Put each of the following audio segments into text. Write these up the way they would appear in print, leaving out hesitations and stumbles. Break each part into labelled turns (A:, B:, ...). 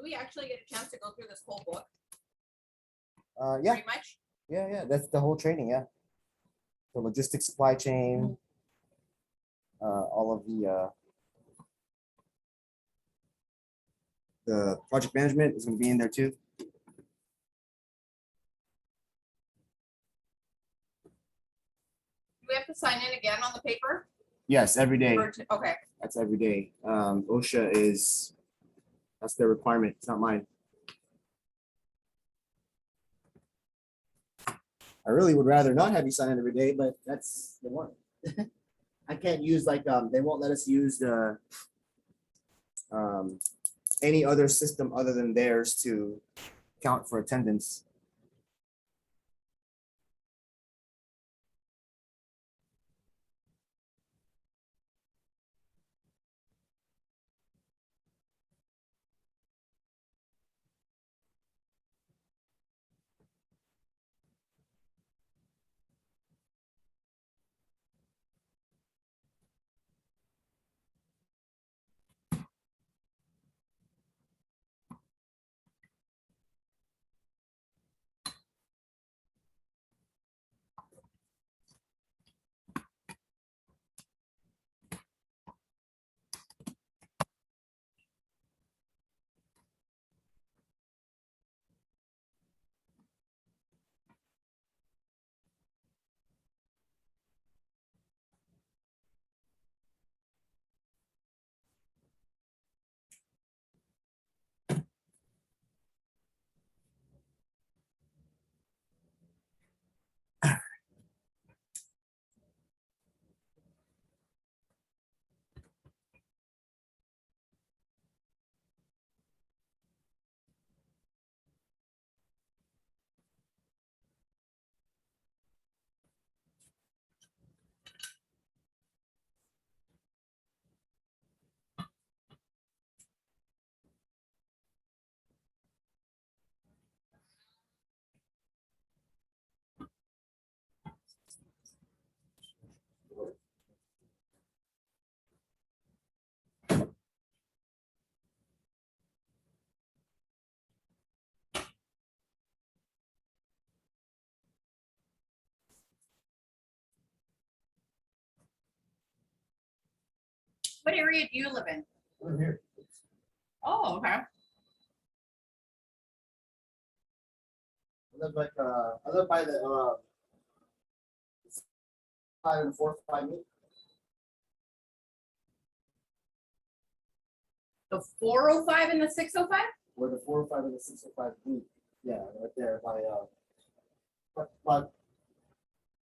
A: Do we actually get a chance to go through this whole book?
B: Yeah,
A: Pretty much?
B: yeah. That's the whole training, yeah. The logistics, supply chain, all of the project management is gonna be in there too.
A: Do we have to sign in again on the paper?
B: Yes, every day.
A: Okay.
B: That's every day. OSHA is, that's their requirement. It's not mine. I really would rather not have you sign it every day, but that's the one. I can't use like, they won't let us use the any other system other than theirs to count for attendance.
A: What area do you live in?
B: I'm here.
A: Oh, okay.
B: I live by the 5 and 4, 5 meet.
A: The 405 and the 605?
B: Where the 405 and the 605 meet. Yeah, right there by about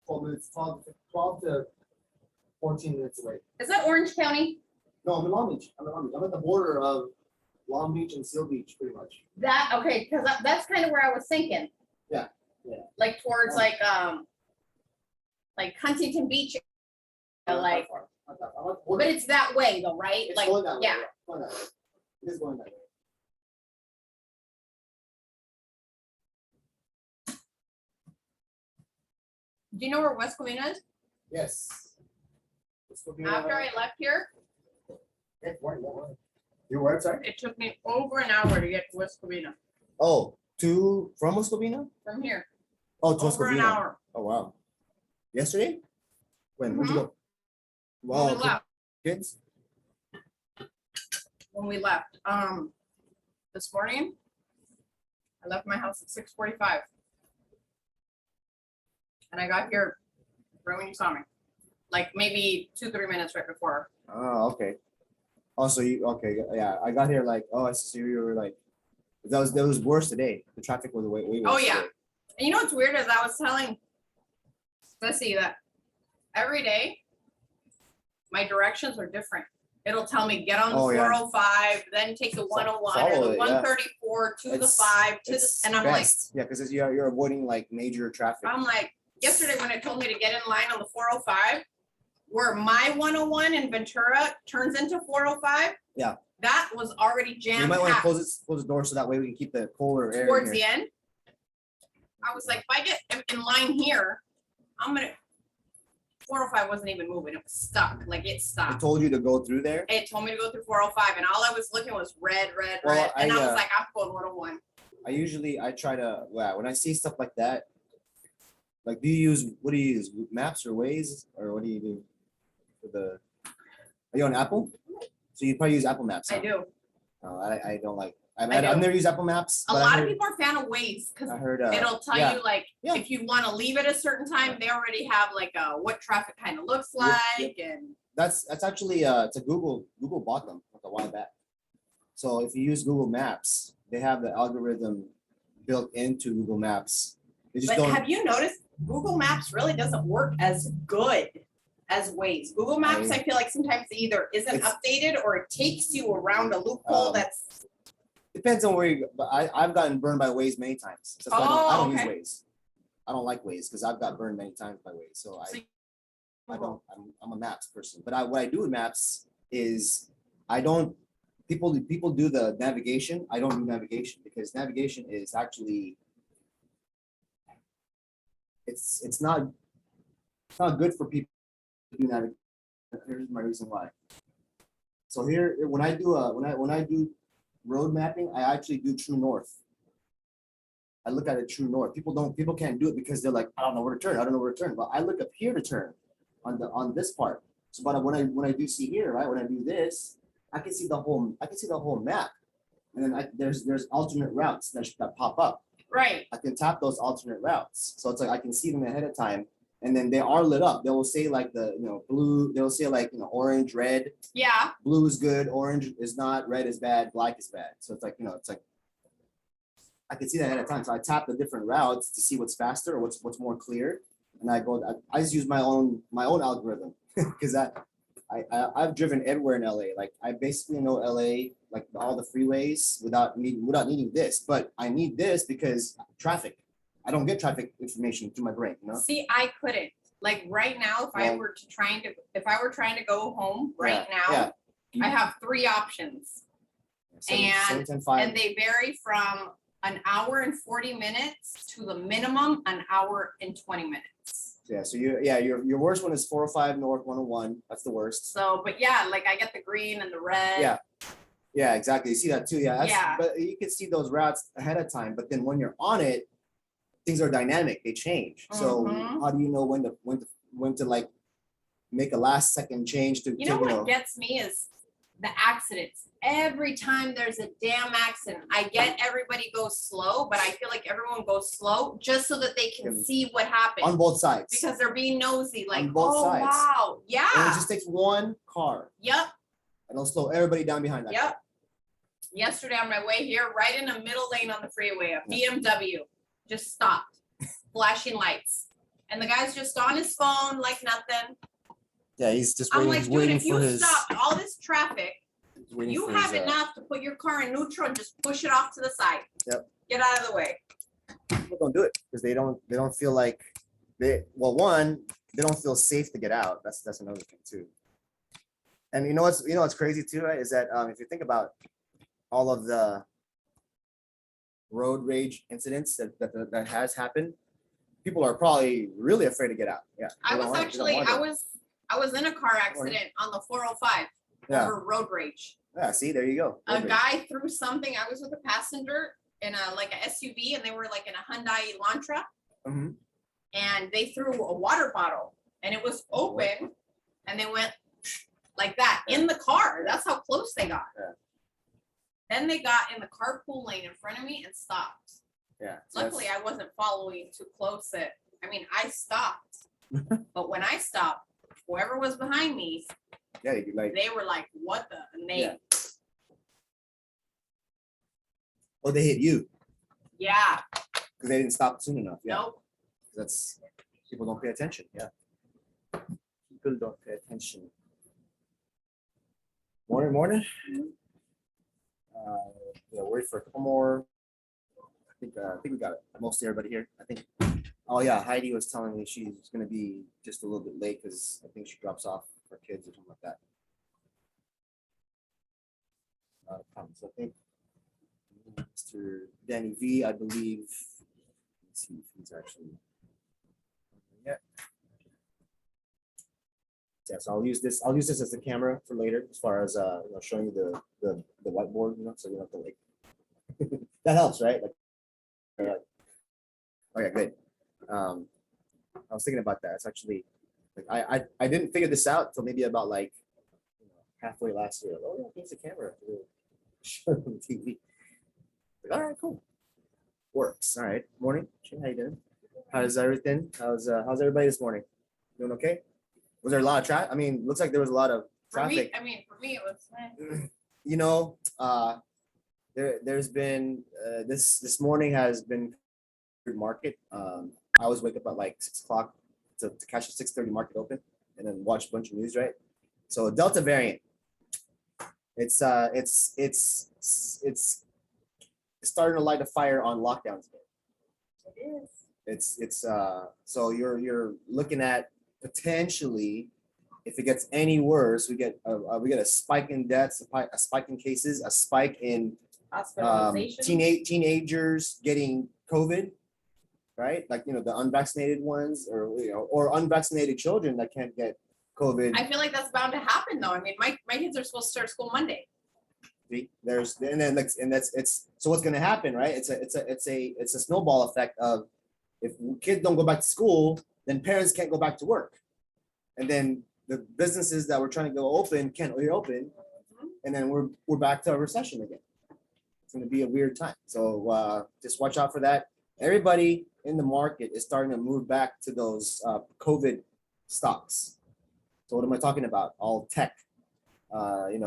B: 12 minutes, 12 to 14 minutes away.
A: Is that Orange County?
B: No, I'm in Long Beach. I'm at the border of Long Beach and Seal Beach, pretty much.
A: That, okay, because that's kind of where I was thinking.
B: Yeah.
A: Like towards like Huntington Beach, like,
B: Not that far.
A: but it's that way though, right?
B: It's
A: Like,
B: going that way,
A: yeah.
B: Going that way. It is going that way.
A: Do you know where West Covina is?
B: Yes. This will be,
A: After I left here,
B: Your where, sorry?
A: it took me over an hour to get to West Covina
B: Oh, from Moscovina?
A: from here.
B: Oh, to
A: Over an
B: Moscovina.
A: hour.
B: Oh, wow. Yesterday? When? Where'd you go?
A: When we
B: Wow,
A: left.
B: kids?
A: When we left. This morning, I left my house at 6:45. And I got here right when you saw me. Like maybe 2-3 minutes right before.
B: Oh, okay. Also, okay, yeah, I got here like, oh, I see you were like, that was worse today. The traffic was way worse.
A: Oh, yeah.
B: today.
A: And you know what's weird is I was telling Ceci that every day my directions are different. It'll tell me get on the
B: Oh, yeah.
A: 405, then take the 101 or
B: follow
A: the
B: it, yeah.
A: 134 to the
B: It's-
A: 5 to the,
B: It's
A: and I'm
B: best. Yeah, because you're avoiding like major traffic.
A: like, yesterday when it told me to get in line on the 405, where my 101 in Ventura turns into 405.
B: Yeah.
A: That was already
B: You
A: jammed
B: might want to
A: packed
B: close the door so that way we can keep the cooler air in
A: towards
B: here.
A: the end. I was like, if I get in line here, I'm gonna, 405 wasn't even moving. It was stuck. Like it
C: It
A: stopped.
C: told you to go through there.
A: It told me to go through 405, and all I was looking was red, red,
C: Well,
A: red. And I was
C: I
A: like, I'm going 101.
C: I try to, when I see stuff like that, like, do you use, what do you use, Maps or Waze, or what do you do for the, are you on Apple? So you probably use Apple Maps.
A: I
C: huh?
A: do.
C: No, I don't like,
A: I
C: I've
A: do.
C: never used Apple Maps.
A: A
C: but I
A: lot of
C: heard-
A: people are fan of Waze because
C: I heard,
A: it'll tell
C: yeah.
A: you like
C: Yeah.
A: if you want to leave at a certain time, they already have like what traffic kind of looks
C: Yep,
A: like,
C: yep.
A: and
C: That's actually, it's a Google bought them like a while back. So if you use Google Maps, they have the algorithm built into Google Maps. They just
A: but
C: don't.
A: have you noticed Google Maps really doesn't work as good as Waze? Google Maps, I feel like sometimes it either isn't
C: It's-
A: updated or it takes you around a loophole that's.
C: Depends on where you go, but I've gotten burned by Waze many times. That's why I don't use Waze. I don't like Waze because I've got burned many times by Waze. So I'm a Maps person. But what I do with Maps is people do the navigation. I don't do navigation because navigation is actually it's not good for people to do navigation. Here's my reason why. So here, when I do road mapping, I actually do true north. I look at it true north. People can't do it because they're like, I don't know where to turn. I don't know where to turn. But I look up here to turn on this part. So but when I do see here, right, when I do this, I can see the whole map. And then there's alternate routes that pop up.
A: Right.
C: I can tap those alternate routes. So it's like I can see them ahead of time. And then they are lit up. They will say like blue, they'll say like, orange, red.
A: Yeah.
C: Blue is good, orange is not, red is bad, black is bad. So it's like, it's like I can see that ahead of time. So I tap the different routes to see what's faster or what's more clear. And I just use my own algorithm because I've driven everywhere in LA. Like I basically know LA, like all the freeways without needing this. But I need this because traffic. I don't get traffic information through my brain,
A: See, I couldn't. Like right now, if I were trying to go home right now, I have 3 options. And they vary from an hour and 40 minutes to the minimum an hour and 20 minutes.
C: Yeah, so your worst one is 405 North 101. That's the worst.
A: So, but yeah, like I get the green and the red.
C: Yeah, exactly. You see that too.
A: Yeah.
C: But you can see those routes ahead of time. But then when you're on it, things are dynamic. They change. So how do you know when to like make a last second change to?
A: What gets me is the accidents. Every time there's a damn accident, I get everybody goes slow, but I feel like everyone goes slow just so that they can see what happened.
C: On both sides.
A: Because they're being nosy, like,
C: on both sides.
A: Wow, yeah.
C: And it just takes one car.
A: Yep.
C: And it'll slow everybody down behind that.
A: Yep. Yesterday on my way here, right in the middle lane on the freeway, a BMW just stopped, flashing lights. And the guy's just on his phone like nothing.
C: Yeah, he's just
A: I'm
C: waiting.
A: like, dude, if you stop all this traffic, you have
C: his,
A: enough to put your car in neutral and just push it off to the side.
C: Yep.
A: Get out of the way.
C: People don't do it because they don't feel like they don't feel safe to get out. That's another thing too. And what's crazy too, right? Is that if you think about all of the road rage incidents that has happened, people are probably really afraid to get out. Yeah.
A: I was in a car accident on the 405 over road rage.
C: Yeah, see, there you go.
A: A guy threw something. I was with a passenger in a SUV, and they were like in a Hyundai Elantra.
C: Mm-hmm.
A: And they threw a water bottle, and it was open, and they went like that in the car. That's how close they got.
C: Yeah.
A: Then they got in the carpool lane in front of me and stopped.
C: Yeah.
A: Luckily, I wasn't following too close. I stopped, but when I stopped, whoever was behind me, they were like, "What the?" And they,
C: oh, they hit you.
A: Yeah.
C: Because they didn't stop soon enough. Yeah.
A: Nope.
C: That's people don't pay attention. Yeah. People don't pay attention. Morning. Wait for a couple more. I think we got mostly everybody here. I think. Oh yeah, Heidi was telling me she's gonna be just a little bit late because I think she drops off her kids or something like that. Not a problem. So I think Mr. Danny V, I believe. Let's see if he's actually. Yeah. Yeah, so I'll use this as a camera for later, as far as showing you the whiteboard, so you don't have to like that helps, right? Like, okay, good. I was thinking about that. It's actually like I didn't figure this out till maybe about like halfway last year. Like, oh yeah, here's the camera. Show on TV. Like, all right, cool. Works. All right. Morning. How you doing? How's everything? How's everybody this morning? Doing okay? Was there a lot of traffic? I mean, looks like there was a lot of traffic.
A: For me, it was.
C: You know, there's been this morning has been market. I always wake up at like 6 o'clock to catch a 6:30 market open, and then watch a bunch of news, right? So Delta variant, it's starting to light a fire on lockdowns.
A: It is.
C: It's so you're looking at potentially, if it gets any worse, we get a spike in deaths, a spike in cases, a spike in
A: Hospitalization.
C: teenagers getting COVID, right? Like, the unvaccinated ones, or unvaccinated children that can't get COVID.
A: I feel like that's bound to happen though. I mean, my kids are supposed to start school Monday.
C: So what's going to happen, right? It's a snowball effect of, if kids don't go back to school, then parents can't go back to work, and then the businesses that were trying to go open can't reopen, and then we're back to a recession again. It's going to be a weird time. So just watch out for that. Everybody in the market is starting to move back to those COVID stocks. So what am I talking about? All tech,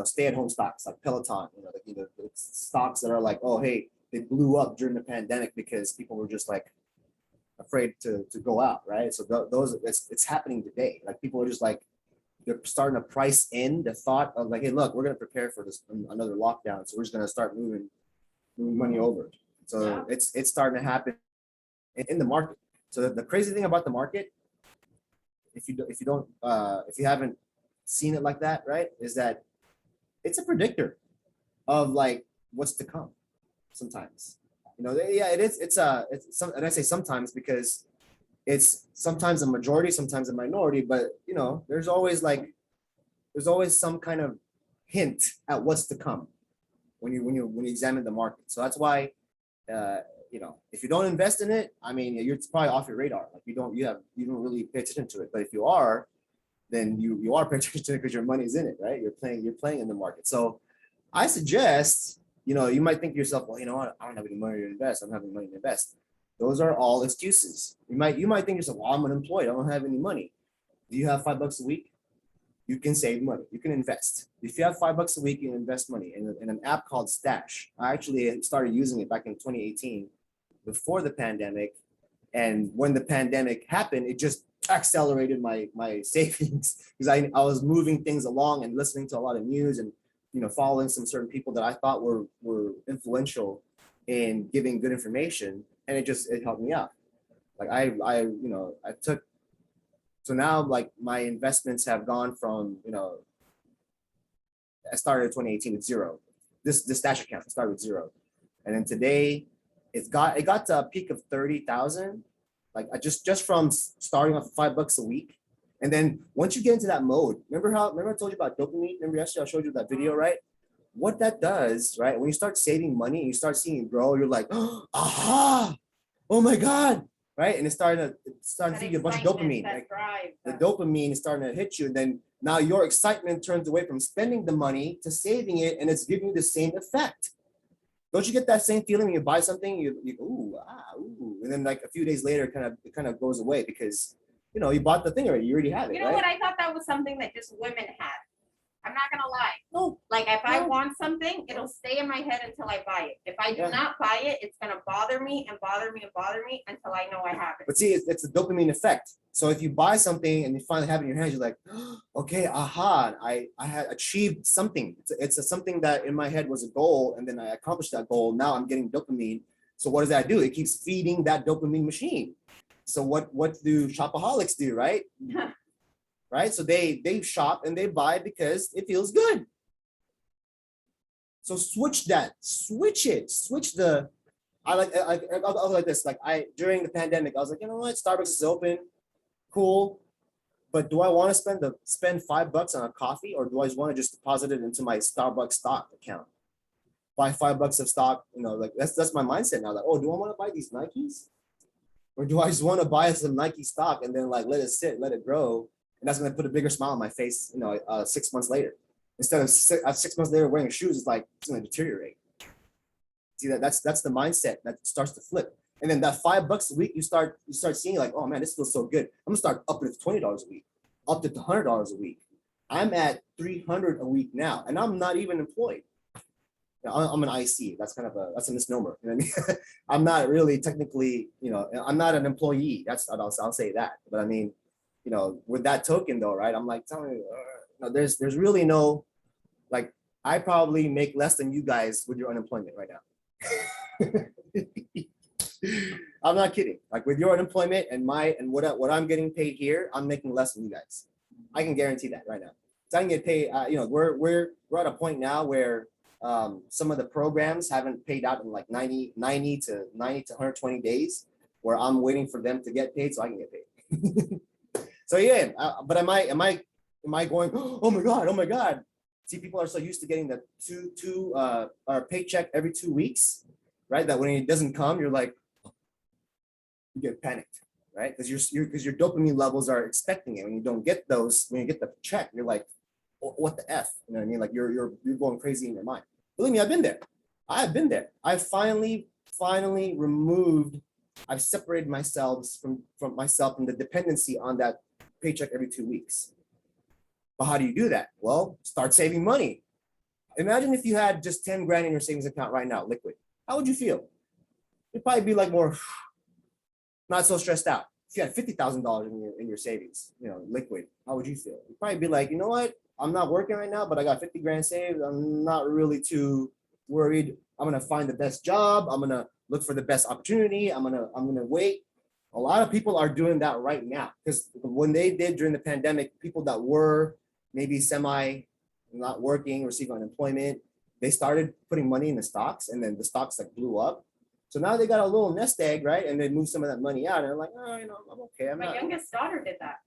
C: stay-at-home stocks like Peloton, the stocks that are like, oh, hey, they blew up during the pandemic because people were just like afraid to go out, right? So it's happening today. Like, people are just like, they're starting to price in the thought of like, hey, look, we're going to prepare for this another lockdown, so we're just going to start moving money over. So yeah, it's starting to happen in the market. So the crazy thing about the market, if you haven't seen it like that, right, is that it's a predictor of like what's to come. Sometimes, yeah, it is. It's and I say sometimes because it's sometimes a majority, sometimes a minority, but there's always some kind of hint at what's to come when you examine the market. So that's why, if you don't invest in it, I mean, you're probably off your radar. Like, you don't really pay attention to it. But if you are, then you are paying attention to it because your money's in it, right? You're playing in the market. So I suggest, you might think to yourself, well, you know what, I don't have any money to invest. I don't have any money to invest. Those are all excuses. You might think to yourself, well, I'm unemployed. I don't have any money. Do you have $5 a week? You can save money. You can invest. If you have $5 a week, you can invest money in an app called Stash. I actually started using it back in 2018, before the pandemic. And when the pandemic happened, it just accelerated my savings, because I was moving things along and listening to a lot of news, and following some certain people that I thought were influential in giving good information, and it helped me out. Like, I took, so now, like, my investments have gone from, I started in 2018 with zero. This Stash account started with zero, and then today it got to a peak of 30,000. Like, I just from starting off $5 a week. And then once you get into that mode, remember I told you about dopamine? Remember yesterday I showed you that video, right? What that does, right? When you start saving money and you start seeing it grow, you're like, oh, aha, oh my God, right? And it's starting to feed you a bunch of dopamine. Like, the dopamine is starting to hit you. And then now your excitement turns away from spending the money to saving it, and it's giving you the same effect. Don't you get that same feeling when you buy something? You ooh, and then like a few days later, it kind of goes away because you bought the thing already. You already have it.
A: You know
C: right?
A: what? I thought that was something that just women had. I'm not gonna lie.
C: No.
A: Like, if I want something, it'll stay in my head until I buy it. If I do not buy it, it's gonna bother me and bother me and bother me until I know I have it.
C: But see, it's the dopamine effect. So if you buy something and you finally have it in your hands, you're like, oh, okay, aha, I had achieved something. It's something that in my head was a goal, and then I accomplished that goal. Now I'm getting dopamine. So what does that do? It keeps feeding that dopamine machine. So what do shopaholics do, right? Right? So they shop and they buy because it feels good. So switch it. I was like this. Like, during the pandemic, I was like, you know what? Starbucks is open. Cool. But do I want to spend $5 on a coffee, or do I just want to just deposit it into my Starbucks stock account? Buy $5 of stock, like that's my mindset now. Like, oh, do I want to buy these Nikes? Or do I just want to buy some Nike stock and then like let it sit, let it grow, and that's gonna put a bigger smile on my face, 6 months later. Instead of 6 months later wearing shoes, it's like it's gonna deteriorate. See that's the mindset that starts to flip. And then that $5 a week, you start seeing like, oh man, this feels so good. I'm gonna start upping it to $20 a week, up to $100 a week. I'm at $300 a week now, and I'm not even employed. I'm an IC. That's a misnomer. You know what I mean? I'm not really technically, I'm not an employee. I'll say that. But I mean, with that token though, right? I'm like telling you, there's really no, like, I probably make less than you guys with your unemployment right now. I'm not kidding. Like with your unemployment and what I'm getting paid here, I'm making less than you guys. I can guarantee that right now. So I can get paid. We're at a point now where some of the programs haven't paid out in like 90 to 120 days, where I'm waiting for them to get paid so I can get paid. So yeah, but am I going, oh my God. See, people are so used to getting the two paycheck every 2 weeks, right? That when it doesn't come, you're like, you get panicked, right? Because your dopamine levels are expecting it. When you don't get those, when you get the check, you're like, what the F? You know what I mean? Like you're going crazy in your mind. Believe me, I've been there. I finally I've separated myself from the dependency on that paycheck every 2 weeks. But how do you do that? Well, start saving money. Imagine if you had just 10 grand in your savings account right now, liquid. How would you feel? You'd probably be like more, not so stressed out. If you had $50,000 in your savings, liquid, how would you feel? You'd probably be like, you know what? I'm not working right now, but I got 50 grand saved. I'm not really too worried. I'm gonna find the best job. I'm gonna look for the best opportunity. I'm gonna wait. A lot of people are doing that right now, because when they did during the pandemic, people that were maybe semi not working, receiving unemployment, they started putting money in the stocks, and then the stocks like blew up. So now they got a little nest egg, right? And they moved some of that money out, and they're like, oh, I'm okay.
A: My youngest daughter did that.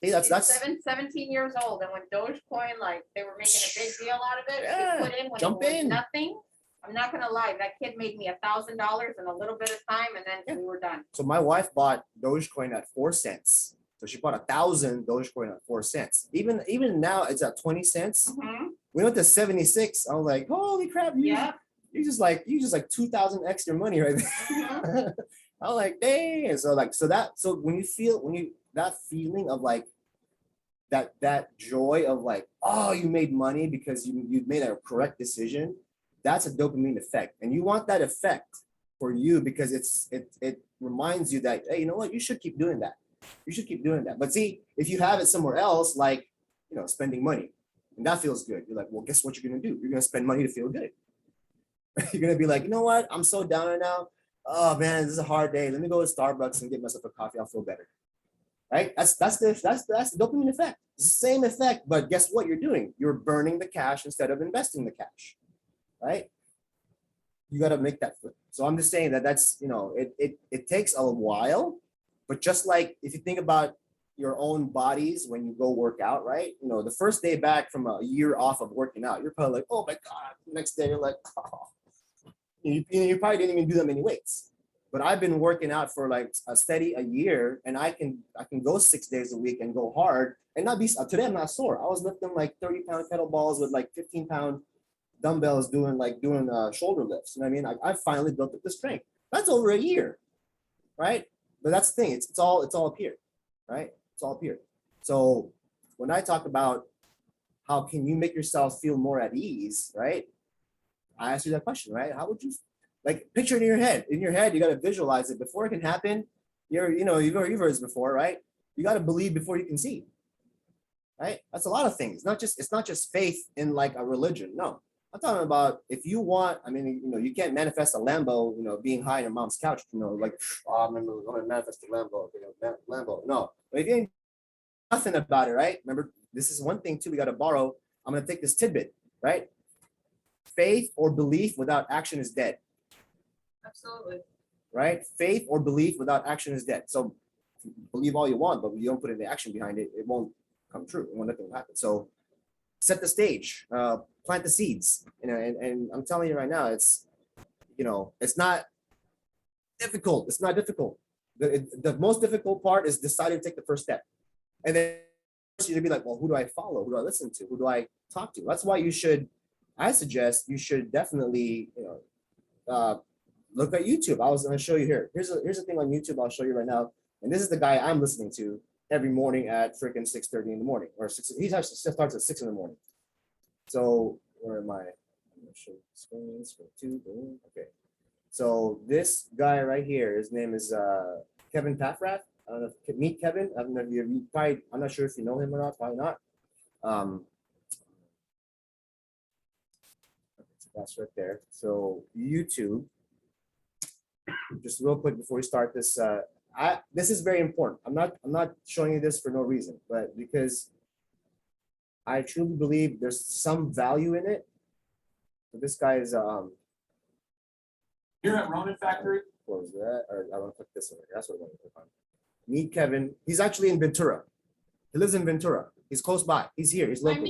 C: Hey, that's
A: 17 years old, and when Dogecoin, like they were making a big deal out of it,
C: yeah,
A: she put in when
C: jump
A: it was
C: in.
A: nothing. I'm not gonna lie, that kid made me $1,000 in a little bit of time, and then we were done.
C: So my wife bought Dogecoin at 4 cents. So she bought 1,000 Dogecoin at 4 cents. Even now it's at 20 cents.
A: Mm-hmm.
C: We went to 76. I was like, holy crap! You just like 2,000 extra money right there. Mm-hmm. I was like, dang. So when you feel that feeling of like that joy of like, oh, you made money because you made a correct decision, that's a dopamine effect. And you want that effect for you because it reminds you that, hey, you know what, you should keep doing that. You should keep doing that. But see, if you have it somewhere else, like, spending money, and that feels good, you're like, well, guess what you're gonna do? You're gonna spend money to feel good. You're gonna be like, you know what, I'm so down right now. Oh man, this is a hard day. Let me go to Starbucks and get myself a coffee. I'll feel better. Right? That's the dopamine effect. It's the same effect, but guess what you're doing? You're burning the cash instead of investing the cash. Right? You got to make that flip. So I'm just saying that's, it takes a while, but just like if you think about your own bodies when you go work out, right? The first day back from a year off of working out, you're probably like, oh my God. The next day you're like, oh. You probably didn't even do that many weights. But I've been working out for like a year, and I can go 6 days a week and go hard and not be. Today I'm not sore. I was lifting like 30-pound kettlebells with like 15-pound dumbbells doing shoulder lifts. You know what I mean? I finally built up the strength. That's over a year, right? But that's the thing. It's all up here, right? It's all up here. So when I talk about how can you make yourself feel more at ease, right? I asked you that question, right? How would you, like, picture it in your head? In your head, you got to visualize it before it can happen. You've heard this before, right? You got to believe before you can see, right? That's a lot of things. It's not just faith in like a religion. No, I'm talking about if you want. I mean, you can't manifest a Lambo, being high on your mom's couch. Like, oh, I'm gonna manifest a Lambo, Lambo. No, but if you ain't nothing about it, right? Remember, this is one thing too. We got to borrow. I'm gonna take this tidbit, right? Faith or belief without action is dead.
A: Absolutely.
C: Right? Faith or belief without action is dead. So believe all you want, but if you don't put any action behind it, it won't come true. It won't, nothing will happen. So set the stage, plant the seeds, and I'm telling you right now, it's, it's not difficult. It's not difficult. The most difficult part is deciding to take the first step. And then you'll be like, well, who do I follow? Who do I listen to? Who do I talk to? That's why I suggest you should definitely, look at YouTube. I was going to show you here. Here's a thing on YouTube I'll show you right now. And this is the guy I'm listening to every morning at freaking 6:30 in the morning, or 6. He actually starts at 6 in the morning. So where am I? I'm going to show you screen 2. Okay. So this guy right here, his name is Kevin Paffrath. I don't know if you meet Kevin. I don't know if you probably, I'm not sure if you know him or not, probably not. So that's right there. So YouTube, just real quick before we start this, this is very important. I'm not showing you this for no reason, but because I truly believe there's some value in it. So this guy is
D: You're at Ronin Factory?
C: what was that? Or I want to click this one. That's what I want to click on. Meet Kevin. He's actually in Ventura. He lives in Ventura. He's close by. He's here. He's local.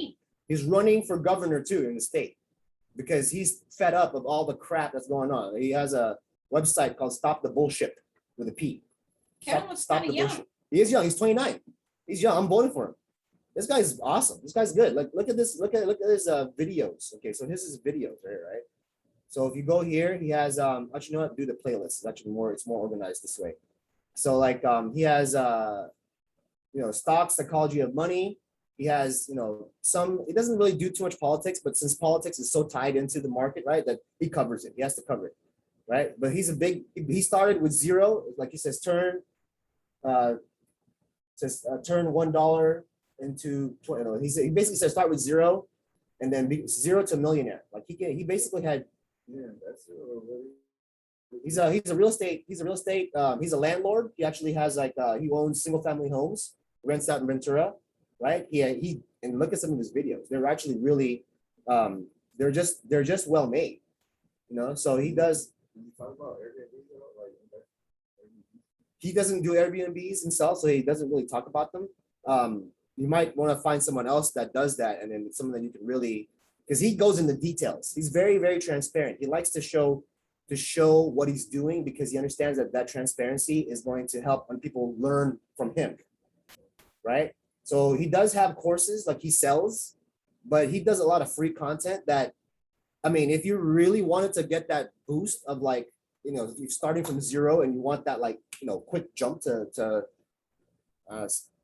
C: He's running for governor too in the state because he's fed up of all the crap that's going on. He has a website called Stop the Bullshit with a P.
A: Kevin was kind of young.
C: He is young. He's 29. He's young. I'm voting for him. This guy's awesome. This guy's good. Like, look at this. Look at his videos. Okay, so this is videos right? So if you go here, he has actually, you know what? Do the playlist. It's actually it's more organized this way. So like he has stocks, psychology of money. He has he doesn't really do too much politics, but since politics is so tied into the market, right, that he covers it. He has to cover it, right? But he started with zero, like he says, turn $1 into 20. He basically says start with zero, and then be zero to millionaire. Like he basically had. Yeah, that's he's a real estate. He's a landlord. He actually has he owns single family homes, rents out in Ventura, right? He and look at some of his videos. They're actually really they're just well made, So he does. He doesn't do Airbnbs himself, so he doesn't really talk about them. You might want to find someone else that does that, and then someone that you can really, because he goes into details. He's very, very transparent. He likes to show what he's doing because he understands that transparency is going to help when people learn from him, right? So he does have courses like he sells, but he does a lot of free content that, I mean, if you really wanted to get that boost of you're starting from zero and you want that quick jump to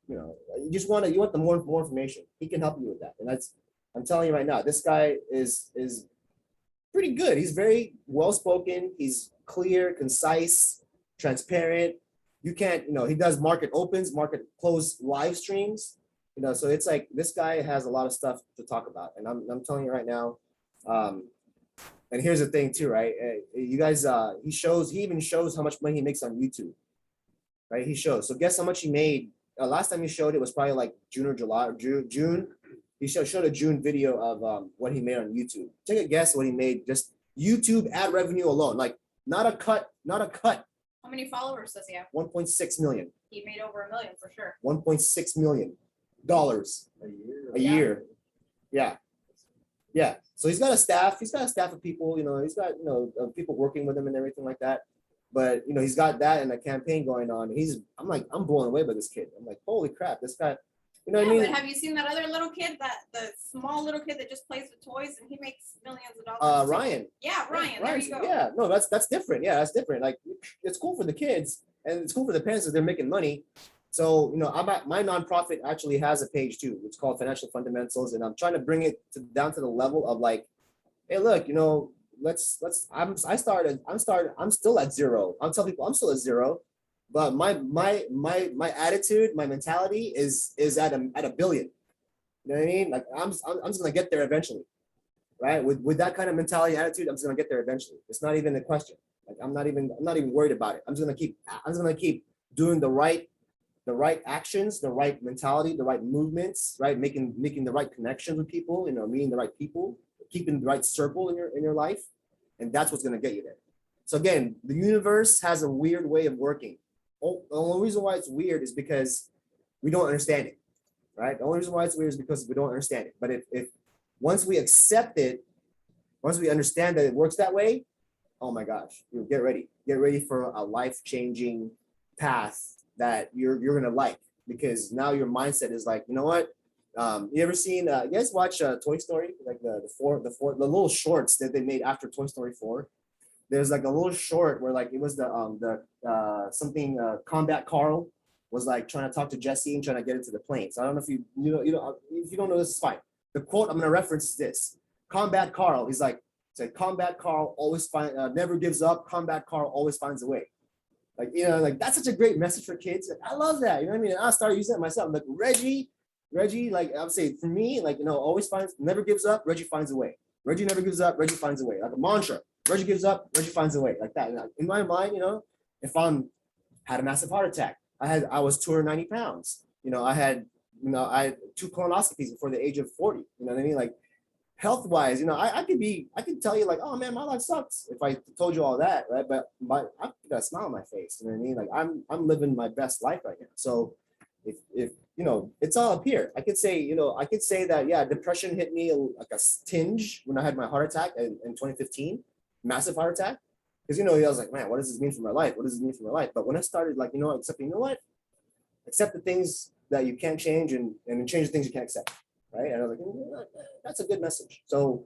C: you want the more information. He can help you with that, and I'm telling you right now, this guy is pretty good. He's very well spoken. He's clear, concise, transparent. You can't, he does market opens, market close live streams. So it's like this guy has a lot of stuff to talk about, and I'm telling you right now. And here's the thing too, right? You guys, he even shows how much money he makes on YouTube, right? He shows. So guess how much he made. Last time he showed it was probably like June or July or June. He showed a June video of what he made on YouTube. Take a guess what he made just YouTube ad revenue alone, like not a cut.
A: How many followers does he have?
C: 1.6 million.
A: He made over $1 million for sure.
C: $1.6 million a year. Yeah. So he's got a staff. He's got a staff of people. He's got people working with him and everything like that. But he's got that and a campaign going on. I'm blown away by this kid. I'm like, holy crap, this guy. What I mean?
A: But have you seen that other little kid, the small little kid that just plays with toys and he makes millions of dollars?
C: Ryan.
A: Yeah, Ryan. There you go.
C: Yeah, no, that's different. Yeah, that's different. Like, it's cool for the kids and it's cool for the parents that they're making money. So, my nonprofit actually has a page too. It's called Financial Fundamentals, and I'm trying to bring it down to the level of like, hey, look, I'm still at zero. I'm telling people I'm still at zero. But my attitude, my mentality is at a billion. You know what I mean? Like I'm just gonna get there eventually, right? With that kind of mentality, attitude, I'm just gonna get there eventually. It's not even a question. Like I'm not even worried about it. I'm just gonna keep doing the right actions, the right mentality, the right movements, right? Making the right connections with people. Meeting the right people, keeping the right circle in your life, and that's what's gonna get you there. So again, the universe has a weird way of working. the only reason why it's weird is because we don't understand it, right? The only reason why it's weird is because we don't understand it. But if once we accept it, once we understand that it works that way, oh my gosh, get ready for a life-changing path that you're gonna like, because now your mindset is like, you know what? You ever seen? You guys watch Toy Story, like the little shorts that they made after Toy Story 4. There's like a little short where like it was something Combat Carl was like trying to talk to Jesse and trying to get into the plane. So I don't know if you know if you don't know, this is fine. The quote I'm gonna reference is this: Combat Carl. He's like, Combat Carl always never gives up. Combat Carl always finds a way. Like, like that's such a great message for kids. Like, I love that. You know what I mean? And I started using it myself. I'm like, Reggie, like I would say for me, like, always never gives up. Reggie finds a way. Reggie never gives up. Reggie finds a way. Like a mantra. Reggie gives up. Reggie finds a way. Like that. And in my mind, if had a massive heart attack, I was 290 pounds. I had 2 colonoscopies before the age of 40. You know what I mean? Like, health wise, I could tell you like, oh man, my life sucks if I told you all that, right? But I got a smile on my face. You know what I mean? Like I'm living my best life right now. So if it's all up here. I could say that, yeah, depression hit me like a tinge when I had my heart attack in 2015, massive heart attack. Because I was like, man, what does this mean for my life? What does this mean for my life? But when I started like, accepting, accept the things that you can't change and change the things you can't accept. Right. And I was like, that's a good message. So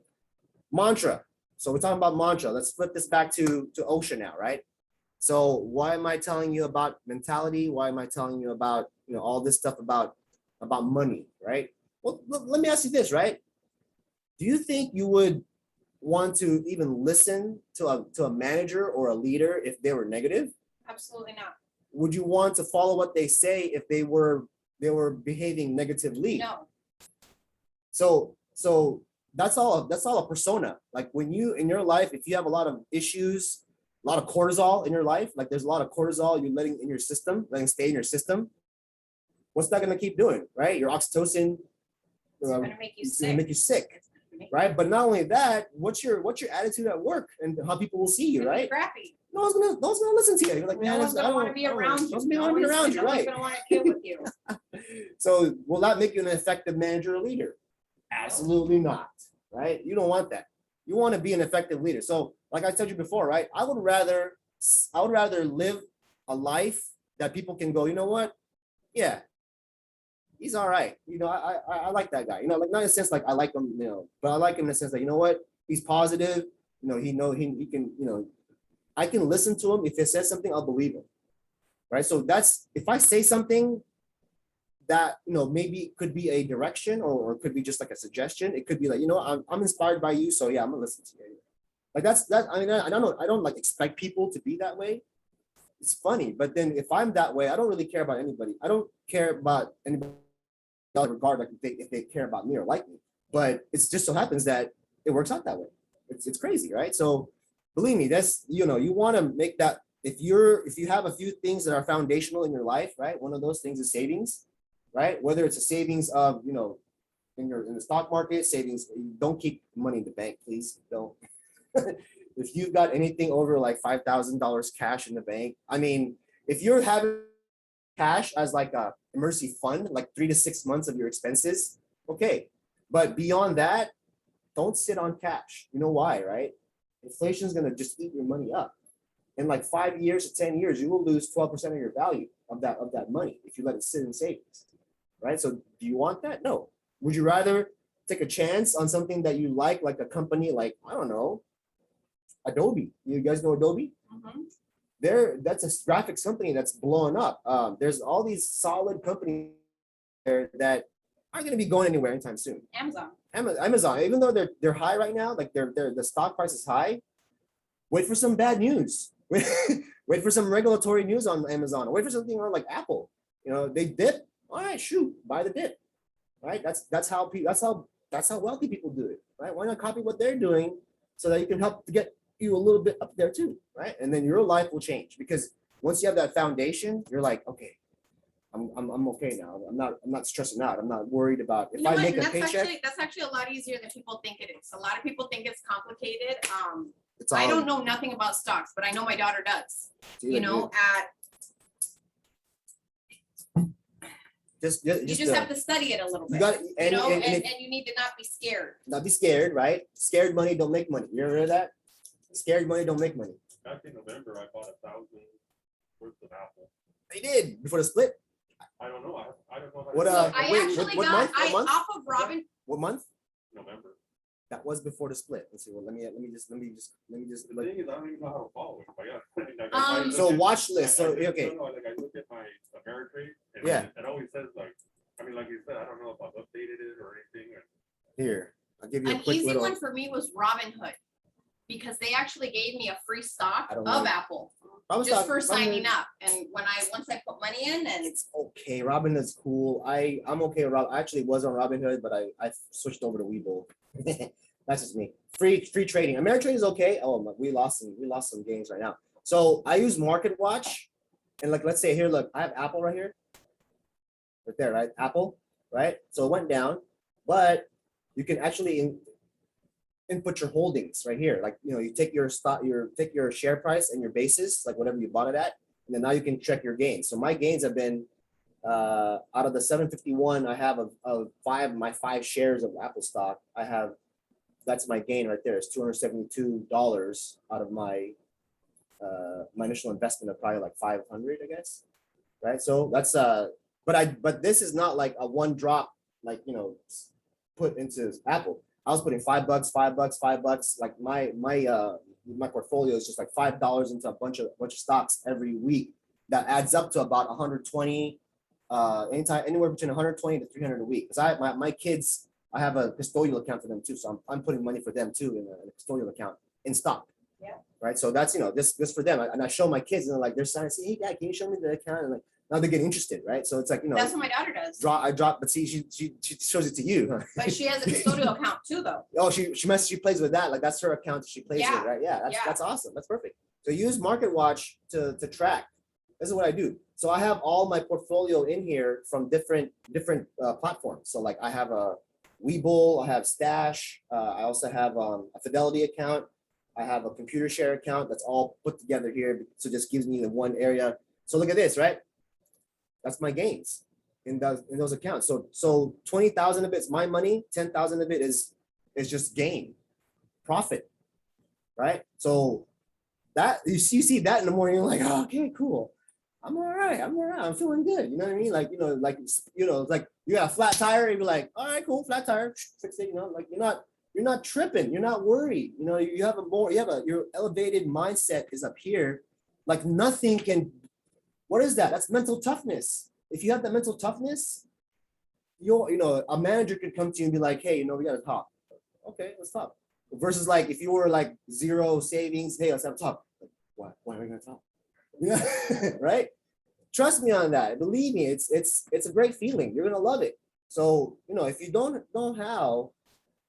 C: mantra. So we're talking about mantra. Let's flip this back to OSHA now, right? So why am I telling you about mentality? Why am I telling you about, all this stuff about money, right? Well, let me ask you this, right? Do you think you would want to even listen to a manager or a leader if they were negative?
A: Absolutely not.
C: Would you want to follow what they say if they were behaving negatively?
A: No.
C: So that's all a persona. Like when you in your life, if you have a lot of issues, a lot of cortisol in your life, like there's a lot of cortisol you're letting in your system, letting stay in your system, what's that going to keep doing, right? Your oxytocin
A: it's going to make you sick.
C: Make you sick, right? But not only that, what's your attitude at work and how people will see you, right?
A: Crappy.
C: No one's gonna listen to you. You're like,
A: no one's gonna want to be around you. No one's gonna want to be around you, right? No one's gonna want to deal with you.
C: So will that make you an effective manager or leader? Absolutely not, right? You don't want that. You want to be an effective leader. So like I told you before, right? I would rather live a life that people can go, you know what? Yeah, he's all right. I like that guy. Like not in a sense like I like him, but I like him in the sense that, you know what? He's positive. He can, I can listen to him. If he says something, I'll believe him, right? So that's, if I say something that, maybe could be a direction or could be just like a suggestion. It could be like, I'm inspired by you. So yeah, I'm gonna listen to you. Like I don't like expect people to be that way. It's funny, but then if I'm that way, I don't really care about anybody. I don't care about anybody regard like if they care about me or like me, but it's just so happens that it works out that way. It's crazy, right? So believe me, that's, you want to make that, if you have a few things that are foundational in your life, right? One of those things is savings. Right? Whether it's a savings of, in the stock market, savings, don't keep money in the bank, please. Don't. If you've got anything over like $5,000 cash in the bank, I mean, if you're having cash as like a emergency fund, like 3 to 6 months of your expenses, okay. But beyond that, don't sit on cash. You know why, right? Inflation is going to just eat your money up. In like 5 years to 10 years, you will lose 12% of your value of that money if you let it sit in savings. Right? So do you want that? No. Would you rather take a chance on something that you like a company like, I don't know, Adobe? You guys know Adobe? Mm-hmm. That's a graphics company that's blowing up. There's all these solid companies there that aren't going to be going anywhere anytime soon. Amazon, even though they're high right now, like the stock price is high, wait for some bad news. Wait for some regulatory news on Amazon. Wait for something on like Apple. They dip. All right, shoot, buy the dip, right? That's how wealthy people do it, right? Why not copy what they're doing so that you can help to get you a little bit up there too, right? And then your life will change, because once you have that foundation, you're like, okay, I'm okay now. I'm not stressing out. I'm not worried about if I make a paycheck.
A: That's actually a lot easier than people think it is. A lot of people think it's complicated. I don't know nothing about stocks, but I know my daughter does. You just have to study it a little
C: You
A: bit.
C: got
A: You know, and you need to not be scared.
C: not be scared, right? Scared money don't make money. You ever heard that? Scared money don't make money.
D: Back in November, I bought 1,000 worth of Apple.
C: They did before the split.
D: I don't know. I don't know.
C: What,
A: I
C: wait,
A: actually
C: what
A: got
C: month? What month?
A: off of Robin.
C: What month?
D: November.
C: That was before the split. Let's see. Well, let me just.
D: The
C: Like,
D: thing is, I don't even know how to follow it. But yeah.
C: so watch list. So okay.
D: No, like I look at my Ameritrade. And
C: Yeah.
D: It always says like, I mean, like you said, I don't know if I've updated it or anything.
C: Here, I'll give you a
A: An
C: quick
A: easy
C: little.
A: one for me was Robinhood, because they actually gave me a free stock
C: I don't
A: of
C: know.
A: Apple
C: Robin's
A: just
C: not-
A: for signing
C: Robin-
A: up. And once I put money in, and
C: It's okay. Robin is cool. I'm okay with Rob. I actually was on Robinhood, but I switched over to Webull. That's just me. Free trading. Ameritrade is okay. Oh, we lost some gains right now. So I use Market Watch, and like let's say here, look, I have Apple right here, right there, right? Apple, right? So it went down, but you can actually input your holdings right here. Like you take your stock, take your share price and your basis, like whatever you bought it at, and then now you can check your gains. So my gains have been out of the 751 I have of my five shares of Apple stock. That's my gain right there. It's $272 out of my my initial investment of probably like 500, I guess. Right. So that's but this is not like a one drop, like put into Apple. I was putting $5, $5. Like my portfolio is just like $5 into a bunch of stocks every week. That adds up to about 120, anywhere between 120 to 300 a week. Because my kids, I have a custodial account for them too, so I'm putting money for them too in a custodial account in stock.
A: Yeah.
C: Right. So that's this for them, and I show my kids, and they're like, they're saying, "Hey, Dad, can you show me the account?" And like now they're getting interested, right? So it's like
A: that's what my daughter does.
C: I drop, but see, she shows it to you. Huh?
A: But she has a custodial account too, though.
C: Oh, she plays with that. Like that's her account. She plays with, right? Yeah, that's awesome. That's perfect. So use Market Watch to track. This is what I do. So I have all my portfolio in here from different platforms. So like I have a Webull, I have Stash. I also have a Fidelity account. I have a computer share account. That's all put together here. So it just gives me the one area. So look at this, right? That's my gains in those accounts. So 20,000 of it's my money. 10,000 of it is just gain, profit, right? So that you see that in the morning, you're like, oh, okay, cool. I'm all right. I'm feeling good. You know what I mean? Like like you got a flat tire, and you're like, all right, cool, flat tire, fix it. Like you're not tripping. You're not worried. Your elevated mindset is up here. Like nothing can. What is that? That's mental toughness. If you have that mental toughness, a manager could come to you and be like, hey, we got to talk. Okay, let's talk. Versus like if you were like zero savings, hey, let's have a talk. Like, why are we gonna talk? Yeah, right. Trust me on that. Believe me, it's a great feeling. You're gonna love it. So if you don't know how,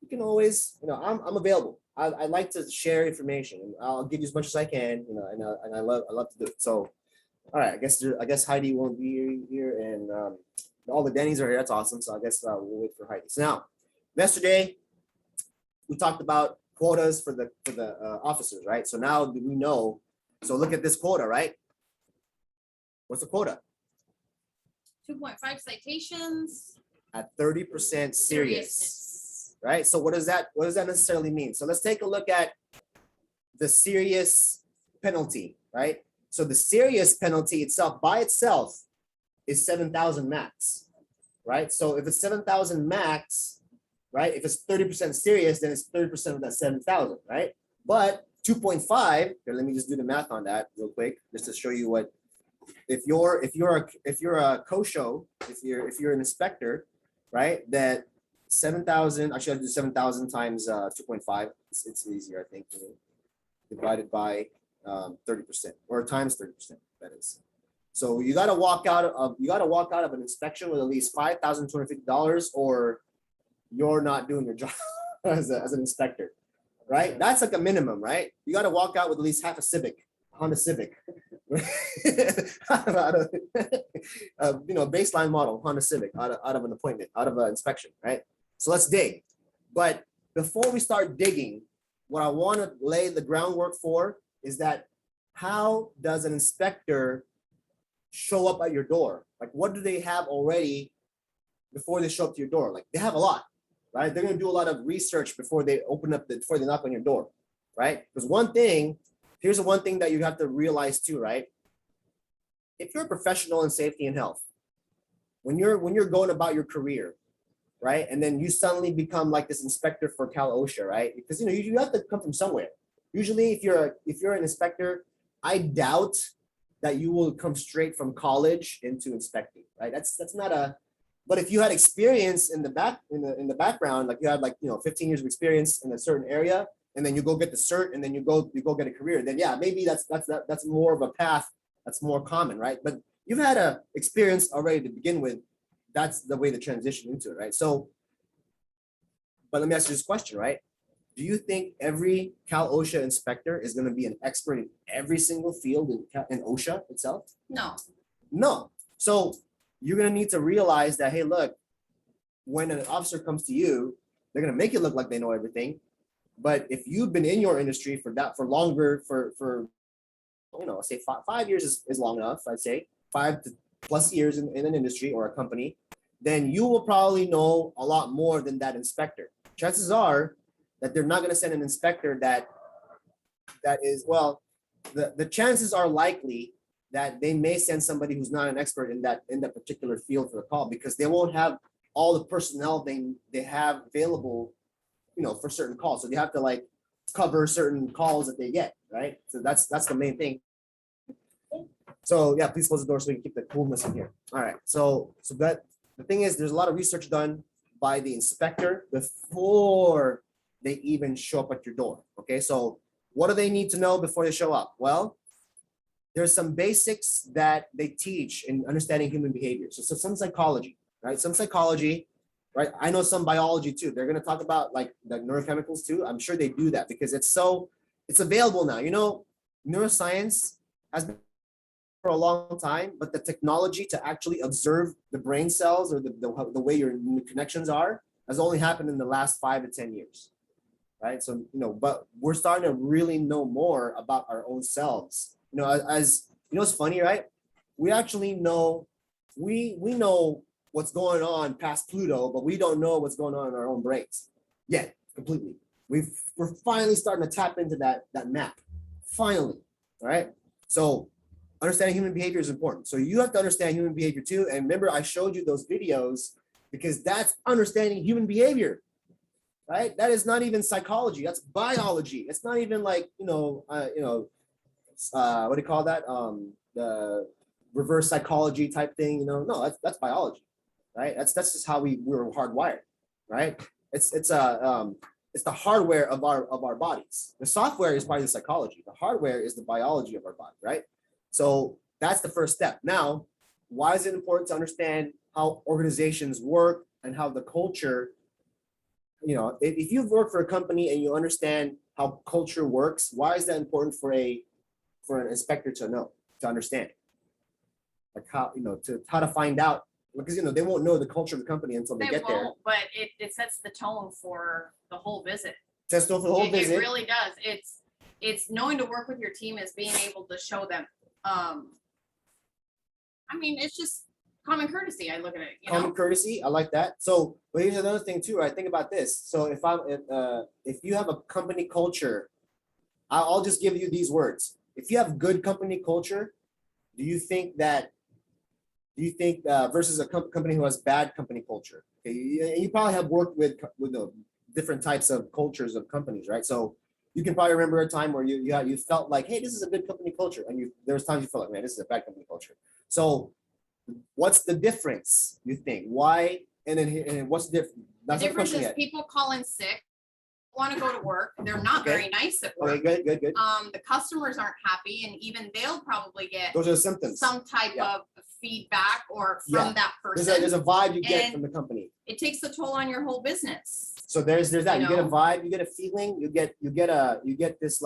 C: you can always I'm available. I like to share information, and I'll give you as much as I can. And I love to do it. So. All right, I guess Heidi won't be here, and all the Denny's are here. That's awesome. So I guess we'll wait for Heidi. So now, yesterday we talked about quotas for the officers, right? So now we know. So look at this quota, right? What's the quota?
A: 2.5 citations.
C: At 30% serious, right? So what does that necessarily mean? So let's take a look at the serious penalty, right? So the serious penalty itself by itself is 7,000 max, right? So if it's 7,000 max, right? If it's 30% serious, then it's 30% of that 7,000, right? But 2.5, here, let me just do the math on that real quick, just to show you what, if you're a co-show, if you're an inspector, right? That 7,000, I should do 7,000 times 2.5. It's easier, I think, divided by 30% or times 30%, that is. So you got to walk out of an inspection with at least $5,250, or you're not doing your job as an inspector, right? That's like a minimum, right? You got to walk out with at least half a Honda Civic, baseline model Honda Civic out of an appointment, out of an inspection, right? So let's dig. But before we start digging, what I want to lay the groundwork for is that how does an inspector show up at your door? Like, what do they have already before they show up to your door? Like they have a lot, right? They're gonna do a lot of research before they before they knock on your door, right? Because here's the one thing that you have to realize too, right? If you're a professional in safety and health, when you're going about your career, right, and then you suddenly become like this inspector for Cal OSHA, right? Because you have to come from somewhere. Usually, if you're an inspector, I doubt that you will come straight from college into inspecting, right? That's not a. But if you had experience in the background, like you had 15 years of experience in a certain area, and then you go get the cert, and then you go get a career, then yeah, maybe that's more of a path that's more common, right? But you've had a experience already to begin with. That's the way to transition into it, right? So, but let me ask you this question, right? Do you think every Cal OSHA inspector is going to be an expert in every single field in OSHA itself?
A: No.
C: No. So you're going to need to realize that, hey, look, when an officer comes to you, they're going to make it look like they know everything. But if you've been in your industry for longer, for say 5 years is long enough, I'd say 5+ years in an industry or a company, then you will probably know a lot more than that inspector. Chances are that they're not going to send an inspector that is, well, the chances are likely that they may send somebody who's not an expert in that particular field for the call, because they won't have all the personnel they have available, for certain calls. So they have to cover certain calls that they get, right? So that's the main thing. So yeah, please close the door so we can keep the coolness in here. All right. So that the thing is, there's a lot of research done by the inspector before they even show up at your door. Okay. So what do they need to know before they show up? Well, there's some basics that they teach in understanding human behavior. So some psychology, right? Some psychology, right? I know some biology too. They're going to talk about the neurochemicals too. I'm sure they do that because it's available now. Neuroscience has been for a long time, but the technology to actually observe the brain cells or the way your connections are has only happened in the last 5 to 10 years, right? So, but we're starting to really know more about our own selves. As it's funny, right? We actually know, we know what's going on past Pluto, but we don't know what's going on in our own brains yet, completely. We're finally starting to tap into that map, finally, right? So understanding human behavior is important. So you have to understand human behavior too. And remember, I showed you those videos because that's understanding human behavior, right? That is not even psychology. That's biology. It's not even what do you call that? The reverse psychology type thing. No, that's biology, right? That's just how we're hardwired, right? It's the hardware of our bodies. The software is part of the psychology. The hardware is the biology of our body, right? So that's the first step. Now, why is it important to understand how organizations work and how the culture, if you've worked for a company and you understand how culture works, why is that important for an inspector to understand? Like how to find out, because they won't know the culture of the company until they get there.
A: But it sets the tone for the whole visit.
C: Sets the tone for the whole visit.
A: It really does. It's knowing to work with your team is being able to show them. It's just common courtesy. I look at it.
C: Common courtesy. I like that. So, but here's another thing too. Right? Think about this. So if you have a company culture, I'll just give you these words. If you have good company culture, do you think versus a company who has bad company culture? Okay, you probably have worked with the different types of cultures of companies, right? So you can probably remember a time where you felt like, hey, this is a good company culture, and there's times you felt like, man, this is a bad company culture. So what's the difference, you think? Why? And what's the difference?
A: The difference is people call in sick, want to go to work. They're not very nice at work.
C: Okay, good.
A: The customers aren't happy, and even they'll probably get
C: those are the symptoms.
A: Some type of feedback or from that person.
C: There's a vibe you get from the company.
A: It takes a toll on your whole business.
C: So there's that. You get a vibe, you get a feeling, you get this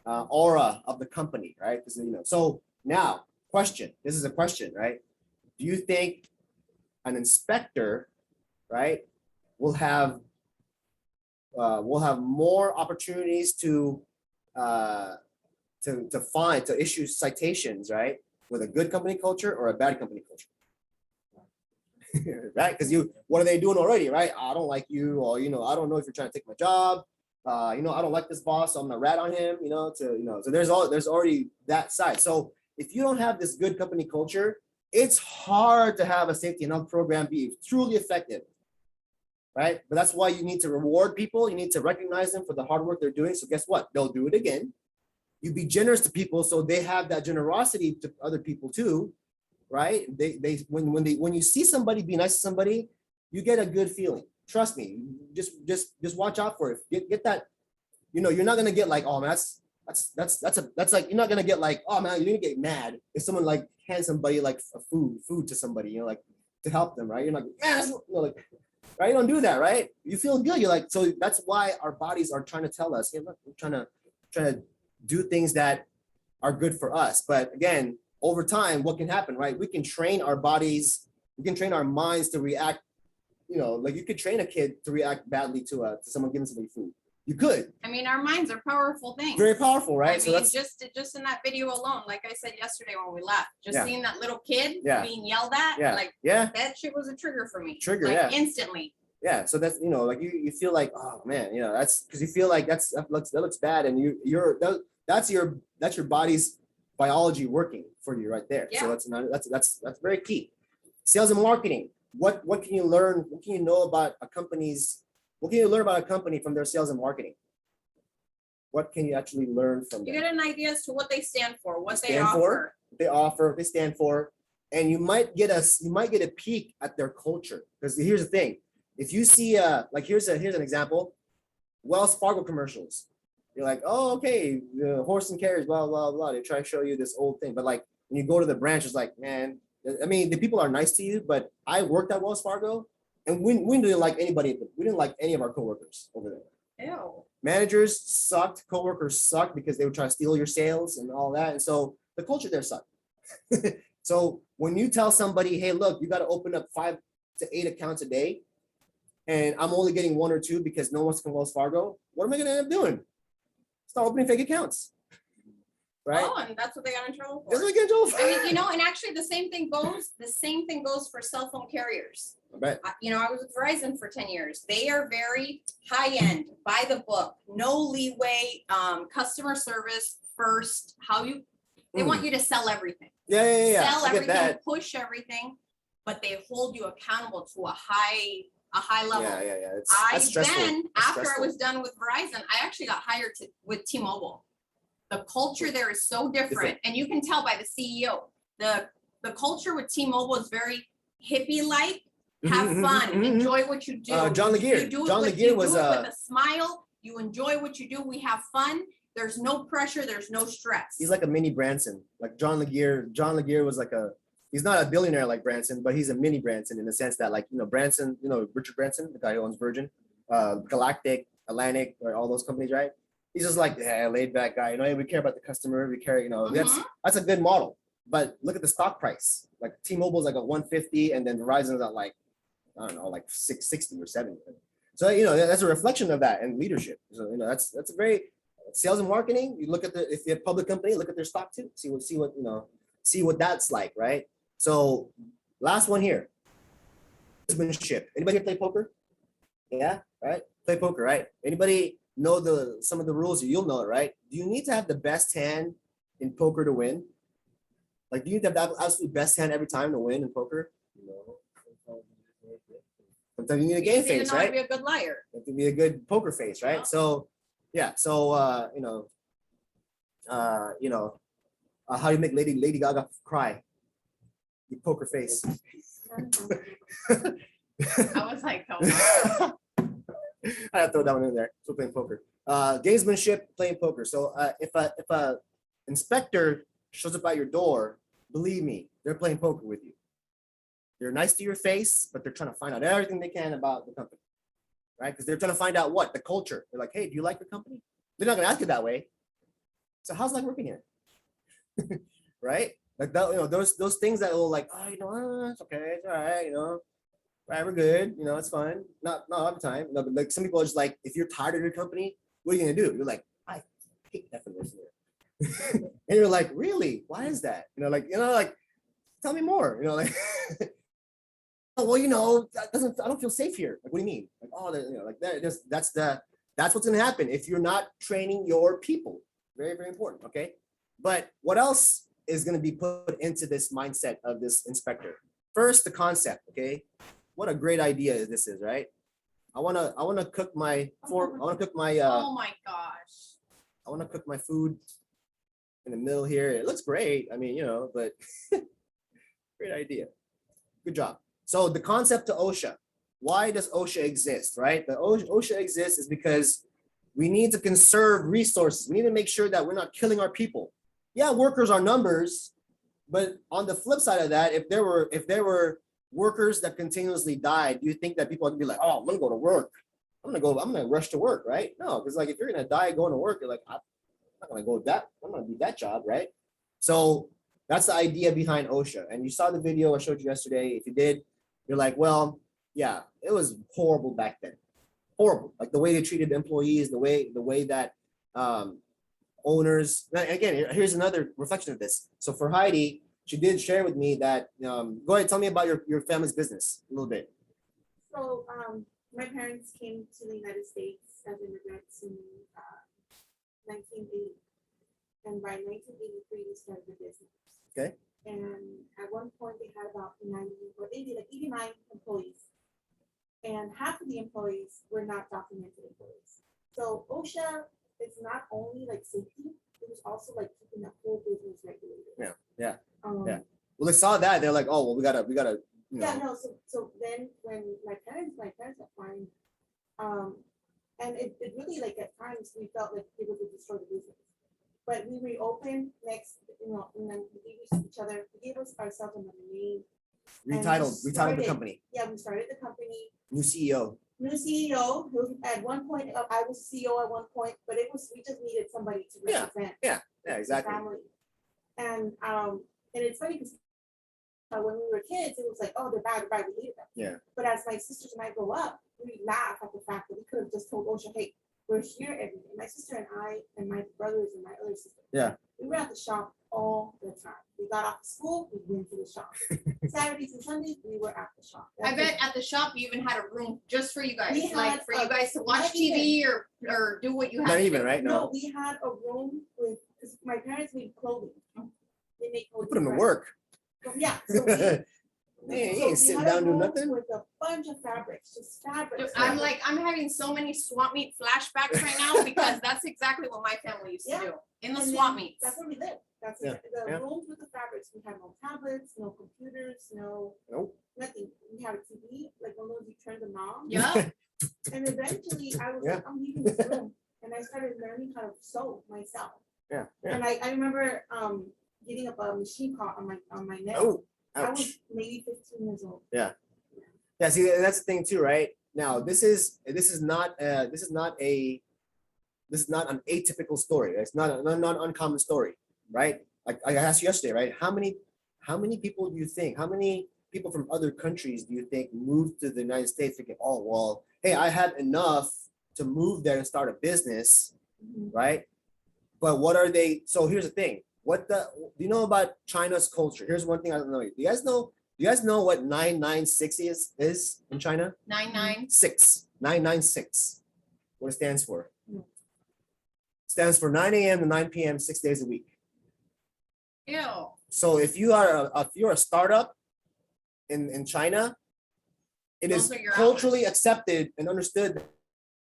C: aura of the company, right? So now question. This is a question, right? Do you think an inspector, right, will have more opportunities to issue citations, right, with a good company culture or a bad company culture? right? Because what are they doing already, right? I don't like you, or I don't know if you're trying to take my job. I don't like this boss, so I'm gonna rat on him. So there's already that side. So if you don't have this good company culture, it's hard to have a safety and health program be truly effective, right? But that's why you need to reward people. You need to recognize them for the hard work they're doing. So guess what? They'll do it again. You be generous to people, so they have that generosity to other people too, right? When you see somebody be nice to somebody, you get a good feeling. Trust me. Just watch out for it. Get that. You're not gonna get like, oh man, that's like, you're not gonna get like, oh man, you're gonna get mad if someone like hands somebody like a food to somebody, like to help them, right? You're not, man, like, right? You don't do that, right? You feel good. You're like, so that's why our bodies are trying to tell us, hey, look, we're trying to do things that are good for us. But again, over time, what can happen, right? We can train our bodies, we can train our minds to react. Like you could train a kid to react badly to someone giving somebody food. You could.
A: I mean, our minds are powerful things.
C: Very powerful, right?
A: I mean, just in that video alone, like I said yesterday when we left, seeing that little kid being yelled at, that shit was a trigger for me. Instantly.
C: Yeah, so that's like you feel like, oh man, that's because you feel like that looks bad, and that's your body's biology working for you right there. So that's very key. Sales and marketing. What can you learn? What can you know about a company's? What can you learn about a company from their sales and marketing? What can you actually learn from them?
A: You get an idea as to what they stand for, what they
C: stand for, and you might get a peek at their culture. Because here's the thing: if you see like here's an example, Wells Fargo commercials. You're like, oh, okay, the horse and carriage, blah blah blah. They try to show you this old thing, but like when you go to the branch, it's like, man, I mean, the people are nice to you, but I worked at Wells Fargo. And we didn't like anybody. We didn't like any of our coworkers over there.
A: Ew.
C: Managers sucked. Coworkers sucked because they would try to steal your sales and all that. And so the culture there sucked. So when you tell somebody, hey, look, you got to open up 5 to 8 accounts a day, and I'm only getting 1 or 2 because no one's from Wells Fargo, what am I going to end up doing? Start opening fake accounts. Right?
A: Oh, and that's what they got in trouble for.
C: That's what they get in trouble for.
A: I mean, and actually the same thing goes for cell phone carriers.
C: I bet.
A: I was with Verizon for 10 years. They are very high end, by the book, no leeway, customer service first. They want you to sell everything.
C: Yeah.
A: Sell everything, push everything, but they hold you accountable to a high level.
C: Yeah.
A: After I was done with Verizon, I actually got hired with T-Mobile. The culture there is so different, and you can tell by the CEO. The culture with T-Mobile is very hippie-like. Have fun, enjoy what you do.
C: John Laguerre.
A: You do it
C: John
A: with
C: Laguerre was
A: with a smile. You enjoy what you do. We have fun. There's no pressure. There's no stress.
C: He's like a mini Branson, like John Laguerre. John Laguerre was like he's not a billionaire like Branson, but he's a mini Branson in the sense that, like, Branson, Richard Branson, the guy who owns Virgin, Galactic, Atlantic, or all those companies, right? He's just like, laid back guy. We care about the customer. We care, that's a good model. But look at the stock price. Like T-Mobile's like a 150, and then Verizon's at like, I don't know, like 660 or 70. So that's a reflection of that and leadership. So that's a very sales and marketing. You look at if you're a public company, look at their stock too. See what that's like, right? So last one here. Gamesmanship. Anybody here play poker? Yeah, right. Play poker, right? Anybody know some of the rules? You'll know it, right? Do you need to have the best hand in poker to win? Like, do you need to have the absolute best hand every time to win in poker? No. Sometimes you need a game face, right?
A: To be a good liar.
C: You have to be a good poker face, right? Yeah. So, yeah. So, how you make Lady Gaga cry? Your poker face.
A: I was like, oh.
C: I have to throw that one in there. So playing poker. Gamesmanship, playing poker. So if a inspector shows up at your door, believe me, they're playing poker with you. They're nice to your face, but they're trying to find out everything they can about the company, right? Because they're trying to find out the culture. They're like, hey, do you like the company? They're not going to ask you that way. So how's that working here? Right? Like that, those things that will like, oh, it's okay, it's all right, right, we're good, it's fine. Not all the time. But like some people are just like, if you're tired of your company, what are you gonna do? You're like, I hate effing this here. And you're like, really? Why is that? Like, tell me more. Like oh, well, you know, I don't feel safe here. Like, what do you mean? Like, oh, you know, like that's what's gonna happen if you're not training your people. Very, very important. Okay. But what else is gonna be put into this mindset of this inspector? First, the concept. Okay. What a great idea this is, right? I wanna cook my
A: Oh my gosh.
C: I wanna cook my food in the middle here. It looks great. I mean, you know, but great idea. Good job. So the concept to OSHA, why does OSHA exist, right? The OSHA exists is because we need to conserve resources. We need to make sure that we're not killing our people. Yeah, workers are numbers, but on the flip side of that, if there were workers that continuously died, do you think that people would be like, oh, I'm gonna go to work. I'm gonna rush to work, right? No, because like if you're gonna die going to work, you're like, I'm not gonna go that, I'm gonna do that job, right? So that's the idea behind OSHA. And you saw the video I showed you yesterday. If you did, you're like, well, yeah, it was horrible back then. Horrible. Like the way they treated employees, the way that owners, again, here's another reflection of this. So for Heidi, she did share with me that, go ahead, tell me about your family's business a little bit.
E: So my parents came to the United States as immigrants in 1980. And by 1983, we started the business.
C: Okay.
E: And at one point, they had about 89 employees. And half of the employees were not documented employees. So OSHA is not only like safety, it was also like keeping the whole business regulated.
C: Yeah.
E: Yeah.
C: Well, they saw that. They're like, oh, well, we gotta, you know.
E: Yeah, no, so then when my parents got fined, and it really like at times we felt like it would destroy the business. But we reopened next, and then we gave each other, we gave ourselves another name.
C: Retitled the company.
E: Yeah, we started the company.
C: New CEO.
E: New CEO, who at one point, I was CEO at one point, but we just needed somebody to represent.
C: Yeah, exactly.
E: The family. And it's funny because when we were kids, it was like, oh, they're bad, we hated them.
C: Yeah.
E: But as my sisters and I grow up, we laugh at the fact that we could have just told OSHA, hey, we're here every day. My sister and I and my brothers and my other sister.
C: Yeah.
E: We were at the shop all the time. We got off school, we went to the shop. Saturdays and Sundays, we were at the shop.
A: I bet at the shop you even had a room just for you guys,
E: We
A: like
E: had
A: for you guys to watch TV or do what you had.
C: Not
A: to
C: even,
A: do.
C: right?
E: No, we had a room with, because my parents made clothing. They make clothing.
C: Put them to
E: for
C: work.
E: us. So, yeah. So
C: Man, you
E: so
C: ain't sitting
E: we had a
C: down doing
E: room
C: nothing.
E: with a bunch of fabrics, just fabrics.
A: Dude, I'm having so many swap meet flashbacks right now because that's exactly what my family used to
E: Yeah.
A: do in the
E: And
A: swap
E: then
A: meets.
E: That's where we live. That's
C: Yeah,
E: the
C: yeah.
E: rooms with the fabrics. We had no tablets, no computers,
C: Nope.
E: nothing. We had a TV, like one of those you turn them on.
A: Yeah.
E: And eventually I was
C: Yeah.
E: like, I'm leaving this room. And I started learning how to sew myself.
C: Yeah.
E: And I remember getting up a machine caught on my neck.
C: Oh,
E: I was
C: ouch.
E: maybe 15 years old.
C: Yeah, see, that's the thing too, right? Now, this is not an atypical story. It's not an uncommon story, right? Like I asked you yesterday, right? How many people do you think? How many people from other countries do you think moved to the United States thinking, oh well, hey, I had enough to move there and start a business,
E: Mhm.
C: right? But what are they? So here's the thing. Do you know about China's culture? Here's one thing I don't know. Do you guys know what 996 is in China?
A: 9-9.
C: 996. What it stands for?
E: No.
C: It stands for 9 a.m. to 9 p.m. 6 days a week.
A: Ew.
C: So if you're a startup in China, it is
A: Those are your
C: culturally accepted and understood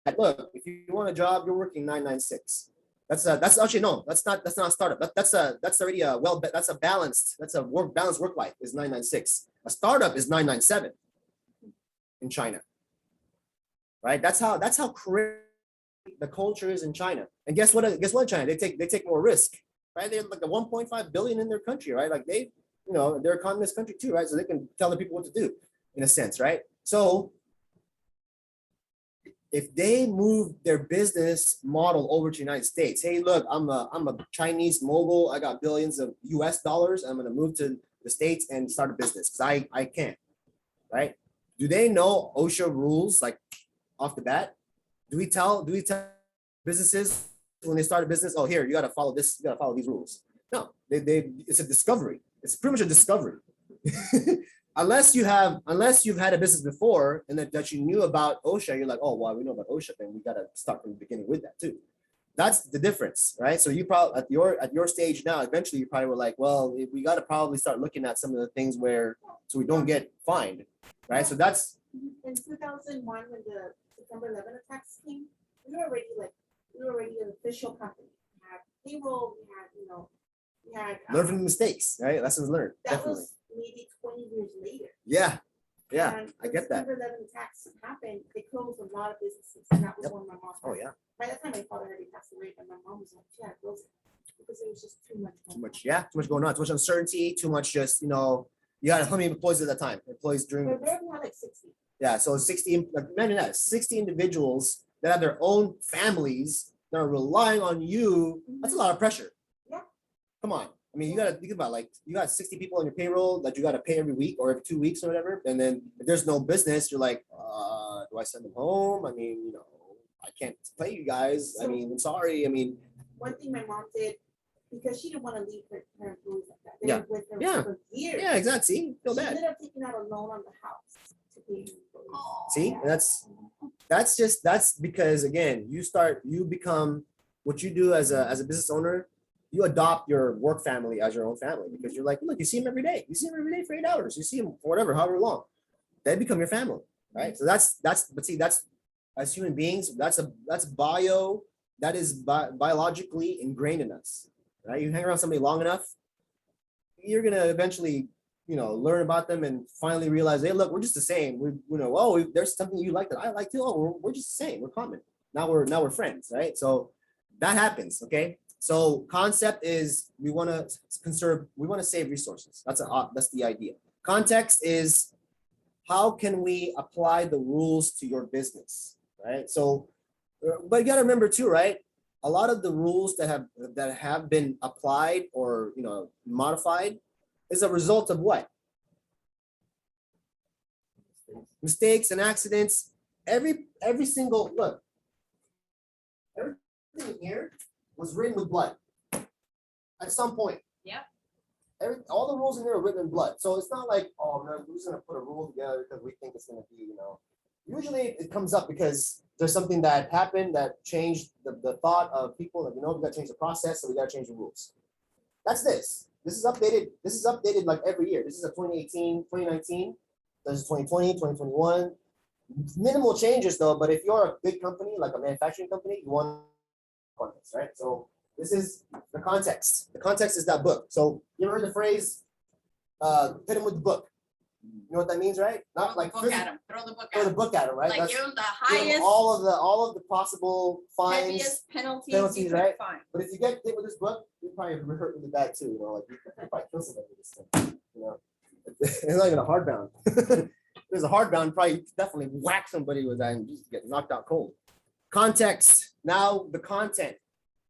C: that look, if you want a job, you're working 996. That's actually no, that's not a startup. That's already that's a balanced work life is 996. A startup is 997 in China. Right? That's how crazy the culture is in China. And guess what China? They take more risk. Right? They're like a 1.5 billion in their country, right? Like they're a communist country too, right? So they can tell the people what to do in a sense, right? So if they move their business model over to the United States, hey, look, I'm a Chinese mogul. I got billions of US dollars. I'm going to move to the States and start a business because I can, right? Do they know OSHA rules like off the bat? Do we tell businesses when they start a business, oh, here, you got to follow this, you got to follow these rules? No, it's a discovery. It's pretty much a discovery. unless you've had a business before and that you knew about OSHA, you're like, oh, well, we know about OSHA, then we got to start from the beginning with that too. That's the difference, right? So you probably at your stage now, eventually you probably were like, well, we got to probably start looking at some of the things so we don't get fined, right? So that's
E: in 2001 when the September 11 attacks came, we were already an official company. We had payroll, we had
C: learn from mistakes, right? Lessons learned.
E: that
C: Definitely.
E: was maybe 20 years later.
C: Yeah.
E: And
C: I
E: when
C: get that.
E: September 11 attacks happened, they closed a lot of businesses, and that was
C: Yep.
E: when my mom.
C: Oh yeah.
E: By the time my father already passed away, but my mom was like, yeah, close it because it was just too much.
C: Too much going on, too much uncertainty, too much just, you had how many employees at that time? Employees during,
E: But there we had like 60.
C: yeah, so 60, like, imagine that, 60 individuals that have their own families that are relying on you. That's a lot of pressure.
E: Yeah.
C: Come on. I mean, you gotta think about, like, you got 60 people on your payroll that you gotta pay every week or every 2 weeks or whatever. And then if there's no business, you're like, do I send them home? I mean, I can't pay you guys. I mean, I'm sorry. I mean,
E: One thing my mom did, because she didn't want to leave her employees like that. They
C: Yeah.
E: were with her
C: Yeah.
E: for years.
C: yeah, exactly. See, feel
E: She
C: bad.
E: ended up taking out a loan on the house to pay her employees.
C: See, and that's because, again, you become what you do as a business owner. You adopt your work family as your own family because you're like, look, you see them every day. You see them every day for 8 hours. You see them for whatever, however long. They become your family, right? So but see, that's as human beings, that is biologically ingrained in us, right? You hang around somebody long enough, you're gonna eventually learn about them and finally realize, hey, look, we're just the same. There's something you like that I like too. Oh, we're just the same. We're common. Now we're friends, right? So that happens. Okay. So concept is we want to save resources. That's the idea. Context is how can we apply the rules to your business, right? So, but you got to remember too, right? A lot of the rules that have been applied or modified is a result of what? Mistakes and accidents. Every single look. Everything here was written with blood at some point.
A: Yep.
C: All the rules in here are written in blood. So it's not like, oh man, we're just gonna put a rule together because we think it's gonna be, Usually it comes up because there's something that happened that changed the thought of people. Like, we gotta change the process, so we gotta change the rules. That's this. This is updated. This is updated like every year. This is a 2018, 2019. This is 2020, 2021. Minimal changes though, but if you're a big company, like a manufacturing company, you want context, right? So this is the context. The context is that book. So you ever heard the phrase, hit him with the book? You know what that means, right? Not like
A: Book at him. Throw the book
C: throw
A: at
C: the
A: him.
C: book at him, right?
A: Like
C: That's
A: give him the
C: give him
A: highest,
C: all of the possible fines.
A: heaviest penalties
C: penalties,
A: you could
C: right?
A: find.
C: But if you get hit with this book, you probably hurt really bad too. Like you probably kill somebody with this thing. It's not even a hardbound. There's a hardbound, probably definitely whack somebody with that and just get knocked out cold. Context. Now the content.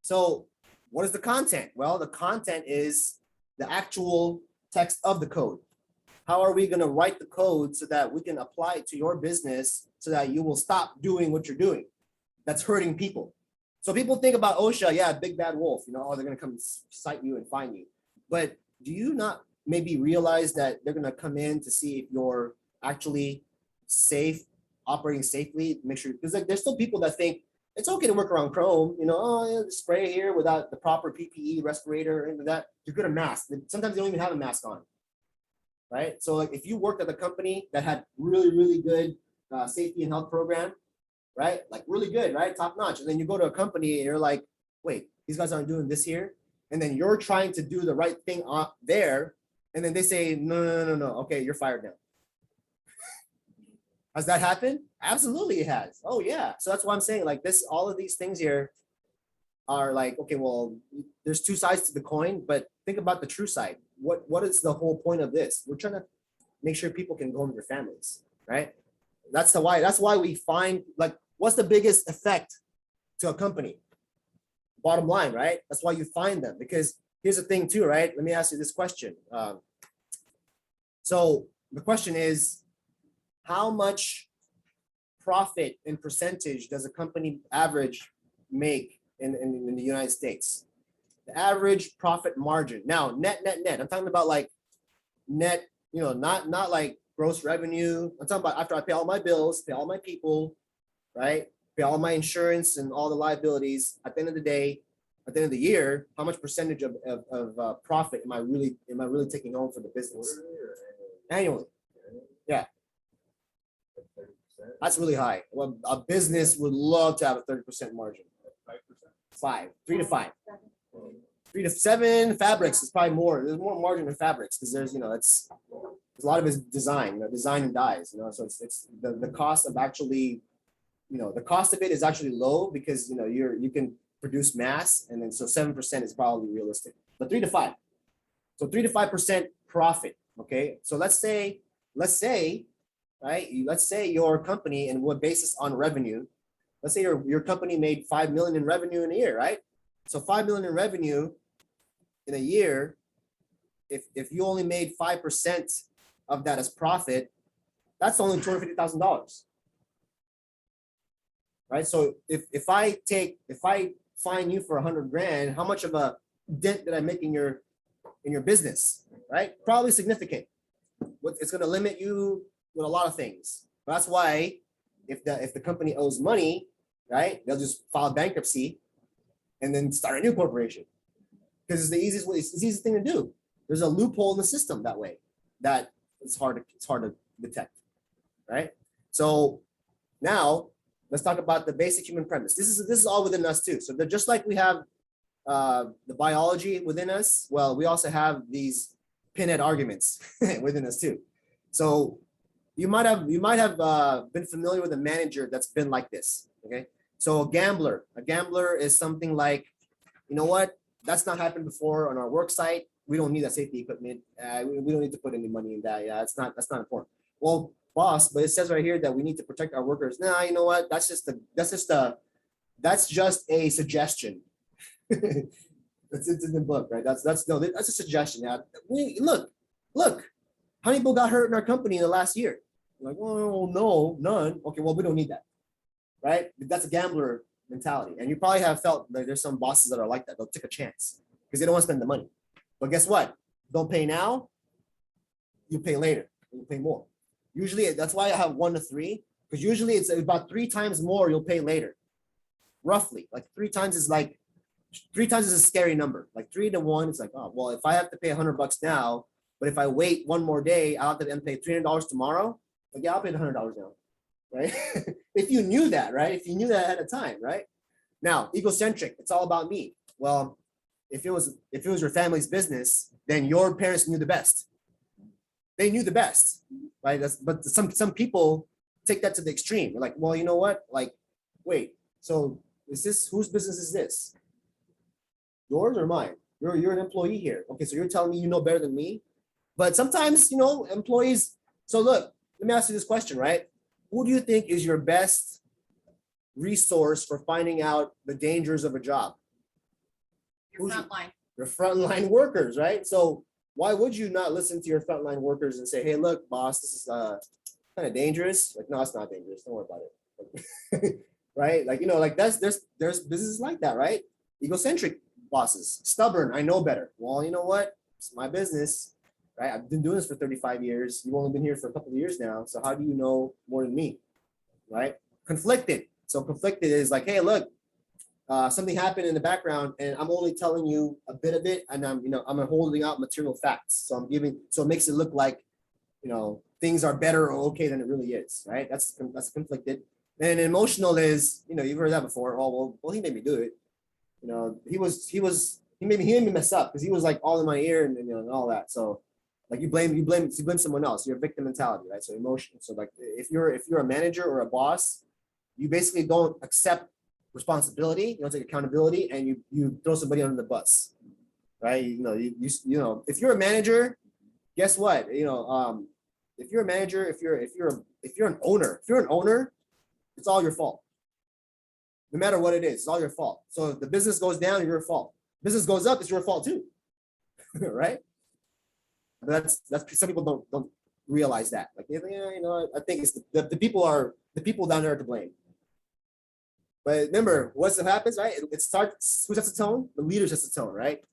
C: So what is the content? Well, the content is the actual text of the code. How are we going to write the code so that we can apply it to your business so that you will stop doing what you're doing that's hurting people? So people think about OSHA, yeah, big bad wolf, they're going to come cite you and fine you. But do you not maybe realize that they're going to come in to see if you're actually safe, operating safely, make sure, because like there's still people that think it's okay to work around Chrome, spray here without the proper PPE, respirator, and that you're good at mask. Sometimes they don't even have a mask on, right? So like if you worked at a company that had really, really good safety and health program, right? Like really good, right? Top notch. And then you go to a company and you're like, wait, these guys aren't doing this here. And then you're trying to do the right thing there. And then they say, no. Okay, you're fired now. Has that happened? Absolutely it has. Oh yeah. So that's why I'm saying like this, all of these things here are like, okay, well, there's two sides to the coin, but think about the true side. What is the whole point of this? We're trying to make sure people can go home to their families, right? That's why we find like, what's the biggest effect to a company? Bottom line, right? That's why you find them, because here's the thing too, right? Let me ask you this question. So the question is, how much profit in percentage does a company average make in the United States? The average profit margin. Now, net. I'm talking about like net not like gross revenue. I'm talking about after I pay all my bills, pay all my people, right? Pay all my insurance and all the liabilities. At the end of the day, at the end of the year, how much percentage of profit am I really taking home for the business annually? Yeah, that's really high. Well, a business would love to have a 30% margin. 3 to 5. 3 to 7. Fabrics is probably more. There's more margin in fabrics because there's it's a lot of it's design, design and dyes. So it's the cost of actually, the cost of it is actually low because you can produce mass, and then so 7% is probably realistic, but 3 to 5. So 3 to 5% profit. Okay, so let's say, right? Let's say your company, and what basis on revenue. Let's say your company made 5 million in revenue in a year, right? So 5 million in revenue in a year, if you only made 5% of that as profit, that's only $250,000. Right? So if I fine you for 100 grand, how much of a dent did I make in your business? Right? Probably significant. It's going to limit you with a lot of things. That's why if the company owes money, right, they'll just file bankruptcy and then start a new corporation, because it's the easiest way. It's the easiest thing to do. There's a loophole in the system that way that it's hard to detect, right? So now let's talk about the basic human premise. This is all within us too. So just like we have the biology within us, well, we also have these pinhead arguments within us too. So you might have been familiar with a manager that's been like this. Okay, so a gambler is something like, you know what? That's not happened before on our work site. We don't need that safety equipment. We don't need to put any money in that. Yeah, that's not important. Well, boss, but it says right here that we need to protect our workers. Nah, you know what? That's just a suggestion. It's in the book, right? That's a suggestion. Yeah. Look, how many people got hurt in our company in the last year? Like, oh no, none. Okay, well, we don't need that, right? That's a gambler mentality, and you probably have felt like there's some bosses that are like that. They'll take a chance because they don't want to spend the money. But guess what? Don't pay now. You pay later. You pay more. Usually, that's why I have 1 to 3, because usually it's about 3 times more you'll pay later. Roughly, like 3 times is a scary number. Like 3 to 1, it's like, oh well, if I have to pay $100 now, but if I wait one more day, I'll have to then pay $300 tomorrow. Like, yeah, I'll pay the $100 now, right? If you knew that, right? If you knew that ahead of time, right? Now, egocentric, it's all about me. Well, if it was your family's business, then your parents knew the best. They knew the best, right? But some people take that to the extreme. They're like, well, you know what? Like, wait, so whose business is this? Yours or mine? You're an employee here. Okay, so you're telling me you know better than me? But sometimes, employees. So look, let me ask you this question, right? Who do you think is your best resource for finding out the dangers of a job?
A: Your frontline.
C: Your frontline workers, right? So why would you not listen to your frontline workers and say, hey, look, boss, this is kind of dangerous? Like, no, it's not dangerous. Don't worry about it. Right? Like, like there's businesses like that, right? Egocentric bosses, stubborn, I know better. Well, you know what? It's my business. Right? I've been doing this for 35 years. You've only been here for a couple of years now. So how do you know more than me? Right? Conflicted. So conflicted is like, hey, look, something happened in the background and I'm only telling you a bit of it. And I'm holding out material facts. So so it makes it look like, things are better or okay than it really is. Right? That's conflicted. And emotional is, you've heard that before. Oh, well, he made me do it. He made me mess up because he was like all in my ear and all that. So like you blame someone else. You're a victim mentality, right? So emotion. So like if you're a manager or a boss, you basically don't accept responsibility. You don't take accountability, and you throw somebody under the bus, right? If you're a manager, guess what? If you're a manager, if you're an owner, it's all your fault. No matter what it is, it's all your fault. So if the business goes down, it's your fault. Business goes up, it's your fault too, right? But that's some people don't realize that. Like, I think it's the people down there to blame. But remember, what happens, right? It starts. Who sets the tone? The leader sets the tone, right?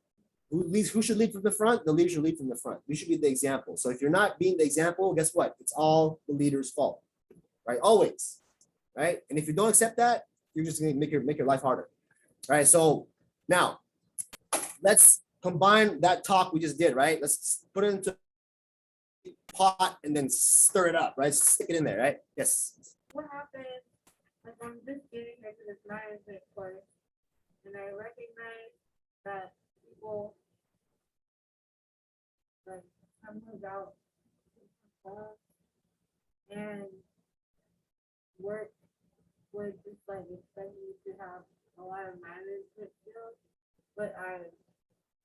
C: Who should lead from the front? The leader should lead from the front. We should be the example. So if you're not being the example, guess what? It's all the leader's fault, right? Always, right? And if you don't accept that, you're just gonna make your life harder, right? So now, let's combine that talk we just did, right? Let's put it into pot and then stir it up, right? Stick it in there, right? Yes.
E: What happens, like I'm just getting into this management course, and I recognize that people like come about and work would just like expect you to have a lot of management skills, but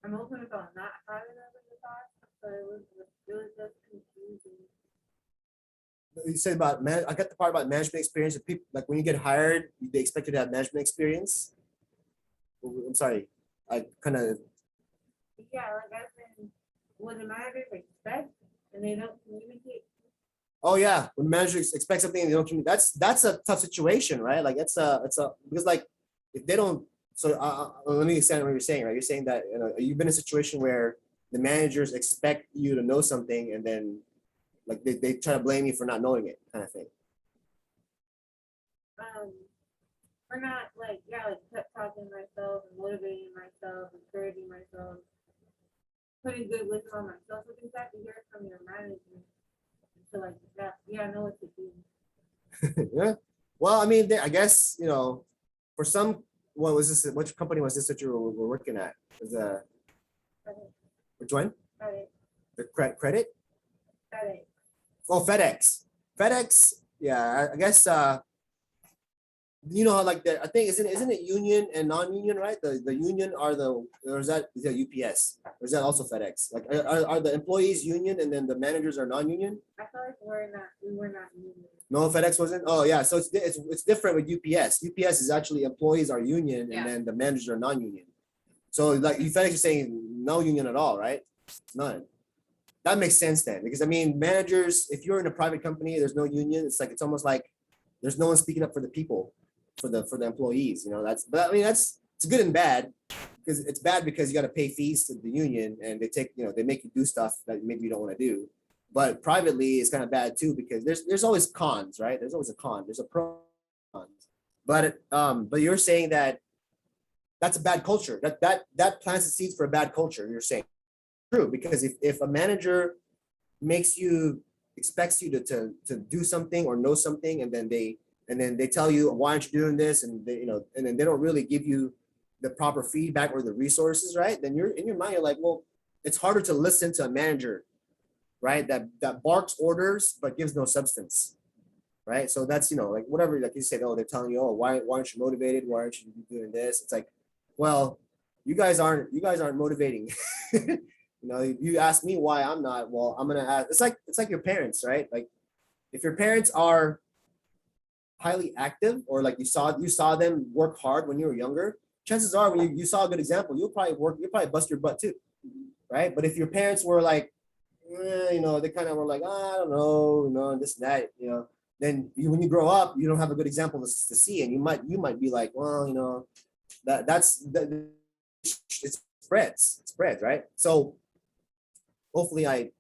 E: I'm open about not having them in the past, so it was just confusing.
C: You said about I got the part about management experience. Of people like when you get hired, they expect you to have management experience. I'm sorry, I kind of.
E: Yeah, like I've been, what the managers expect, and they don't communicate.
C: Oh yeah, when managers expect something and they don't communicate, that's a tough situation, right? Like it's a because like if they don't. So let me understand what you're saying, right? You're saying that you've been in a situation where the managers expect you to know something and then like they try to blame you for not knowing it, kind of thing.
E: We're not like pep talking myself and motivating myself, encouraging myself, putting good wisdom on myself. So you have to hear from your management. So like that, I know what to do.
C: Yeah. Well, I mean, I guess for some. What was this? Which company was this that you were working at? Was which one?
E: FedEx.
C: The credit?
E: FedEx.
C: Oh, FedEx. FedEx. Yeah, I guess. How like I think isn't it union and non-union, right? The union are or is that UPS? Or is that also FedEx? Like are the employees union and then the managers are non-union?
E: I feel like we were not union.
C: No, FedEx wasn't. Oh yeah, so it's different with UPS. UPS is actually employees are union and then the managers are non-union. So like FedEx is saying no union at all, right? None. That makes sense then, because I mean managers, if you're in a private company, there's no union. It's almost like there's no one speaking up for the people, for the employees. But I mean it's good and bad, because it's bad because you got to pay fees to the union and they make you do stuff that maybe you don't want to do. But privately, it's kind of bad too, because there's always cons, right? There's always a con. There's a pro cons. But you're saying that that's a bad culture. That plants the seeds for a bad culture. You're saying true, because if a manager expects you to do something or know something, and then they tell you why aren't you doing this, and and then they don't really give you the proper feedback or the resources, right? Then you're in your mind, you're like, well, it's harder to listen to a manager, right? That barks orders but gives no substance, right? So that's like whatever, like you said, oh, they're telling you, oh, why aren't you motivated? Why aren't you doing this? It's like, well, you guys aren't motivating. You ask me why I'm not. Well, I'm gonna ask. It's like your parents, right? Like if your parents are highly active, or like you saw them work hard when you were younger, chances are when you saw a good example, you'll probably bust your butt too, right? But if your parents were like, they kind of were like, I don't know, this and that, then when you grow up, you don't have a good example to see, and you might be like, well, it spreads, right? So hopefully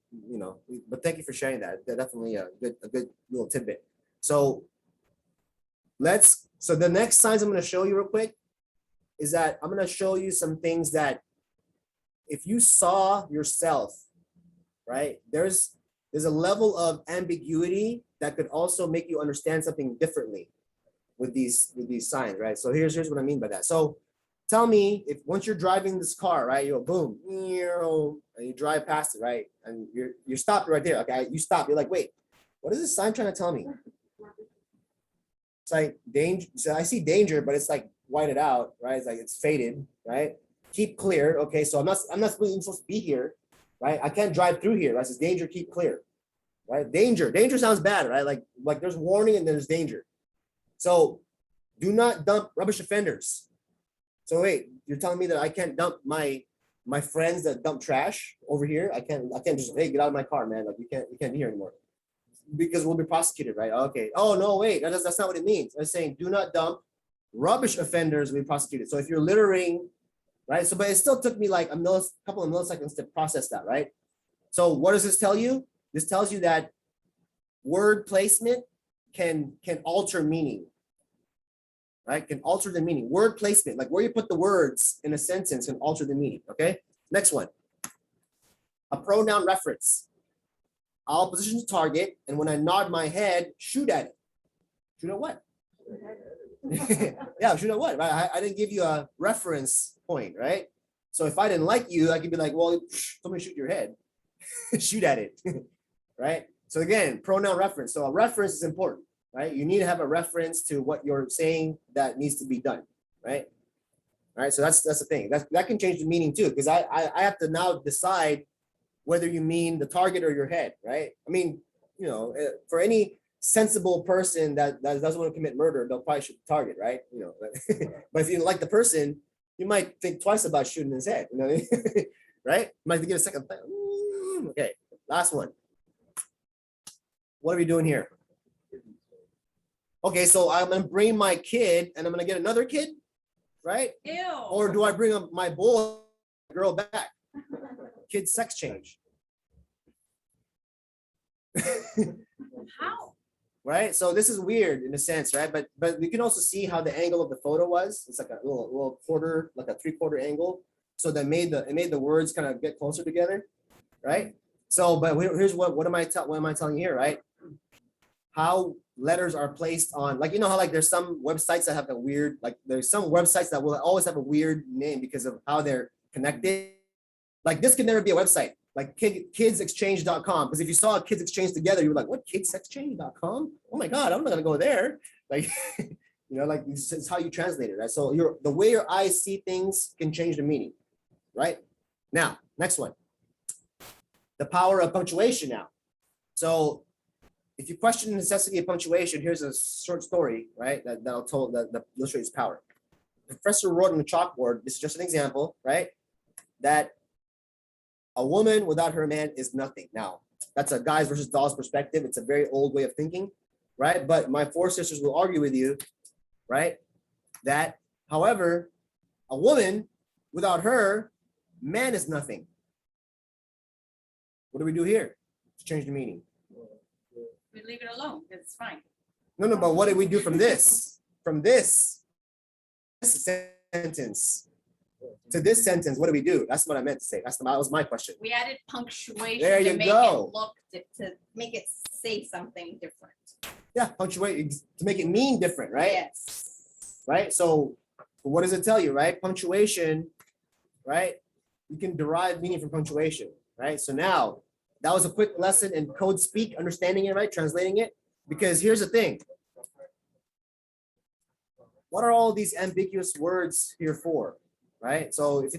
C: but thank you for sharing that. That's definitely a good little tidbit. So the next signs I'm going to show you real quick is that I'm going to show you some things that if you saw yourself, right, there's a level of ambiguity that could also make you understand something differently with these signs, right? So here's what I mean by that. So tell me, if once you're driving this car, right, you go boom, and you drive past it, right, and you're stopped right there. Okay, you stop. You're like, wait, what is this sign trying to tell me? It's like danger. So I see danger, but it's like whited out, right? It's like it's faded, right? Keep clear. Okay, so I'm not supposed to be here, right? I can't drive through here. Right? It says danger, keep clear, right? Danger sounds bad, right? Like there's warning and there's danger. So do not dump rubbish offenders. So wait, you're telling me that I can't dump my friends that dump trash over here? I can't just, hey, get out of my car, man. Like you can't be here anymore, because we'll be prosecuted, right? Okay. Oh no, wait, that's not what it means. I'm saying do not dump rubbish offenders will be prosecuted. So if you're littering right? So, but it still took me like a couple of milliseconds to process that, right? So what does this tell you? This tells you that word placement can alter meaning, right? Can alter the meaning. Word placement, like where you put the words in a sentence can alter the meaning, okay? Next one, a pronoun reference. I'll position the target, and when I nod my head, shoot at it. Shoot at what? Yeah, shoot at what? Right? I didn't give you a reference point, right? So if I didn't like you, I could be like, well, somebody shoot your head. Shoot at it, right? So again, pronoun reference. So a reference is important, right? You need to have a reference to what you're saying that needs to be done, right? All right, so that's the thing. That can change the meaning too, because I have to now decide whether you mean the target or your head, right? I mean, you know, for any sensible person that doesn't want to commit murder, they'll probably shoot the target, right? You know, but if you like the person, you might think twice about shooting his head, you know what I mean? Right? You might give a second thought. Okay, last one. What are we doing here? Okay, so I'm gonna bring my kid and I'm gonna get another kid, right?
A: Ew.
C: Or do I bring up my boy, girl back? Kid sex change.
A: How?
C: Right? So this is weird in a sense, right? But we can also see how the angle of the photo was. It's like a little quarter, like a 3/4 angle. So that made the words kind of get closer together, right? So, but here's what am I telling you here, right? How letters are placed on, like, you know how like there's some websites that have a weird, like there's some websites that will always have a weird name because of how they're connected. Like this could never be a website, like kidsexchange.com. Because if you saw Kids Exchange together, you were like, what, kidsexchange.com? Oh my God, I'm not gonna go there. Like, you know, like it's how you translate it, right? So the way your eyes see things can change the meaning, right? Now, next one. The power of punctuation now. So if you question the necessity of punctuation, here's a short story, right? That illustrates power. The professor wrote on the chalkboard, this is just an example, right? That a woman without her man is nothing. Now, that's a guys versus dolls perspective. It's a very old way of thinking, right? But my four sisters will argue with you, right? That, however, a woman without her man is nothing. What do we do here to change the meaning?
A: We leave it alone. It's fine.
C: No, but what did we do from this? From this sentence to this sentence, what do we do? That's what I meant to say. That was my question.
A: We added punctuation
C: There you
A: to make
C: go.
A: it look to make it say something different.
C: Yeah, punctuate to make it mean different, right?
A: Yes.
C: Right. So what does it tell you, right? Punctuation, right? You can derive meaning from punctuation, right? So now that was a quick lesson in code speak, understanding it, right? Translating it. Because here's the thing. What are all these ambiguous words here for, right? So if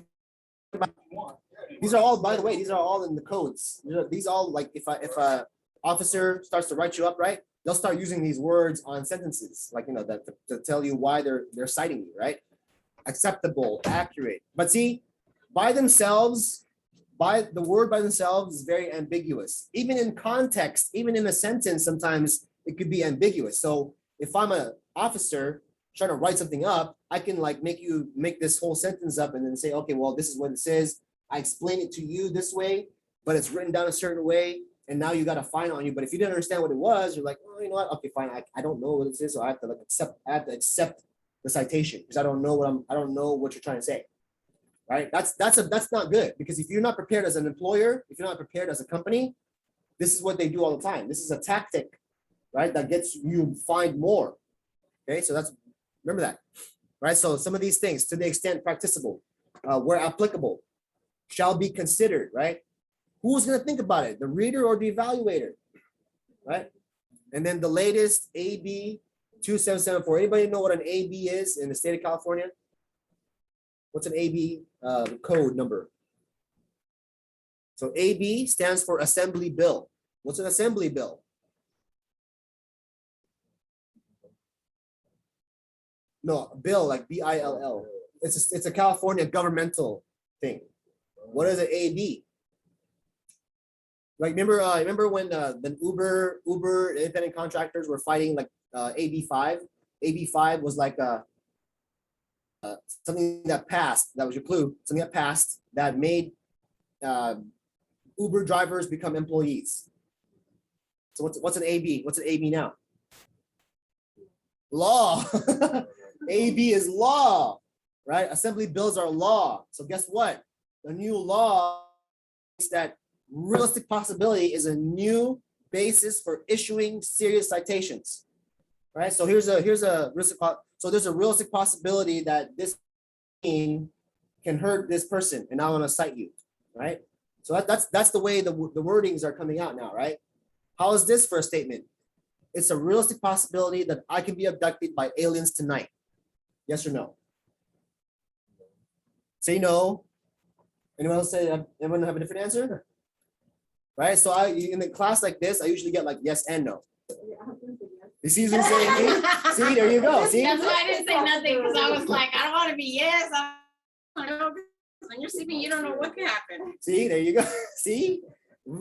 C: these are all, by the way, these are all in the codes. These all, like if a officer starts to write you up, right? They'll start using these words on sentences, like, you know, that to tell you why they're citing you, right? Acceptable, accurate. But see, by themselves, the word by themselves is very ambiguous. Even in context, even in a sentence, sometimes it could be ambiguous. So if I'm an officer trying to write something up, I can like make this whole sentence up and then say, okay, well, this is what it says. I explain it to you this way, but it's written down a certain way. And now you got a fine on you. But if you didn't understand what it was, you're like, oh, you know what? Okay, fine. I don't know what it is, so I have to accept the citation because I don't know what you're trying to say. Right? That's not good, because if you're not prepared as an employer, if you're not prepared as a company, this is what they do all the time. This is a tactic, right? That gets you fined more. Okay, so remember that, right? So some of these things, to the extent practicable, where applicable, shall be considered, right? Who's going to think about it? The reader or the evaluator, right? And then the latest AB 2774. Anybody know what an AB is in the state of California? What's an AB code number? So AB stands for Assembly Bill. What's an Assembly Bill? No, bill, like BILL. It's a California governmental thing. What is an AB? Like remember when the Uber independent contractors were fighting like AB5? AB5 was like something that passed, that was your clue, something that passed that made Uber drivers become employees. So what's an AB? What's an AB now? Law. AB is law, right? Assembly bills are law. So guess what? The new law is that realistic possibility is a new basis for issuing serious citations, right? So here's a realistic, so there's a realistic possibility that this can hurt this person, and I want to cite you, right? So that's the way the wordings are coming out now, right? How is this for a statement? It's a realistic possibility that I can be abducted by aliens tonight. Yes or no? Say no. Anyone else say? Anyone have a different answer? Right. So in a class like this, I usually get like yes and no. You see what I'm saying? See, there you go. See.
A: That's why I didn't say nothing, because I was like, I don't want to be yes. I don't know. When you're sleeping, you don't know what can happen.
C: See, there you go. See.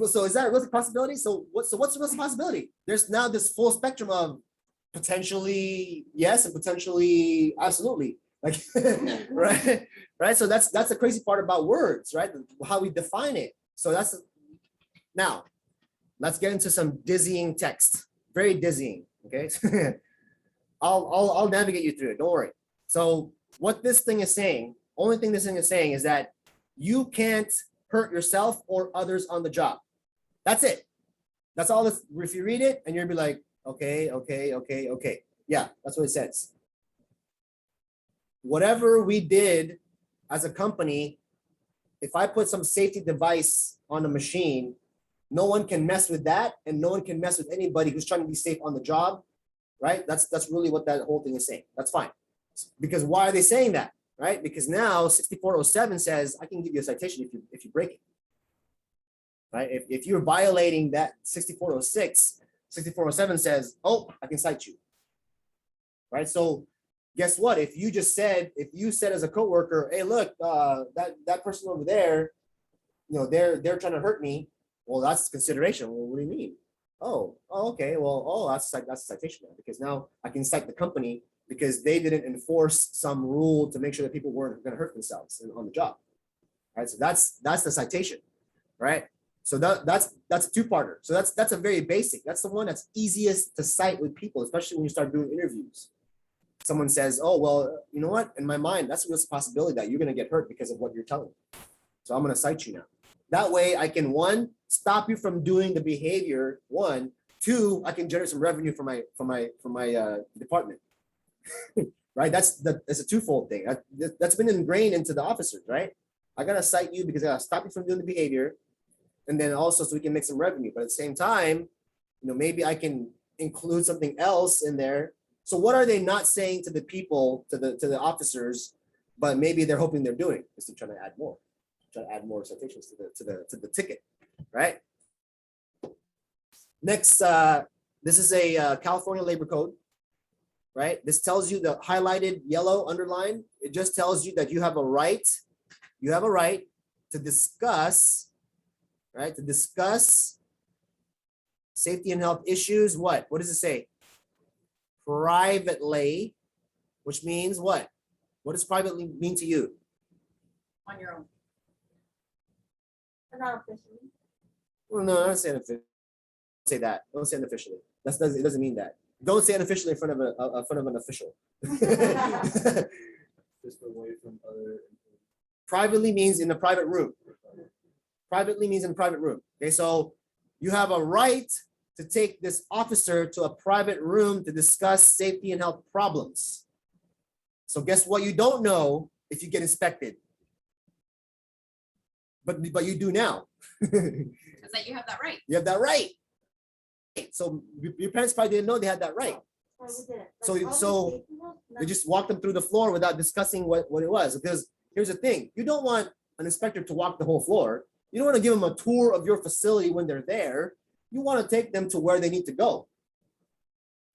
C: So is that a realistic possibility? So what's the realistic possibility? There's now this full spectrum of potentially yes and potentially absolutely. Like right. So that's the crazy part about words, right? How we define it. So that's now. Let's get into some dizzying text. Very dizzying. Okay. I'll navigate you through it. Don't worry. So what this thing is saying, only thing this thing is saying is that you can't hurt yourself or others on the job. That's it. That's all this. If you read it and you'll be like, okay. Yeah, that's what it says. Whatever we did as a company, if I put some safety device on a machine, no one can mess with that, and no one can mess with anybody who's trying to be safe on the job, right? That's really what that whole thing is saying. That's fine. Because why are they saying that? Right? Because now 6407 says I can give you a citation if you break it. Right? If you're violating that 6406, 6407 says, oh, I can cite you. Right? So guess what? If you said as a coworker, hey, look, that person over there, they're trying to hurt me. Well, that's consideration. Well, what do you mean? Oh, okay. Well, that's a citation now, because now I can cite the company because they didn't enforce some rule to make sure that people weren't going to hurt themselves on the job. Right. So that's the citation, right? So that's a two-parter. So that's a very basic. That's the one that's easiest to cite with people, especially when you start doing interviews. Someone says, oh, well, you know what? In my mind, that's a real possibility that you're going to get hurt because of what you're telling me. So I'm going to cite you now. That way I can, one, stop you from doing the behavior. One, two, I can generate some revenue for my department. Right? That's a twofold thing. That's been ingrained into the officers, right? I got to cite you because I got to stop you from doing the behavior. And then also so we can make some revenue. But at the same time, maybe I can include something else in there. So what are they not saying to the people, to the officers, but maybe they're hoping they're doing is to try to add more citations to the ticket, right? Next, this is a California labor code, right? This tells you the highlighted yellow underline. It just tells you that you have a right. You have a right to discuss. Right? To discuss safety and health issues. What does it say? Privately, which means what? What does privately mean to you?
A: On your own.
E: Not officially.
C: Well, no, I'm not saying officially. Don't say that. Don't say unofficially. It doesn't mean that. Don't say unofficially in front of an official.
B: Just away from other.
C: Privately means in a private room. Privately means in a private room. Okay, so you have a right to take this officer to a private room to discuss safety and health problems. So guess what you don't know if you get inspected? But you do now.
A: Is that you have that right.
C: You have that right. So your parents probably didn't know they had that right. So they just walked them through the floor without discussing what it was. Because here's the thing, you don't want an inspector to walk the whole floor. You don't want to give them a tour of your facility when they're there. You want to take them to where they need to go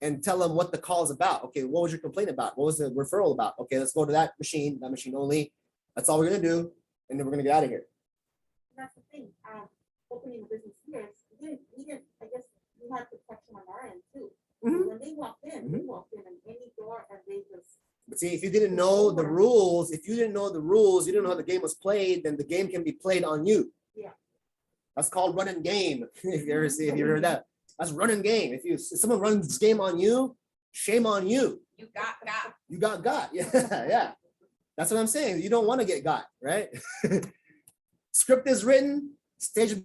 C: and tell them what the call is about. Okay, what was your complaint about? What was the referral about? Okay, let's go to that machine only. That's all we're going to do. And then we're going to get out of here.
E: That's the thing. Opening a business here, I guess we had protection on our end too. When they walked in, and any door and they just.
C: See, if you didn't know the rules, you didn't know how the game was played, then the game can be played on you.
E: Yeah.
C: That's called running game. If you heard that, that's running game. If someone runs this game on you, shame on you.
A: You got.
C: You got. Yeah, yeah. That's what I'm saying. You don't want to get got, right? Script is written, stage is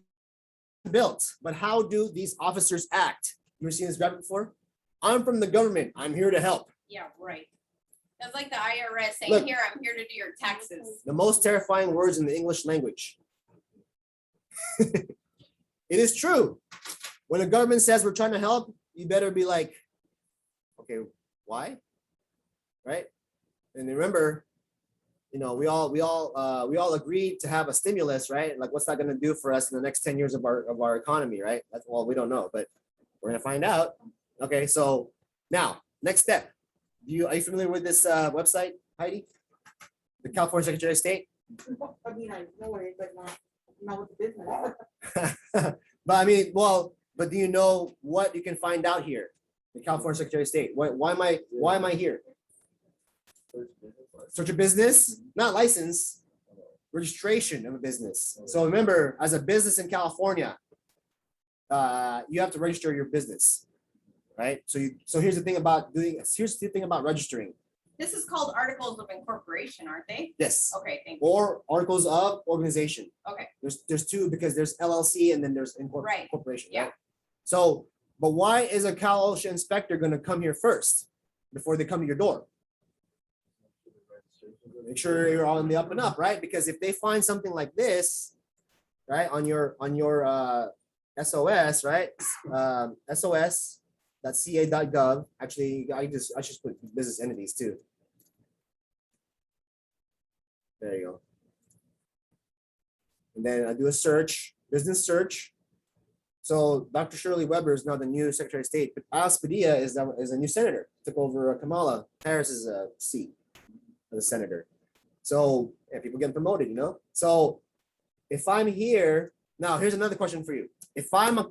C: built, but how do these officers act? You ever seen this graphic before? I'm from the government. I'm here to help.
A: Yeah, right. That's like the IRS saying,
C: Look.
A: here, I'm here to do your taxes.
C: The most terrifying words in the English language. It is true. When the government says we're trying to help, you better be like, okay, why? Right? And remember, we all agreed to have a stimulus, right? Like, what's that going to do for us in the next 10 years of our economy, right? Well, we don't know, but we're going to find out. Okay, so now, next step. Are you familiar with this website, Heidi? The California Secretary of State?
E: I mean, I know it, but not with the business.
C: But do you know what you can find out here? The California Secretary of State. Why am I here? Search a business, not license, registration of a business. So remember, as a business in California, you have to register your business, right? So here's the thing about registering.
A: This is called articles of incorporation, aren't they?
C: Yes.
A: Okay, thank you.
C: Or articles of organization.
A: Okay.
C: There's two, because there's LLC and then there's
A: Right.
C: corporation.
A: Yeah.
C: Right? So, but why is a Cal OSHA inspector going to come here first before they come to your door? Make sure you're on the up and up, right? Because if they find something like this, right, on your SOS, right, sos.ca.gov. Actually, I should put business entities too. There you go. And then I do a search, business search. So Dr. Shirley Weber is now the new Secretary of State, but Alex Padilla is a new senator. Took over Kamala Harris's seat as a senator. So people getting promoted, So if I'm here now, here's another question for you. If I'm a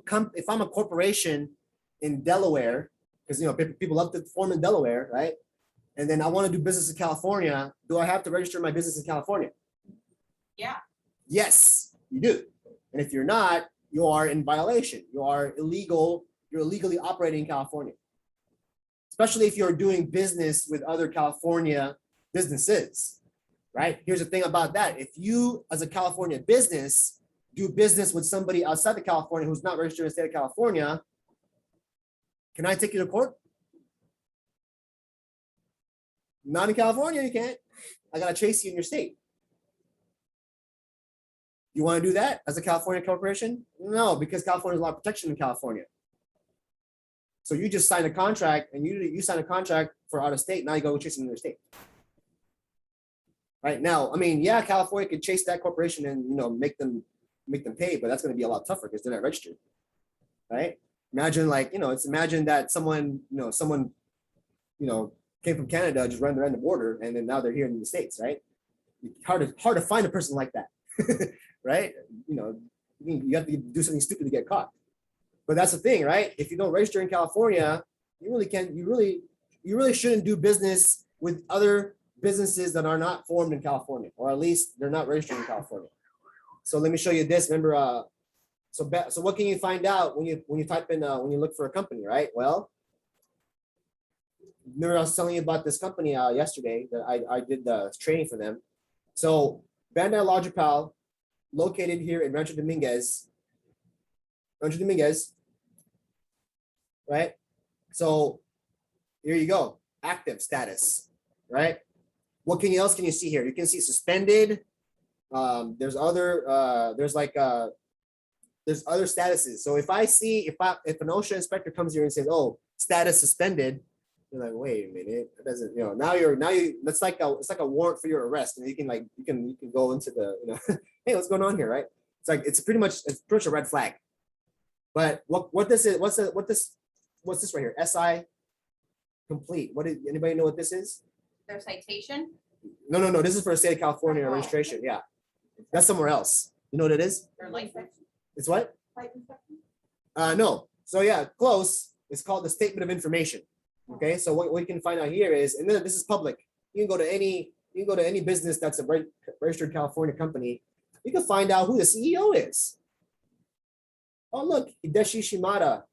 C: corporation in Delaware, because people love to form in Delaware, right? And then I want to do business in California. Do I have to register my business in California?
A: Yeah.
C: Yes, you do. And if you're not, you are in violation. You are illegal. You're illegally operating in California, especially if you're doing business with other California businesses, right? Here's the thing about that. If you, as a California business, do business with somebody outside of California who's not registered in the state of California, can I take you to court? Not in California, you can't. I gotta chase you in your state. You want to do that as a California corporation? No, because California has a lot of protection in California. So you just sign a contract, and you sign a contract for out of state. Now you go chasing in your state. Right now, yeah, California could chase that corporation and make them pay, but that's going to be a lot tougher because they're not registered. Right? Imagine imagine that someone came from Canada, just ran the border, and then now they're here in the States, right? Hard to find a person like that. Right? You have to do something stupid to get caught. But that's the thing, right? If you don't register in California, you really shouldn't do business with other businesses that are not formed in California, or at least they're not registered in California. So let me show you this. Remember, so what can you find out when you type in when you look for a company, right? Well, remember I was telling you about this company yesterday that I did the training for them. So Bandai Logipal, located here in Rancho Dominguez, right? So here you go, active status, right? What else can you see here? You can see suspended. There's other statuses. So if an OSHA inspector comes here and says, "Oh, status suspended," you're like, "Wait a minute, that doesn't, that's like a warrant for your arrest," and you can go into the, hey, what's going on here, right? It's pretty much a red flag. But what this is, what's this right here? SI complete. Anybody know what this is?
A: Their citation?
C: No. This is for the state of California registration. Yeah, that's somewhere else. You know what it is?
A: Their license?
C: It's what?
E: Site inspection?
C: No. So yeah, close. It's called the statement of information. Okay. So what we can find out here is, and then this is public. You can go to any business that's a registered California company. You can find out who the CEO is. Oh, look, Hideshi Shimada,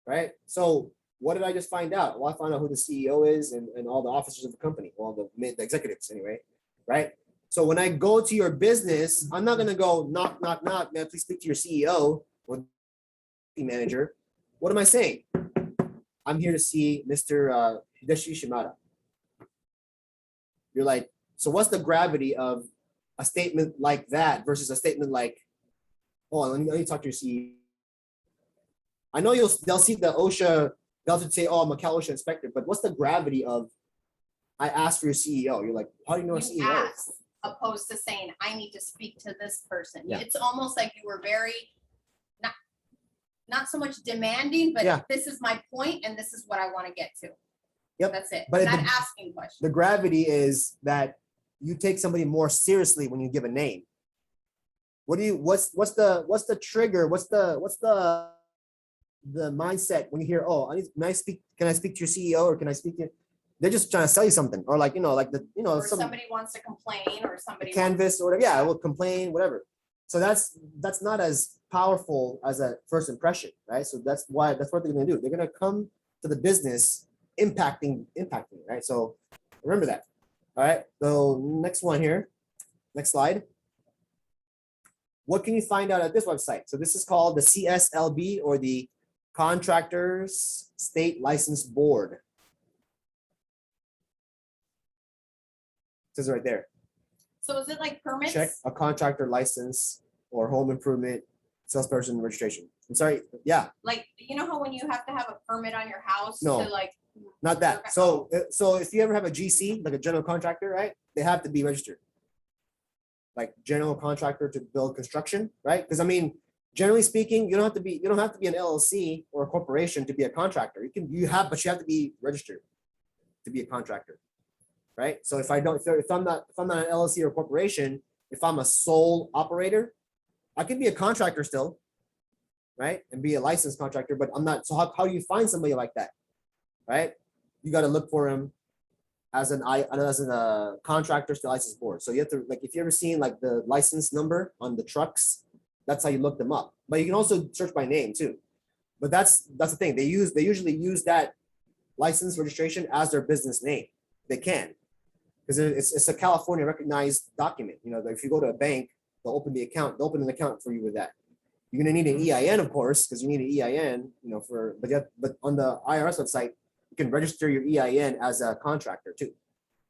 C: right? So what did I just find out? Well, I found out who the CEO is and all the officers of the company, well, the executives anyway, right? So when I go to your business, I'm not going to go knock, knock, knock, man, please speak to your CEO or manager. What am I saying? I'm here to see Mr. Hideshi Shimada. You're like, so what's the gravity of a statement like that versus a statement like, oh, let me talk to your CEO. I know they'll see the OSHA, they'll say, oh, I'm a Cal OSHA inspector, but what's the gravity of I asked for your CEO? You're like, how do you know a
A: You
C: CEO?
A: ask, opposed to saying, I need to speak to this person.
C: Yeah.
A: It's almost like you were very, not so much demanding, but
C: Yeah.
A: this is my point and this is what I want to get to.
C: Yep.
A: That's it.
C: But
A: Not
C: the-
A: asking questions.
C: The gravity is that you take somebody more seriously when you give a name. What's the trigger? What's the mindset when you hear, oh, can I speak to your CEO or can I speak to, they're just trying to sell you something, or like,
A: Or
C: some
A: somebody wants to complain or somebody.
C: canvas or whatever. Yeah, we'll complain, whatever. So that's not as powerful as a first impression, right? So that's what they're gonna do. They're gonna come to the business impacting, right? So remember that. All right. So next one here, next slide. What can you find out at this website? So this is called the CSLB, or the Contractors State License Board. It says it right there.
A: So is it like permits?
C: Check a contractor license or home improvement salesperson registration. I'm sorry. Yeah,
A: Like, you know how when you have to have a permit on your house
C: No.
A: to like.
C: not that. So if you ever have a GC, like a general contractor, right? They have to be registered. Like general contractor to build construction, right? Because I mean, generally speaking, you don't have to be an LLC or a corporation to be a contractor. But you have to be registered to be a contractor, right? So if I'm not an LLC or a corporation, if I'm a sole operator, I can be a contractor still, right? And be a licensed contractor, but I'm not. So how do you find somebody like that, right? You got to look for him as a contractor to license board. So you have to, like, if you ever seen like the license number on the trucks, that's how you look them up. But you can also search by name too. But that's the thing. They usually use that license registration as their business name. They can, because it's a California recognized document. You know, if you go to a bank, they'll open an account for you with that. You're gonna need an EIN, of course, because you need an EIN, but on the IRS website, you can register your EIN as a contractor too,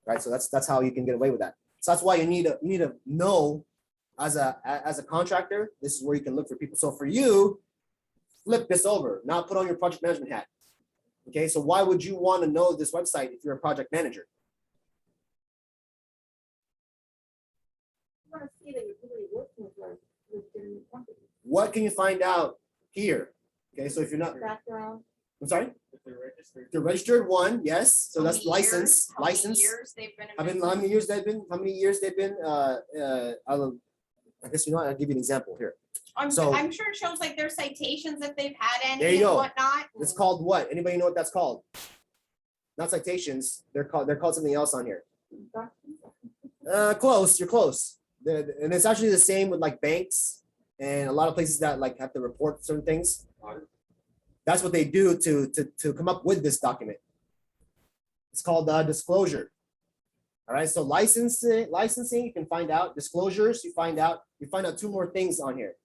C: right? So that's how you can get away with that. So that's why you need to know as a contractor, this is where you can look for people. So for you, flip this over. Now put on your project management hat. Okay, so why would you want to know this website if you're a project manager?
E: I want to see that you're really working with legitimate companies.
C: What can you find out here? Okay, so if you're not,
E: Background.
C: I'm sorry,
D: If they're registered.
C: the registered one, yes. So
A: How
C: that's
A: many years-
C: license.
A: how many years they've been in
C: How many
A: business?
C: years they've been? I guess I'll give you an example here.
A: I'm
C: so-
A: sure it shows like their citations if they've had any
C: There you
A: and
C: go.
A: whatnot.
C: It's called what? Anybody know what that's called? Not citations. They're called something else on here. Close. You're close. And it's actually the same with like banks and a lot of places that like have to report certain things. That's what they do to come up with this document. It's called disclosure. All right. So licensing, you can find out. Disclosures, you find out two more things on here.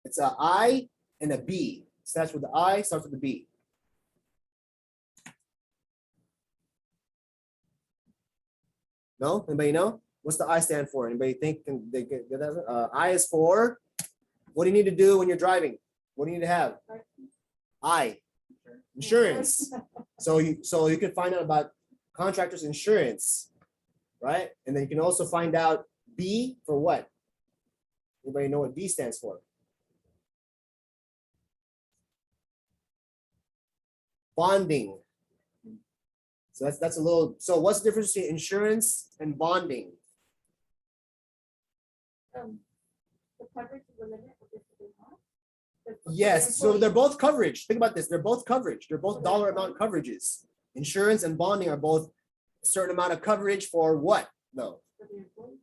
C: It's a I and a B. Starts with the I, starts with the B. No? Anybody know? What's the I stand for? Anybody think? Can they get that? I is for, what do you need to do when you're driving? What do you need to have? I. Insurance. So you can find out about contractors insurance, right? And then you can also find out B for what? Anybody know what B stands for? Bonding. So that's a little, so what's the difference between insurance and bonding?
E: The coverage is the limit of this they have.
C: Yes, so they're both coverage. Think about this. They're both coverage. They're both dollar amount coverages. Insurance and bonding are both a certain amount of coverage for what though?
E: For the employees.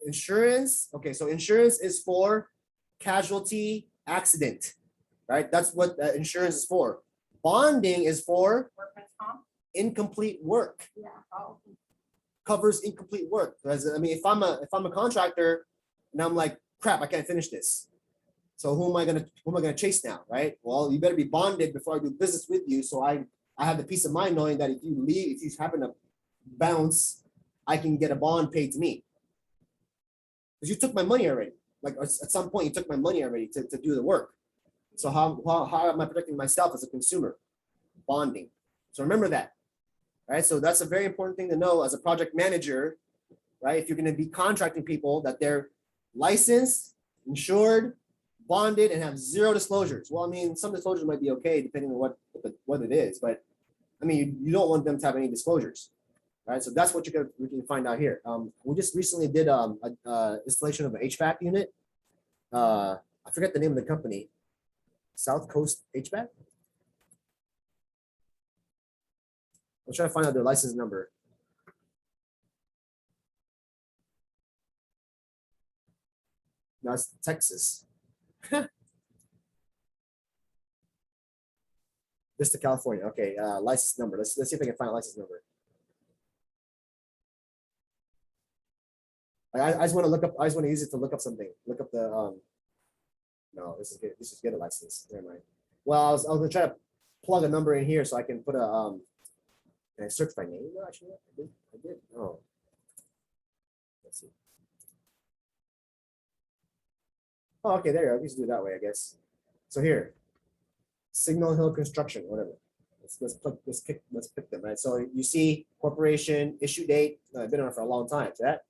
C: Insurance. Okay, so insurance is for casualty accident, right? That's what insurance is for. Bonding is for
A: Workman's comp?
C: incomplete work.
E: Yeah.
A: Oh,
C: Covers incomplete work. Because I mean, if I'm a contractor and I'm like, crap, I can't finish this. So who am I gonna chase now, right? Well, you better be bonded before I do business with you. So I have the peace of mind knowing that if you happen to bounce, I can get a bond paid to me. Because you took my money already. Like at some point you took my money already to do the work. So how am I protecting myself as a consumer? Bonding. So remember that. Right. So that's a very important thing to know as a project manager, right? If you're going to be contracting people, that they're licensed, insured, bonded, and have zero disclosures. Well, I mean, some disclosures might be okay depending on what it is, but I mean, you don't want them to have any disclosures, right? So that's what we can find out here. We just recently did a installation of an HVAC unit. I forget the name of the company. South Coast HVAC. I'll try to find out their license number. No, it's Texas. Vista, California. Okay, license number. Let's see if I can find a license number. I just want to look up. I just want to use it to look up something. Look up the. No, this is good. This is get a license. Never mind. Well, I was gonna try to plug a number in here so I can put a Can I search by name? No, actually, I did. Oh, let's see. Oh, okay, there you go. Let's do it that way, I guess. So here, Signal Hill Construction, whatever. Let's pick them, right? So you see corporation, issue date. I've been on it for a long time. So that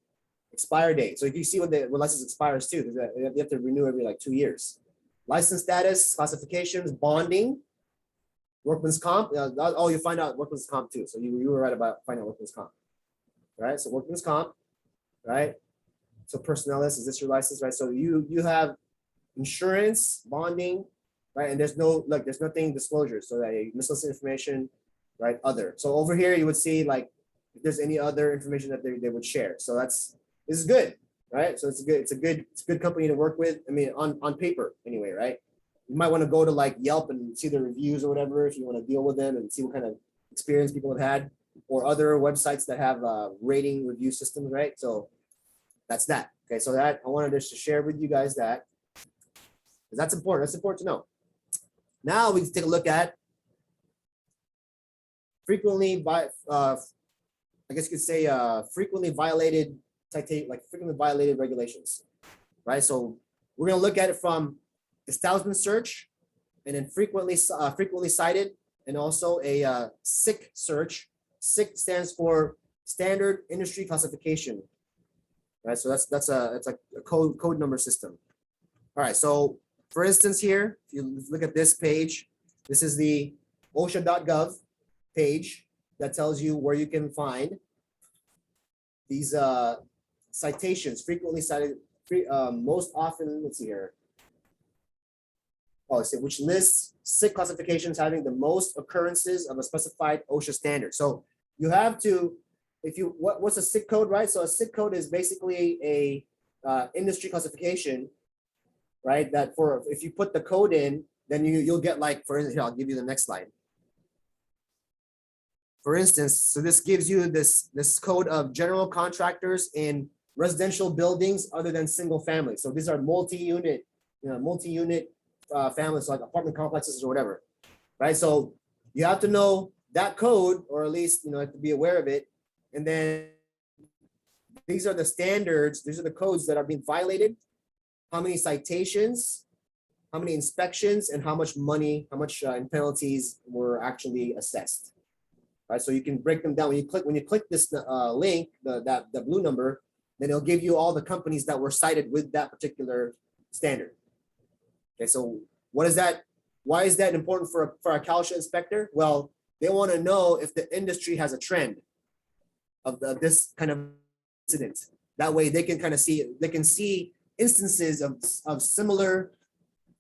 C: expire date. So you see when the license expires too, because they have to renew every like 2 years. License status, classifications, bonding, workman's comp. Oh, you find out workman's comp too. So you were right about finding out workman's comp. Right? So workman's comp, right? So personnel list, is this your license, right? So you have insurance, bonding, right? And there's nothing disclosure. So that miscellaneous information, right? Other. So over here you would see like if there's any other information that they would share. So this is good, right? So it's a good company to work with. I mean, on paper anyway, right? You might want to go to like Yelp and see the reviews or whatever if you want to deal with them and see what kind of experience people have had, or other websites that have rating review systems, right? So that's that. Okay, so that I wanted just to share with you guys that, because that's important. That's important to know. Now we can take a look at frequently frequently violated regulations, right? So we're going to look at it from establishment search, and then frequently cited, and also a SIC search. SIC stands for Standard Industry Classification, right? So that's a code number system. All right. So for instance, here, if you look at this page, this is the OSHA.gov page that tells you where you can find these citations, frequently cited, most often. Let's see here. Policy, which lists SIC classifications having the most occurrences of a specified OSHA standard. So you have to, what's a SIC code, right? So a SIC code is basically a industry classification, right? That if you put the code in, then you'll get like, for instance, here, I'll give you the next slide. For instance, so this gives you this code of general contractors in residential buildings other than single family. So these are multi-unit families, like apartment complexes or whatever, right? So you have to know that code, or at least have to be aware of it. And then these are the standards. These are the codes that are being violated. How many citations, how many inspections, and how much money, in penalties were actually assessed. Right, so you can break them down. When you click this link, the blue number, then it'll give you all the companies that were cited with that particular standard. Okay, so what is that? Why is that important for a CalOSHA inspector? Well, they want to know if the industry has a trend of this kind of incident. That way they can kind of see instances of similar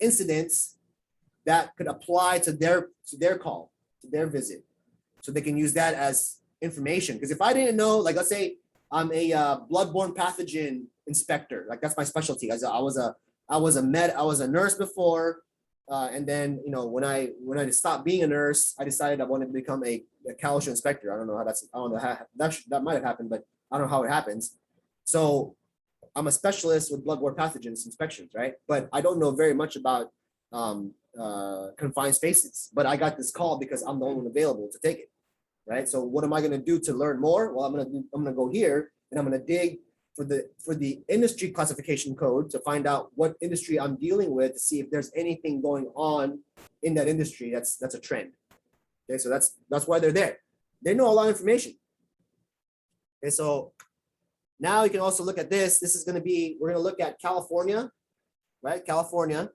C: incidents that could apply to their call, to their visit. So they can use that as information. Because if I didn't know, like let's say I'm a bloodborne pathogen inspector, like that's my specialty. I was a nurse before, and then when I stopped being a nurse, I decided I wanted to become a OSHA inspector. I don't know how that might have happened, but I don't know how it happens. So I'm a specialist with bloodborne pathogens inspections, right? But I don't know very much about confined spaces. But I got this call because I'm the only one available to take it, right? So what am I going to do to learn more? Well, I'm going to go here and I'm going to dig for the industry classification code to find out what industry I'm dealing with, to see if there's anything going on in that industry that's a trend. Okay, so that's why they're there. They know a lot of information. Okay, so now you can also look at this. This is going to be, we're going to look at California, right? California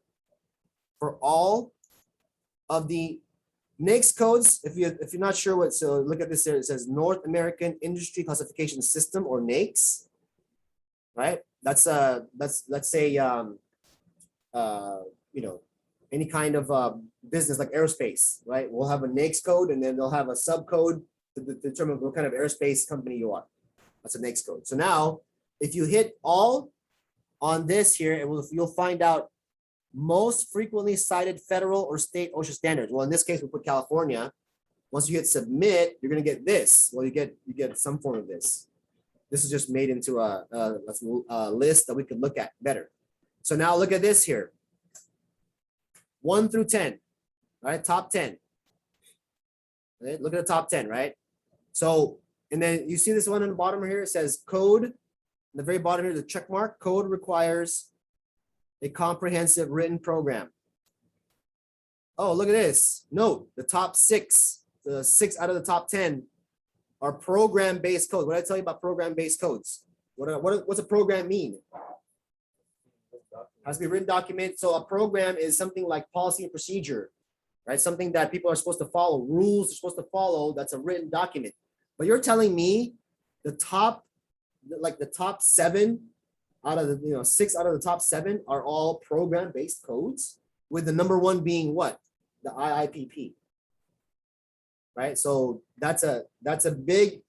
C: for all of the NAICS codes. If you're not sure what, so look at this here. It says North American Industry Classification System, or NAICS, right? That's let's say any kind of business like aerospace, right? We'll have a NAICS code, and then they'll have a subcode to determine what kind of aerospace company you are. That's a NAICS code. So now, if you hit all on this here, you'll find out most frequently cited federal or state OSHA standards. Well, in this case, we put California. Once you hit submit, you're going to get this. Well, you get some form of this. This is just made into a list that we can look at better. So now look at this here. 1 through 10, right? Top 10. Right? Look at the top 10, right? So, and then you see this one on the bottom here. It says code. In the very bottom here, the check mark. Code requires a comprehensive written program. Oh, look at this. Note the top 6, the 6 out of the top 10 are program-based codes. What did I tell you about program-based codes? What's a program mean? Has to be a written document. So a program is something like policy and procedure, right? Something that people are supposed to follow, rules are supposed to follow. That's a written document. But you're telling me the top 7 out of the 6 out of the top 7 are all program-based codes, with the number 1 being what? The IIPP. Right? So that's a big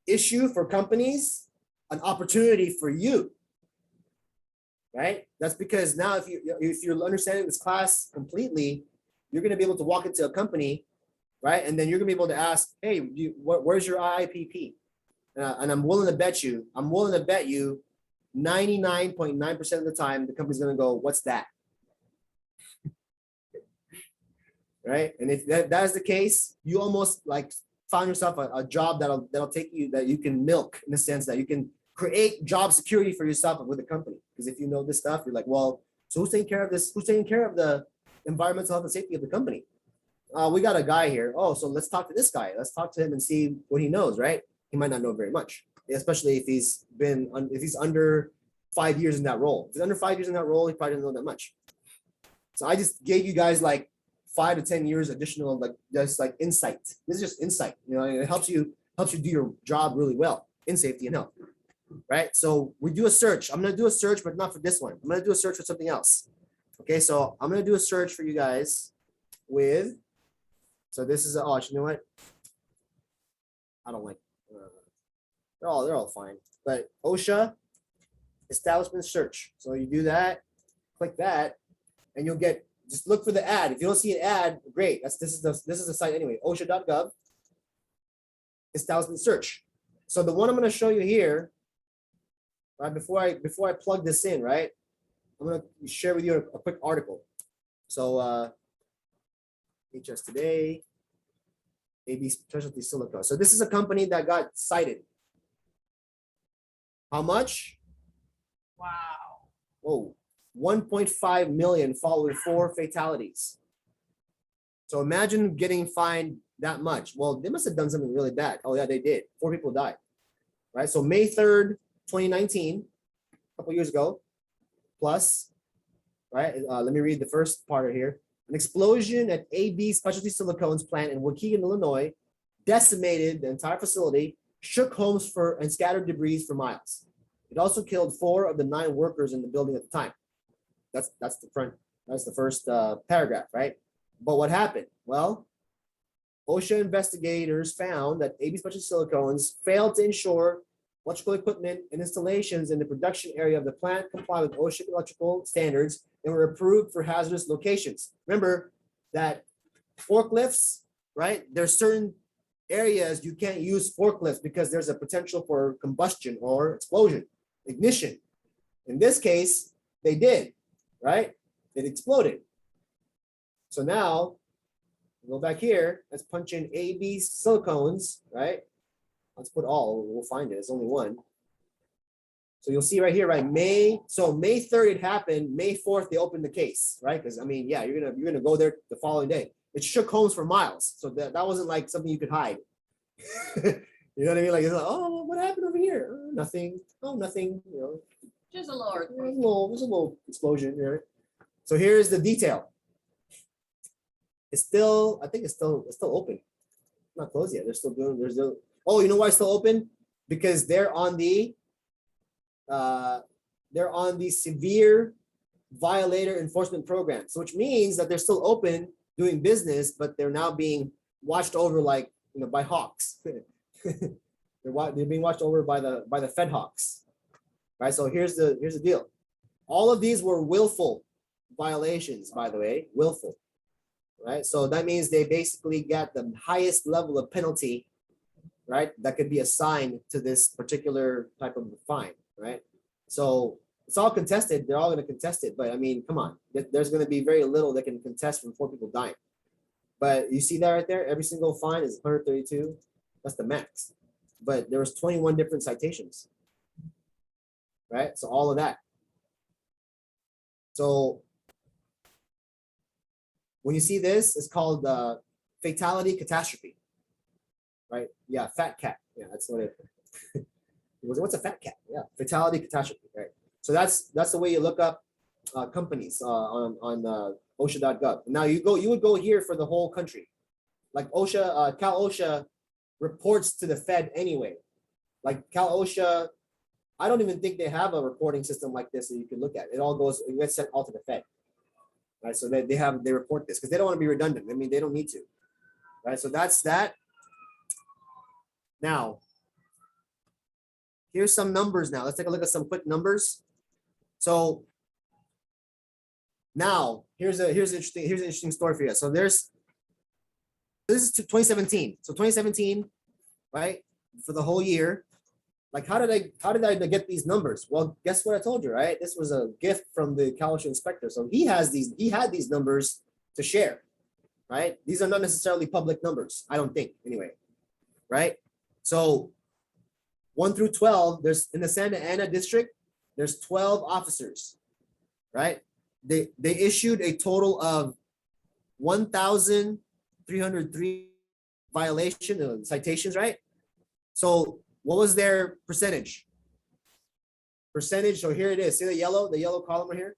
C: issue for companies, an opportunity for you. Right? That's because now if you're understanding this class completely, you're going to be able to walk into a company, right? And then you're going to be able to ask, hey, where's your IIPP? And I'm willing to bet you 99.9% of the time, the company's going to go, what's that? Right? And if that is the case, you almost like found yourself a job that'll take you, that you can milk, in the sense that you can create job security for yourself with the company. Because if you know this stuff, you're like, well, so who's taking care of this? Who's taking care of the environmental health and safety of the company? We got a guy here. Oh, so let's talk to this guy. Let's talk to him and see what he knows, right? He might not know very much, especially if he's under 5 years in that role. If he's under 5 years in that role, he probably doesn't know that much. So I just gave you guys like 5 to 10 years additional, like insight. This is just insight. It helps you do your job really well in safety and health. Right? So we do a search. I'm going to do a search, but not for this one. I'm going to do a search for something else. Okay, so I'm going to do a search for you guys with, so this is, you know what? I don't like, they're all fine. But OSHA establishment search. So you do that, click that, and you'll get, just look for the ad. If you don't see an ad, great. This is the site anyway, OSHA.gov, establishment search. So the one I'm going to show you here, right, before I plug this in, right, I'm going to share with you a quick article. So HS Today, AB Specialty Silica. So this is a company that got cited. How much?
A: Wow.
C: Whoa, 1.5 million following 4 fatalities. So imagine getting fined that much. Well, they must have done something really bad. Oh yeah, they did. 4 people died. Right. So May 3rd, 2019, a couple years ago, plus, right? Let me read the first part here. An explosion at AB Specialty Silicones plant in Waukegan, Illinois, decimated the entire facility, shook homes and scattered debris for miles. It also killed 4 of the 9 workers in the building at the time. That's the first paragraph, right? But what happened? Well, OSHA investigators found that AB special silicones failed to ensure electrical equipment and installations in the production area of the plant comply with OSHA electrical standards and were approved for hazardous locations. Remember that forklifts, right? There's certain areas you can't use forklifts because there's a potential for combustion or explosion, ignition. In this case, they did, right? It exploded. So now, go back here, let's punch in AB silicones, right? Let's put all, we'll find it, it's only one. So you'll see right here, right? May 3rd it happened, May 4th they opened the case, right? Because I mean, yeah, you're gonna go there the following day. It shook homes for miles. So that wasn't like something you could hide. You know what I mean? Like, it's like, oh, what happened over here? Nothing. Oh, nothing. You know,
A: Just a little earthquake.
C: there's a little explosion here. So here's the detail. It's still, I think it's still open. Not closed yet. They're still doing. There's no. Oh, you know why it's still open? Because they're on the severe violator enforcement program. So which means that they're still open doing business, but they're now being watched over like, you know, by hawks. they're being watched over by the Fed hawks. Right. So here's the deal. All of these were willful violations, by the way, willful. Right. So that means they basically got the highest level of penalty, right, that could be assigned to this particular type of fine. Right. So it's all contested. They're all going to contest it. But I mean, come on, there's going to be very little that can contest from 4 people dying. But you see that right there? Every single fine is 132. That's the max. But there was 21 different citations. Right? So all of that. So when you see this, it's called fatality catastrophe. Right? Yeah, fat cat. Yeah, that's what it was. What's a fat cat? Yeah, fatality catastrophe. Right. So that's the way you look up companies on OSHA.gov. Now you would go here for the whole country. Like OSHA, Cal OSHA reports to the Fed anyway. Like Cal OSHA, I don't even think they have a reporting system like this that you can look at. It gets sent all to the Fed. Right. So they report this because they don't want to be redundant. I mean, they don't need to. Right. So that's that. Now, here's some numbers now. Let's take a look at some quick numbers. So now here's an interesting story for you. So this is 2017. So 2017, right? For the whole year. Like how did I get these numbers? Well, guess what I told you, right? This was a gift from the Cal OSHA inspector. So he had these numbers to share, right? These are not necessarily public numbers, I don't think, anyway. Right? So 1 through 12, there's in the Santa Ana district, there's 12 officers, right? They issued a total of 1,303 violation citations, right? So what was their percentage? So here it is. See the yellow column right here?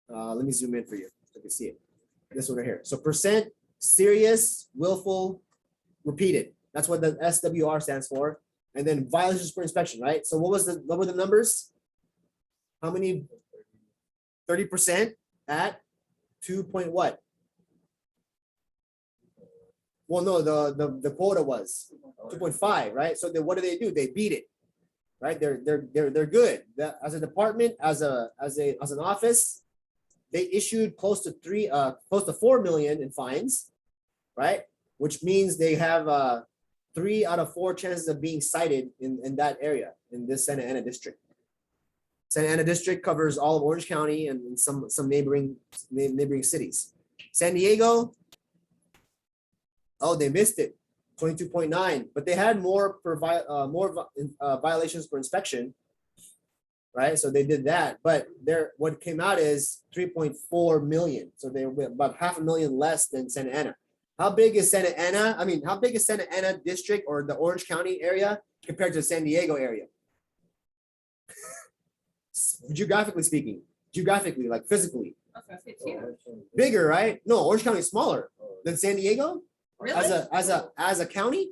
C: Let me zoom in for you so you can see it. This one right here. So percent serious, willful, repeated. That's what the SWR stands for. And then violations per inspection, right? So what were the numbers? How many? 30% at 2 point what? Well, no, the quota was 2.5, right? So then what do? They beat it, right? They're good. As a department, as an office, they issued close to 4 million in fines, right? Which means they have 3 out of 4 chances of being cited in that area, in this Santa Ana district. Santa Ana district covers all of Orange County and some neighboring cities. San Diego, oh, they missed it, 22.9, but they had more violations per inspection, right? So they did that, but what came out is 3.4 million. So they were about 500,000 less than Santa Ana. How big is Santa Ana? I mean, how big is Santa Ana district or the Orange County area compared to the San Diego area? Geographically speaking, like physically. Bigger, right? No, Orange County is smaller than San Diego.
A: Really?
C: As a county,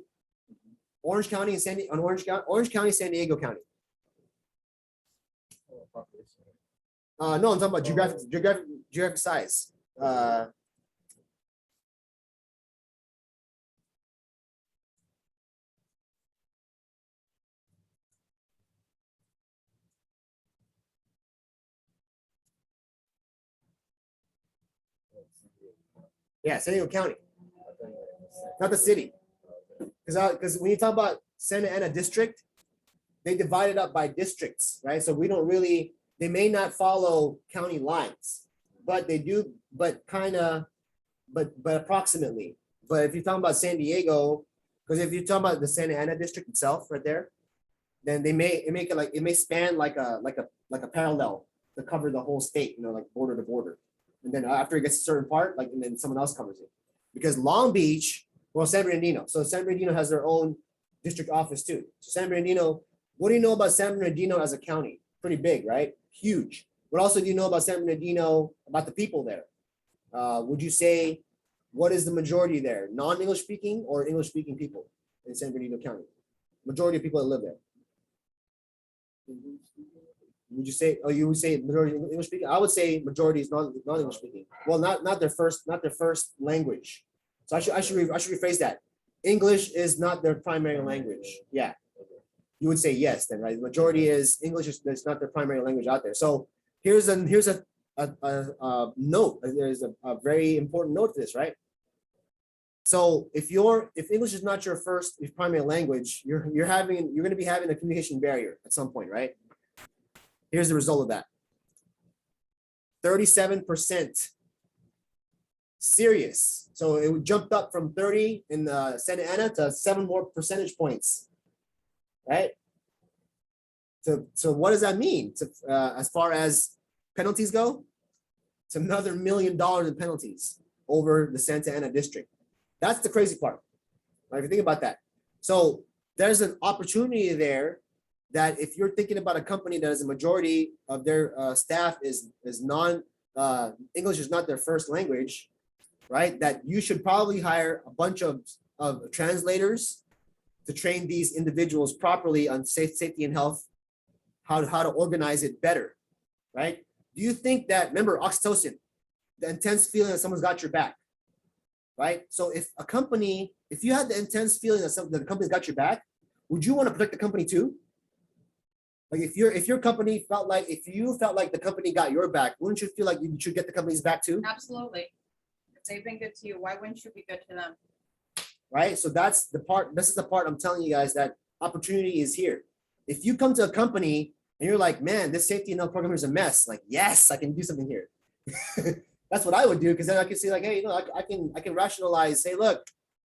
C: Orange County and Orange County, San Diego County. No, I'm talking about geographic size. Yeah, San Diego County, not the city. Because when you talk about Santa Ana district, they divide it up by districts, right? So we don't really, they may not follow county lines, but they do, but approximately. But if you're talking about San Diego, because if you're talking about the Santa Ana district itself right there, then it may span like a parallel to cover the whole state, like border to border. And then after it gets a certain part, and then someone else covers it. Because Long Beach, well, San Bernardino. So San Bernardino has their own district office too. So San Bernardino, what do you know about San Bernardino as a county? Pretty big, right? Huge. What also do you know about San Bernardino, about the people there? Would you say, what is the majority there? Non-English speaking or English speaking people in San Bernardino County? Majority of people that live there. Would you say, you would say majority English speaking? I would say majority is non-English speaking. Well, not their first language. So I should rephrase that. English is not their primary language. Yeah. You would say yes then, right? The majority is English is not their primary language out there. So here's a note. There's a very important note to this, right? So if English is not your primary language, you're going to be having a communication barrier at some point, right? Here's the result of that. 37% serious. So it jumped up from 30 in Santa Ana to 7 more percentage points, right? So what does that mean as far as penalties go? It's another $1 million in penalties over the Santa Ana district. That's the crazy part, right? If you think about that. So there's an opportunity there that if you're thinking about a company that is a majority of their staff is English is not their first language, right? That you should probably hire a bunch of translators to train these individuals properly on safety and health, how to organize it better, right? Do you think that, remember oxytocin, the intense feeling that someone's got your back, right? So if you had the intense feeling that the company's got your back, would you want to protect the company too? Like if your company if you felt like the company got your back, wouldn't you feel like you should get the company's back too?
A: Absolutely. If they've been good to you, why wouldn't you be good to them?
C: Right. So this is the part I'm telling you guys that opportunity is here. If you come to a company and you're like, man, this safety and health program is a mess. Like, yes, I can do something here. That's what I would do, because then I can see like, hey, I can rationalize. Hey, look,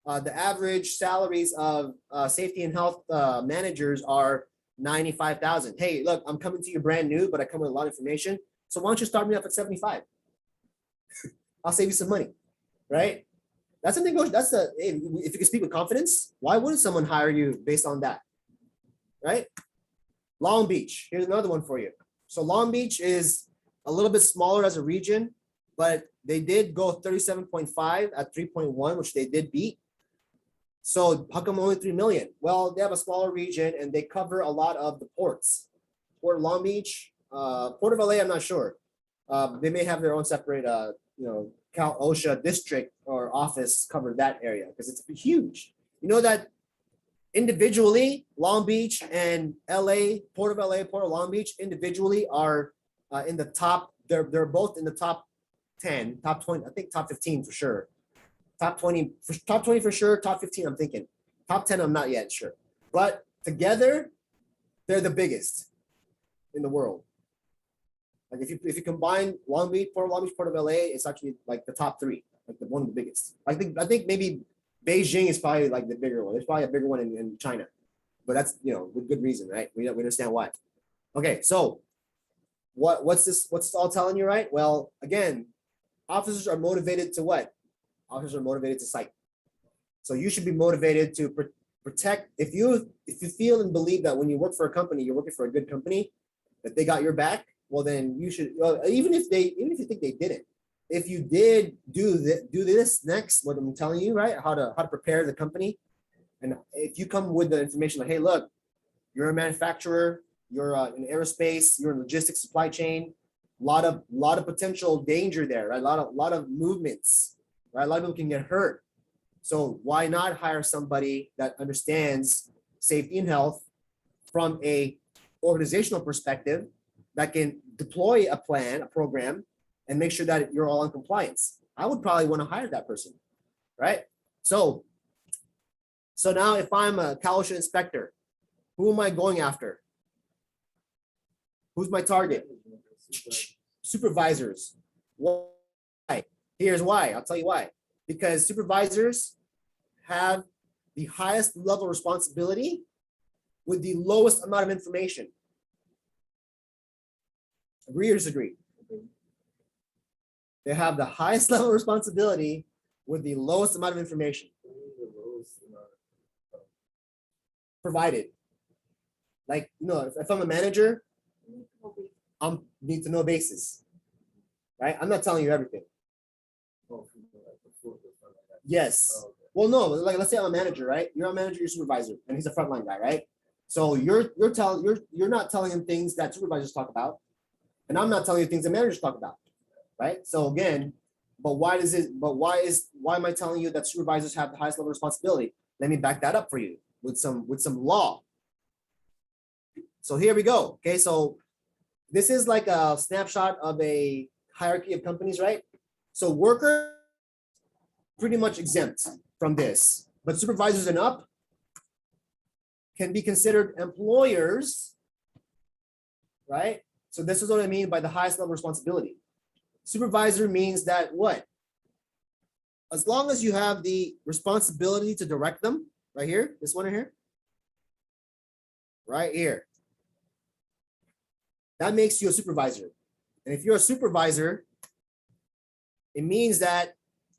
C: the average salaries of safety and health managers are $95,000. Hey, look, I'm coming to you brand new, but I come with a lot of information. So why don't you start me off at 75? I'll save you some money, right? That's a negotiation. If you can speak with confidence, why wouldn't someone hire you based on that, right? Long Beach, here's another one for you. So Long Beach is a little bit smaller as a region, but they did go 37.5 at 3.1, which they did beat. So how come only 3 million? Well, they have a smaller region and they cover a lot of the ports. Port of Long Beach, Port of LA, I'm not sure. They may have their own separate, Cal OSHA district or office cover that area because it's huge. You know that individually, Long Beach and LA, Port of Long Beach individually are in the top. They're both in the top 10, top 20, I think top 15 for sure. Top 20 for sure, top 15 I'm thinking. Top 10 I'm not yet sure. But together, they're the biggest in the world. Like if you combine Long Beach, Port of LA, it's actually like the top 3, like one of the biggest. I think maybe Beijing is probably like the bigger one. There's probably a bigger one in China, but that's with good reason, right? We understand why. Okay, so what's this all telling you, right? Well, again, officers are motivated to what? Officers are motivated to cite. So you should be motivated to protect. If you feel and believe that when you work for a company, you're working for a good company, that they got your back, well then you should. Even if you think they didn't, if you did do this next, what I'm telling you, right? How to prepare the company, and if you come with the information like, hey, look, you're a manufacturer, you're in aerospace, you're in logistics, supply chain, a lot of potential danger there, right? A lot of movements, right? A lot of people can get hurt. So why not hire somebody that understands safety and health from a organizational perspective that can deploy a plan, a program, and make sure that you're all in compliance. I would probably want to hire that person, right? So now if I'm a OSHA inspector, who am I going after? Who's my target? Supervisors. Why? Here's why. I'll tell you why. Because supervisors have the highest level of responsibility with the lowest amount of information. Agree or disagree? They have the highest level of responsibility with the lowest amount of information provided. Like, if I'm a manager, I'm need to know basis, right? I'm not telling you everything. Yes. Well, no, like let's say I'm a manager, right? You're a manager, you're a supervisor, and he's a frontline guy, right? So you're not telling him things that supervisors talk about, and I'm not telling you things that managers talk about, right? So again, why am I telling you that supervisors have the highest level of responsibility? Let me back that up for you with some law. So here we go. Okay, so this is like a snapshot of a hierarchy of companies, right? So workers pretty much exempt from this, but supervisors and up can be considered employers, right? So this is what I mean by the highest level of responsibility. Supervisor means that what? As long as you have the responsibility to direct them, right here, this one here, right here, that makes you a supervisor. And if you're a supervisor, it means that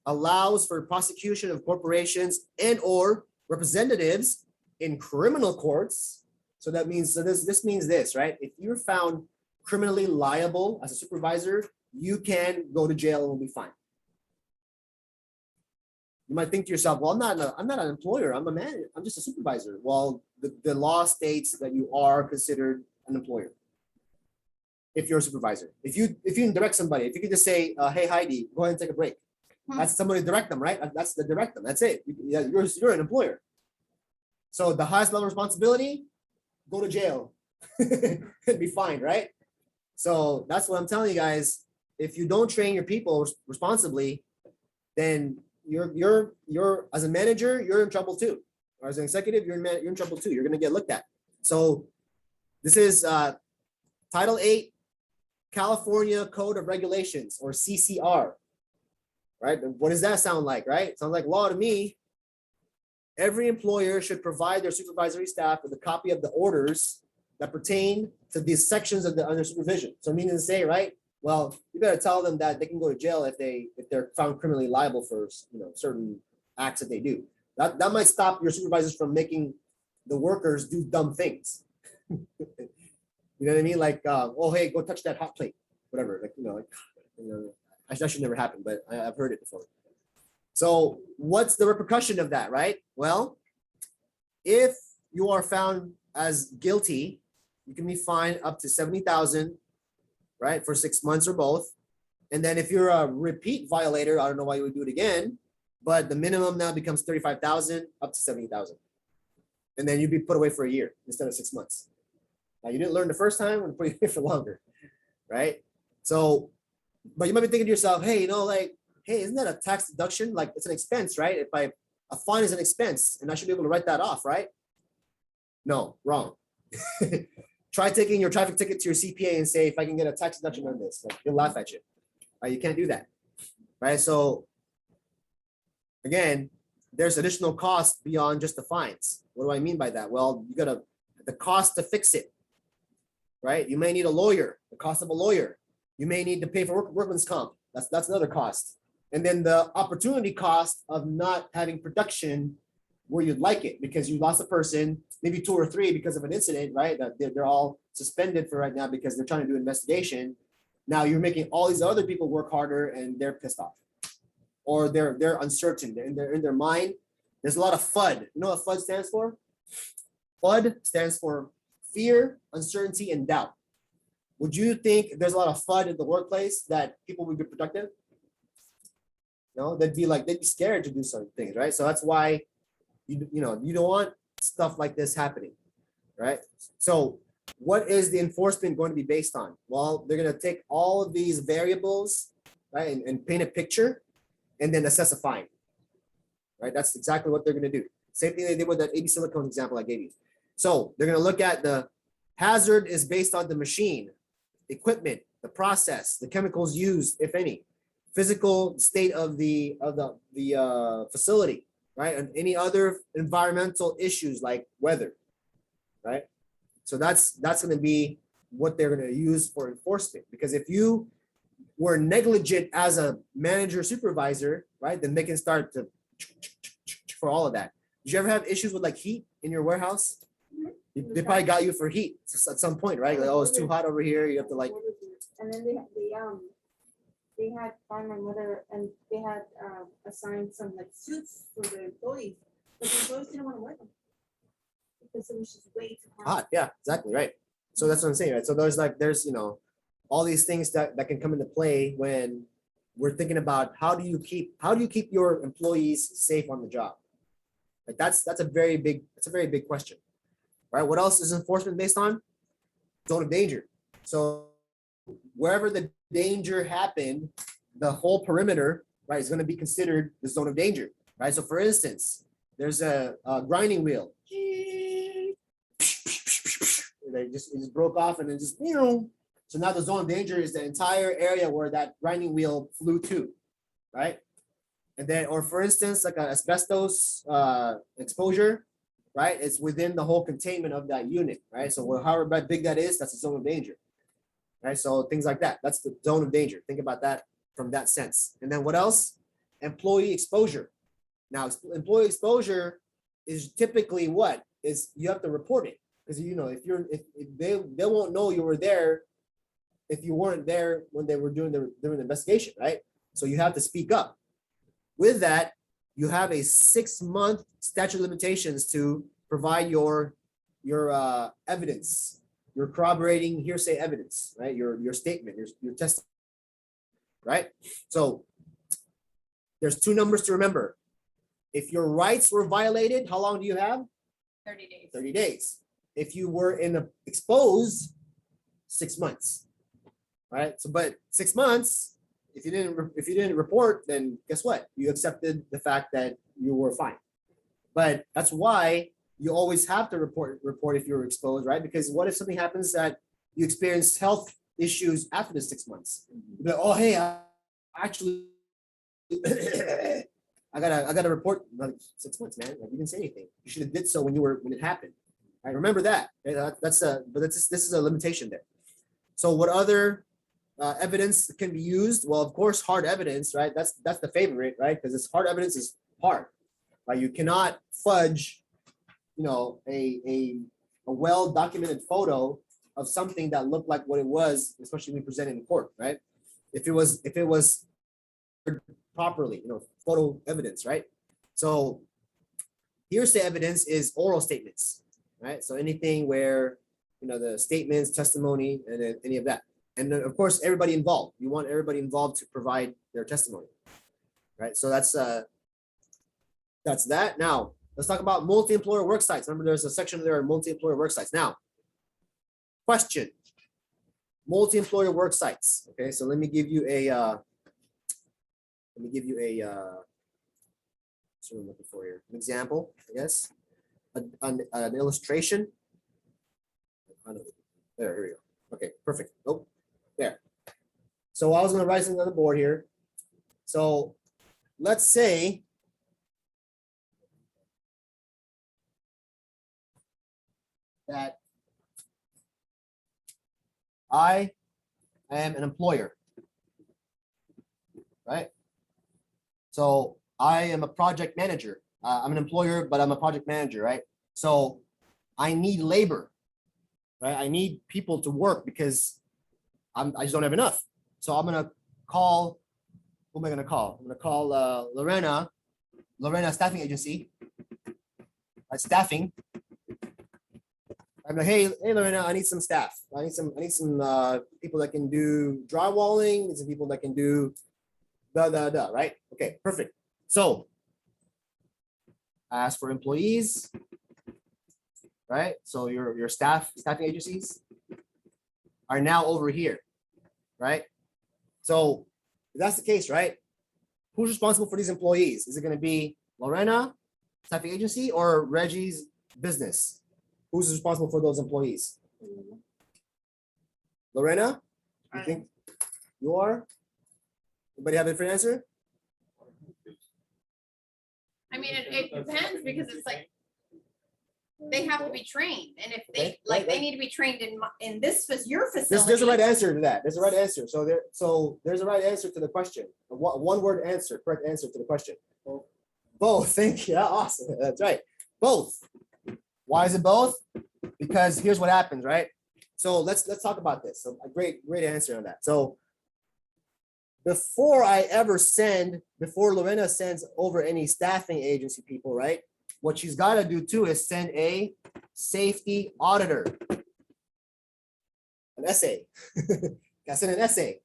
C: allows for prosecution of corporations and or representatives in criminal courts. So that means, this means this, right? If you're found criminally liable as a supervisor, you can go to jail and will be fine. You might think to yourself, well, I'm not an employer, I'm a manager, I'm just a supervisor. Well, the law states that you are considered an employer if you're a supervisor. If you can direct somebody, if you can just say, hey Heidi, go ahead and take a break. That's somebody to direct them, right? That's the direct them. That's it. You're an employer. So the highest level of responsibility, go to jail and be fined, right? So that's what I'm telling you guys. If you don't train your people responsibly, then you're as a manager, you're in trouble too. Or as an executive, you're in trouble too. You're gonna get looked at. So this is Title 8, California Code of Regulations, or CCR. Right? What does that sound like, right? Sounds like law to me. Every employer should provide their supervisory staff with a copy of the orders that pertain to these sections of the under supervision. So meaning to say, right? Well, you better tell them that they can go to jail if they're found criminally liable for certain acts that they do. That might stop your supervisors from making the workers do dumb things. You know what I mean? Like, oh hey, go touch that hot plate, whatever. That should never happen, but I've heard it before. So what's the repercussion of that, right? Well, if you are found as guilty, you can be fined up to $70,000, right, for 6 months or both. And then if you're a repeat violator, I don't know why you would do it again, but the minimum now becomes $35,000 up to $70,000. And then you'd be put away for a year instead of 6 months. Now you didn't learn the first time, and put you away for longer, right? So, but you might be thinking to yourself, hey, hey, isn't that a tax deduction? Like it's an expense, right? A fine is an expense and I should be able to write that off, right? No, wrong. Try taking your traffic ticket to your CPA and say, if I can get a tax deduction on this, like, he'll laugh at you. You can't do that, right? So again, there's additional costs beyond just the fines. What do I mean by that? Well, you got the cost to fix it, right? You may need a lawyer, the cost of a lawyer. You may need to pay for workman's comp. That's another cost. And then the opportunity cost of not having production where you'd like it because you lost a person, maybe 2 or 3 because of an incident, right? That they're all suspended for right now because they're trying to do investigation. Now you're making all these other people work harder and they're pissed off. Or they're uncertain. They're in their mind. There's a lot of FUD. You know what FUD stands for? FUD stands for fear, uncertainty, and doubt. Would you think there's a lot of FUD in the workplace that people would be productive? No, they'd be scared to do certain things, right? So that's why you don't want stuff like this happening, right? So what is the enforcement going to be based on? Well, they're going to take all of these variables, right, and paint a picture. and then assess a fine. Right? That's exactly what they're going to do. Same thing they did with that AB silicone example I gave you. So they're going to look at the hazard is based on the machine, equipment, the process, the chemicals used, if any, physical state of the facility, right? And any other environmental issues like weather, right? So that's going to be what they're going to use for enforcement. Because if you were negligent as a manager supervisor, right, then they can start to for all of that. Did you ever have issues with like heat in your warehouse? They probably got you for heat at some point, right? Like, oh, it's too hot over here. You have to like.
E: And then they had found my mother and they had assigned some like suits for the employees, but the employees didn't want to wear them because it was just way too hot.
C: Yeah, exactly, right. So that's what I'm saying, right? So there's all these things that can come into play when we're thinking about how do you keep your employees safe on the job. Like that's a very big question, right? What else is enforcement based on? Zone of danger. So wherever the danger happened, the whole perimeter, right, is going to be considered the zone of danger, right? So for instance, there's a grinding wheel. It just broke off and then just, so now the zone of danger is the entire area where that grinding wheel flew to, right? And then, or for instance, like an asbestos exposure, right? It's within the whole containment of that unit, right? So however big that is, that's a zone of danger, right? So things like that, that's the zone of danger. Think about that from that sense. And then what else? Employee exposure. Now, employee exposure is typically what is you have to report it because if they won't know you were there if you weren't there when they were doing the investigation, right? So you have to speak up. With that, you have a 6-month statute of limitations to provide your evidence, your corroborating hearsay evidence, right? Your statement, your testimony, right? So there's 2 numbers to remember. If your rights were violated, how long do you have?
A: 30 days.
C: 30 days. If you were exposed, 6 months. Right. So, but 6 months, if you didn't report, then guess what? You accepted the fact that you were fine. But that's why you always have to report if you're exposed, right? Because what if something happens that you experience health issues after the 6 months? You'll be like, oh, hey, I actually, I gotta report like 6 months, man. Like you didn't say anything. You should have did so when it happened. I remember that. But this is a limitation there. So what other evidence can be used? Well, of course, hard evidence, right? That's the favorite, right? Because it's hard evidence is hard. Right? You cannot fudge, a well-documented photo of something that looked like what it was, especially when presented in court, right? If it was properly, photo evidence, right? So hearsay evidence is oral statements, right? So anything where the statements, testimony, and then any of that. And then of course, everybody involved. You want everybody involved to provide their testimony, right? So that's that. Now, let's talk about multi-employer work sites. Remember, there's a section there on multi-employer work sites. Now, question, multi-employer work sites. Okay, so let me give you a, what I'm looking for here, an example, I guess, an illustration. There, here we go. Okay, perfect. Nope, there. So I was going to write something on the board here. So let's say that I am an employer, right? So I am a project manager. I'm an employer, but I'm a project manager, right? So I need labor, right? I need people to work because I just don't have enough. So I'm gonna call, who am I gonna call? I'm gonna call Lorena Staffing Agency, staffing. I'm like, hey Lorena, I need some staff. I need some people that can do drywalling. Need some people that can do right? Okay, perfect. So I ask for employees, right? So your staffing agencies are now over here, right? So if that's the case, right? who's responsible for these employees? Is it going to be Lorena, staffing agency, or Reggie's business? Who's responsible for those employees? Lorena, you think you are? Anybody have a different answer?
A: I mean, it depends because it's like, they have to be trained, and if they,
C: Okay,
A: like,
C: right,
A: they
C: right.
A: need to be trained in this, your facility.
C: There's a right answer to that. There's a right answer. So there's a right answer to the question. A one word answer, correct answer to the question. Both. Thank you. Yeah, awesome. That's right. Both. Why is it both? Because here's what happens, right? So let's talk about this. So a great answer on that. So before Lorena sends over any staffing agency people, right? What she's got to do too is send a safety auditor, an essay. Got send an essay,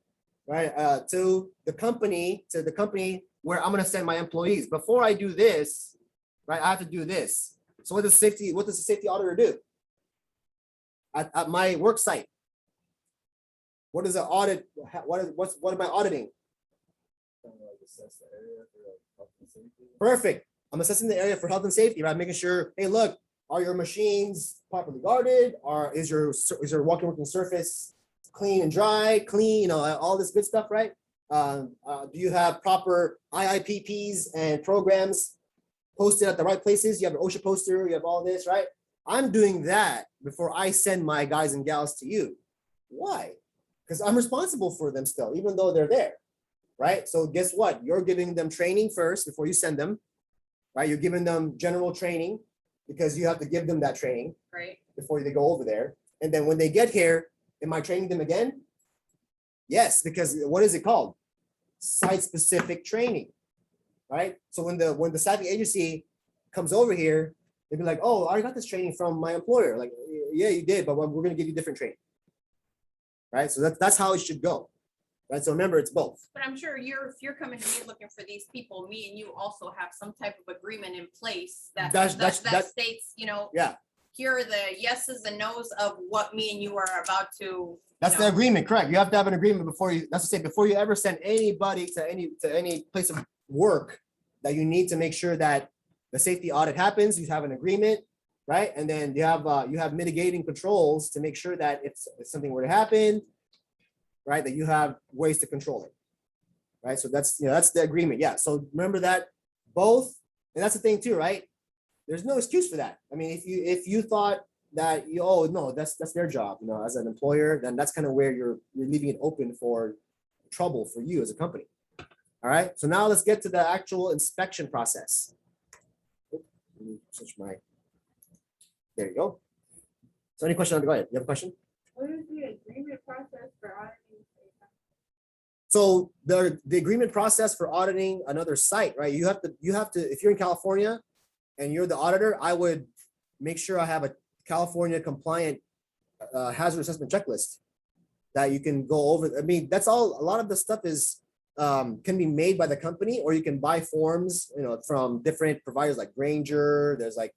C: right? To the company where I'm going to send my employees. Before I do this, right? I have to do this. So what does the safety auditor do? At my work site, what is the audit? What am I auditing? Perfect. I'm assessing the area for health and safety, right? Making sure, hey, look, are your machines properly guarded? Is your working surface clean and dry, clean, all this good stuff, right? Do you have proper IIPPs and programs posted at the right places? You have an OSHA poster, you have all this, right? I'm doing that before I send my guys and gals to you. Why? Because I'm responsible for them still, even though they're there, right? So guess what? You're giving them training first before you send them, right? You're giving them general training because you have to give them that training
A: Right.
C: before they go over there. And then when they get here, am I training them again? Yes, because what is it called? Site-specific training, right? So when the staffing agency comes over here, they'd be like, oh, I got this training from my employer. Like, yeah, you did, but we're going to give you different training, right? So that's how it should go, right? So remember, it's both.
A: But I'm sure if you're coming to me looking for these people, me and you also have some type of agreement in place that states,
C: Yeah.
A: here are the yeses and nos of what me and you are about to.
C: That's the agreement, correct? You have to have an agreement before you. That's to say, before you ever send anybody to any place of work, that you need to make sure that the safety audit happens. You have an agreement, right? And then you have mitigating controls to make sure that if something were to happen, right, that you have ways to control it, right? So that's the agreement. Yeah. So remember that both, and that's the thing too, right? There's no excuse for that. I mean, if you thought that no, that's their job, as an employer, then that's kind of where you're leaving it open for trouble for you as a company. All right. So now let's get to the actual inspection process. Let me switch there you go. So any question? Go ahead. You have a question?
E: What is the agreement process for auditing?
C: So the agreement process for auditing another site, right? You have to, if you're in California and you're the auditor, I would make sure I have a California compliant hazard assessment checklist that you can go over. I mean, that's all. A lot of the stuff is can be made by the company, or you can buy forms, from different providers like Granger. There's like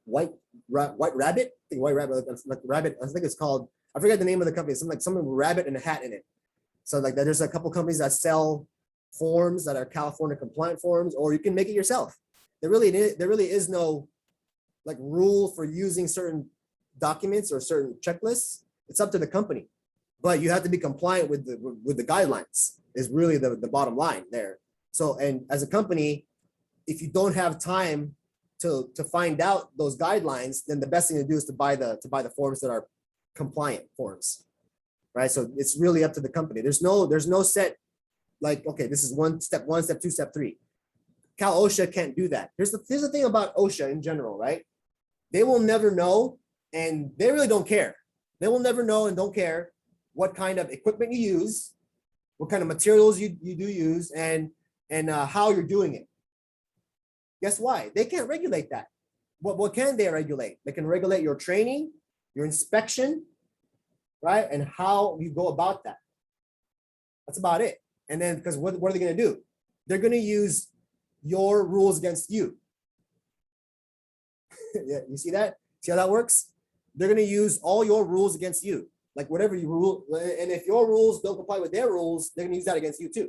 C: White Rabbit. I think White Rabbit, like Rabbit. I think it's called. I forget the name of the company. Something with rabbit and a hat in it. So like there's a couple companies that sell forms that are California compliant forms, or you can make it yourself. There really is no like rule for using certain documents or certain checklists. It's up to the company, but you have to be compliant with the guidelines is really the bottom line there. So, and as a company, if you don't have time to find out those guidelines, then the best thing to do is to buy the forms that are compliant forms, right? So it's really up to the company. There's no set like, okay, this is step 1, step 2, step 3. Cal OSHA can't do that. Here's the thing about OSHA in general, right? They will never know, and they really don't care. They will never know and don't care what kind of equipment you use, what kind of materials you do use, and how you're doing it. Guess why? They can't regulate that. What can they regulate? They can regulate your training, your inspection, right? And how you go about that. That's about it. And then, because what are they going to do? They're going to use your rules against you. Yeah, you see that? See how that works? They're going to use all your rules against you. Like whatever you rule, and if your rules don't comply with their rules, they're going to use that against you too.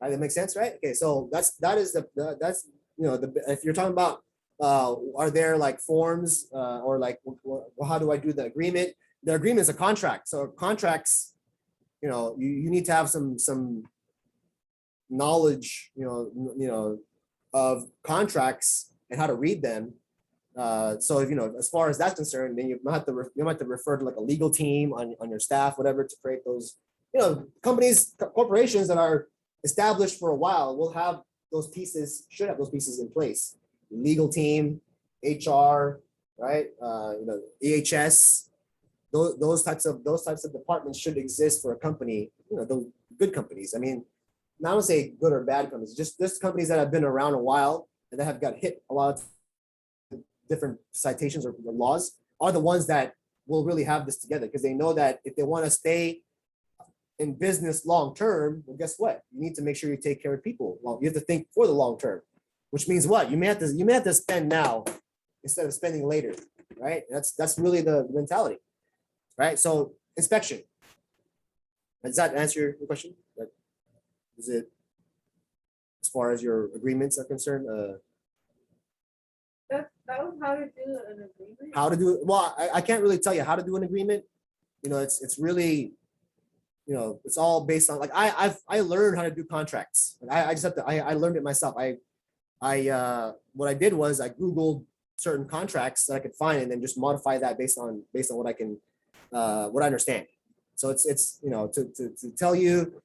C: Right, that makes sense, right? Okay, so that's if you're talking about are there like forms or like how do I do the agreement? The agreement is a contract. So contracts, you need to have some knowledge, of contracts and how to read them. So if as far as that's concerned, then you might have to refer to like a legal team on your staff, whatever, to create those. Companies, corporations that are established for a while will have those pieces, should have those pieces in place. Legal team, HR, right? EHS, those types of departments should exist for a company. Those good companies. I mean, not to say good or bad companies, just companies that have been around a while and that have got hit a lot of different citations or laws are the ones that will really have this together, because they know that if they want to stay in business long term, well, guess what? You need to make sure you take care of people. Well, you have to think for the long term, which means what? You may have to spend now instead of spending later, right? That's really the mentality, right? So inspection. Does that answer your question? Is it as far as your agreements are concerned?
E: That was how to do an agreement.
C: How to do it? Well, I can't really tell you how to do an agreement. It's really, it's all based on like I learned how to do contracts. I just have to I learned it myself. What I did was I Googled certain contracts that I could find and then just modify that based on what I can what I understand. So it's to tell you,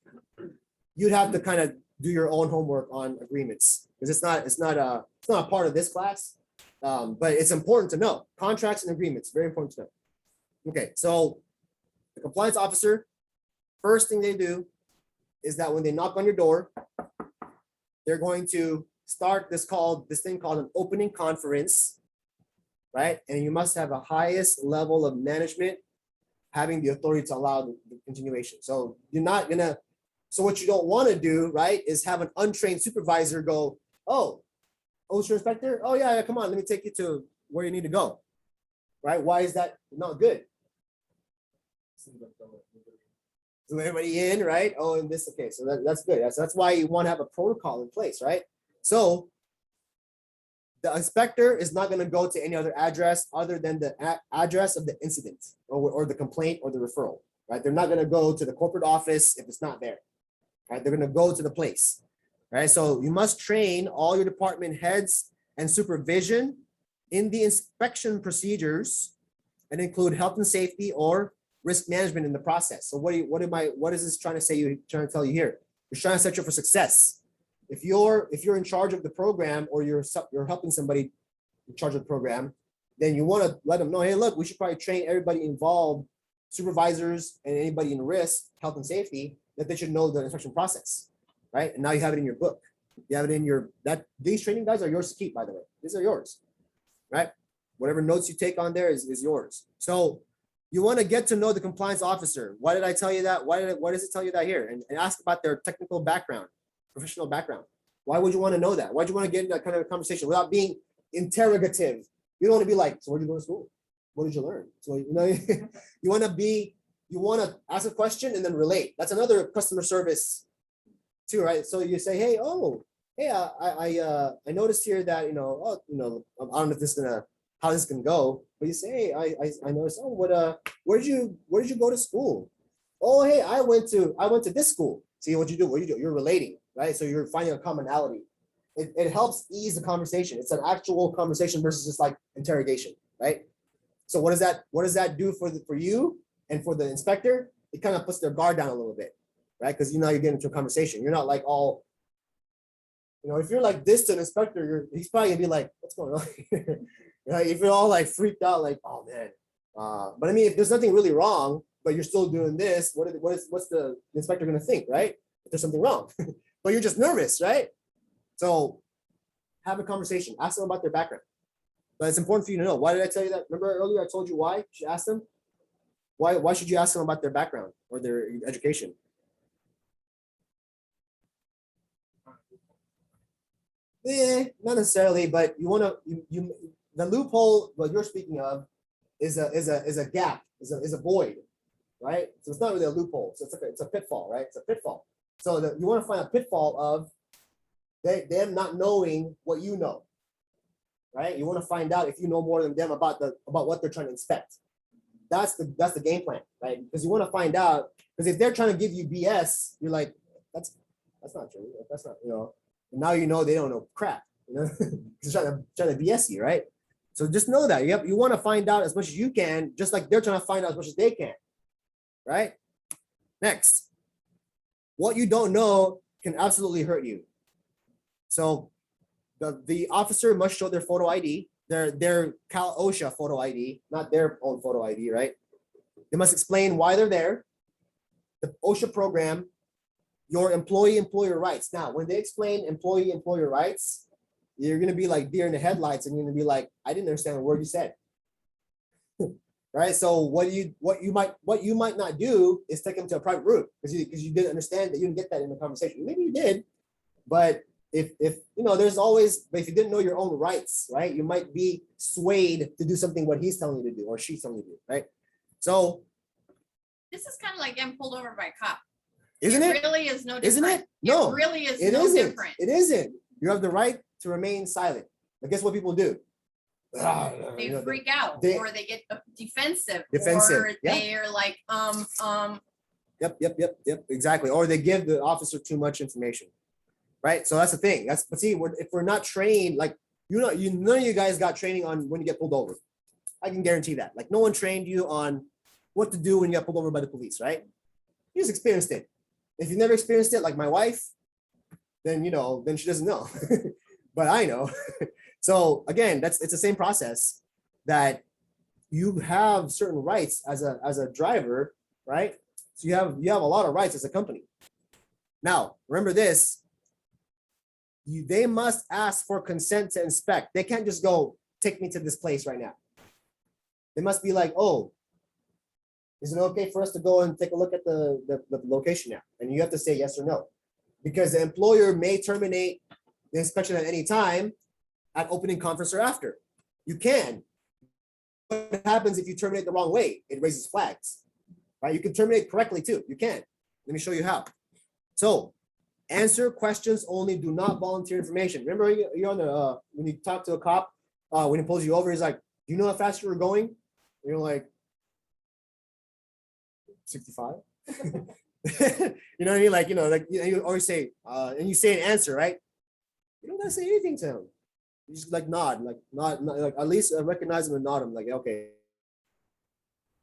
C: you'd have to kind of do your own homework on agreements, because it's not a part of this class, but it's important to know contracts and agreements. Very important to know. Okay, so the compliance officer, first thing they do is that when they knock on your door, they're going to start this thing called an opening conference, right? And you must have a highest level of management having the authority to allow the continuation. So you're not gonna. So what you don't want to do, right, is have an untrained supervisor go, "Oh, OSHA inspector, oh yeah, come on, let me take you to where you need to go," right? Why is that not good? So everybody in, right? Oh, and this, okay, so that's good. That's why you want to have a protocol in place, right? So the inspector is not going to go to any other address other than the address of the incident or the complaint or the referral, right? They're not going to go to the corporate office if it's not there, right? They're going to go to the place, right? So you must train all your department heads and supervision in the inspection procedures and include health and safety or risk management in the process. So what is this trying to say? Trying to tell you here? You're trying to set you up for success. If you're in charge of the program or you're helping somebody in charge of the program, then you want to let them know, hey, look, we should probably train everybody involved, supervisors and anybody in risk, health and safety, that they should know the inspection process, right? And now you have it in your book. You have it in these training guides are yours to keep, by the way. These are yours, right? Whatever notes you take on there is yours. So you want to get to know the compliance officer. Why did I tell you that? Why does it tell you that here? And ask about their technical background, professional background. Why would you want to know that? Why would you want to get in that kind of a conversation without being interrogative? You don't want to be like, so where did you go to school? What did you learn? So, you want to ask a question and then relate. That's another customer service too, right? So you say, hey, I noticed here that, I don't know if this is how this can go, but you say, hey, I noticed, where did you go to school? Oh, hey, I went to this school. See what you do, you're relating, right? So you're finding a commonality. It helps ease the conversation. It's an actual conversation versus just like interrogation, right? So what does that do for you and for the inspector? It kind of puts their guard down a little bit, right? Because you're getting into a conversation. You're not like all, if you're like this to an inspector, he's probably gonna be like, what's going on here? Right? If you're all like freaked out, like, oh man. But I mean, if there's nothing really wrong, but you're still doing this, what's the inspector gonna think, right? If there's something wrong, but you're just nervous, right? So have a conversation, ask them about their background. But it's important for you to know. Why did I tell you that? Remember earlier I told you why you should ask them? Why should you ask them about their background or their education? Not necessarily, but you want to the loophole what you're speaking of is a gap, is a void, right? So it's not really a loophole. So it's a pitfall, right? It's a pitfall. So that you want to find a pitfall of them not knowing what you know, right? You want to find out if you know more than them about what they're trying to inspect. That's the game plan, right? Because you want to find out, because if they're trying to give you BS, you're like, that's not true. That's not, and now you know they don't know crap, Just trying to BS you, right? So just know that you want to find out as much as you can, just like they're trying to find out as much as they can, right? Next, what you don't know can absolutely hurt you. So the officer must show their photo ID, their Cal OSHA photo ID, not their own photo ID, right? They must explain why they're there, the OSHA program, your employee-employer rights. Now, when they explain employee-employer rights, you're gonna be like deer in the headlights, and you're gonna be like, I didn't understand a word you said. Right? So what you might not do is take them to a private room because you didn't understand that, you didn't get that in the conversation. Maybe you did, but if there's always, but if you didn't know your own rights, right, you might be swayed to do something what he's telling you to do or she's telling you to do, right? So
A: this is kind of like getting pulled over by a cop.
C: Isn't it?
A: Really is no different.
C: Isn't it? No,
A: it really is
C: it
A: no
C: isn't.
A: different.
C: It isn't. You have the right to remain silent. But guess what people do?
A: They freak out, or they get defensive, or
C: yeah.
A: they're like,
C: Yep, exactly. Or they give the officer too much information, right? So that's the thing. But see, if we're not trained, like none of you guys got training on when you get pulled over. I can guarantee that. Like no one trained you on what to do when you get pulled over by the police, right? You just experienced it. If you've never experienced it, like my wife, then then she doesn't know. But I know. So again, it's the same process, that you have certain rights as a driver, right? So you have a lot of rights as a company. Now, remember this, they must ask for consent to inspect. They can't just go, take me to this place right now. They must be like, oh, is it okay for us to go and take a look at the location now? And you have to say yes or no, because the employer may terminate the inspection at any time, at opening conference or after. You can. What happens if you terminate the wrong way? It raises flags, right? You can terminate correctly too. You can. Let me show you how. So, answer questions only. Do not volunteer information. Remember, you're on the when you talk to a cop, when he pulls you over, he's like, "Do you know how fast you were going?" And you're like, 65. You know what I mean? Like you always say, and you say an answer, right? You don't gotta say anything to him. You just like nod, like at least recognize him and nod him, like okay.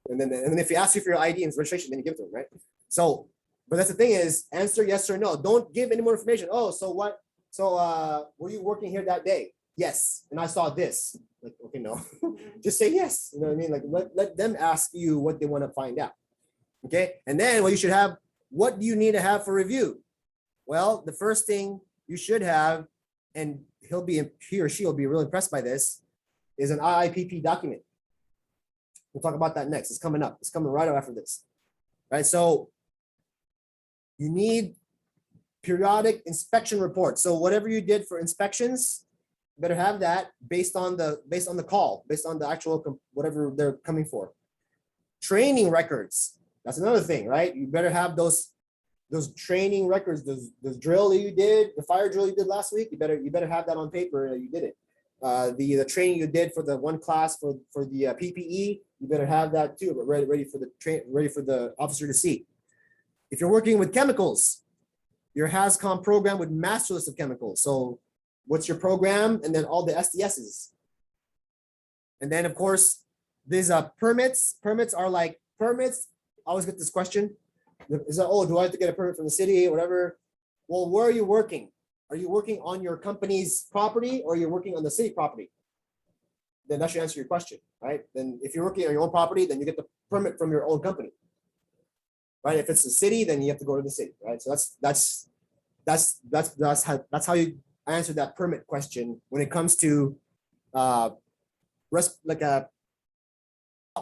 C: And then if he asks you for your ID and registration, then you give it to him, right? So, but that's the thing is, answer yes or no. Don't give any more information. Oh, so what? So were you working here that day? Yes, and I saw this. Like, okay, no. Just say yes. You know what I mean? Like let them ask you what they want to find out. Okay, and then what you should have, what do you need to have for review? Well, the first thing you should have, and he or she will be really impressed by this, is an IIPP document. We'll talk about that next. It's coming up. It's coming right up after this. Right. So you need periodic inspection reports. So whatever you did for inspections, you better have that based on the call, based on the actual whatever they're coming for. Training records. That's another thing, right? You better have those training records, those drill that you did, the fire drill you did last week. You better have that on paper that you did it. The training you did for the one class for the PPE, you better have that too, but ready for the officer to see. If you're working with chemicals, your HAZCOM program would master list of chemicals. So what's your program? And then all the SDSs. And then of course, these permits. Permits are like permits. I always get this question. Is that, oh, do I have to get a permit from the city or whatever? Well, where are you working? Are you working on your company's property or are you working on the city property? Then that should answer your question, right? Then if you're working on your own property, then you get the permit from your own company, right? If it's the city, then you have to go to the city, right? So that's how you answer that permit question when it comes to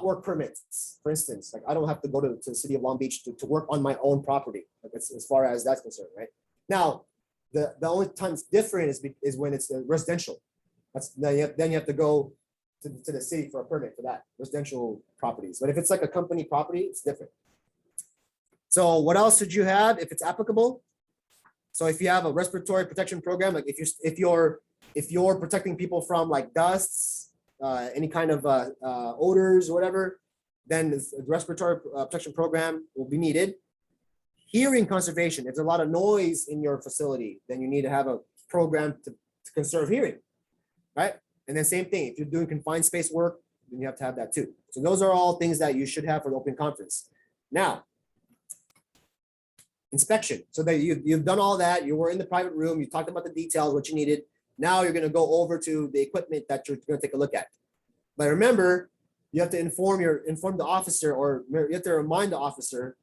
C: work permits, for instance. Like I don't have to go to the city of Long Beach to work on my own property, like as far as that's concerned, right? Now, the only time it's different is when it's residential. Then you have to go to the city for a permit for that, residential properties. But if it's like a company property, it's different. So what else should you have if it's applicable? So if you have a respiratory protection program, like if you're protecting people from like dusts, any kind of odors or whatever, then the respiratory protection program will be needed. Hearing conservation, if there's a lot of noise in your facility, then you need to have a program to conserve hearing, right? And then same thing, if you're doing confined space work, then you have to have that too. So those are all things that you should have for the open conference. Now, inspection. So that you've done all that, you were in the private room, you talked about the details, what you needed. Now you're gonna go over to the equipment that you're gonna take a look at. But remember, you have to inform the officer, or you have to remind the officer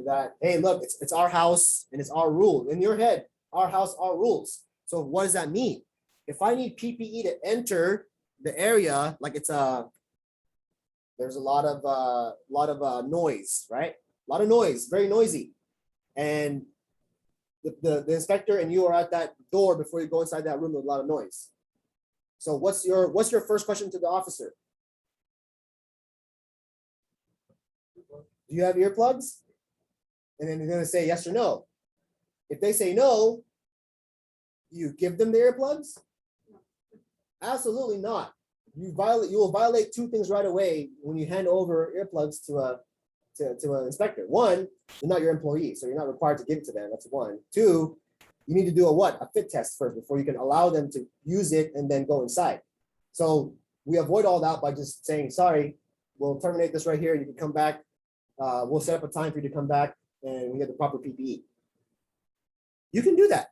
C: that, hey, look, it's our house and it's our rule. In your head, our house, our rules. So what does that mean? If I need PPE to enter the area, like there's a lot of noise, right? A lot of noise, very noisy. And the inspector and you are at that door before you go inside that room with a lot of noise. So what's your first question to the officer? Do you have earplugs? And then you're going to say yes or no. If they say no, you give them the earplugs? Absolutely not. You will violate two things right away when you hand over earplugs to an inspector. One, they're not your employee, so you're not required to give it to them. That's one. Two, you need to do a fit test first before you can allow them to use it and then go inside. So we avoid all that by just saying, sorry, we'll terminate this right here. You can come back. We'll set up a time for you to come back and we get the proper PPE. You can do that.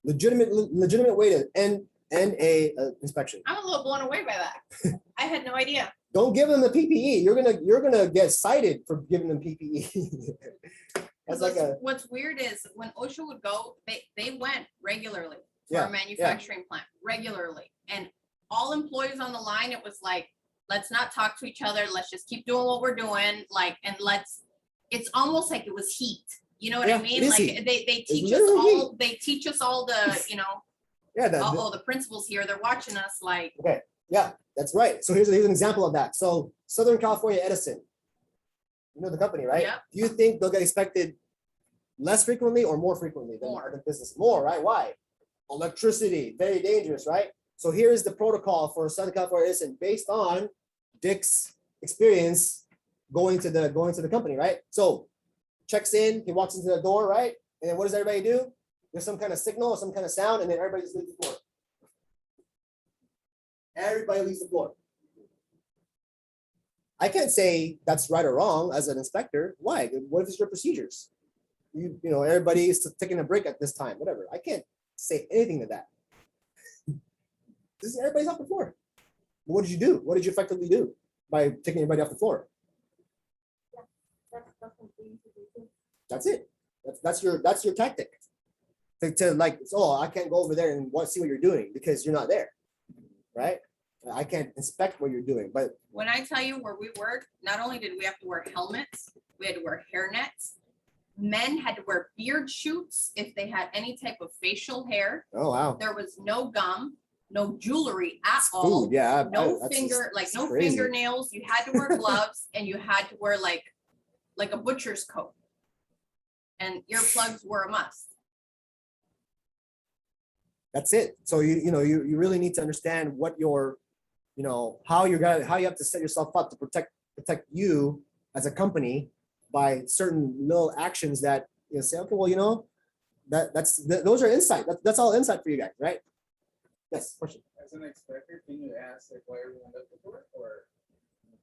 C: Legitimate way to end a inspection.
A: I'm a little blown away by that. I had no idea.
C: Don't give them the PPE. You're gonna get cited for giving them PPE. That's like
A: what's weird is when OSHA would go, they went regularly for
C: Yeah,
A: a manufacturing plant regularly, and all employees on the line, it was like, let's not talk to each other. Let's just keep doing what we're doing. Like, and it's almost like it was heat. You know what I mean? Like they teach us all. They teach us all the, the principles here. They're watching us like.
C: Okay. Yeah, that's right. So here's an example of that. So Southern California Edison, you know the company, right?
A: Yep.
C: Do you think they'll get inspected less frequently or more frequently than other business? More, right? Why? Electricity, very dangerous, right? So here is the protocol for Southern California Edison based on Dick's experience going to the company, right? So checks in, he walks into the door, right? And then what does everybody do? There's some kind of signal or some kind of sound, and then everybody just leaves the floor. Everybody leaves the floor. I can't say that's right or wrong as an inspector. Why? What if it's your procedures? You know, everybody is taking a break at this time, whatever. I can't say anything to that. Everybody's off the floor. What did you do? What did you effectively do by taking everybody off the floor? That's it. That's your tactic. To like, oh, I can't go over there and see what you're doing because you're not there, right? I can't inspect what you're doing. But
A: when I tell you where we work, not only did we have to wear helmets, we had to wear hair nets. Men had to wear beard shoots if they had any type of facial hair.
C: Oh wow!
A: There was no gum, no jewelry at all.
C: Food, yeah,
A: no fingernails. You had to wear gloves, and you had to wear like a butcher's coat. And earplugs were a must.
C: That's it. So you really need to understand what your, how you have to set yourself up to protect you as a company by certain little actions that say, okay, well, those are insight. That's all insight for you guys, right? Yes, question.
F: As an inspector, can you ask like why everyone left the door, or?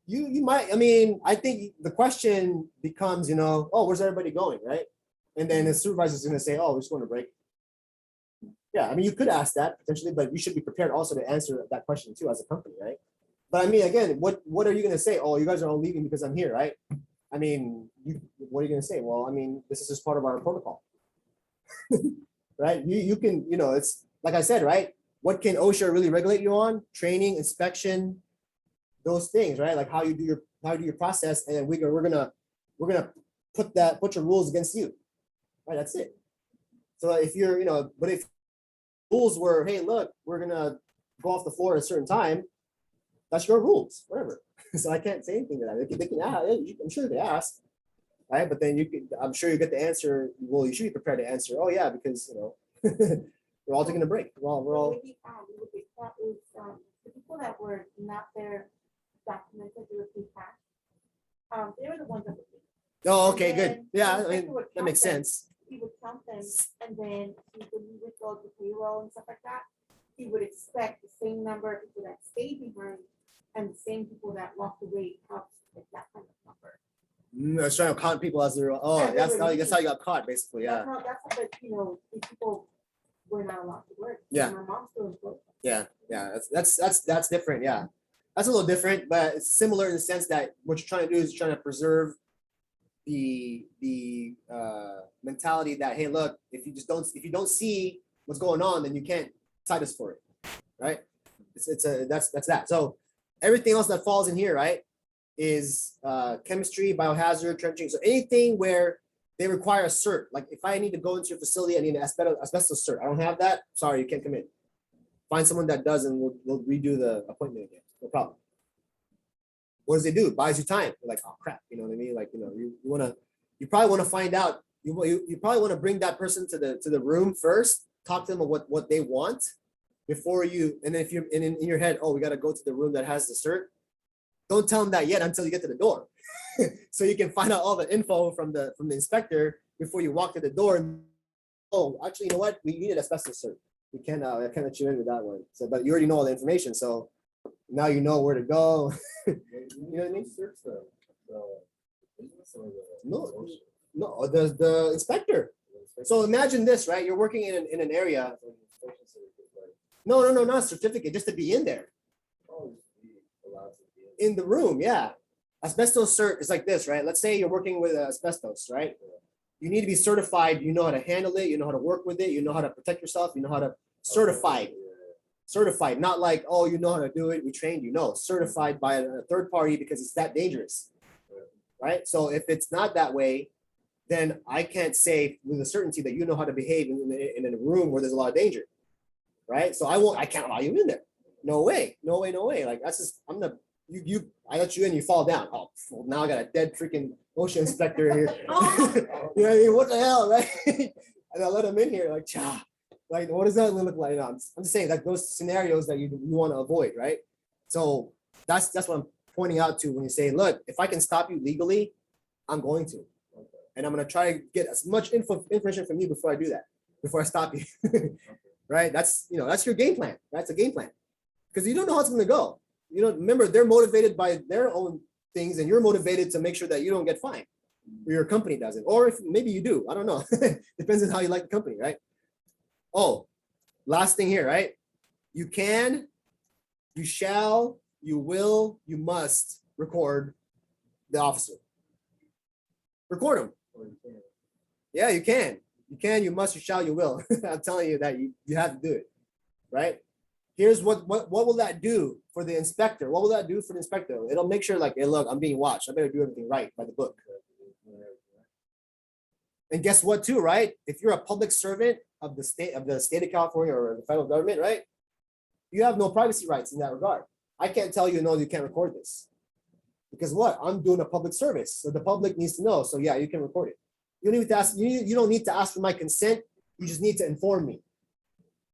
C: You might. I mean, I think the question becomes, oh, where's everybody going, right? And then the supervisor is going to say, oh, we're just going to break. Yeah, I mean, you could ask that potentially, but you should be prepared also to answer that question too as a company, right? But I mean, again, what are you going to say? Oh, you guys are all leaving because I'm here, right? I mean, what are you going to say? Well, I mean, this is just part of our protocol, right? You can, it's like I said, right? What can OSHA really regulate you on? Training, inspection, those things, right? Like how you do your process, and then we're gonna put your rules against you, right? That's it. So if you're, but if rules were, hey, look, we're gonna go off the floor at a certain time, that's your rules, whatever. So I can't say anything to that. They can ask. I'm sure they ask. right? But then I'm sure you get the answer. Well, you should be prepared to answer. Oh yeah, because we're all taking a break. We're all.
E: It would be, the people that were not there documented, they would be cash. They were the ones that would be.
C: Oh,
E: And
C: okay, good.
E: then
C: Yeah,
E: the
C: I mean
E: inspector would
C: that
E: count
C: makes
E: them.
C: sense.
E: He would count them, and then when he would go to payroll and stuff like that, he would expect the same number of people that stayed behind and the same people that walked away, helped with that kind of number.
C: I was trying to count people as they're. Oh,
E: Yeah, they
C: that's
E: were
C: how you
E: leaving.
C: got caught, basically. Yeah.
E: That's how, but these people were not allowed to work.
C: Yeah.
E: My mom's still employed.
C: Yeah, that's different. Yeah, that's a little different, but it's similar in the sense that what you're trying to do is trying to preserve the mentality that, hey, look, if you don't see what's going on, then you can't cite us for it, right? That's that. So everything else that falls in here, right, is chemistry, biohazard, trenching. So anything where they require a cert, like if I need to go into your facility, I need an asbestos cert. I don't have that. Sorry, you can't come in. Find someone that does, and we'll redo the appointment again. No problem. What does it do? It buys you time. You're like, oh crap, you know what I mean? Like, you probably want to find out. You probably want to bring that person to the room first. Talk to them about what they want before you. And then if you're in your head, oh, we got to go to the room that has the cert. Don't tell them that yet until you get to the door, so you can find out all the info from the inspector before you walk to the door. And, oh, actually, you know what? We need an asbestos cert. We can't. I can't let you in with that one. So, but you already know all the information, so now you know where to go. You know what I mean? No, the inspector. So imagine this, right? You're working in an area. No, not a certificate, just to be in there. In the room, yeah. Asbestos cert is like this, right? Let's say you're working with asbestos, right? You need to be certified. You know how to handle it. You know how to work with it. You know how to protect yourself. You know how to certified. Certified, not like, oh, you know how to do it. We trained you. No, certified by a third party because it's that dangerous, right? So if it's not that way, then I can't say with a certainty that you know how to behave in a room where there's a lot of danger, right? So I can't allow you in there. No way. Like that's just, I let you in, you fall down. Oh, well, now I got a dead freaking OSHA inspector here. You know what I mean? What the hell, right? And I let him in here, like, cha. Like, what does that look like? I'm just saying, like, those scenarios that you want to avoid, right? So that's what I'm pointing out to when you say, look, if I can stop you legally, I'm going to. And I'm going to try to get as much information from you before I do that, before I stop you. Right? That's your game plan. That's a game plan. Because you don't know how it's going to go. Remember, they're motivated by their own things, and you're motivated to make sure that you don't get fined, or your company doesn't. Or if maybe you do, I don't know. Depends on how you like the company, right? Oh, last thing here, right? You can, you shall, you will, you must record the officer. Record them. Yeah, you can. You can, you must, you shall, you will. I'm telling you that you have to do it, right? Here's what will that do for the inspector? What will that do for the inspector? It'll make sure, like, hey, look, I'm being watched. I better do everything right by the book. And guess what, too, right? If you're a public servant of the state of California or the federal government, right? You have no privacy rights in that regard. I can't tell you, no, you can't record this. Because what? I'm doing a public service. So the public needs to know. So yeah, you can record it. You don't need to ask, you don't need to ask for my consent. You just need to inform me.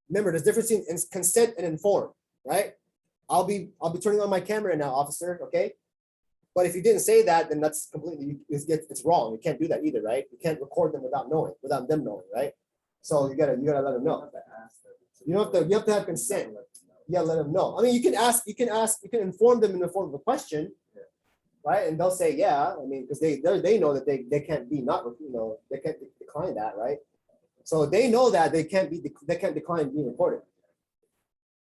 C: Remember, there's a difference in consent and inform, right? I'll be turning on my camera now, officer, okay? But if you didn't say that, then that's completely, it's wrong. You can't do that either, right? You can't record them without them knowing, right? So you gotta let them know. You have to have consent. You gotta let them know. I mean, you can inform them in the form of a question, right? And they'll say, yeah. I mean, because they know that they can't be not, they can't decline that, right? So they know that they can't decline being recorded.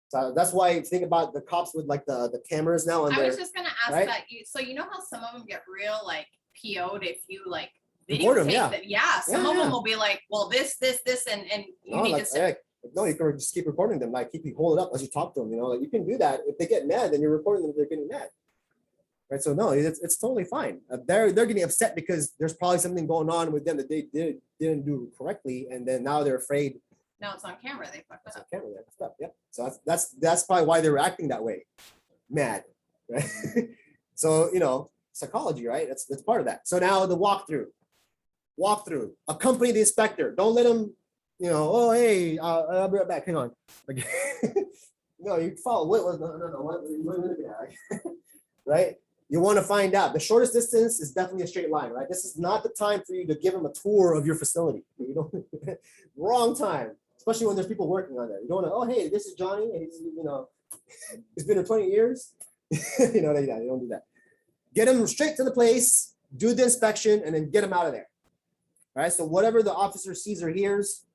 C: So that's why think about the cops with like the cameras now.
A: I was just gonna ask right? that. So you know how some of them get real like PO'd if you like
C: videotape
A: them, them. Yeah. Some of them will be like, well, this, and you need to say.
C: No, you can just keep recording them. Like hold it up as you talk to them. Like you can do that. If they get mad, then you're recording them if they're getting mad. Right. So no, it's totally fine. They're getting upset because there's probably something going on with them that they didn't do correctly, and then now they're afraid.
A: No, it's on camera. They fucked up.
C: On camera, stuff. Yep. So that's probably why they're acting that way, mad, right? So psychology, right? That's part of that. So now the walkthrough, accompany the inspector. Don't let him, oh, hey, I'll be right back. Hang on. Like, no, you follow. What was, no, what, right? You want to find out. The shortest distance is definitely a straight line, right? This is not the time for you to give them a tour of your facility. You don't, wrong time, especially when there's people working on that. You don't want to, oh, hey, this is Johnny. He's, he's been here 20 years. They don't do that. Get them straight to the place, do the inspection, and then get them out of there. All right, so whatever the officer sees or hears,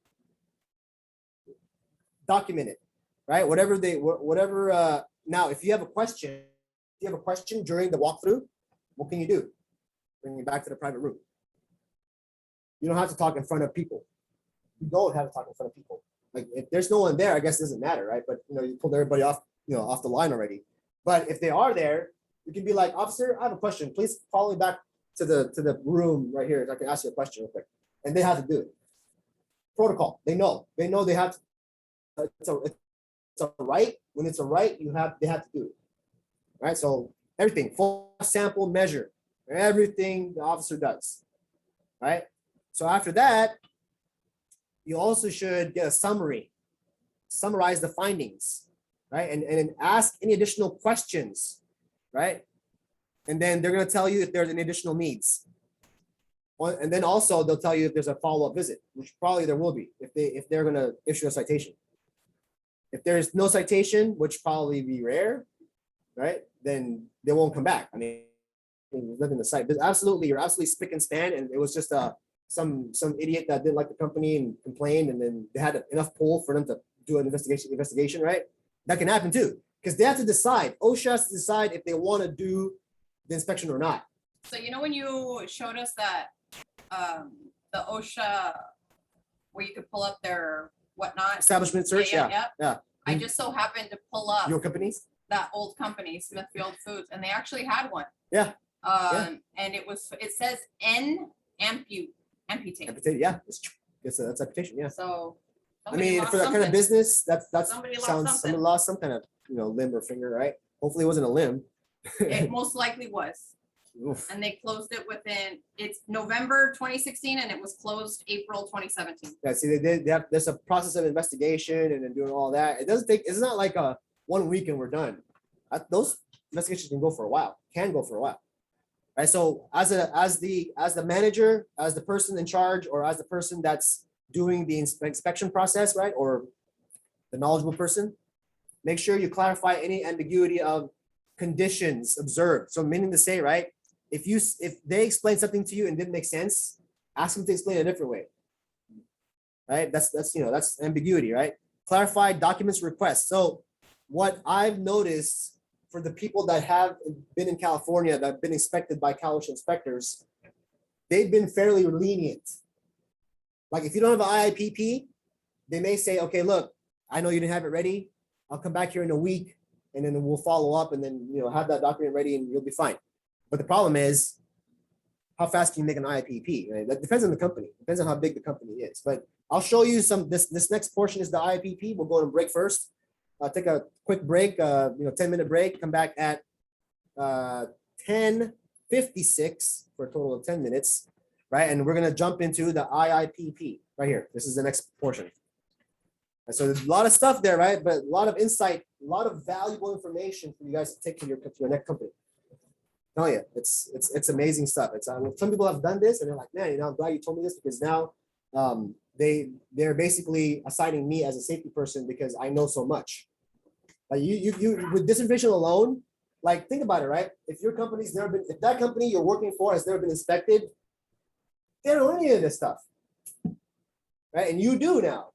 C: document it, right? Now, if you have a question during the walkthrough, what can you do? Bring you back to the private room. You don't have to talk in front of people. You don't have to talk in front of people. Like if there's no one there, I guess it doesn't matter, right? But you pulled everybody off, off the line already. But if they are there, you can be like, officer, I have a question. Please follow me back to the room right here. I can ask you a question real quick. And they have to do it. Protocol. They know they have to. It's a right. When it's a right, they have to do it. Right. So everything, full sample measure, everything the officer does. Right. So after that, you also should get a summary, summarize the findings, right? And ask any additional questions, right? And then they're going to tell you if there's any additional needs. And then also they'll tell you if there's a follow-up visit, which probably there will be if they're going to issue a citation. If there's no citation, which probably be rare, right? Then they won't come back. I mean, there's nothing to cite. But you're absolutely spick and span, and it was just some idiot that didn't like the company and complained, and then they had enough pull for them to do an investigation, right? That can happen too, because they have to decide. OSHA has to decide if they want to do the inspection or not.
A: So when you showed us that the OSHA where you could pull up their whatnot
C: Establishment search, yeah.
A: I just so happened to pull up
C: Your companies?
A: that old company, Smithfield Foods, and they actually had one.
C: Yeah.
A: And it says amputate.
C: Amputated, yeah. That's amputation, yeah.
A: So
C: I mean, for that kind of business, that's
A: Somebody lost
C: sounds
A: something.
C: someone lost some kind of limb or finger, right? Hopefully it wasn't a limb.
A: It most likely was.
C: Oof.
A: And they closed it it's November 2016 and it was closed April 2017.
C: Yeah, see, there's a process of investigation and then doing all that. It's not like a 1 week and we're done. Those investigations can go for a while, right? So as the manager, as the person in charge, or as the person that's doing the inspection process, right? Or the knowledgeable person, make sure you clarify any ambiguity of conditions observed. So meaning to say, right? If they explain something to you and didn't make sense, ask them to explain it a different way. Right? That's ambiguity, right? Clarify documents requests. So what I've noticed for the people that have been in California that have been inspected by California inspectors, they've been fairly lenient. Like if you don't have an IIPP, they may say, okay, look, I know you didn't have it ready. I'll come back here in a week and then we'll follow up and then have that document ready and you'll be fine. But the problem is, how fast can you make an IIPP? Right? That depends on the company. Depends on how big the company is. But I'll show you this next portion is the IIPP. We'll go to break first. I'll take a quick break, 10-minute break. Come back at 10:56 for a total of 10 minutes, right? And we're gonna jump into the IIPP right here. This is the next portion. And so there's a lot of stuff there, right? But a lot of insight, a lot of valuable information for you guys to take to your next company. Oh yeah, it's amazing stuff. Some people have done this and they're like, man, I'm glad you told me this because now they're basically assigning me as a safety person because I know so much. Like you with this information alone, like think about it, right? If that company you're working for has never been inspected, they don't know any of this stuff, right? And you do now.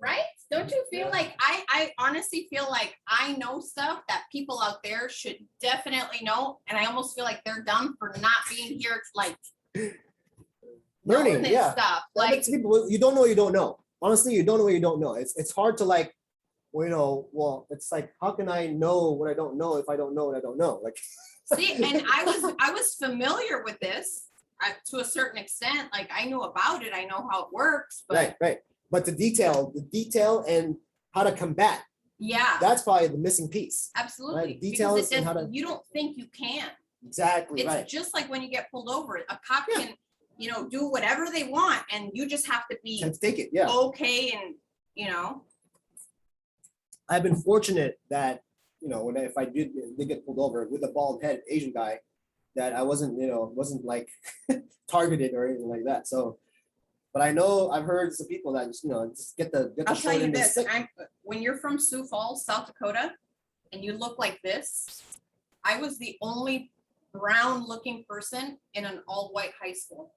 A: Right? Don't you feel like I honestly feel like I know stuff that people out there should definitely know, and I almost feel like they're dumb for not being here, like
C: learning
A: this
C: yeah
A: stuff.
C: Like people, you don't know what you don't know. Honestly, you don't know what you don't know. It's hard to like, well, it's like, how can I know what I don't know if I don't know what I don't know? Like,
A: see, and I was familiar with this to a certain extent. Like I knew about it, I know how it works, but
C: right. But the detail and how to combat
A: Yeah,
C: That's probably the missing piece.
A: absolutely.
C: Right,
A: Because
C: details
A: it
C: and how
A: does-
C: to-
A: you don't think you can.
C: Exactly,
A: It's
C: right.
A: just like when you get pulled over, a cop
C: Yeah.
A: can, do whatever they want and you just have to be
C: Can't take it, yeah.
A: okay and,
C: I've been fortunate that, if I did get pulled over with a bald head Asian guy, that I wasn't like targeted or anything like that. So, but I know I've heard some people that just get the
A: I'll
C: short
A: tell you
C: end of the
A: this,
C: stick.
A: when you're from Sioux Falls, South Dakota, and you look like this, I was the only brown looking person in an all white high school.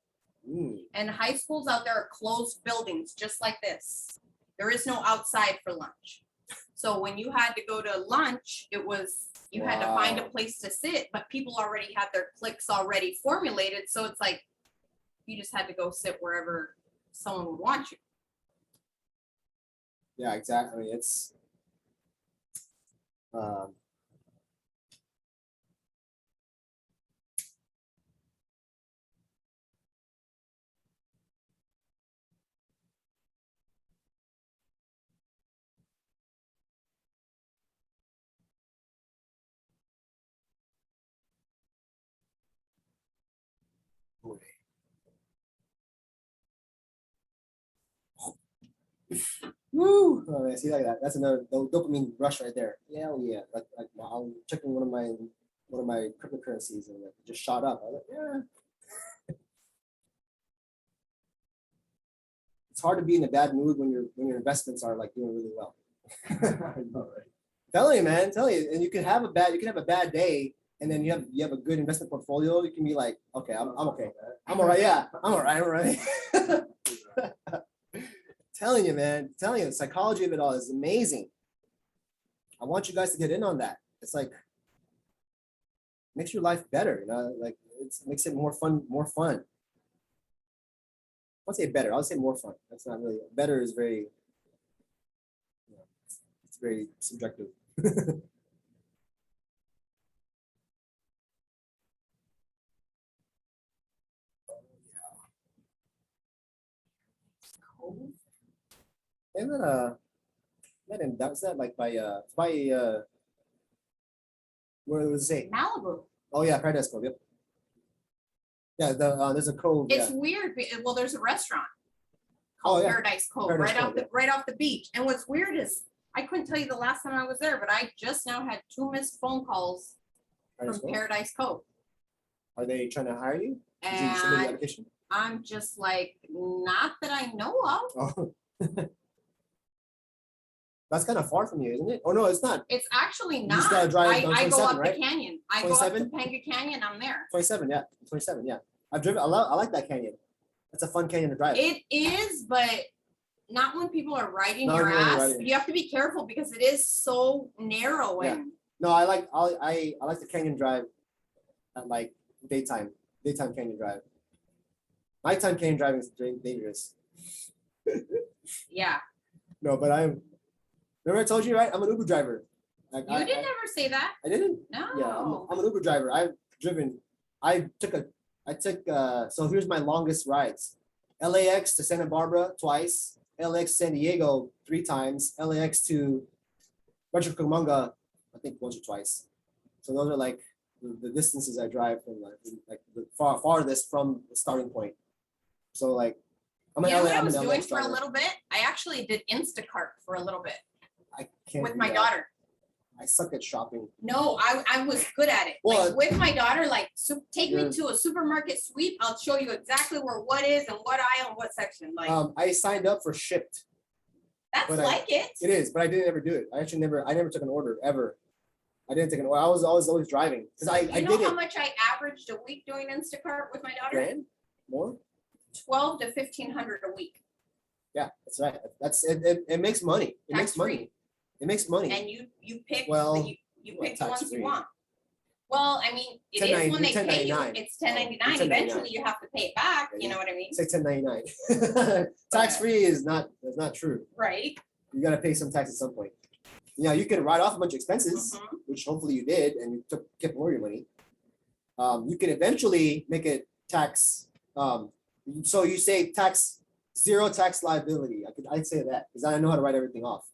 C: Mm.
A: And high schools out there are closed buildings, just like this. There is no outside for lunch. So when you had to go to lunch, you had to find a
C: Wow.
A: place to sit, but people already had their cliques already formulated. So it's like, you just had to go sit wherever someone would want you.
C: Yeah, exactly. It's woo. Oh, man, see like that. That's another dopamine rush right there. Yeah, oh yeah. Like I'm checking one of my cryptocurrencies and it just shot up. I was like, yeah. It's hard to be in a bad mood when your investments are like doing really well. I know, right? Tell you, man, and you can have a bad day, and then you have a good investment portfolio. You can be like, okay, I'm okay, I'm all right, yeah, I'm all right. Telling you, man, the psychology of it all is amazing. I want you guys to get in on that. It's like makes your life better, like it makes it more fun. I'll say better. I'll say more fun. That's not really better. Is very, it's very subjective. And then that's that like by where does it say?
A: Malibu.
C: Oh yeah, Paradise Cove. Yep. Yeah, there's a cove.
A: It's
C: Yeah.
A: weird. Well, there's a restaurant
C: Oh
A: called
C: yeah.
A: Paradise Cove
C: Paradise
A: right
C: Cove,
A: right off the beach. And what's weird is I couldn't tell you the last time I was there, but I just now had 2 missed phone calls
C: Paradise
A: from
C: Cove?
A: Paradise Cove.
C: Are they trying to hire you? Did you submit the
A: And
C: application?
A: I'm just like, not that I know of.
C: Oh. That's kind of far from you, isn't it? Oh no, it's not.
A: It's actually
C: You just
A: not.
C: gotta drive down
A: I go
C: 27,
A: up
C: right?
A: the canyon. I go up
C: 27?
A: to Panga Canyon, I'm there.
C: 27, yeah. 27, yeah. I've driven. I like that canyon. That's a fun canyon to drive.
A: It is, but not when people are riding
C: Not
A: your
C: when they're
A: ass.
C: riding.
A: You have to be careful because it is so narrow
C: Yeah.
A: and
C: No, I like the canyon drive at like daytime canyon drive. Nighttime canyon driving is dangerous.
A: yeah.
C: No, but remember I told you, right? I'm an Uber driver. Like,
A: You didn't ever say that.
C: I didn't.
A: No.
C: Yeah, I'm an Uber driver. So here's my longest rides. LAX to Santa Barbara twice, LAX San Diego 3 times, LAX to Rancho Cucamonga, I think once or twice. So those are like the distances I drive from like the farthest from the starting point. So like I'm an
A: You know what I
C: I'm
A: was
C: an
A: doing
C: LAX
A: for a
C: driver.
A: little bit? I actually did Instacart for a little bit
C: I can't
A: with
C: do
A: my
C: that.
A: daughter.
C: I suck at shopping.
A: No, I was good at it.
C: Well,
A: Like with my daughter, like take me
C: you're-
A: to a supermarket sweep. I'll show you exactly where what is and what aisle and what section. Like
C: I signed up for Shipped.
A: that's
C: but
A: like it.
C: It is, but I didn't ever do it. I never took an order ever. I didn't take an order. I was always driving because I
A: You know
C: did
A: how
C: it.
A: much I averaged a week doing Instacart with my daughter?
C: Grand more.
A: 12 to 1,500 a week.
C: Yeah, that's right. That's it. It makes money. It makes
A: Tax-free.
C: money. It makes money.
A: And you pick
C: Well,
A: you
C: well,
A: pick the ones
C: tax-free.
A: you want. Well, I mean, it is when they pay you.
C: 1099.
A: It's
C: Oh,
A: 1099.
C: 1099.
A: Eventually, you have to pay it back.
C: Yeah,
A: You know what I mean?
C: Say 1099. Tax free is not true.
A: Right.
C: You got to pay some tax at some point. Yeah, you can write off a bunch of expenses,
A: Mhm.
C: which hopefully you did, and you kept more of your money. You can eventually make it tax. So you say zero tax liability. I'd say that because I know how to write everything off.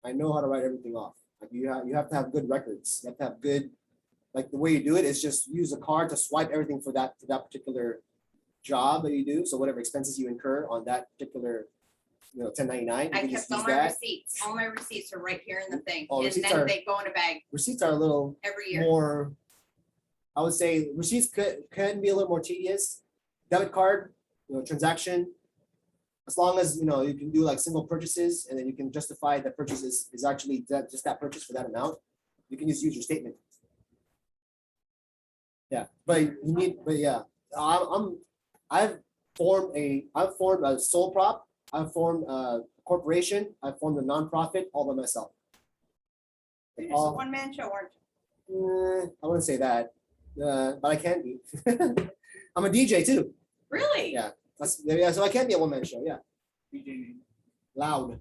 C: I know how to write everything off. Like you have to have good records. You have to have good, like the way you do it is just use a card to swipe everything for that particular job that you do. So whatever expenses you incur on that particular, 1099.
A: I kept all my receipts. All my receipts are right here in the thing.
C: Oh,
A: And
C: receipts
A: then
C: are-
A: they go in a bag
C: Receipts are a little
A: every year.
C: more, I would say receipts can be a little more tedious. Debit card, transaction, as long as you can do like single purchases and then you can justify that purchase is actually just that purchase for that amount, you can just use your statement. Yeah, but yeah, I've formed a sole prop, I've formed a corporation, I've formed a nonprofit all by myself.
A: You're just a one-man show, aren't you?
C: I wouldn't say that, but I can be. I'm a DJ too.
A: Really?
C: Yeah. So I can be a one-man show. Yeah. Loud.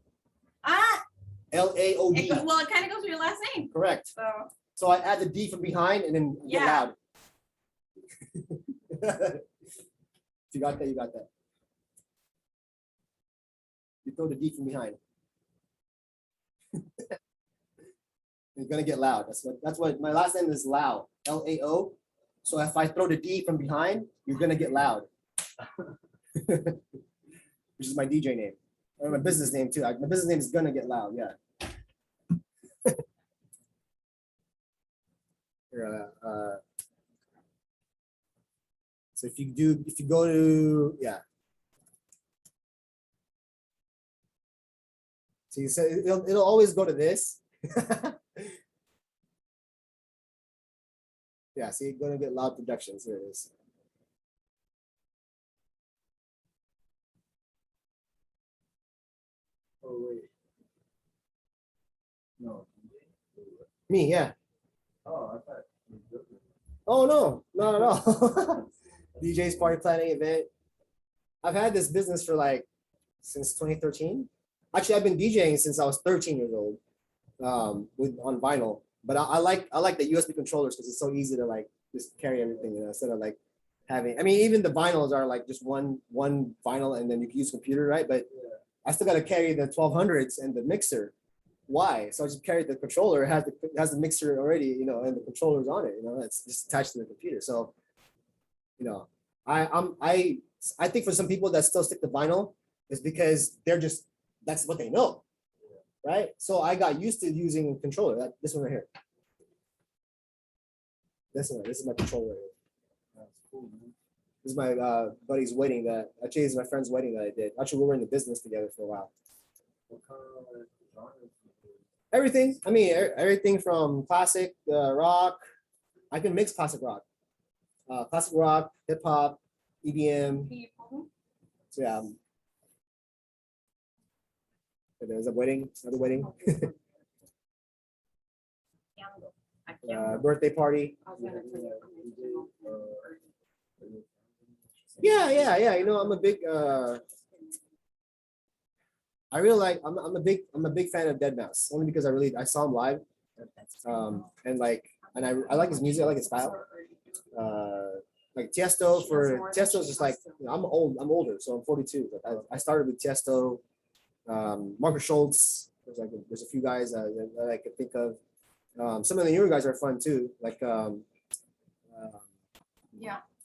A: Ah,
C: L-A-O-D.
A: well, it kind of goes with your last name.
C: Correct.
A: So,
C: So I add the D from behind and then get
A: Yeah.
C: loud. If you got that, you got that. You throw the D from behind. You're gonna get loud. That's what my last name is, Lao. L-A-O. So if I throw the D from behind, you're gonna get loud. Which is my DJ name. Or my business name too. My business name is Gonna Get Loud, yeah. Here, so if you go to, yeah. So you say it'll always go to this. Yeah, see, Gonna Get Loud Productions. Here it is.
B: Oh, wait. No.
C: Me, yeah.
B: Oh, I thought. you were joking.
C: Oh no, not at all. DJ's party planning event. I've had this business for since 2013. Actually, I've been DJing since I was 13 years old, on vinyl. But I like the USB controllers because it's so easy to just carry everything, instead of having. I mean, even the vinyls are just one vinyl, and then you can use computer, right? But I still got to carry the 1200s and the mixer. Why? So I just carried the controller. It has the mixer already, and the controller's on it. It's just attached to the computer. So, I think for some people that still stick to vinyl is because that's what they know, right? So I got used to using a controller. This one right here. This is my controller right here.
B: That's cool, man.
C: This is my buddy's wedding this is my friend's wedding that I did. Actually, we were in the business together for a while.
B: What kind of genres you do?
C: Everything. I mean, everything from classic rock. I can mix classic rock, hip hop, EDM.
A: can you pull me?
C: So yeah. There's a wedding, another wedding,
A: Yeah, I can't.
C: birthday party.
A: I was gonna tell you.
C: Yeah. I'm a big. I really like. I'm a big fan of Deadmau5 only because I saw him live, and I like his music. I like his style. Tiesto's just I'm older, so I'm 42. But I started with Tiesto, Marcus Schultz. There's a few guys that I could think of. Some of the newer guys are fun too.
A: Yeah.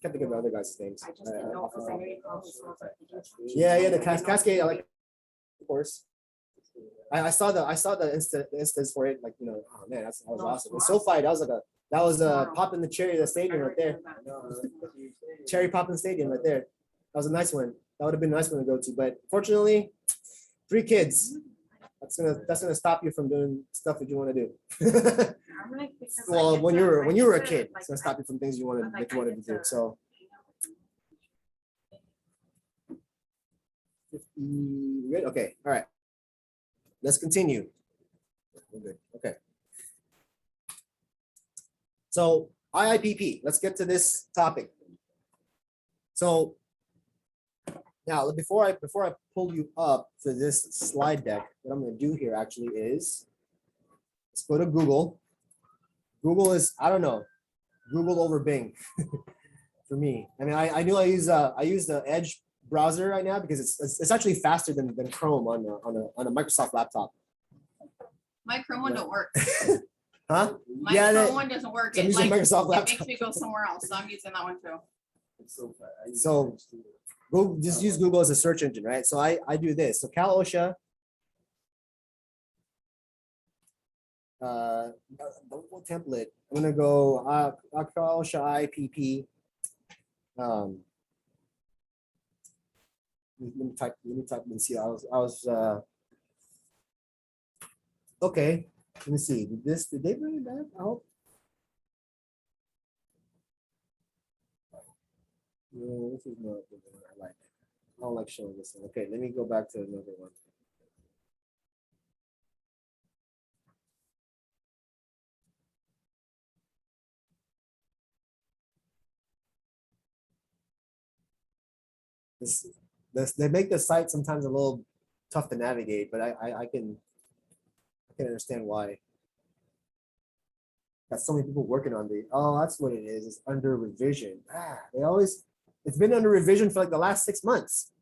C: Can't think of the other guys' names.
A: I just didn't know because I know you called this one.
C: Yeah, the Cascade. I like, of course. I saw the instance for it. Oh man, that was awesome. And SoFi, that was a pop in the cherry of the stadium right there. Cherry pop in the stadium right there. That was a nice one. That would have been a nice one to go to, but fortunately, 3 kids. That's gonna stop you from doing stuff that you want to do. Well, when you were a kid, it's gonna stop you from things you wanted to do. So. 50, good. Okay. All right. Let's continue. We're good. Okay. So IIPP. Let's get to this topic. So now, before I pull you up to this slide deck, what I'm going to do here actually is let's go to Google. Google is, I don't know, Google over Bing for me. I mean, I use the Edge browser right now because it's actually faster than Chrome on a Microsoft laptop.
A: My Chrome one don't work.
C: Huh?
A: My
C: Yeah,
A: Chrome one doesn't work.
C: So I'm
A: It
C: using
A: like,
C: Microsoft
A: it
C: laptop.
A: makes me go somewhere else. So I'm using that one too.
B: It's so fast. I use
C: So-
B: Edge too.
C: Google, just use Google as a search engine, right? So I do this. So Cal OSHA. The template. I'm gonna go Cal OSHA IPP. Let me type and see. I was okay. Let me see. Did they bring it back? I hope. No, this is not the one I like. I don't like showing this one. Okay, let me go back to another one. They make the site sometimes a little tough to navigate, but I can understand why. Got so many people working on the. Oh, that's what it is. It's under revision. It's been under revision for like the last 6 months.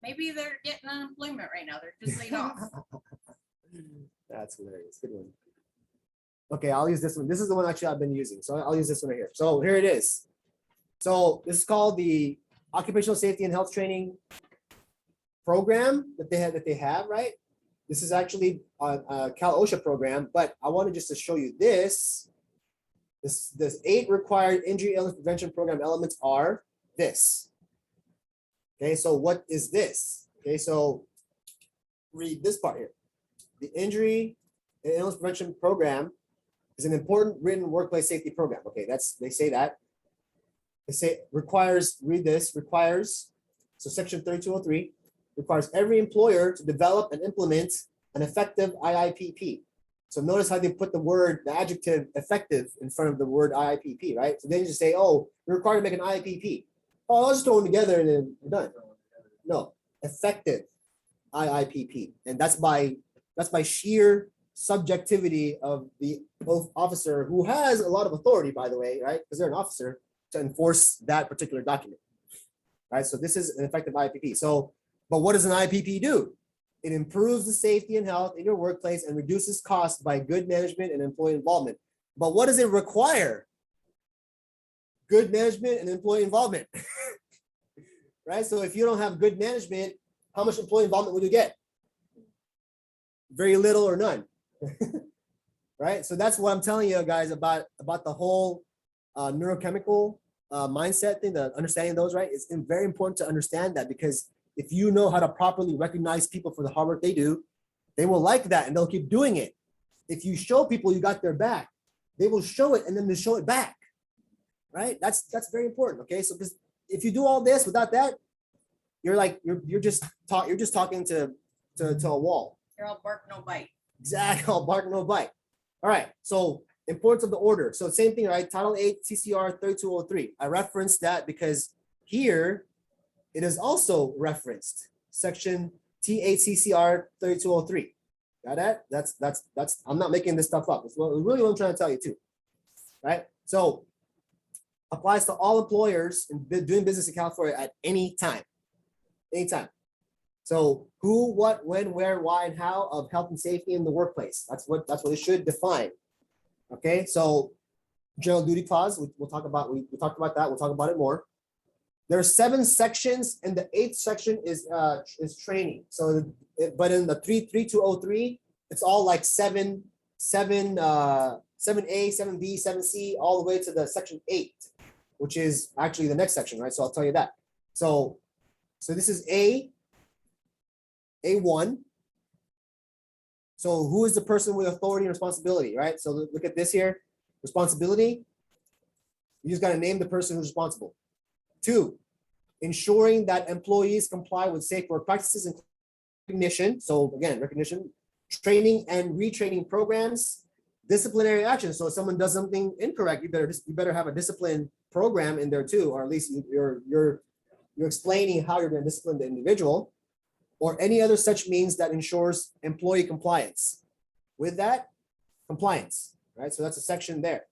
A: Maybe they're getting unemployment right now. They're just laid off.
C: That's hilarious. Good one. Okay, I'll use this one. This is the one actually I've been using. So I'll use this one right here. So here it is. So this is called the Occupational Safety and Health Training Program that they have, right? This is actually a Cal OSHA program, but I wanted just to show you this. This 8 required injury illness prevention program elements are this. Okay, so what is this? Okay, so read this part here. The injury and illness prevention program is an important written workplace safety program. Okay, they say that. They say requires, read this, requires, so section 3203, requires every employer to develop and implement an effective IIPP. So notice how they put the adjective effective in front of the word IIPP, right? So then you just say, oh, you're required to make an IIPP. Oh, I'll just throw them together and then we're done. No, effective IIPP. And that's by sheer subjectivity of the officer, who has a lot of authority, by the way, right? Because they're an officer, to enforce that particular document. Right. So this is an effective IIPP. So, but what does an IIPP do? It improves the safety and health in your workplace and reduces costs by good management and employee involvement. But what does it require? Good management and employee involvement. Right? So if you don't have good management, how much employee involvement will you get? Very little or none. Right? So that's what I'm telling you guys about the whole neurochemical mindset thing, the understanding those, right? It's very important to understand that, because if you know how to properly recognize people for the hard work they do, they will like that and they'll keep doing it. If you show people you got their back, they will show it and then they show it back, right? That's very important. Okay, so because if you do all this without that, you're just talking to a wall.
A: They're all bark, no bite.
C: Exactly, all bark no bite. All right, so importance of the order. So same thing, right? Title 8 CCR 3203. I referenced that because here it is also referenced. Section T8 CCR 3203. Got that? That's I'm not making this stuff up. It's really what I'm trying to tell you too. Right? So applies to all employers doing business in California at any time. Anytime. So who, what, when, where, why, and how of health and safety in the workplace. That's what it should define. Okay, so general duty clause, we'll talk about, we talked about that, we'll talk about it more. There are 7 sections, and the 8th section is training. So, but in the 3203, it's all like 7A, 7B, 7C, all the way to the section 8, which is actually the next section, right? So I'll tell you that. So this is A1. So who is the person with authority and responsibility, right? So look at this here, responsibility. You just got to name the person who's responsible. 2, ensuring that employees comply with safe work practices and recognition. So again, recognition, training and retraining programs, disciplinary action. So if someone does something incorrect, you better have a discipline program in there too, or at least you're explaining how you're going to discipline the individual, or any other such means that ensures employee compliance. With that, compliance, right? So that's a section there.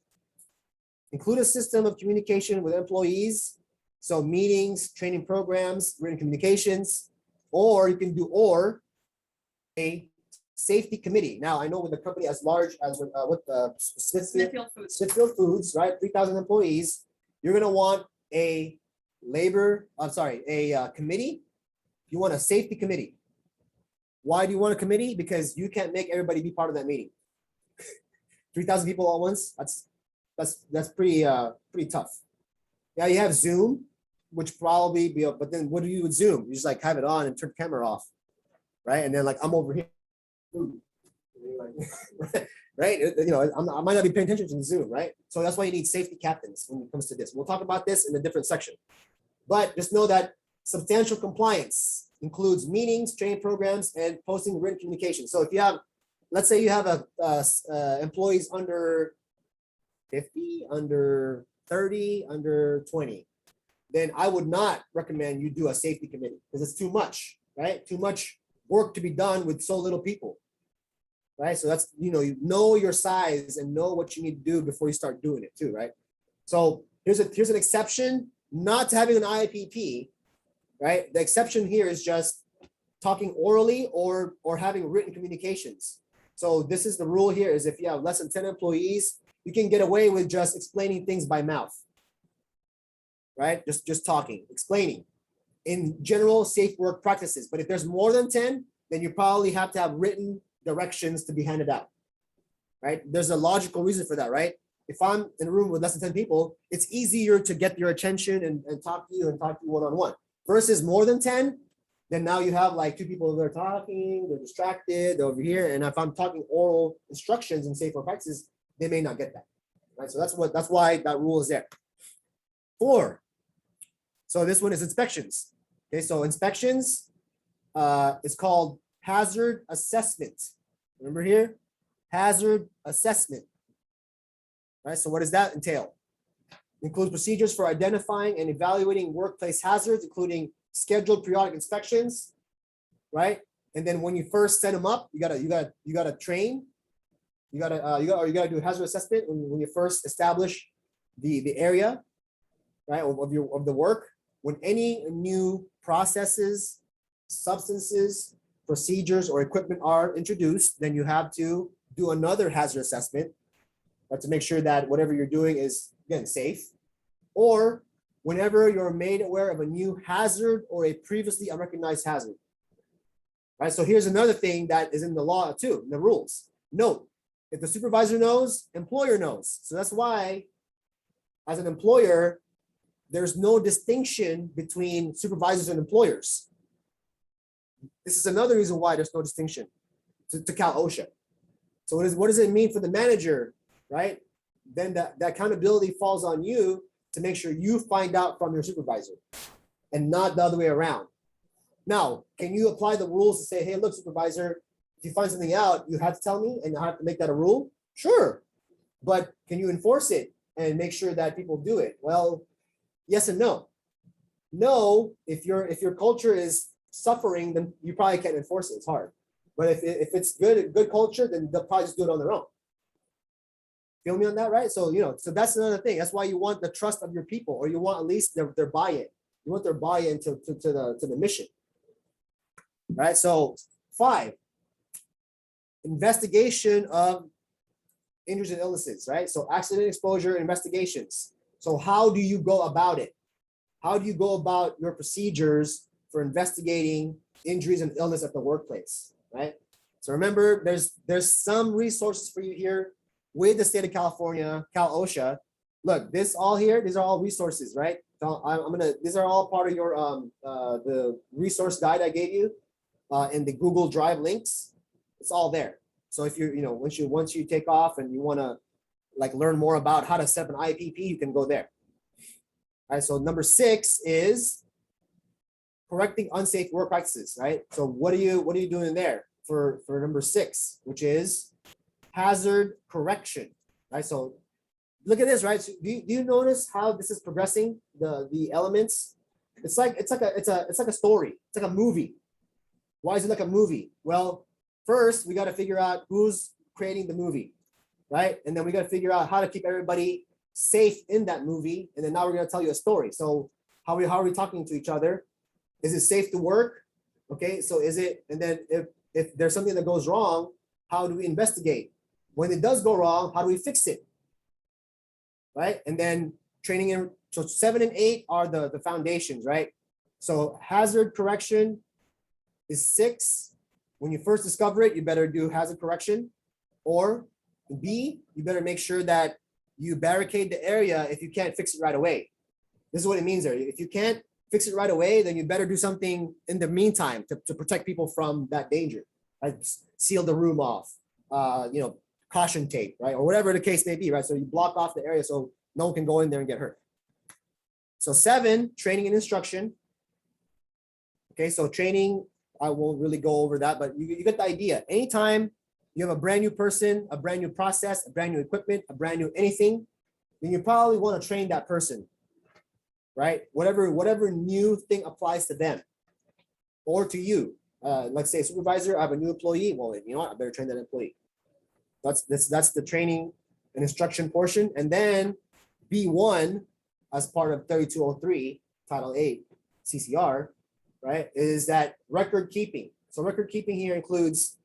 C: Include a system of communication with employees. So meetings, training programs, written communications, or you can do safety committee. Now, I know with a company as large as with
A: Smithfield Foods.
C: Smithfield Foods, right, 3,000 employees, you're gonna want a committee. You want a safety committee. Why do you want a committee? Because you can't make everybody be part of that meeting. 3,000 people all at once. That's pretty tough. Yeah, you have Zoom, which probably be, but then what do you with Zoom? You just like have it on and turn the camera off, right? And then like I'm over here, right? You know, I might not be paying attention to Zoom, right? So that's why you need safety captains when it comes to this. We'll talk about this in a different section, but just know that substantial compliance includes meetings, training programs, and posting written communication. So if you have, let's say you have employees under 50, under 30, under 20, then I would not recommend you do a safety committee because it's too much, right? Too much work to be done with so little people, right? So that's, you know your size and know what you need to do before you start doing it too, right? So here's an exception not to having an IPP, right? The exception here is just talking orally or having written communications. So this is the rule here is if you have less than 10 employees, you can get away with just explaining things by mouth, right? Just talking, explaining in general safe work practices. But if there's more than 10, then you probably have to have written directions to be handed out, right? There's a logical reason for that, right? If I'm in a room with less than 10 people, it's easier to get your attention and talk to you one-on-one. Versus more than 10, then now you have like two people that are talking, they're distracted, they're over here. And if I'm talking oral instructions and safe work practices, they may not get that, right? So that's why that rule is there. 4. So this one is inspections. Okay, so inspections is called hazard assessment. Remember here, hazard assessment. Right. So what does that entail? Includes procedures for identifying and evaluating workplace hazards, including scheduled periodic inspections, right? And then when you first set them up, you gotta train. You gotta do a hazard assessment when you first establish the area, right, of the work. When any new processes, substances, procedures, or equipment are introduced, then you have to do another hazard assessment to make sure that whatever you're doing is, again, safe. Or whenever you're made aware of a new hazard or a previously unrecognized hazard. Right, so here's another thing that is in the law too, in the rules. Note, if the supervisor knows, employer knows. So that's why, as an employer, there's no distinction between supervisors and employers. This is another reason why there's no distinction to Cal OSHA. So what does it mean for the manager, right? Then the accountability falls on you to make sure you find out from your supervisor and not the other way around. Now, can you apply the rules to say, hey, look, supervisor, if you find something out, you have to tell me and I have to make that a rule? Sure. But can you enforce it and make sure that people do it? Well, yes and no. No, if your culture is suffering, then you probably can't enforce it. It's hard. But if it's good culture, then they'll probably just do it on their own. Feel me on that, right? So, so that's another thing. That's why you want the trust of your people, or you want at least their buy-in. You want their buy-in to the mission. Right? So 5, investigation of injuries and illnesses, right? So accident exposure investigations. So how do you go about it? How do you go about your procedures for investigating injuries and illness at the workplace, right? So remember, there's some resources for you here with the state of California, Cal OSHA. Look, these are all resources, right? So these are all part of your the resource guide I gave you in the Google Drive links. It's all there. So if once you take off and you want to like learn more about how to set up an IPP, you can go there. All right. So number 6 is correcting unsafe work practices, right? So what are you doing there for number 6, which is hazard correction, right? So look at this, right? So do you notice how this is progressing? The elements. It's like a story. It's like a movie. Why is it like a movie? Well, first we got to figure out who's creating the movie, right? And then we got to figure out how to keep everybody safe in that movie. And then now we're going to tell you a story. So how are we talking to each other? Is it safe to work? Okay, so is it? And then if there's something that goes wrong, how do we investigate? When it does go wrong, how do we fix it? Right? And then training in, so 7 and 8 are the foundations, right? So hazard correction is 6. When you first discover it, you better do hazard correction. Or B, you better make sure that you barricade the area if you can't fix it right away. This is what it means there. If you can't fix it right away, then you better do something in the meantime to protect people from that danger. Right? Seal the room off, caution tape, right? Or whatever the case may be, right? So you block off the area so no one can go in there and get hurt. So 7, training and instruction. Okay, so training, I won't really go over that, but you get the idea. Anytime you have a brand new person, a brand new process, a brand new equipment, a brand new anything, then you probably want to train that person, right? Whatever new thing applies to them or to you. Let's say supervisor, I have a new employee. Well, you know what? I better train that employee. That's the training and instruction portion. And then B1, as part of 3203, Title 8, CCR, right, is that record keeping. So record keeping here includes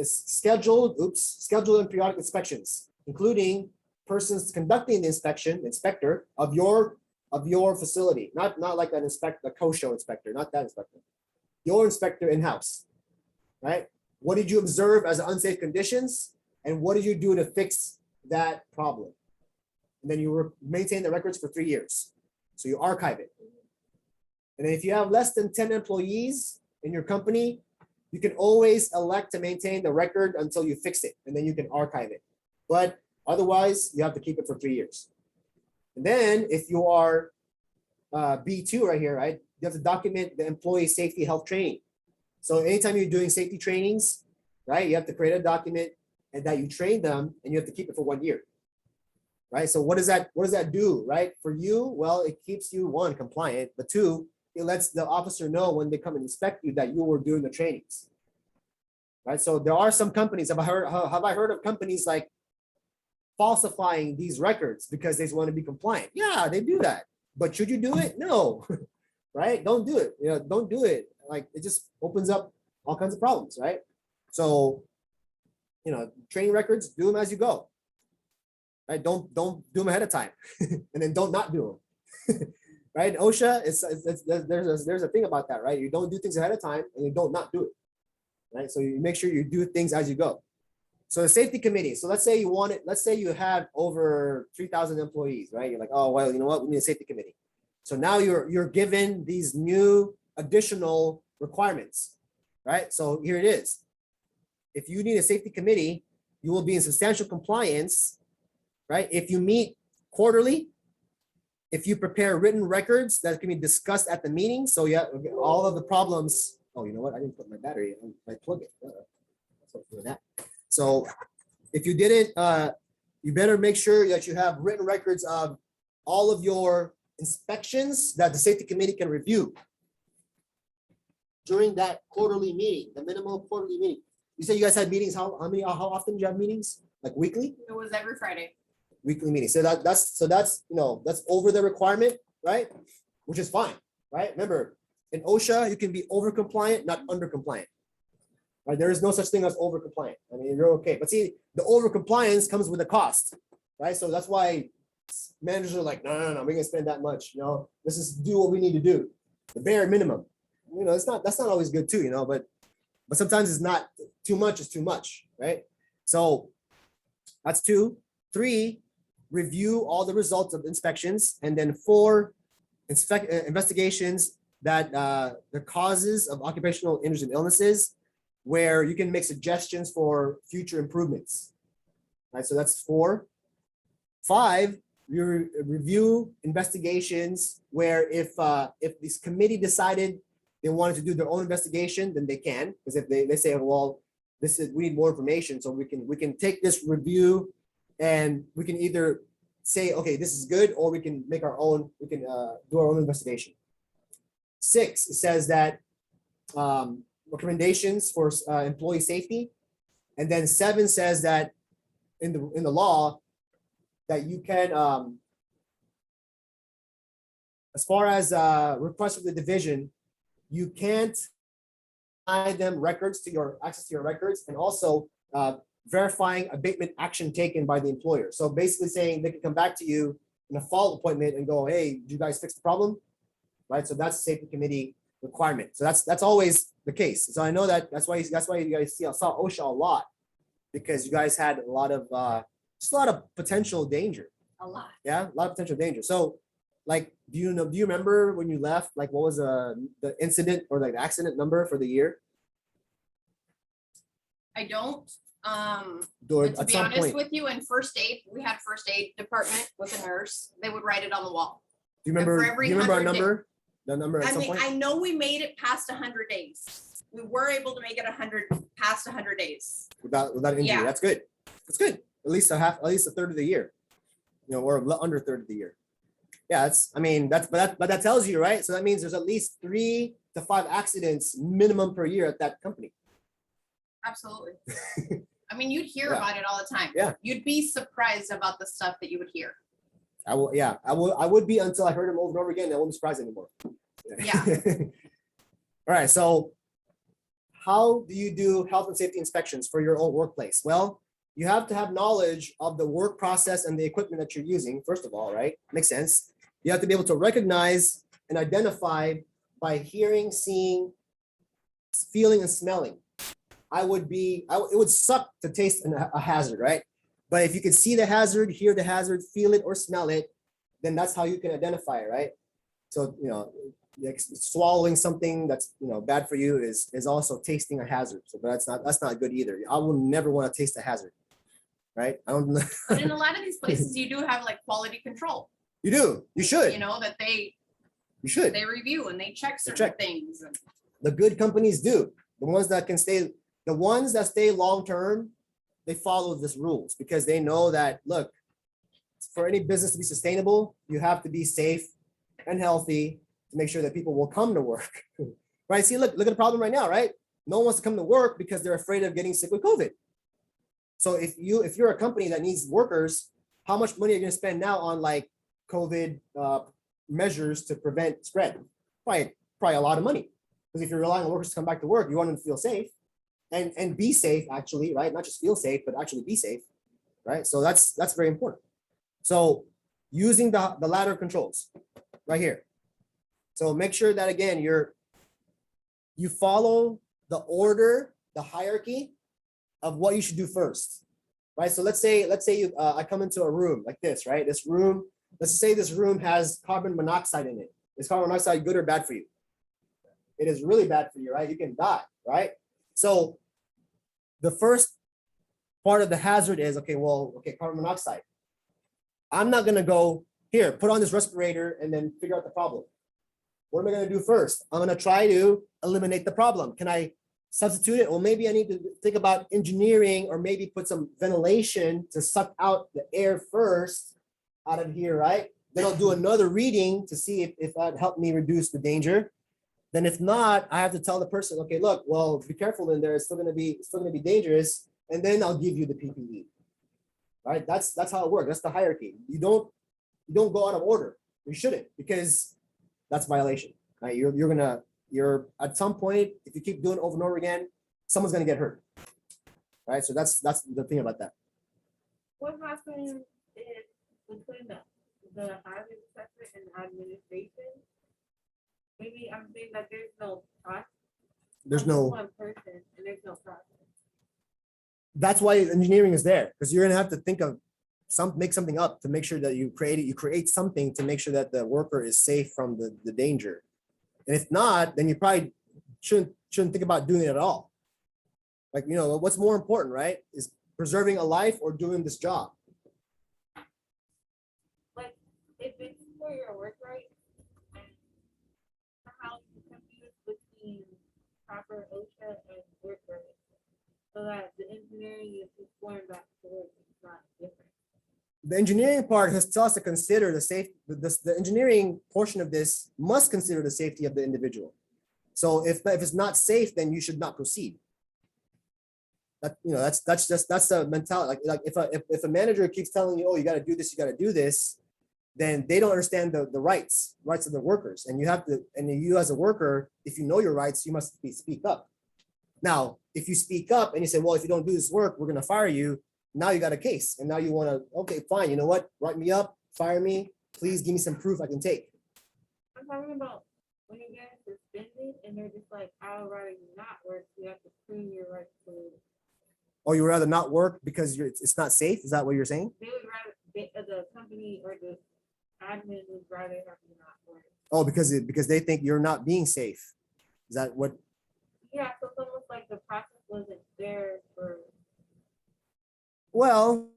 C: scheduled and periodic inspections, including persons conducting the inspector of your facility, not like that the OSHA inspector, not that inspector, your inspector in-house, right? What did you observe as unsafe conditions, and what did you do to fix that problem? And then you maintain the records for 3 years, so you archive it. And then if you have less than 10 employees in your company, you can always elect to maintain the record until you fix it, and then you can archive it. But otherwise, you have to keep it for 3 years. And then if you are B2 right here, right, you have to document the employee safety health training. So anytime you're doing safety trainings, right, you have to create a document and that you train them, and you have to keep it for 1 year. Right. So what does that do, right? For you, well, it keeps you, 1, compliant, but 2, it lets the officer know when they come and inspect you that you were doing the trainings. Right. So there are some companies, have I heard of companies like falsifying these records because they want to be compliant? Yeah, they do that. But should you do it? No. Right? Don't do it. Don't do it. Like, it just opens up all kinds of problems, right? So, training records, do them as you go. Right? Don't do them ahead of time, and then don't not do them. Right? OSHA, there's a thing about that, right? You don't do things ahead of time, and you don't not do it. Right? So you make sure you do things as you go. So the safety committee. So let's say you have over 3,000 employees, right? You're like, oh well, you know what? We need a safety committee. So now you're given these new additional requirements, right? So here it is. If you need a safety committee, you will be in substantial compliance, right? If you meet quarterly, if you prepare written records that can be discussed at the meeting. So yeah, all of the problems. Oh, you know what? I didn't put my battery in my plug it. So if you didn't, you better make sure that you have written records of all of your inspections that the safety committee can review during that quarterly meeting, the minimal quarterly meeting. You said you guys had meetings. How often do you have meetings? Like weekly?
A: It was every Friday.
C: Weekly meeting. So that's over the requirement, right? Which is fine, right? Remember, in OSHA, you can be over compliant, not under compliant. Right? There is no such thing as over compliant. I mean, you're okay. But see, the over compliance comes with a cost, right? So that's why managers are like, no, we're gonna spend that much. Let's just do what we need to do, the bare minimum. That's not always good too, but sometimes it's not too much is too much, right? So that's 2. 3, review all the results of inspections, and then 4, investigations that the causes of occupational injuries and illnesses, where you can make suggestions for future improvements. Right, so that's 4. 5, you review investigations where if this committee decided they wanted to do their own investigation, then they can. Because if they say, well, we need more information, so we can take this review and we can either say, okay, this is good, or we can make our own. We can do our own investigation. 6, it says that recommendations for employee safety, and then 7 says that in the law that you can, as far as requests of the division, you can't them records to your access to your records, and also verifying abatement action taken by the employer. So basically saying they can come back to you in a follow-up appointment and go, hey, did you guys fix the problem? Right. So that's a safety committee requirement. So that's always the case. So I know that's why you guys saw OSHA a lot, because you guys had a lot of just a lot of potential danger.
A: A lot.
C: Yeah, a lot of potential danger. So like, do you remember when you left, like what was the incident or like the accident number for the year?
A: I don't.
C: Or
A: But to
C: at
A: be
C: some
A: honest
C: point,
A: with you, in first aid, we had first aid department with a nurse. They would write it on the wall.
C: do you remember?
A: for
C: Do
A: every
C: you remember our
A: 100
C: number? The number at
A: I
C: some
A: mean,
C: point.
A: I know we made it past 100 days. We were able to make it past 100 days.
C: Without injury.
A: Yeah.
C: That's good. That's good. At least a third of the year. You know, or under a third of the year. Yeah, but that tells you, right? So that means there's at least 3 to 5 accidents minimum per year at that company.
A: Absolutely. I mean, you'd hear
C: Yeah.
A: about it all the time.
C: Yeah.
A: You'd be surprised about the stuff that you would hear.
C: I would be until I heard them over and over again. I wouldn't be surprised anymore.
A: Yeah.
C: All right. So how do you do health and safety inspections for your own workplace? Well, you have to have knowledge of the work process and the equipment that you're using, first of all, right? Makes sense. You have to be able to recognize and identify by hearing, seeing, feeling, and smelling. It would suck to taste a hazard, right? But if you can see the hazard, hear the hazard, feel it, or smell it, then that's how you can identify it, right? So, like swallowing something that's bad for you is also tasting a hazard. So that's not good either. I will never want to taste a hazard, right? I don't.
A: But in a lot of these places, you do have like quality control.
C: You do. You should.
A: That
C: You should.
A: they review and they check certain
C: check.
A: things.
C: The good companies do. The ones that stay long term, they follow this rules because they know that, look, for any business to be sustainable, you have to be safe and healthy to make sure that people will come to work. Right? See, look at the problem right now, right? No one wants to come to work because they're afraid of getting sick with COVID. So if you're a company that needs workers, how much money are you going to spend now on like COVID measures to prevent spread? Probably a lot of money. Because if you're relying on workers to come back to work, you want them to feel safe and be safe, actually, right? Not just feel safe, but actually be safe, right? So that's very important. So using the ladder controls right here. So make sure that again, you follow the order, the hierarchy of what you should do first, right? So let's say I come into a room like this, right? This room, let's say this room has carbon monoxide in it. Is carbon monoxide good or bad for you? It is really bad for you, right? You can die, right? So the first part of the hazard is, carbon monoxide. I'm not gonna go here, put on this respirator and then figure out the problem. What am I gonna do first? I'm gonna try to eliminate the problem. Can I substitute it? Well, maybe I need to think about engineering or maybe put some ventilation to suck out the air first out of here, right? Then I'll do another reading to see if that helped me reduce the danger. Then if not, I have to tell the person, okay, look, well, be careful in there. It's still gonna be dangerous. And then I'll give you the PPE, right? That's how it works. That's the hierarchy. You don't go out of order. You shouldn't, because that's violation, right? You're at some point, if you keep doing it over and over again, someone's gonna get hurt, right? So that's the thing about that.
G: What happens if between the hazard assessment and administration? Maybe I'm saying that there's no process.
C: There's no.
G: One person and there's no process.
C: That's why engineering is there, because you're gonna have to make something up to make sure that you create something to make sure that the worker is safe from the danger. And if not, then you probably shouldn't think about doing it at all. Like, what's more important, right? Is preserving a life or doing this job?
G: Like, if it's for your work right, and how you confuse between proper OSHA and work right, so that the engineering is just going back to work, it's not different.
C: The engineering part has to also consider the engineering portion of this must consider the safety of the individual. So if it's not safe, then you should not proceed. That's the mentality. Like if a manager keeps telling you, oh, you got to do this, then they don't understand the rights of the workers. And you as a worker, if you know your rights, you must speak up. Now, if you speak up and you say, well, if you don't do this work, we're gonna fire you. Now you got a case, and now you want to, okay, fine. You know what? Write me up, fire me. Please give me some proof I can take.
G: I'm talking about when you get suspended and they're just like, I'd rather you not work. You have to prove your right to.
C: Oh, you would rather not work because it's not safe? Is that what you're saying?
G: They would rather the company or the admin would rather have you not work.
C: Oh, because they think you're not being safe. Is that what?
G: Yeah, so it's almost like the process wasn't there for.
C: Well,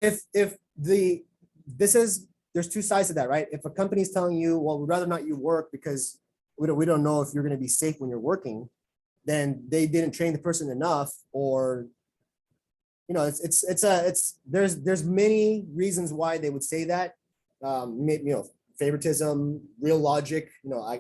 C: if there's two sides to that, right? If a company's telling you, well, we'd rather not you work because we don't know if you're going to be safe when you're working, then they didn't train the person enough, or there's many reasons why they would say that. Favoritism, real logic,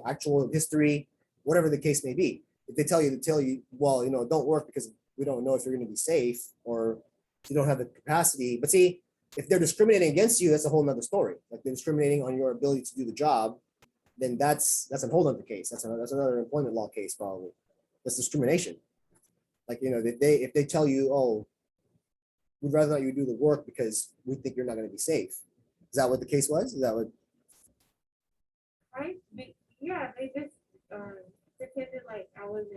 C: actual history, whatever the case may be. If they tell you, well, don't work because we don't know if you're going to be safe or if you don't have the capacity. But see, if they're discriminating against you, that's a whole nother story. Like they're discriminating on your ability to do the job, then that's a whole other case. That's another employment law case probably. That's discrimination. Like, if they tell you, oh, we'd rather not you do the work because we think you're not going to be safe. Is that what the case was? Is that what?
G: Right? Yeah, they just pretended like I wouldn't,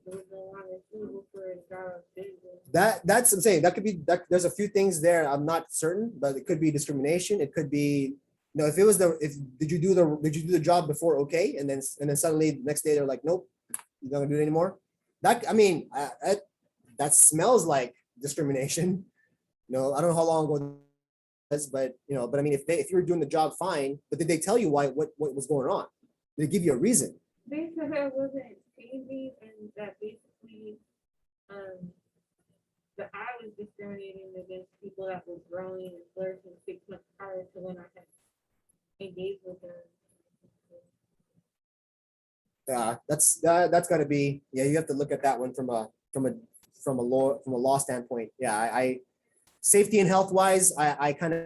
G: there was no longer suitable for a job business.
C: That's what I'm saying. That could be there's a few things there. I'm not certain, but it could be discrimination. It could be, if it was did you do the job before? Okay. And then suddenly the next day they're like, nope, you're not gonna do it anymore. That smells like discrimination. I don't know how long ago this, but I mean, if you were doing the job fine, but did they tell you what was going on? Did they give you a reason?
G: They said I wasn't changing and that basically that I was discriminating against people that were growing and flourishing 6 months prior to when I had engaged with them.
C: Yeah, that's got to be, you have to look at that one from a law standpoint. Yeah, I safety and health wise, I kind of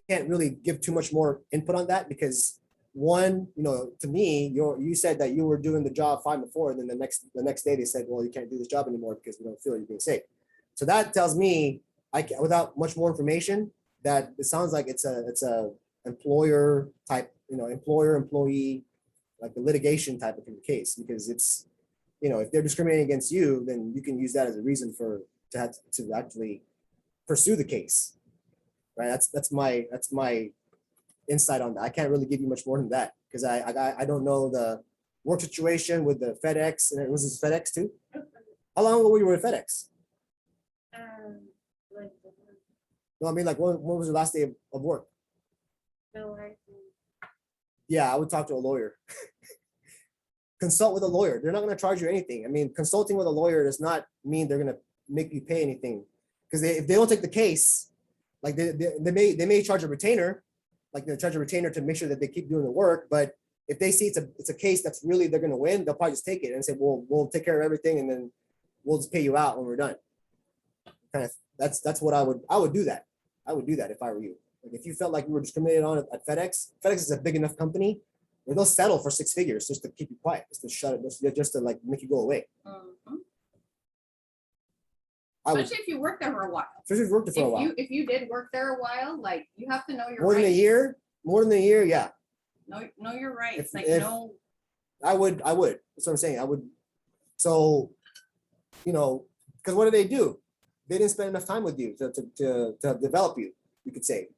C: can't really give too much more input on that because one, to me, you said that you were doing the job fine before, and then the next day they said, well, you can't do this job anymore because we don't feel you're being safe. So that tells me, without much more information, that it sounds like it's a employer type, employer employee, like a litigation type of case, because it's, if they're discriminating against you, then you can use that as a reason to actually pursue the case, right? That's my insight on that. I can't really give you much more than that because I don't know the work situation with the FedEx, and it was this FedEx too. How long were you with FedEx? No, I mean, like, when was the last day of work? Yeah, I would talk to a lawyer. Consult with a lawyer. They're not going to charge you anything. I mean, consulting with a lawyer does not mean they're going to make you pay anything, because if they don't take the case, like they may charge a retainer, like they charge a retainer to make sure that they keep doing the work. But if they see it's a case that's really they're going to win, they'll probably just take it and say, well, we'll take care of everything, and then we'll just pay you out when we're done. Kind of, that's what I would do that. I would do that if I were you. Like if you felt like you were discriminated on at FedEx is a big enough company where they'll settle for 6 figures just to keep you quiet, just to shut it, just to like make you go away.
A: Especially if you worked there for a while.
C: Especially if you worked there for a while.
A: If you did work there a while, like you have to know your
C: more
A: rights.
C: More than a year, yeah.
A: Know your rights.
C: I would. That's what I'm saying. I would. So, because what do? They didn't spend enough time with you to develop you. You could say,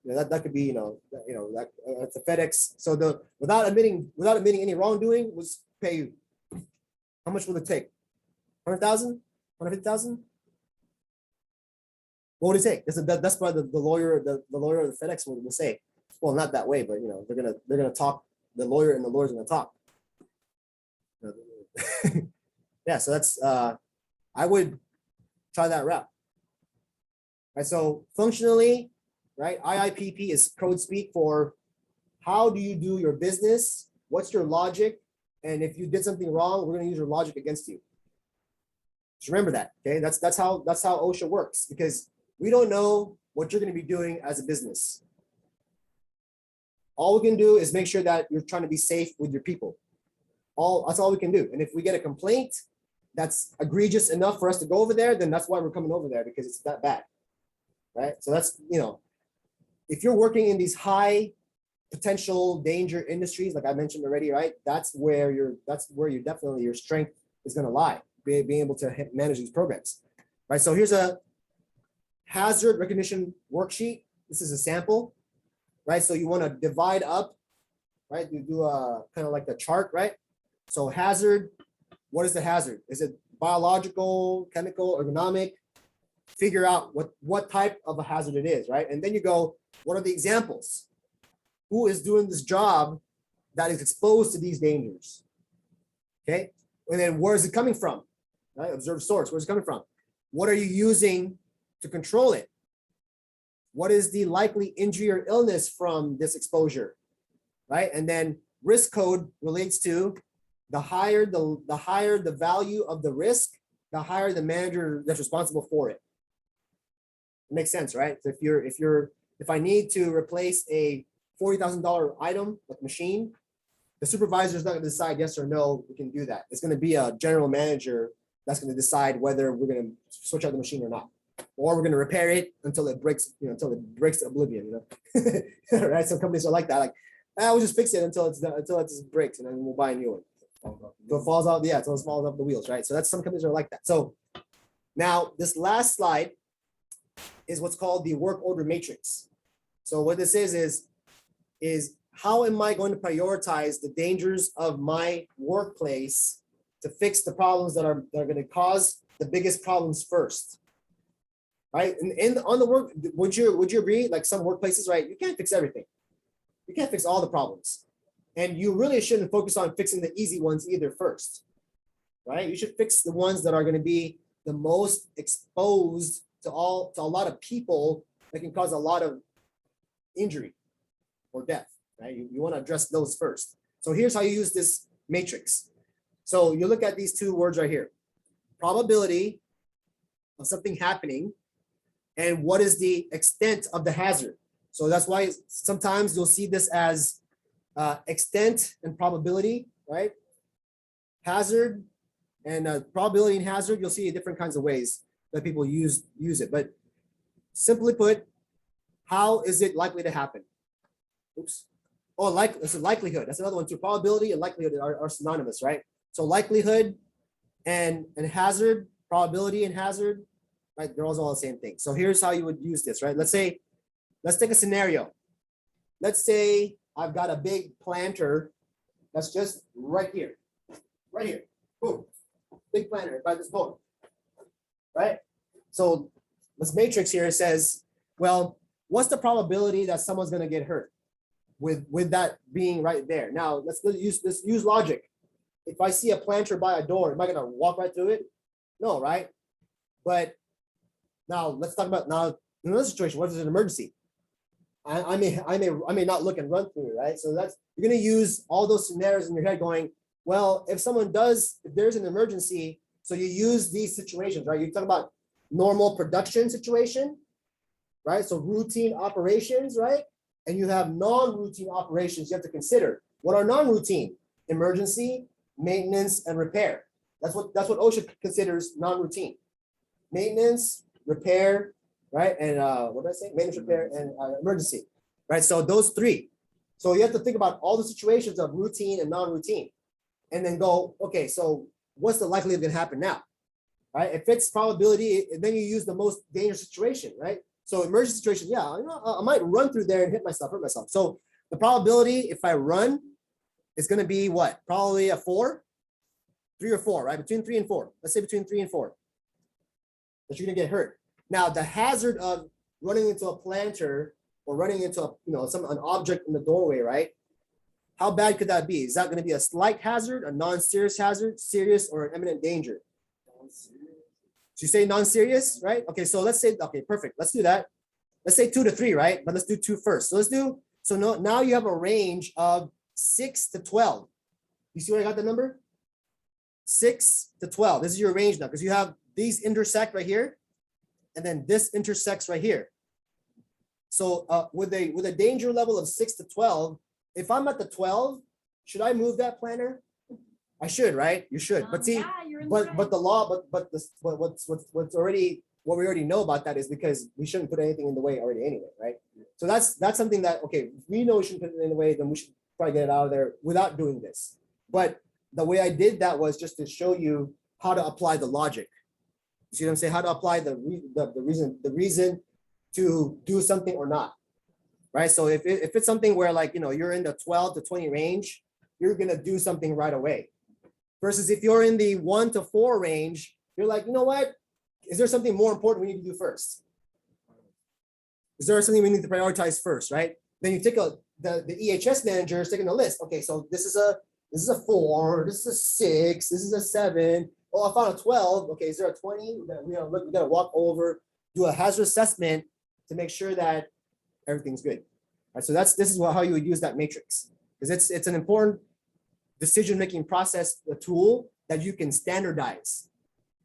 C: that could be, that's a FedEx. So without admitting any wrongdoing, was pay you. How much will it take? 100,000, 150,000. What would it take? That's why the lawyer, the lawyer of the FedEx will say, well, not that way, but they're gonna talk. The lawyer and the lawyer's gonna talk. Yeah, so that's I would try that route. Right, so functionally, right, IIPP is code speak for how do you do your business? What's your logic? And if you did something wrong, we're gonna use your logic against you. Just remember that, okay? That's how OSHA works, because we don't know what you're going to be doing as a business. All we can do is make sure that you're trying to be safe with your people. That's all we can do. And if we get a complaint that's egregious enough for us to go over there, then that's why we're coming over there, because it's that bad, right? So that's, if you're working in these high potential danger industries, like I mentioned already, right? That's where you definitely, your strength is going to lie, being able to manage these programs, right? So here's a hazard recognition worksheet. This is a sample, right? So you want to divide up, right? You do a kind of like the chart, right? So hazard, what is the hazard? Is it biological, chemical, ergonomic? Figure out what type of a hazard it is, right? And then you go, what are the examples? Who is doing this job that is exposed to these dangers? Okay, and then where is it coming from? Right? Observe source. Where's it coming from? What are you using to control it? What is the likely injury or illness from this exposure? Right, and then risk code relates to the higher the value of the risk, the higher the manager that's responsible for it. It makes sense, right? So if I need to replace a $40,000 item like machine, the supervisor is not going to decide yes or no, we can do that. It's going to be a general manager that's going to decide whether we're going to switch out the machine or not, or we're going to repair it until it breaks, until it breaks to oblivion, right? Some companies are like that, like, we'll just fix it until it just breaks, and then we'll buy a new one. So it falls out, until it falls off the wheels, right? So that's, some companies are like that. So now this last slide is what's called the work order matrix. So what this is how am I going to prioritize the dangers of my workplace to fix the problems that are going to cause the biggest problems first, right? And on the work, would you agree? Like some workplaces, right? You can't fix everything. You can't fix all the problems, and you really shouldn't focus on fixing the easy ones either first, right? You should fix the ones that are going to be the most exposed to a lot of people that can cause a lot of injury or death, right? You want to address those first. So here's how you use this matrix. So you look at these two words right here: probability of something happening, and what is the extent of the hazard. So that's why sometimes you'll see this as extent and probability, right? Hazard and probability and hazard, you'll see different kinds of ways that people use it. But simply put, how is it likely to happen? Oops. Oh, it's a likelihood. That's another one too. Probability and likelihood are synonymous, right? So likelihood and hazard, probability and hazard, right? They're all the same thing. So here's how you would use this, right? Let's take a scenario. Let's say I've got a big planter that's just right here. Boom. Big planter by this boat, right? So this matrix here says, well, what's the probability that someone's going to get hurt with that being right there? Now let's use logic. If I see a planter by a door, am I going to walk right through it? No, right? But now let's talk about in another situation. What if there's an emergency? I may not look and run through it, right? So you're going to use all those scenarios in your head, going, well, if there's an emergency, so you use these situations, right? You talk about normal production situation, right? So routine operations, right? And you have non-routine operations you have to consider. What are non-routine? Emergency, maintenance, and repair. That's what OSHA considers non-routine. Maintenance, repair, right? And what did I say? Maintenance, repair, and emergency, right? So those three. So you have to think about all the situations of routine and non-routine, and then go, okay, so what's the likelihood going to happen now, right? If it's probability, then you use the most dangerous situation, right? So emergency situation, yeah, I might run through there and hurt myself. So the probability, if I run, is going to be what? Probably a 3 or 4, right? Between 3 and 4. Let's say between 3 and 4 that you're going to get hurt. Now, the hazard of running into a planter or running into an object in the doorway, right? How bad could that be? Is that going to be a slight hazard, a non-serious hazard, serious, or an imminent danger? So you say non-serious, right? Okay, so let's say, okay, perfect. Let's do that. Let's say 2 to 3, right? But let's do 2 first. So now you have a range of 6 to 12. You see where I got the number? 6 to 12. This is your range now, because you have these intersect right here, and then this intersects right here. So with a danger level of 6 to 12, if I'm at the 12, should I move that planter? I should, right? You should. But see,
A: Yeah, you're in the
C: but
A: right.
C: the law, but this, what's already, what we already know about that is because we shouldn't put anything in the way already anyway, right? So that's something that, okay, if we know we shouldn't put it in the way, then we should probably get it out of there without doing this. But the way I did that was just to show you how to apply the logic. You see what I'm saying? How to apply the reason to do something or not, right? So if it's something where, like, you know, you're in the 12 to 20 range, you're gonna do something right away. Versus if you're in the 1 to 4 range, you're like, you know what? Is there something more important we need to do first? Is there something we need to prioritize first, right? Then you take the EHS manager is taking a list. Okay, so this is a 4, this is a 6, this is a 7. Oh, I found a 12. Okay, is there a 20? We gotta walk over, do a hazard assessment to make sure that everything's good. All right, so this is how you would use that matrix, because it's an important decision-making process, a tool that you can standardize,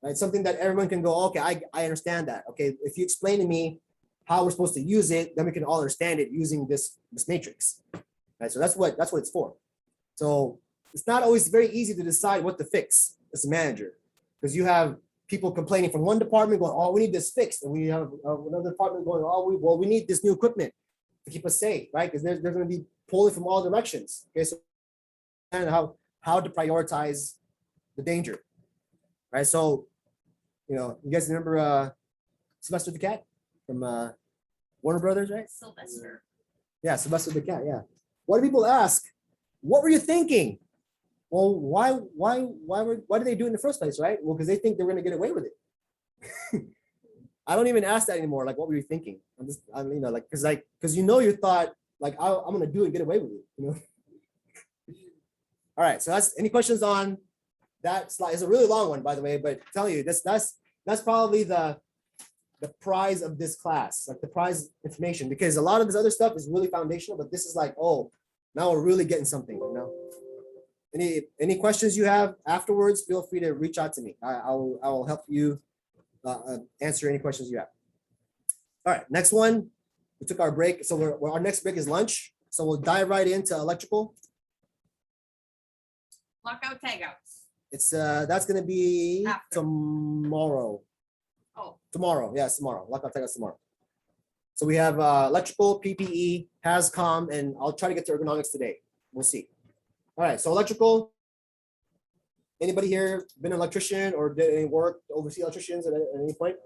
C: right? Something that everyone can go, okay, I understand that. Okay, if you explain to me how we're supposed to use it, then we can all understand it using this matrix, right? So that's what it's for. So it's not always very easy to decide what to fix as a manager, because you have people complaining from one department going, oh, we need this fixed, and we have another department going, oh, we need this new equipment to keep us safe, right? Because they're going to be pulling from all directions. Okay, so and how to prioritize the danger, right? So, you know, you guys remember Sylvester the Cat from Warner Brothers, right?
A: Sylvester.
C: Yeah, Sylvester the Cat. Yeah. What do people ask? What were you thinking? Well, why did they do it in the first place, right? Well, because they think they're going to get away with it. I don't even ask that anymore. Like, what were you thinking? You know, like, because you know, you thought, like, I'm going to do it and get away with it, you know? All right, so that's, any questions on that slide? It's a really long one, by the way, but I tell you, that's probably the prize of this class, like the prize information, because a lot of this other stuff is really foundational, but this is like, oh, now we're really getting something, you know? Any questions you have afterwards, feel free to reach out to me. I will help you answer any questions you have. All right, next one, we took our break. So our next break is lunch. So we'll dive right into electrical.
A: Lockout tagouts.
C: It's that's gonna be
A: After.
C: tomorrow.
A: Oh,
C: Tomorrow, yes, tomorrow. Lockout tagouts tomorrow. So we have electrical, PPE, HAZCOM, and I'll try to get to ergonomics today. We'll see. All right, so electrical. Anybody here been an electrician or did any work to oversee electricians at any point?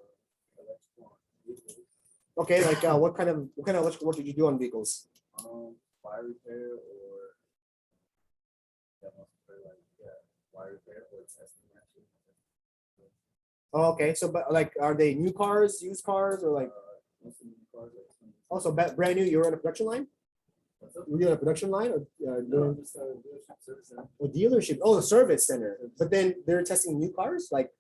C: Okay, like what kind of electrical work did you do on vehicles?
F: Fire repair or wire repair or testing actually.
C: Oh, okay, so but like, are they new cars, used cars, or like
F: Most of the cars
C: also brand new? You're on a production line? Were you on a production line or doing
F: just service center.
C: a dealership? Oh, the service center. But then they're testing new cars, like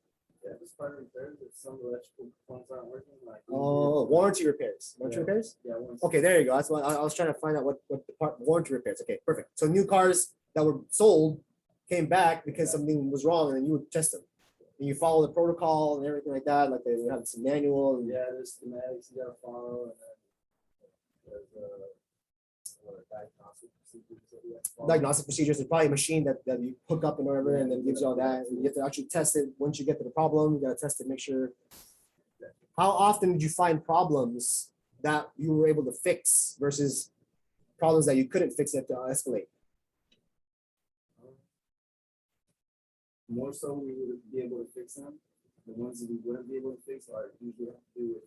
F: Yeah, just fire repairs if some electrical components aren't working, like.
C: oh, warranty repairs. Warranty
F: Yeah.
C: repairs.
F: Yeah. once-
C: Okay, there you go. That's what I was trying to find out what the part warranty repairs. Okay, perfect. So new cars that were sold came back because something was wrong, and then you would test them. And you follow the protocol and everything like that. Like they would have some manual. And,
F: Yeah, there's schematics you gotta follow, and then there's diagnostic procedures that you have to follow.
C: diagnostic procedures. There's probably a machine that you hook up and whatever, and then gives you all that. And you have to actually test it once you get to the problem. You gotta test it, make sure. How often did you find problems that you were able to fix versus problems that you couldn't fix that to escalate?
F: More so, we would be able to fix them. The ones that we wouldn't be able to fix are usually have to do with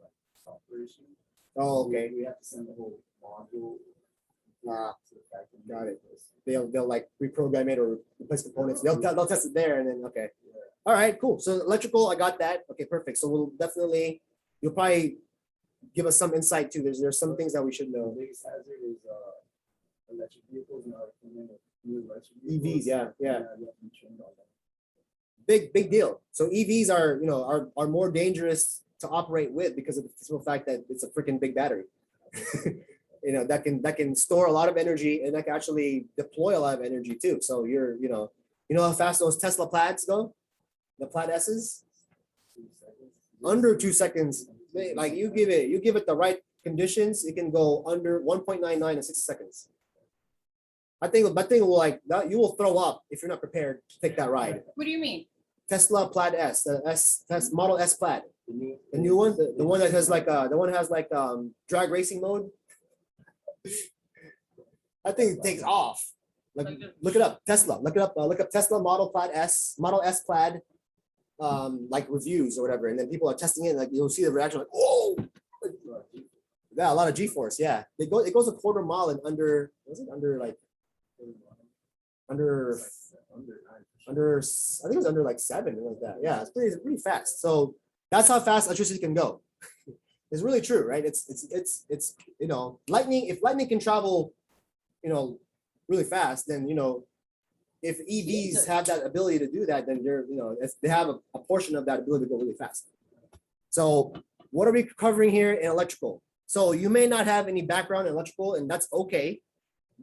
F: like software issues.
C: Oh, okay.
F: We have to send the whole module.
C: Ah,
F: to the factory.
C: got it. They'll like reprogram it or replace components. They'll test it there and then okay.
F: Yeah.
C: All right, cool. So electrical, I got that. Okay, perfect. So we'll definitely, you'll probably give us some insight too. There's some things that we should
F: The
C: know.
F: biggest hazard is electric vehicles and new electric
C: EVs,
F: vehicles.
C: yeah.
F: You have to be trained on that.
C: Big deal. So EVs are more dangerous to operate with because of the simple fact that it's a freaking big battery. That can store a lot of energy and that can actually deploy a lot of energy too. So you know how fast those Tesla Plaids go? The Plaid S's?
F: 2 seconds.
C: Under 2 seconds. Like you give it the right conditions, it can go under 1.99 in 60 seconds. I think will like you will throw up if you're not prepared to take that ride.
A: What do you mean?
C: Tesla Plaid S, the Model S Plaid, the new one, the one that has like the one that has like drag racing mode. I think it takes off. Like look it up, Tesla. Look it up. Look up Tesla Model S Plaid, like reviews or whatever, and then people are testing it. Like you'll see the reaction, like whoa. Yeah, a lot of G-force. Yeah, it goes a quarter mile in under. Was it under like under I think it was under like 7 or like that. Yeah, it's pretty fast. So that's how fast electricity can go. It's really true, right? It's you know, lightning. If lightning can travel, you know, really fast, then you know, if EVs have that ability to do that, then they're, you know, they have a portion of that ability to go really fast. So what are we covering here in electrical? So you may not have any background in electrical, and that's okay.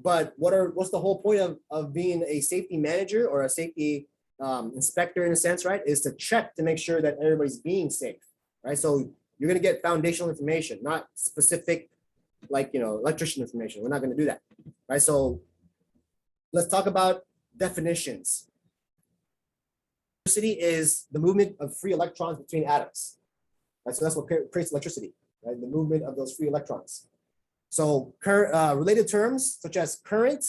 C: But what's the whole point of being a safety manager or a safety inspector in a sense, right? Is to check to make sure that everybody's being safe, right? So you're gonna get foundational information, not specific, like, you know, electrician information. We're not gonna do that, right? So let's talk about definitions. Electricity is the movement of free electrons between atoms, right? So that's what creates electricity, right? The movement of those free electrons. So related terms such as current.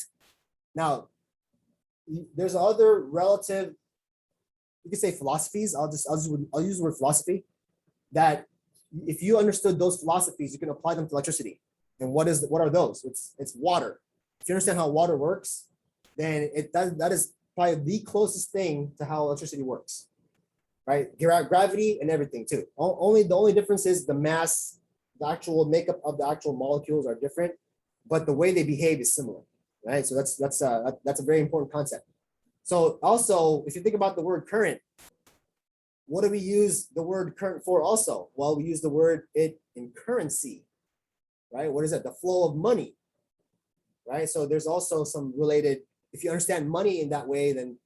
C: Now, there's other relative, you could say philosophies. I'll use the word philosophy. That if you understood those philosophies, you can apply them to electricity. And what are those? It's water. If you understand how water works, then that is probably the closest thing to how electricity works, right? Gravity and everything too. The only difference is the mass. The actual makeup of the actual molecules are different, but the way they behave is similar, right? So that's a very important concept. So also, if you think about the word current, what do we use the word current for also? Well, we use the word it in currency, right? What is it? The flow of money, right? So there's also some related, if you understand money in that way, then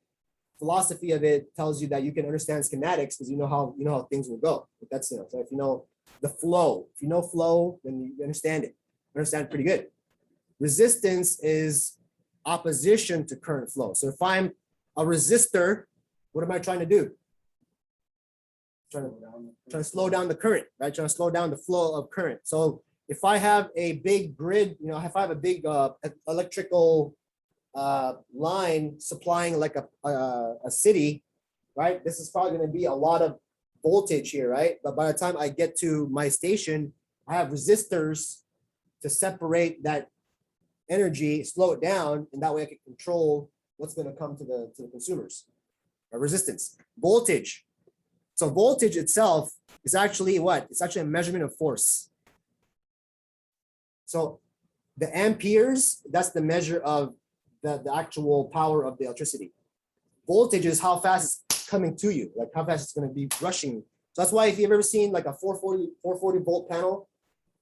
C: philosophy of it tells you that you can understand schematics because you know how things will go. But that's, you know, so if you know the flow, if you know flow, then you understand it. Understand it pretty good. Resistance is opposition to current flow. So if I'm a resistor, what am I trying to do? Trying to slow down the current, right? Trying to slow down the flow of current. So if I have a big grid, you know, if I have a big electrical line supplying like a city, right? This is probably going to be a lot of voltage here, right? But by the time I get to my station, I have resistors to separate that energy, slow it down, and that way I can control what's going to come to the consumers. Resistance, voltage. So voltage itself is actually what? It's actually a measurement of force. So the amperes, that's the measure of the actual power of the electricity. Voltage is how fast it's coming to you, like how fast it's going to be rushing. So that's why if you've ever seen like a 440 volt panel,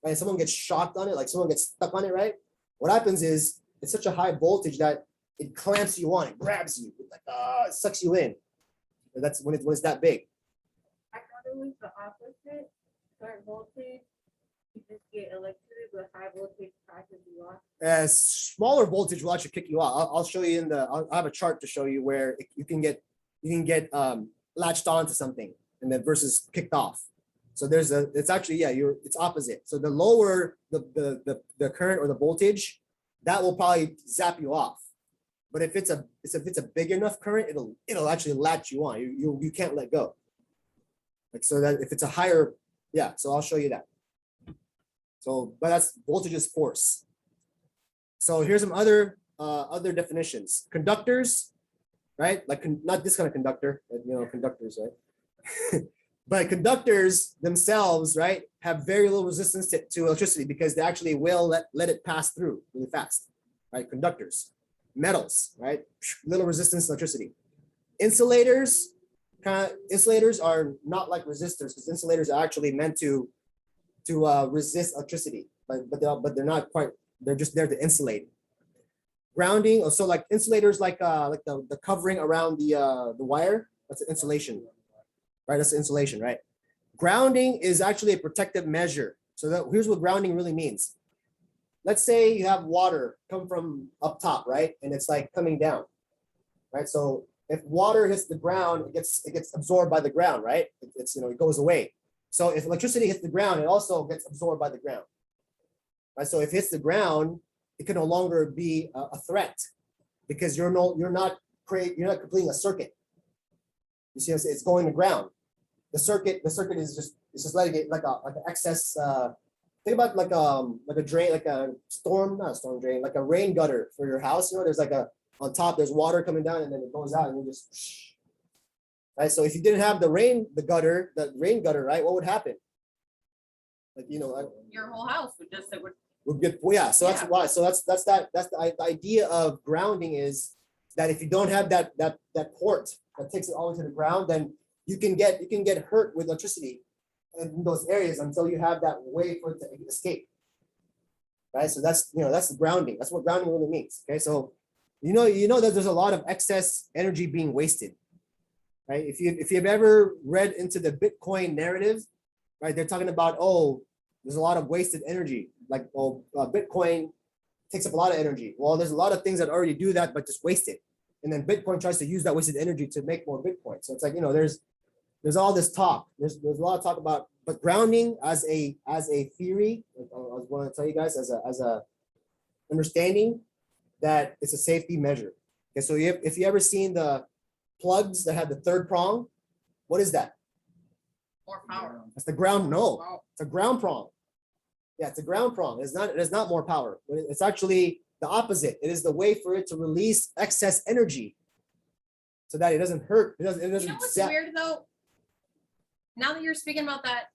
C: right, and someone gets shocked on it, like someone gets stuck on it, right? What happens is it's such a high voltage that it clamps you on, it grabs you, it's like it sucks you in. And that's when it's that big.
G: I thought it was the opposite. Current voltage, you just get electricity, but high voltage crashes you off.
C: Smaller voltage will actually kick you out. I'll show you I'll have a chart to show you where you can get latched onto something and then versus kicked off. So it's actually, it's opposite. So the lower the current or the voltage, that will probably zap you off. But if it's a big enough current, it'll actually latch you on. You can't let go. Like, so that if it's a higher, so I'll show you that. So, but that's voltage is force. So here's some other definitions. Conductors, right? Like not this kind of conductor, but, you know, conductors, right? But conductors themselves, right, have very little resistance to electricity because they actually will let it pass through really fast, right? Conductors. Metals, right? Little resistance to electricity. Insulators are not like resistors because insulators are actually meant to resist electricity, but they're not quite. They're just there to insulate. Grounding, so like insulators, like the covering around the wire. That's an insulation, right? That's insulation, right? Grounding is actually a protective measure. So here's what grounding really means. let's say you have water come from up top, right? And it's like coming down, right? So if water hits the ground, it gets absorbed by the ground, right? It's, it goes away. So if electricity hits the ground, it also gets absorbed by the ground, right? So if it hits the ground, it can no longer be a threat because you're not completing a circuit. You see, it's going to ground. The circuit is just letting it like an excess. Think about like a drain, like a storm, not a storm drain, like a rain gutter for your house. There's like on top, there's water coming down and then it goes out and you just, right? So if you didn't have the rain gutter, right, what would happen? Like,
A: Your whole house
C: would get, well, yeah. So that's why. So that's the idea of grounding is that if you don't have that port that takes it all into the ground, then you can get hurt with electricity in those areas until you have that way for it to escape. Right. So that's the grounding. That's what grounding really means. Okay. So you know that there's a lot of excess energy being wasted. Right. If you've ever read into the Bitcoin narrative, right, they're talking about, there's a lot of wasted energy. Like, Bitcoin takes up a lot of energy. Well, there's a lot of things that already do that, but just waste it. And then Bitcoin tries to use that wasted energy to make more Bitcoin. So it's like, there's all this talk. There's a lot of talk about, but grounding as a theory, I want to tell you guys as a understanding that it's a safety measure. Okay, so if you ever seen the plugs that have the third prong, what is that?
A: more power.
C: That's the ground. No, it's a ground prong. Yeah, it's a ground prong. It's not more power. It's actually the opposite. It is the way for it to release excess energy so that it doesn't hurt. It doesn't.
A: You know what's weird though? Now that you're speaking about that,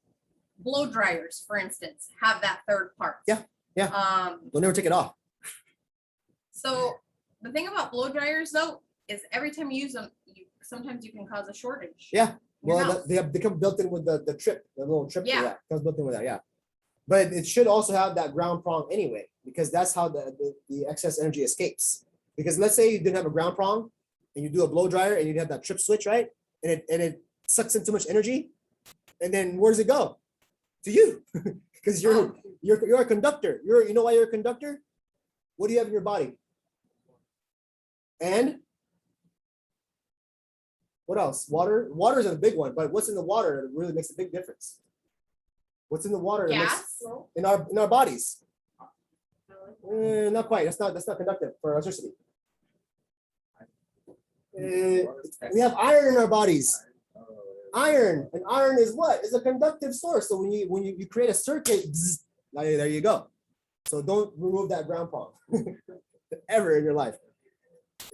A: blow dryers, for instance, have that third part.
C: Yeah. Don't ever take it off.
A: So the thing about blow dryers though is every time you use them, sometimes you can cause a shortage.
C: Yeah.
A: Your
C: Well,
A: house.
C: they come built in with the trip, the little trip.
A: Yeah.
C: Comes built in with that. Yeah. But it should also have that ground prong anyway, because that's how the excess energy escapes. Because let's say you didn't have a ground prong and you do a blow dryer and you have that trip switch, right? And it sucks in too much energy. And then where does it go? To you. Because you're a conductor. You know why you're a conductor? What do you have in your body? And what else? Water. Water is a big one, but what's in the water that really makes a big difference? What's in the water?
A: Gas?
C: In our bodies. Not quite. That's not conductive for electricity. We have iron in our bodies. Iron, and iron is what? It's a conductive source. So when you create a circuit, bzz, there you go. So don't remove that ground prong ever in your life,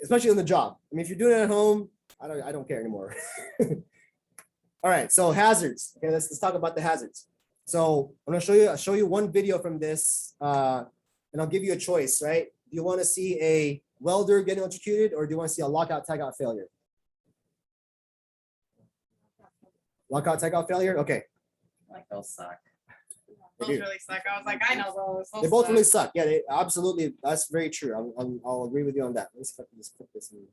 C: especially on the job. I mean, if you're doing it at home, I don't care anymore. All right, so hazards. Okay, let's talk about the hazards. So I'm gonna show you one video from this, and I'll give you a choice. Right? Do you want to see a welder getting electrocuted, or do you want to see a lockout tagout failure? Lockout tagout failure. Okay.
A: Like those suck.
C: They
A: Those
C: do.
A: really suck. I was like, I know those.
C: They both really suck. Yeah, they absolutely. That's very true. I'll agree with you on that. Let's just put this in.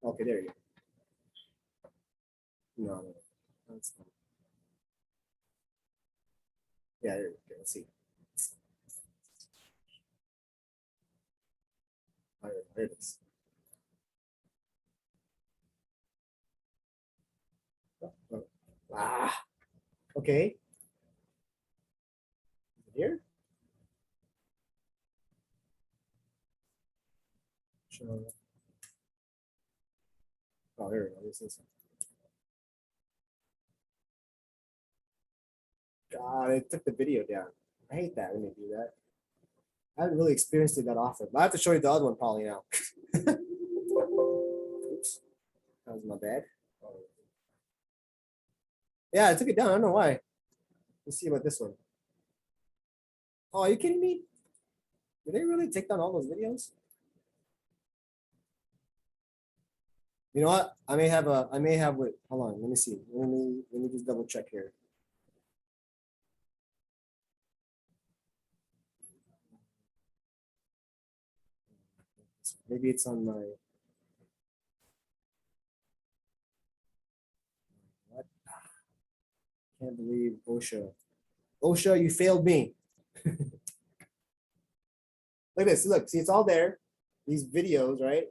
C: Okay, there you go. No. That's not. Yeah, there you go. Let's see. There it is. Okay. Here. Sure. Oh, there we go. This is. God, it took the video down. I hate that when they do that. I haven't really experienced it that often. But I have to show you the other one probably now. Oops. That was my bad. Yeah, I took it down. I don't know why. Let's see about this one. Oh, are you kidding me? Did they really take down all those videos? You know what? I may have wait, hold on, let me see. Let me just double check here. Maybe it's on my. What? Can't believe OSHA. OSHA, you failed me. Like this, look, see, it's all there, these videos, right?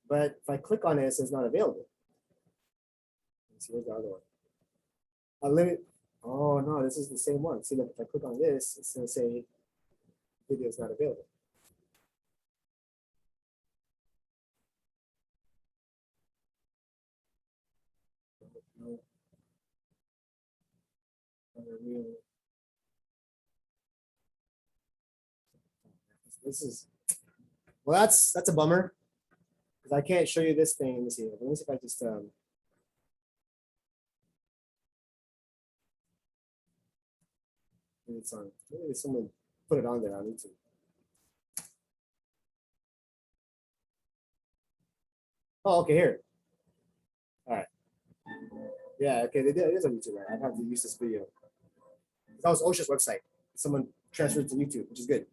C: But if I click on it, it says not available. Let's see, where's the other one? Limit. Oh no, this is the same one. See, look, if I click on this, it's gonna say video is not available. No. This is, well, that's a bummer because I can't show you this thing. Let me see. Let me see if I just maybe it's on. Maybe someone put it on there on YouTube. Oh, okay, here. All right. Yeah, okay, they did. It is on YouTube. Right? I have to use this video. That was OSHA's website. Someone transferred it to YouTube, which is good.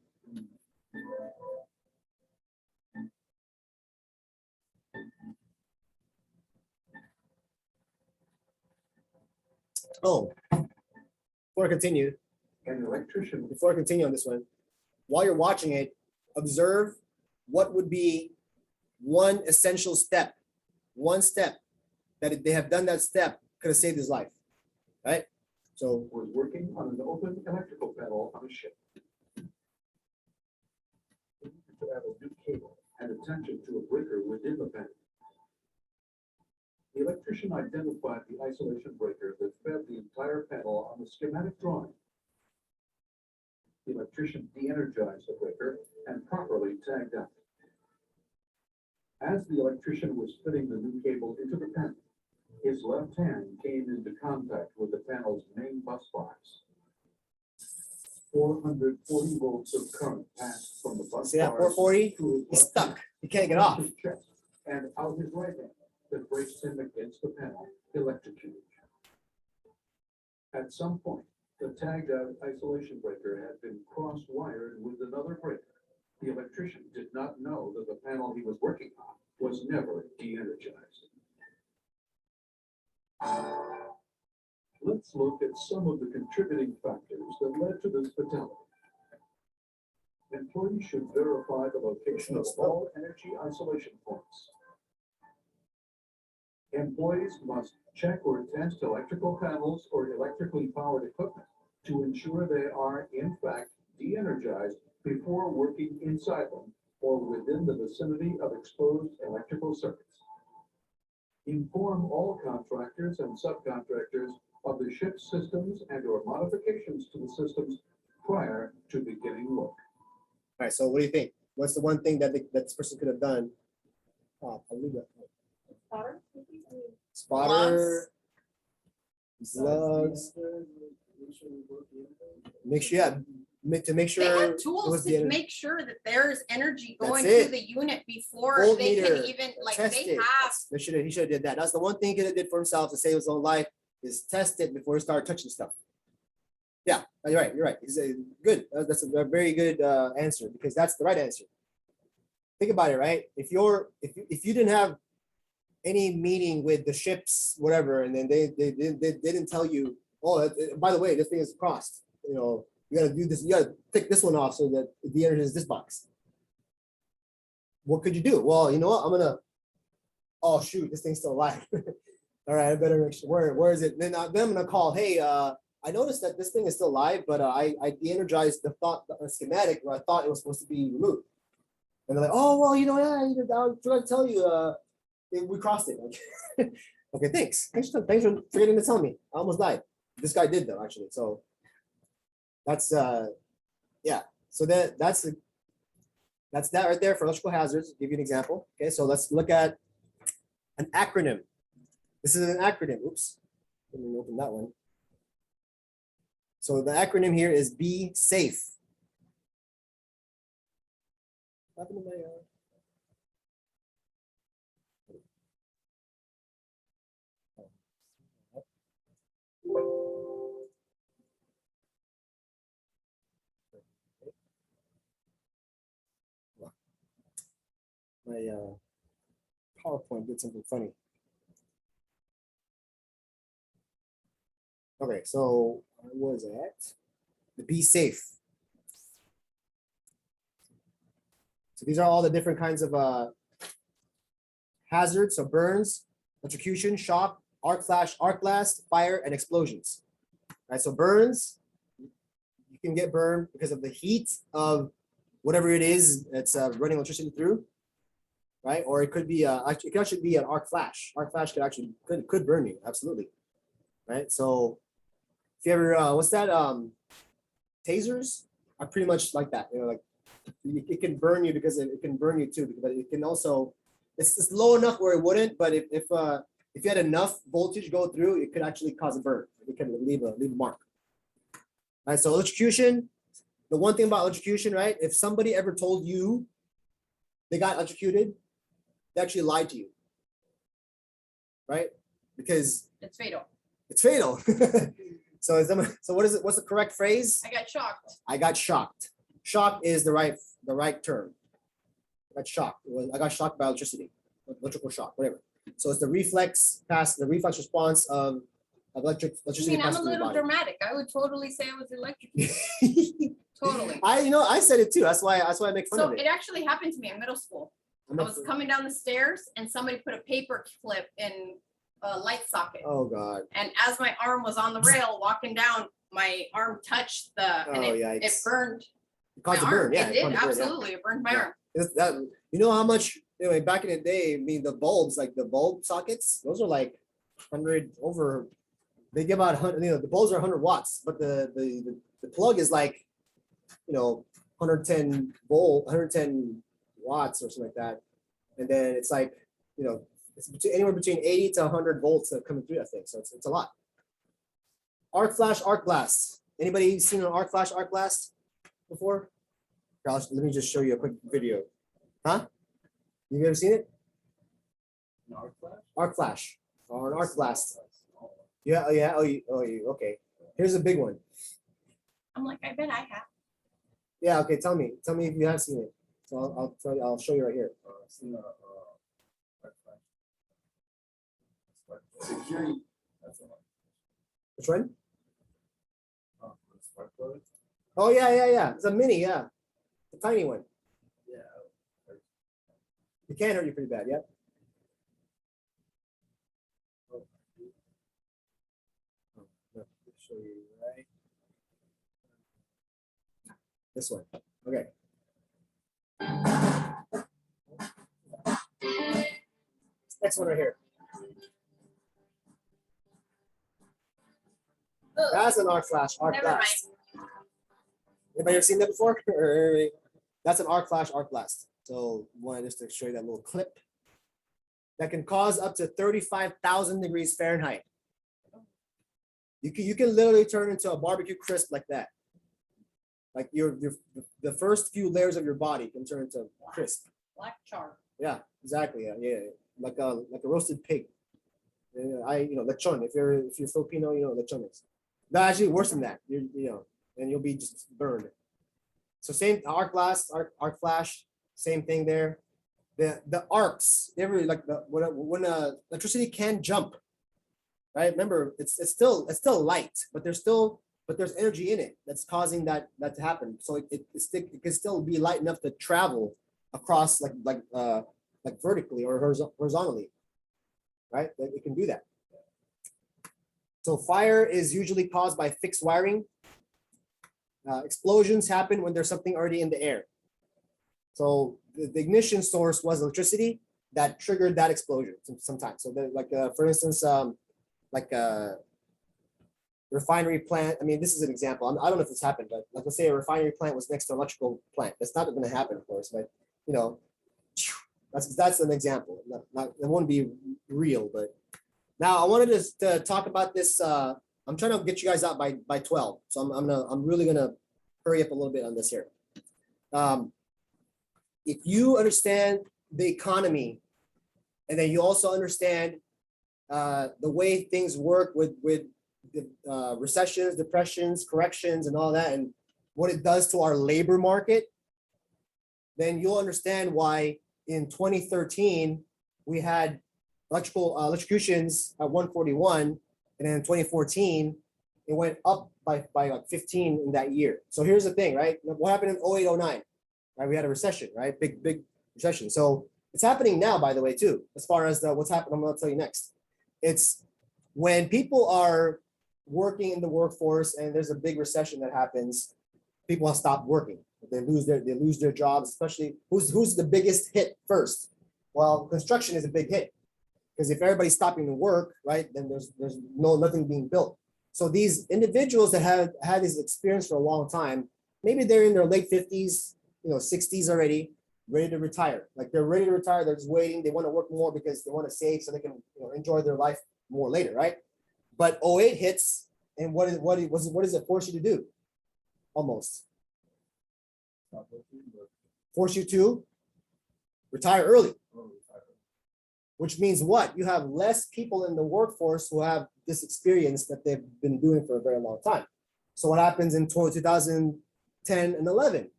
C: Oh, before I continue, before I continue on this one, while you're watching it, observe what would be one essential step, one step that if they have done that step could have saved his life, right? So
H: was working on an open electrical panel on a ship. To add a new cable and attach it to a breaker within the panel. The electrician identified the isolation breaker that fed the entire panel on the schematic drawing. The electrician de-energized the breaker and properly tagged out. As the electrician was fitting the new cable into the panel, his left hand came into contact with the panel's main bus bars. 440 volts of current passed from the bus
C: see that
H: bars
C: 440?
H: to his
C: He's
H: left
C: stuck.
H: hand,
C: He can't get off.
H: his chest, and out his right hand that braced him against the panel, electrocuted. At some point, the tagged out isolation breaker had been cross-wired with another breaker. The electrician did not know that the panel he was working on was never de-energized. Let's look at some of the contributing factors that led to this fatality. Employees should verify the location of all energy isolation points. Employees must check or test electrical panels or electrically powered equipment to ensure they are in fact de-energized before working inside them or within the vicinity of exposed electrical circuits. Inform all contractors and subcontractors of the ship's systems and or modifications to the systems prior to beginning work.
C: All right, so what do you think? What's the one thing that that this person could have done? Oh, I'll leave that. Spotter, slugs. Make sure, yeah, to make sure.
A: They have
C: it was
A: tools
C: the
A: to
C: energy.
A: make sure that there's energy
C: That's
A: going
C: it.
A: to the unit before they can
C: Voltmeter,
A: even, like,
C: test
A: they
C: it.
A: have.
C: He should have did that. That's the one thing he could have did for himself to save his own life is test it before he started touching stuff. Yeah, you're right. You're right. He's a good. That's a very good answer because that's the right answer. Think about it, right? If you didn't have any meeting with the ships, whatever, and then they didn't tell you, oh, by the way, this thing is crossed. You know, you got to do this. You got to take this one off so that the energy is this box. What could you do? Well, you know what? I'm gonna. Oh shoot, this thing's still alive. All right, I better make sure. Where is it? Then I'm gonna call. Hey, I noticed that this thing is still live, but I de-energized the schematic where I thought it was supposed to be removed. And they're like, oh well, you know, yeah, I forgot to tell you, we crossed it. Okay, thanks. Thanks for forgetting to tell me. I almost died. This guy did though, actually. So that's yeah. So that's that right there for electrical hazards. Give you an example. Okay, so let's look at an acronym. This is an acronym. Oops, let me open that one. So the acronym here is Be Safe. What happened to my, my PowerPoint did something funny. Okay, so where was I at? The Be Safe. So these are all the different kinds of hazards. So burns, electrocution, shock, arc flash, arc blast, fire, and explosions. Right. So burns, you can get burned because of the heat of whatever it is that's running electricity through. Right. Or it could be it could actually be an arc flash. Arc flash could burn you. Absolutely. Right. So if you ever what's that? Tasers are pretty much like that. You know, like it can burn you because it can burn you too, but it can also it's low enough where it wouldn't, but if you had enough voltage go through, it could actually cause a burn. It can leave a mark. All right, so electrocution. The one thing about electrocution, right? If somebody ever told you they got electrocuted, they actually lied to you, right? Because
A: It's fatal.
C: it's fatal. So what is it? What's the correct phrase?
A: I got shocked.
C: I got shocked. Shock is the right term. I got shocked. I got shocked by electricity, electrical shock, whatever. So it's the reflex response of electricity.
A: I mean, I'm a little dramatic. I would totally say I was electrocuted. Totally.
C: I said it too. That's why I make fun
A: So
C: of it.
A: it actually happened to me in middle school. I was coming down the stairs and somebody put a paper clip in a light socket.
C: Oh God.
A: And as my arm was on the rail walking down, my arm touched and it burned.
C: It caused
A: my
C: a burn.
A: arm.
C: Yeah,
A: It did,
C: caused a burn,
A: absolutely. It burned my
C: Yeah.
A: arm.
C: You know how much anyway back in the day, I mean the bulbs, like the bulb sockets, those are like 100 over, they give out 100, you know, the bulbs are 100 watts, but the plug is like, you know, 110 watts or something like that. And then it's like, you know, it's anywhere between 80 to 100 volts that are coming through that thing. So it's a lot. Arc flash, arc blast. Anybody seen an arc flash, arc blast before? Let me just show you a quick video. Huh? You ever seen it? Arc flash or an arc blast. Yeah. Oh yeah. Okay. Here's a big one.
A: I'm like, I bet I have.
C: Yeah. Okay. Tell me if you have seen it. So I'll tell you. I'll show you right here.
F: Security.
C: Which one? Oh yeah. It's a mini. Yeah. A tiny one.
F: Yeah.
C: It can hurt you pretty bad. Yeah. Show you right. This one. Okay. Next one right here. That's an arc flash, arc
A: Never
C: blast. Anybody ever seen that before? That's an arc flash, arc blast. So wanted just to show you that little clip that can cause up to 35,000 degrees Fahrenheit. You can literally turn into a barbecue crisp like that. Like the first few layers of your body can turn into crisp.
A: Black char.
C: Yeah, exactly. Yeah. Like a roasted pig. Lechon. If you're Filipino, you know what lechon is. No, actually worse than that. And you'll be just burned. So same arc blast, arc flash, same thing there. The arcs, when electricity can jump, right? Remember, it's still light, but there's energy in it that's causing that to happen. So it can still be light enough to travel across like vertically or horizontally, right? It can do that. So fire is usually caused by fixed wiring. Explosions happen when there's something already in the air. So the ignition source was electricity that triggered that explosion sometimes. So for instance, like a refinery plant. I mean, this is an example. I don't know if this happened, but like let's say a refinery plant was next to an electrical plant. That's not going to happen, of course, but that's an example. It won't be real, but now I wanted to talk about this. I'm trying to get you guys out by 12, so I'm really gonna hurry up a little bit on this here. If you understand the economy, and then you also understand the way things work with the recessions, depressions, corrections, and all that, and what it does to our labor market, then you'll understand why in 2013 we had electrocutions at 141, and then in 2014 it went up by like 15 in that year. So here's the thing, right? What happened in 08, 09? right? We had a recession, right? Big recession. So it's happening now, by the way, too, as far as what's happening. I'm going to tell you next. It's when people are working in the workforce and there's a big recession that happens, people have stopped working. They lose their jobs, especially who's the biggest hit first? Well, construction is a big hit because if everybody's stopping to work, right, then there's nothing being built. So these individuals that have had this experience for a long time, maybe they're in their late 50s, 60s already, ready to retire. Like they're ready to retire, they're just waiting, they want to work more because they want to save so they can enjoy their life more later, right? But 08 hits, and what does it force you to do? Almost. Force you to retire early. Which means what? You have less people in the workforce who have this experience that they've been doing for a very long time. So what happens in 2010 and 11,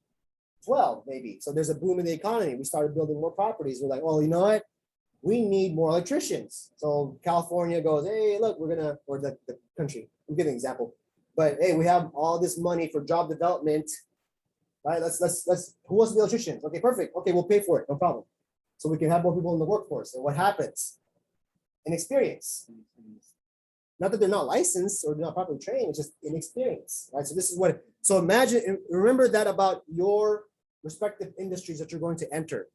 C: 12 maybe? So there's a boom in the economy. We started building more properties. We're like, well, you know what? We need more electricians. So California goes, hey, look, we're gonna, or the country, I'm giving an example. But hey, we have all this money for job development, right? Let's who wants to be electricians? Okay, perfect. Okay, we'll pay for it, no problem. So we can have more people in the workforce. And what happens? Inexperience. Not that they're not licensed or they're not properly trained, it's just inexperience, right? So this is what, so imagine, remember that about your respective industries that you're going to enter.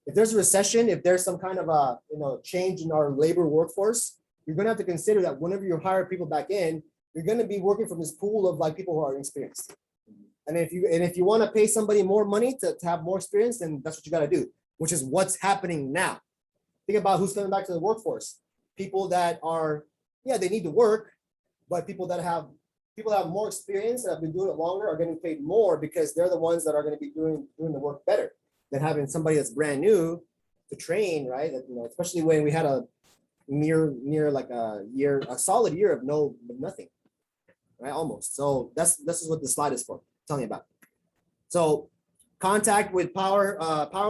C: If there's a recession, if there's some kind of a change in our labor workforce, you're gonna have to consider that whenever you hire people back in, you're gonna be working from this pool of like people who are inexperienced. And if you want to pay somebody more money to have more experience, then that's what you got to do, which is what's happening now. Think about who's coming back to the workforce. People that are, yeah, they need to work, but people that have more experience that have been doing it longer are getting paid more because they're the ones that are going to be doing the work better than having somebody that's brand new to train, right? That, especially when we had a near like a solid year of nothing, right? Almost. So this is what the slide is for. Telling you about. So contact with power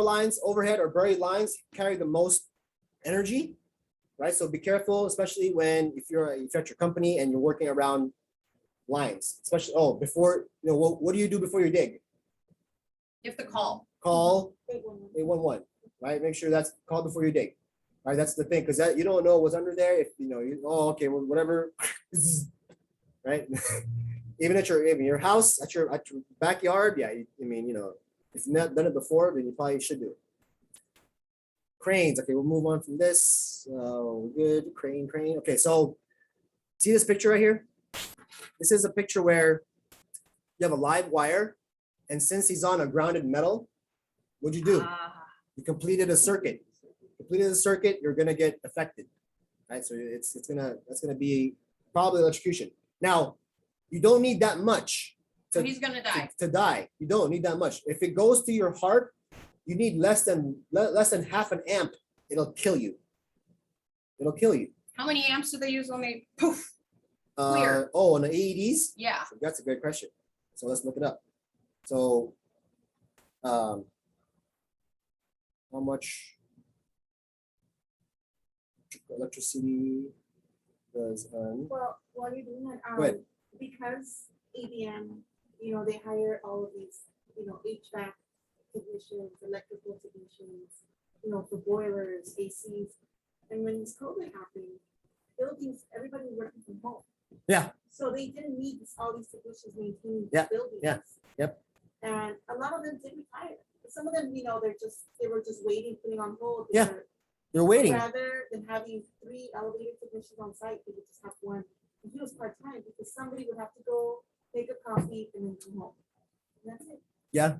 C: lines, overhead or buried lines carry the most energy, right? So be careful, especially if you're at your company and you're working around lines, especially before what do you do before you dig?
A: You have to call
C: 811, right? Make sure that's called before you dig, right? That's the thing, because you don't know what's under there. If okay, well, whatever, right? Even at your house, at your backyard, yeah. If you've not done it before, then you probably should do it. Cranes. Okay, we'll move on from this. Good. Crane. Okay, so see this picture right here? This is a picture where you have a live wire, and since he's on a grounded metal, what'd you do? You completed a circuit. You're gonna get affected, right? So that's gonna be probably electrocution. Now, you don't need that much
A: he's gonna die.
C: To die. You don't need that much. If it goes to your heart, you need less than half an amp. It'll kill you.
A: How many amps do they use when they poof? Clear.
C: On the AEDs?
A: Yeah.
C: That's a great question. So let's look it up. So how much electricity does
E: Well, while you're doing that,
C: Go ahead.
E: because ABM, they hire all of these, HVAC technicians, electrical technicians, for boilers, ACs. And when this COVID happened, buildings, everybody was working from home.
C: Yeah.
E: So they didn't need all these technicians maintaining
C: Yeah,
E: buildings.
C: yeah, yep.
E: And a lot of them did retire. But some of them, they were just waiting, putting on hold.
C: Yeah. They're waiting.
E: Rather than having 3 elevator technicians on site, they would just have 1. And he was part-time because somebody would have to go make a coffee and then come home. And that's it.
C: Yeah.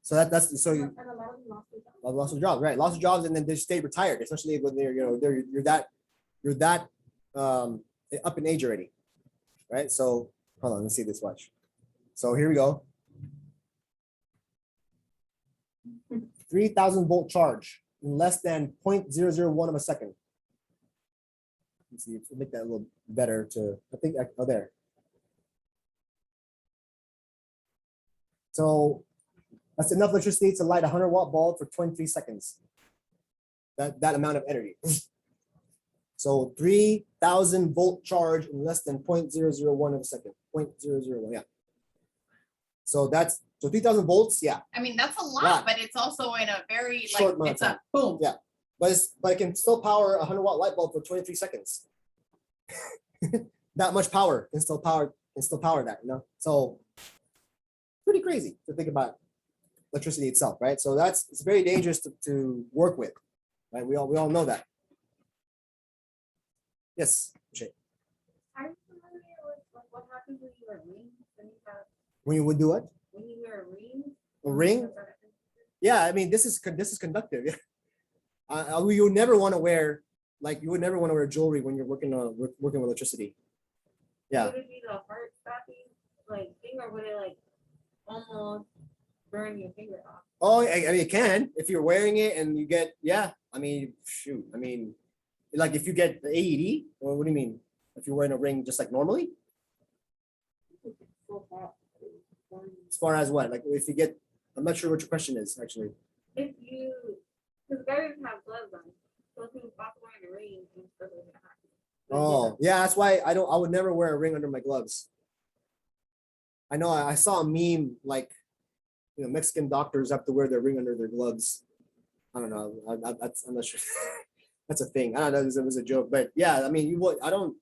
C: So that's so you
E: And a lot of them lost their jobs.
C: lost of jobs, right? Lost of jobs, and then they stay retired, especially when you're that up in age already, right? So hold on, let's see this. Watch. So here we go. 3,000 volt charge in less than 0.001 of a second. Let's see if we make that a little better there. So that's enough electricity to light a 100-watt bulb for 23 seconds. That amount of energy. So 3,000 volt charge in less than 0.001 of a second. 0.001, yeah. So 3,000 volts, yeah.
A: I mean, that's a lot,
C: Lot.
A: but it's also in a very,
C: Short amount
A: like,
C: of
A: it's a boom.
C: Yeah. But it can still power a 100-watt light bulb for 23 seconds. That much power can still power that, you know? So pretty crazy to think about electricity itself, right? So it's very dangerous to work with, right? We all know that. Yes, Shay.
G: Are you familiar with what happens when you wear rings?
C: When you would do what?
G: When you wear rings?
C: A ring? Yeah, I mean, this is conductive. Yeah. You would never want to wear jewelry when you're working with electricity. Yeah.
G: Would it be the heart stopping like thing, or would it like almost burn your finger off?
C: Oh, I mean, it can if you're wearing it and you get, yeah. I mean, shoot. I mean, like if you get the AED, or what do you mean? If you're wearing a ring just like normally? As far as what? Like if you get, I'm not sure what your question is actually.
G: If you, because guys have gloves on, so if you pop wearing a ring and stuff like that.
C: Oh, yeah, that's why I would never wear a ring under my gloves. I know I saw a meme like, you know, Mexican doctors have to wear their ring under their gloves. I don't know. I'm not sure. That's a thing. I don't know. It was a joke, but yeah, I mean, I don't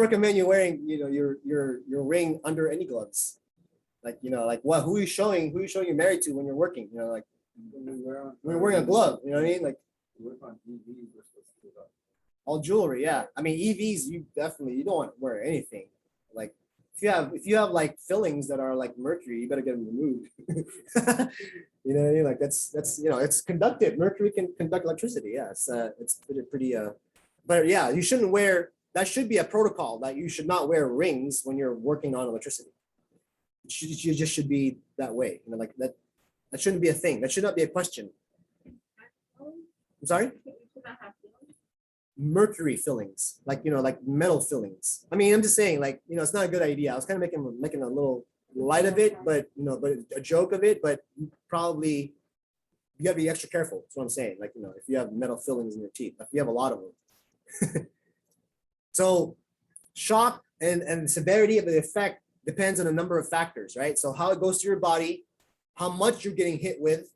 C: recommend you wearing, you know, your ring under any gloves. Like, you know, like what? Who are you showing you're married to when you're working? You know, like when you're wearing a glove. You know what I mean? Like all jewelry. Yeah. I mean, EVs. You don't want to wear anything. Like if you have like fillings that are like mercury, you better get them removed. You know what I mean? Like that's you know, it's conductive. Mercury can conduct electricity. Yeah, it's pretty but yeah, you shouldn't wear. That should be a protocol that you should not wear rings when you're working on electricity. You just should be that way. You know, like that shouldn't be a thing. That should not be a question. I'm sorry? Mercury fillings, like, you know, like metal fillings. I mean, I'm just saying, like, you know, it's not a good idea. I was kind of making a little light of it, but you know, but a joke of it, but probably you gotta be extra careful. That's what I'm saying. Like, you know, if you have metal fillings in your teeth, if you have a lot of them. So shock and severity of the effect depends on a number of factors, right? So how it goes to your body, how much you're getting hit with,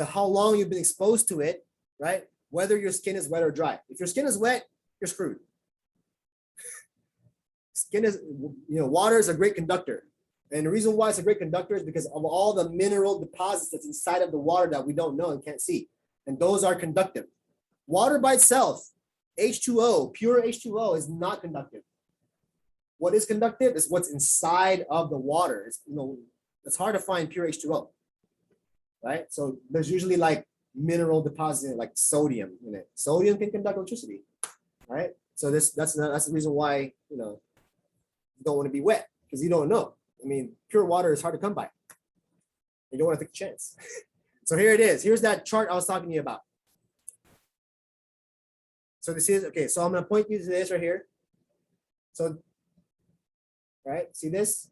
C: how long you've been exposed to it, right? Whether your skin is wet or dry. If your skin is wet, you're screwed. Water is a great conductor. And the reason why it's a great conductor is because of all the mineral deposits that's inside of the water that we don't know and can't see. And those are conductive. Water by itself, H2O, pure H2O is not conductive. What is conductive is what's inside of the water. It's hard to find pure H2O, right? So there's usually like mineral deposits in it, like sodium in it. Sodium can conduct electricity, right? So that's the reason why, you know, you don't want to be wet, because you don't know. I mean, pure water is hard to come by. You don't want to take a chance. So here it is. Here's that chart I was talking to you about. So this is, okay, so I'm going to point you to this right here. So, right, see this?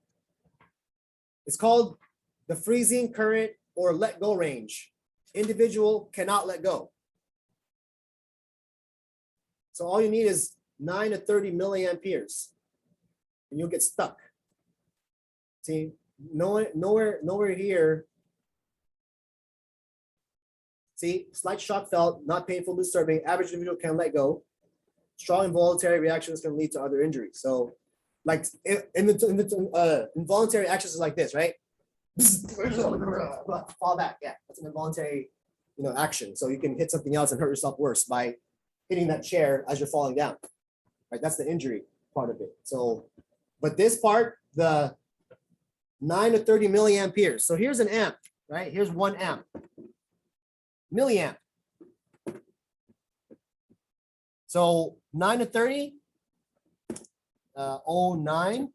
C: It's called the freezing current or let go range. Individual cannot let go. So all you need is 9 to 30 milliamperes, and you'll get stuck. See, nowhere here. See, slight shock felt, not painful, disturbing. Average individual can let go. Strong involuntary reactions can lead to other injuries. So, like involuntary actions is like this, right? Fall back. Yeah, that's an involuntary, you know, action. So you can hit something else and hurt yourself worse by hitting that chair as you're falling down. Right, that's the injury part of it. So, but this part, the 9 to 30 milliamperes. So here's an amp, right? Here's 1 amp. Milliamp. So 9 to 30, 09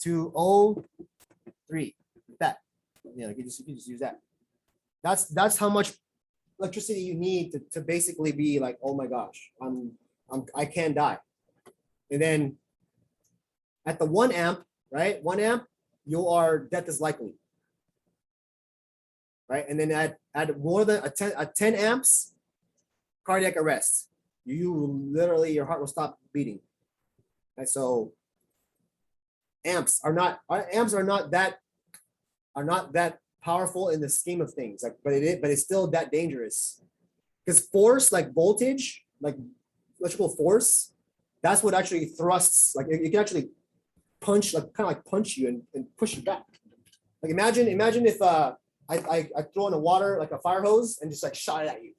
C: to 03. That, you know, you can just use that. That's how much electricity you need to basically be like, oh my gosh, I can die. And then at the 1 amp, right? 1 amp, death is likely. Right? And then at more than a 10 amps, cardiac arrest. You literally, your heart will stop beating. Right? So amps are not that powerful in the scheme of things. Like, but it's still that dangerous. Because force, like voltage, like electrical force, that's what actually thrusts. Like it can actually punch, like kind of like punch you and push you back. Like imagine if I throw in a water like a fire hose and just like shot it at you.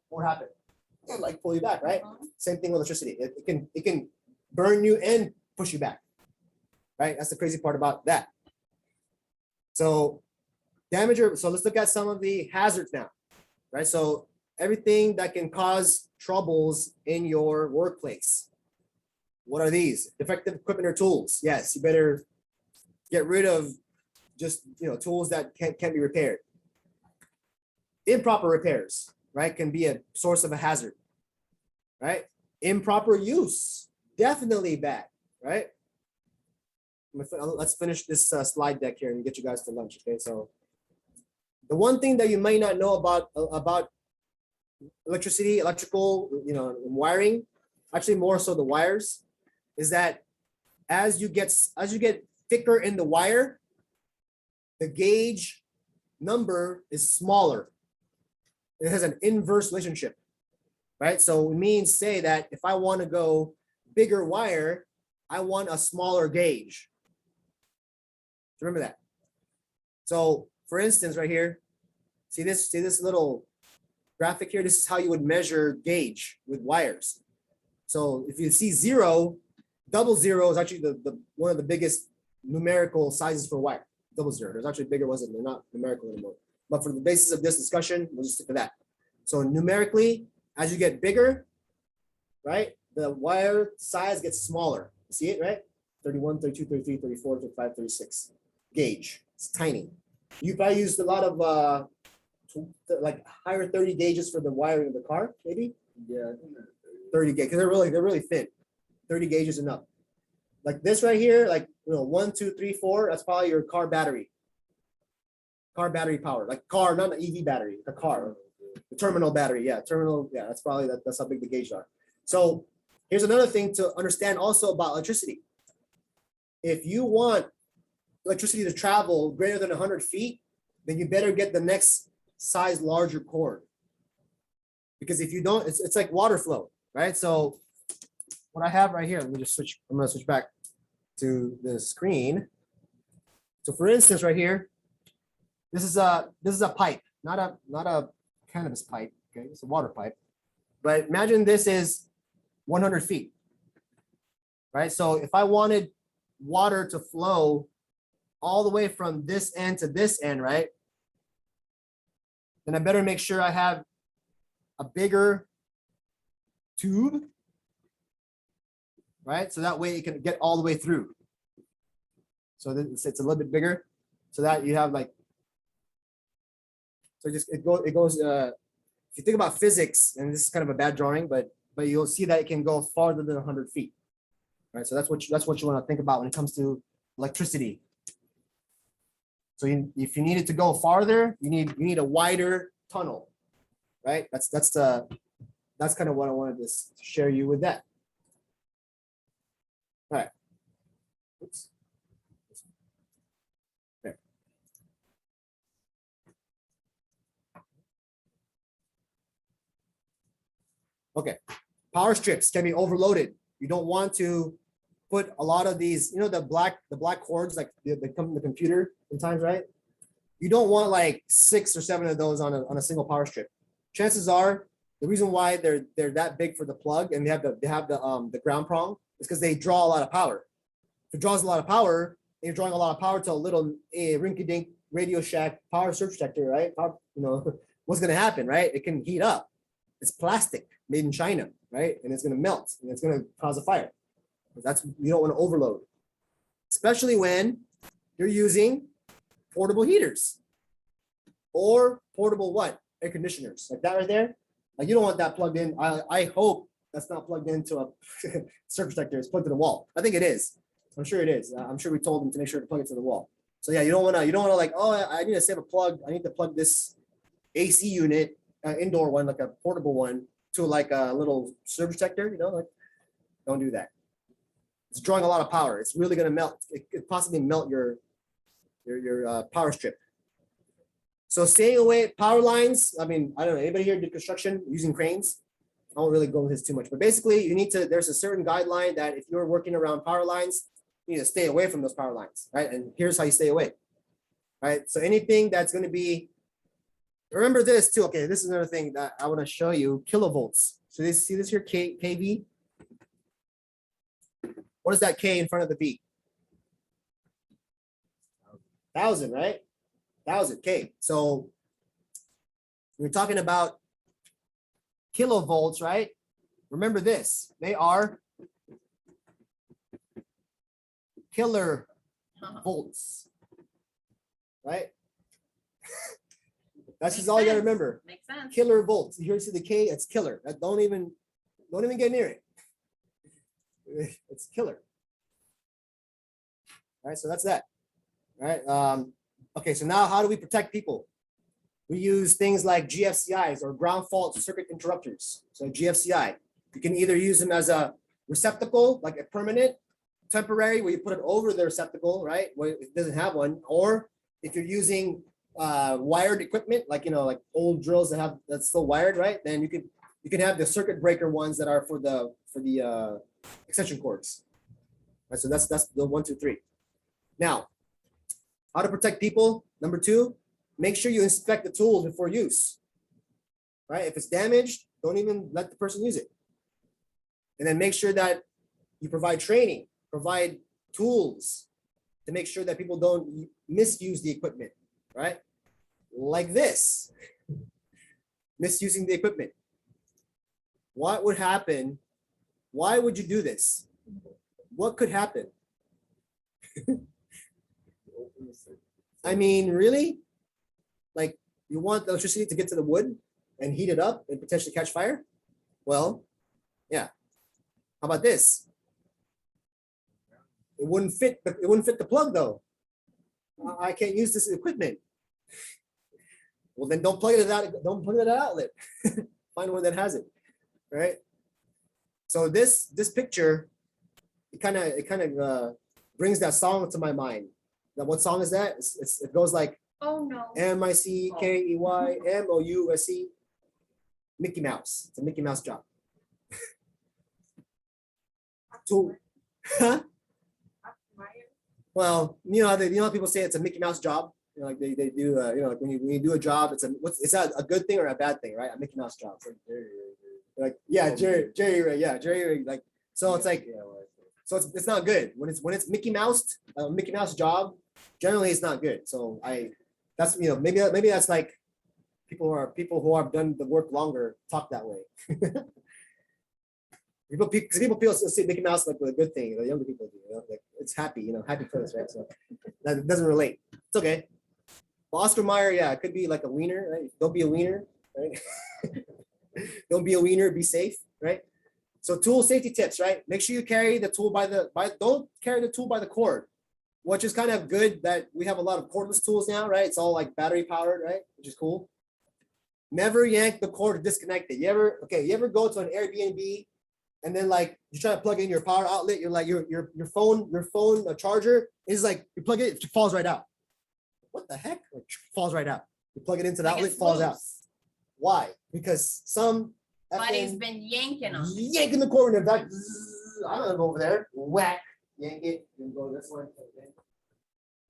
C: What happened? It'll like pull you back, right? Same thing with electricity. It can burn you and push you back. Right? That's the crazy part about that. So so let's look at some of the hazards now. Right? So everything that can cause troubles in your workplace. What are these? Defective equipment or tools? Yes, you better get rid of just tools that can't be repaired. Improper repairs, right, can be a source of a hazard, right? Improper use, definitely bad, right? Let's finish this slide deck here and get you guys to lunch. Okay, so the one thing that you might not know about electricity, electrical, wiring, actually more so the wires, is that as you get thicker in the wire, the gauge number is smaller. It has an inverse relationship, right? So it means, say that if I want to go bigger wire, I want a smaller gauge. Remember that. So for instance, right here, see this little graphic here? This is how you would measure gauge with wires. So if you see 0, double 0 is actually the one of the biggest numerical sizes for wire. Double 0. There's actually bigger ones, and they're not numerical anymore. But for the basis of this discussion, we'll just stick to that. So numerically, as you get bigger, right, the wire size gets smaller. You see it, right? 31, 32, 33, 34, 35, 36. Gauge. It's tiny. You probably used a lot of like higher 30 gauges for the wiring of the car, maybe?
F: Yeah,
C: 30 gauge, because they're really thin. 30 gauges enough. Like this right here, like 1, 2, 3, 4, that's probably your car battery. Car battery power, like car, not an EV battery, the car, the terminal battery, that's probably that's how big the gauges are. So here's another thing to understand also about electricity. If you want electricity to travel greater than 100 feet, then you better get the next size larger cord. Because if you don't, it's like water flow, right? So what I have right here, let me just switch, I'm gonna switch back to the screen. So for instance, right here, this is a pipe, not a cannabis pipe, okay? It's a water pipe. But imagine this is 100 feet, right? So if I wanted water to flow all the way from this end to this end, right? Then I better make sure I have a bigger tube, right? So that way it can get all the way through. So it's a little bit bigger, so that you have like, so it goes. If you think about physics, and this is kind of a bad drawing, but you'll see that it can go farther than 100 feet, right? So that's what you want to think about when it comes to electricity. So if you need it to go farther, you need a wider tunnel, right? That's kind of what I wanted to share you with that. All right. Oops. There. Okay. Power strips can be overloaded. You don't want to put a lot of these, the black cords, like they come in the computer sometimes, right? You don't want like 6 or 7 of those on a single power strip. Chances are the reason why they're that big for the plug and they have the ground prong is because they draw a lot of power. If it draws a lot of power, and you're drawing a lot of power to a little rinky-dink Radio Shack power surge protector, right? What's gonna happen, right? It can heat up. It's plastic made in China, right? And it's gonna melt and it's gonna cause a fire. You don't want to overload, especially when you're using portable heaters or portable air conditioners, like that right there. Like you don't want that plugged in. I hope that's not plugged into a surge protector. It's plugged to the wall. I think it is. I'm sure it is. I'm sure we told them to make sure to plug it to the wall. So yeah, you don't want to like, oh, I need to save a plug. I need to plug this AC unit, indoor one, like a portable one, to like a little surge protector. Like don't do that. It's drawing a lot of power. It's really gonna melt. It could possibly melt your power strip. So staying away, power lines. I mean, I don't know, anybody here do construction using cranes? I won't really go into this too much, but basically you need to, there's a certain guideline that if you're working around power lines, you need to stay away from those power lines, right? And here's how you stay away, right? So anything that's going to be, remember this too. Okay, this is another thing that I want to show you, kilovolts. So this, see this here, kV? What is that K in front of the V? 1,000, right? 1,000 K. So we're talking about kilovolts, right? Remember this, they are killer volts, right? That's just all you gotta remember.
A: Makes sense.
C: Killer volts. Here you see the K, it's killer. Don't even get near it. It's killer. All right, so that's that. All right. Okay, so now how do we protect people? We use things like GFCIs or ground fault circuit interrupters. So GFCI, you can either use them as a receptacle, like a permanent, temporary, where you put it over the receptacle, right? Where it doesn't have one, or if you're using wired equipment, like like old drills that's still wired, right? Then you can have the circuit breaker ones that are for the extension cords. Right, so that's the 1, 2, 3. Now, how to protect people? Number 2, make sure you inspect the tools before use. Right? If it's damaged, don't even let the person use it. And then make sure that you provide training, provide tools to make sure that people don't misuse the equipment, right? Like this, misusing the equipment. What would happen? Why would you do this? What could happen? I mean, really? Like, you want the electricity to get to the wood and heat it up and potentially catch fire? Well, yeah. How about this? It wouldn't fit the plug though. I can't use this equipment. Well, then don't plug it at that outlet. Find one that has it, right? So this picture, it kind of brings that song to my mind. Now, what song is that? It goes like,
A: oh no,
C: MICKEYMOUSE, Mickey Mouse. It's a Mickey Mouse job. So, huh? Well, you know how people say it's a Mickey Mouse job. Like they do. Like when you do a job, it's that a good thing or a bad thing, right? A Mickey Mouse job. Like Jerry. Like so, it's like so it's not good when it's Mickey Mouse job. Generally, it's not good. So that's maybe that's like people who have done the work longer talk that way. People see Mickey Mouse like a good thing. The younger people do, like it's happy, happy place, right? So that doesn't relate. It's okay. Well, Oscar Mayer, yeah, it could be like a wiener, right? Don't be a wiener, right? Don't be a wiener. Be safe, right? So tool safety tips, right? Make sure you carry the tool don't carry the tool by the cord, which is kind of good that we have a lot of cordless tools now, right? It's all like battery powered, right? Which is cool. Never yank the cord to disconnect it. You ever go to an Airbnb and then like you try to plug in your power outlet, you're like your phone charger is like you plug it falls right out. What the heck? Like, falls right out. You plug it into the outlet, falls out. Why? Because
A: somebody's been yanking them.
C: Yanking the cord in the back. I'm gonna go over there, whack, yank it, and go this way.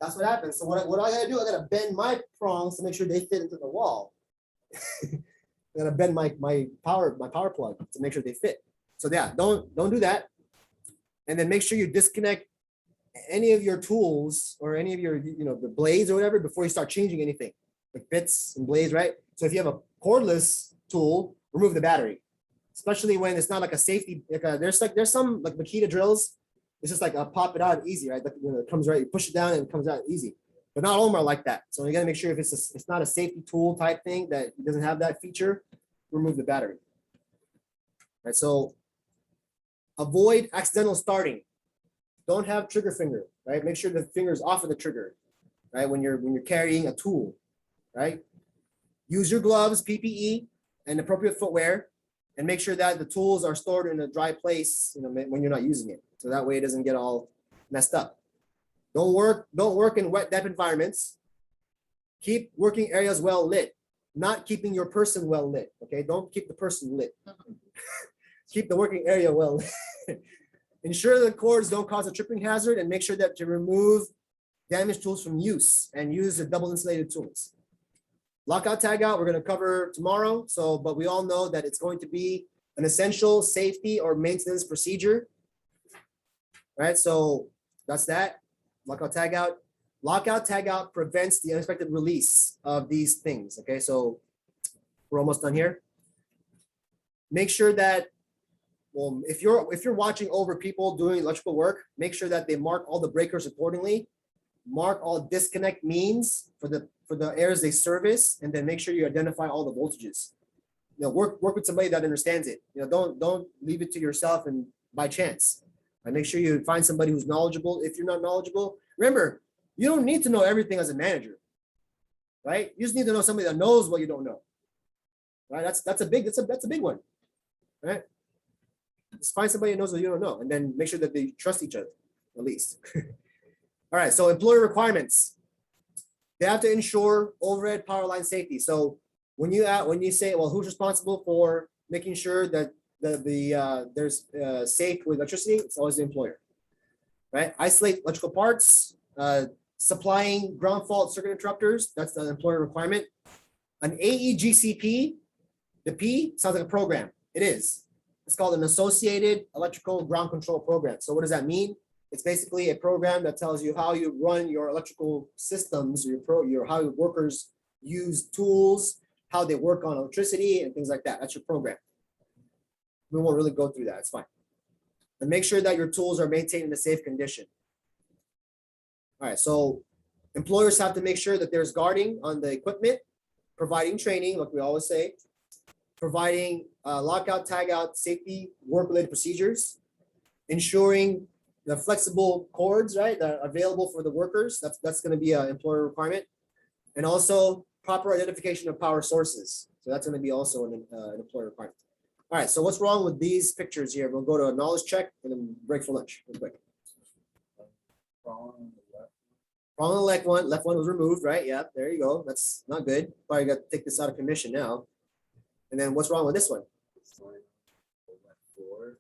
C: That's what happens. So what I gotta do? I gotta bend my prongs to make sure they fit into the wall. I gotta bend my power plug to make sure they fit. So yeah, don't do that. And then make sure you disconnect any of your tools or any of your the blades or whatever before you start changing anything, like bits and blades, right? So if you have a cordless tool, remove the battery, especially when it's not like a safety. There's some like Makita drills. It's just like pop it out easy, right? Like, it comes right. You push it down and it comes out easy. But not all of them are like that. So you gotta make sure if it's not a safety tool type thing that it doesn't have that feature, remove the battery. Right. So avoid accidental starting. Don't have trigger finger, right? Make sure the finger's off of the trigger, right? When you're carrying a tool, right? Use your gloves, PPE, and appropriate footwear, and make sure that the tools are stored in a dry place, when you're not using it. So that way it doesn't get all messed up. Don't work in wet, damp environments. Keep working areas well lit, not keeping your person well lit. Okay, don't keep the person lit. Keep the working area well lit. Ensure the cords don't cause a tripping hazard, and make sure that you remove damaged tools from use and use the double insulated tools. Lockout, tagout, we're going to cover tomorrow. So, but we all know that it's going to be an essential safety or maintenance procedure. All right, so that's that. Lockout, tagout. Lockout, tagout prevents the unexpected release of these things. Okay, so we're almost done here. Make sure that, well, if you're watching over people doing electrical work, make sure that they mark all the breakers accordingly. Mark all disconnect means for the areas they service, and then make sure you identify all the voltages. You know, work with somebody that understands it. You know, don't leave it to yourself and by chance. And make sure you find somebody who's knowledgeable. If you're not knowledgeable, remember, you don't need to know everything as a manager, right? You just need to know somebody that knows what you don't know, right? That's a big one, right? Just find somebody who knows what you don't know, and then make sure that they trust each other, at least. All right, so employer requirements. They have to ensure overhead power line safety. So when you say, well, who's responsible for making sure that there's safe with electricity, it's always the employer, right? Isolate electrical parts, supplying ground fault circuit interrupters, that's the employer requirement. An AEGCP, the P sounds like a program. It is. It's called an Associated Electrical Ground Control Program. So what does that mean? It's basically a program that tells you how you run your electrical systems, how your workers use tools, how they work on electricity and things like that. That's your program. We won't really go through that. It's fine. And make sure that your tools are maintained in a safe condition. All right, so employers have to make sure that there's guarding on the equipment, providing training, like we always say, providing lockout, tagout, safety, work-related procedures, ensuring the flexible cords, right, that are available for the workers. That's going to be an employer requirement, and also proper identification of power sources. So that's going to be also an employer requirement. All right. So what's wrong with these pictures here? We'll go to a knowledge check and then break for lunch real quick. Wrong on the left one. Left one was removed, right? Yeah. There you go. That's not good. Probably got to take this out of commission now. And then what's wrong with this one?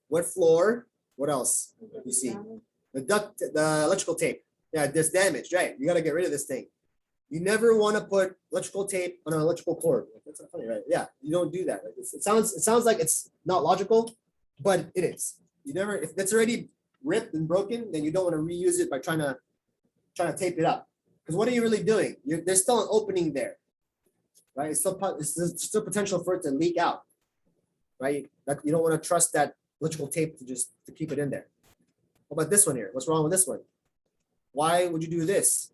C: Wet floor. What else? You see the electrical tape. Yeah, this damaged, right? You got to get rid of this thing. You never want to put electrical tape on an electrical cord. That's not funny, right? Yeah, you don't do that. It sounds like it's not logical, but it is. You never, if it's already ripped and broken, then you don't want to reuse it by trying to tape it up. Because what are you really doing? There's still an opening there, right? It's still potential for it to leak out, right? That you don't want to trust that electrical tape to keep it in there. What about this one here? What's wrong with this one? Why would you do this?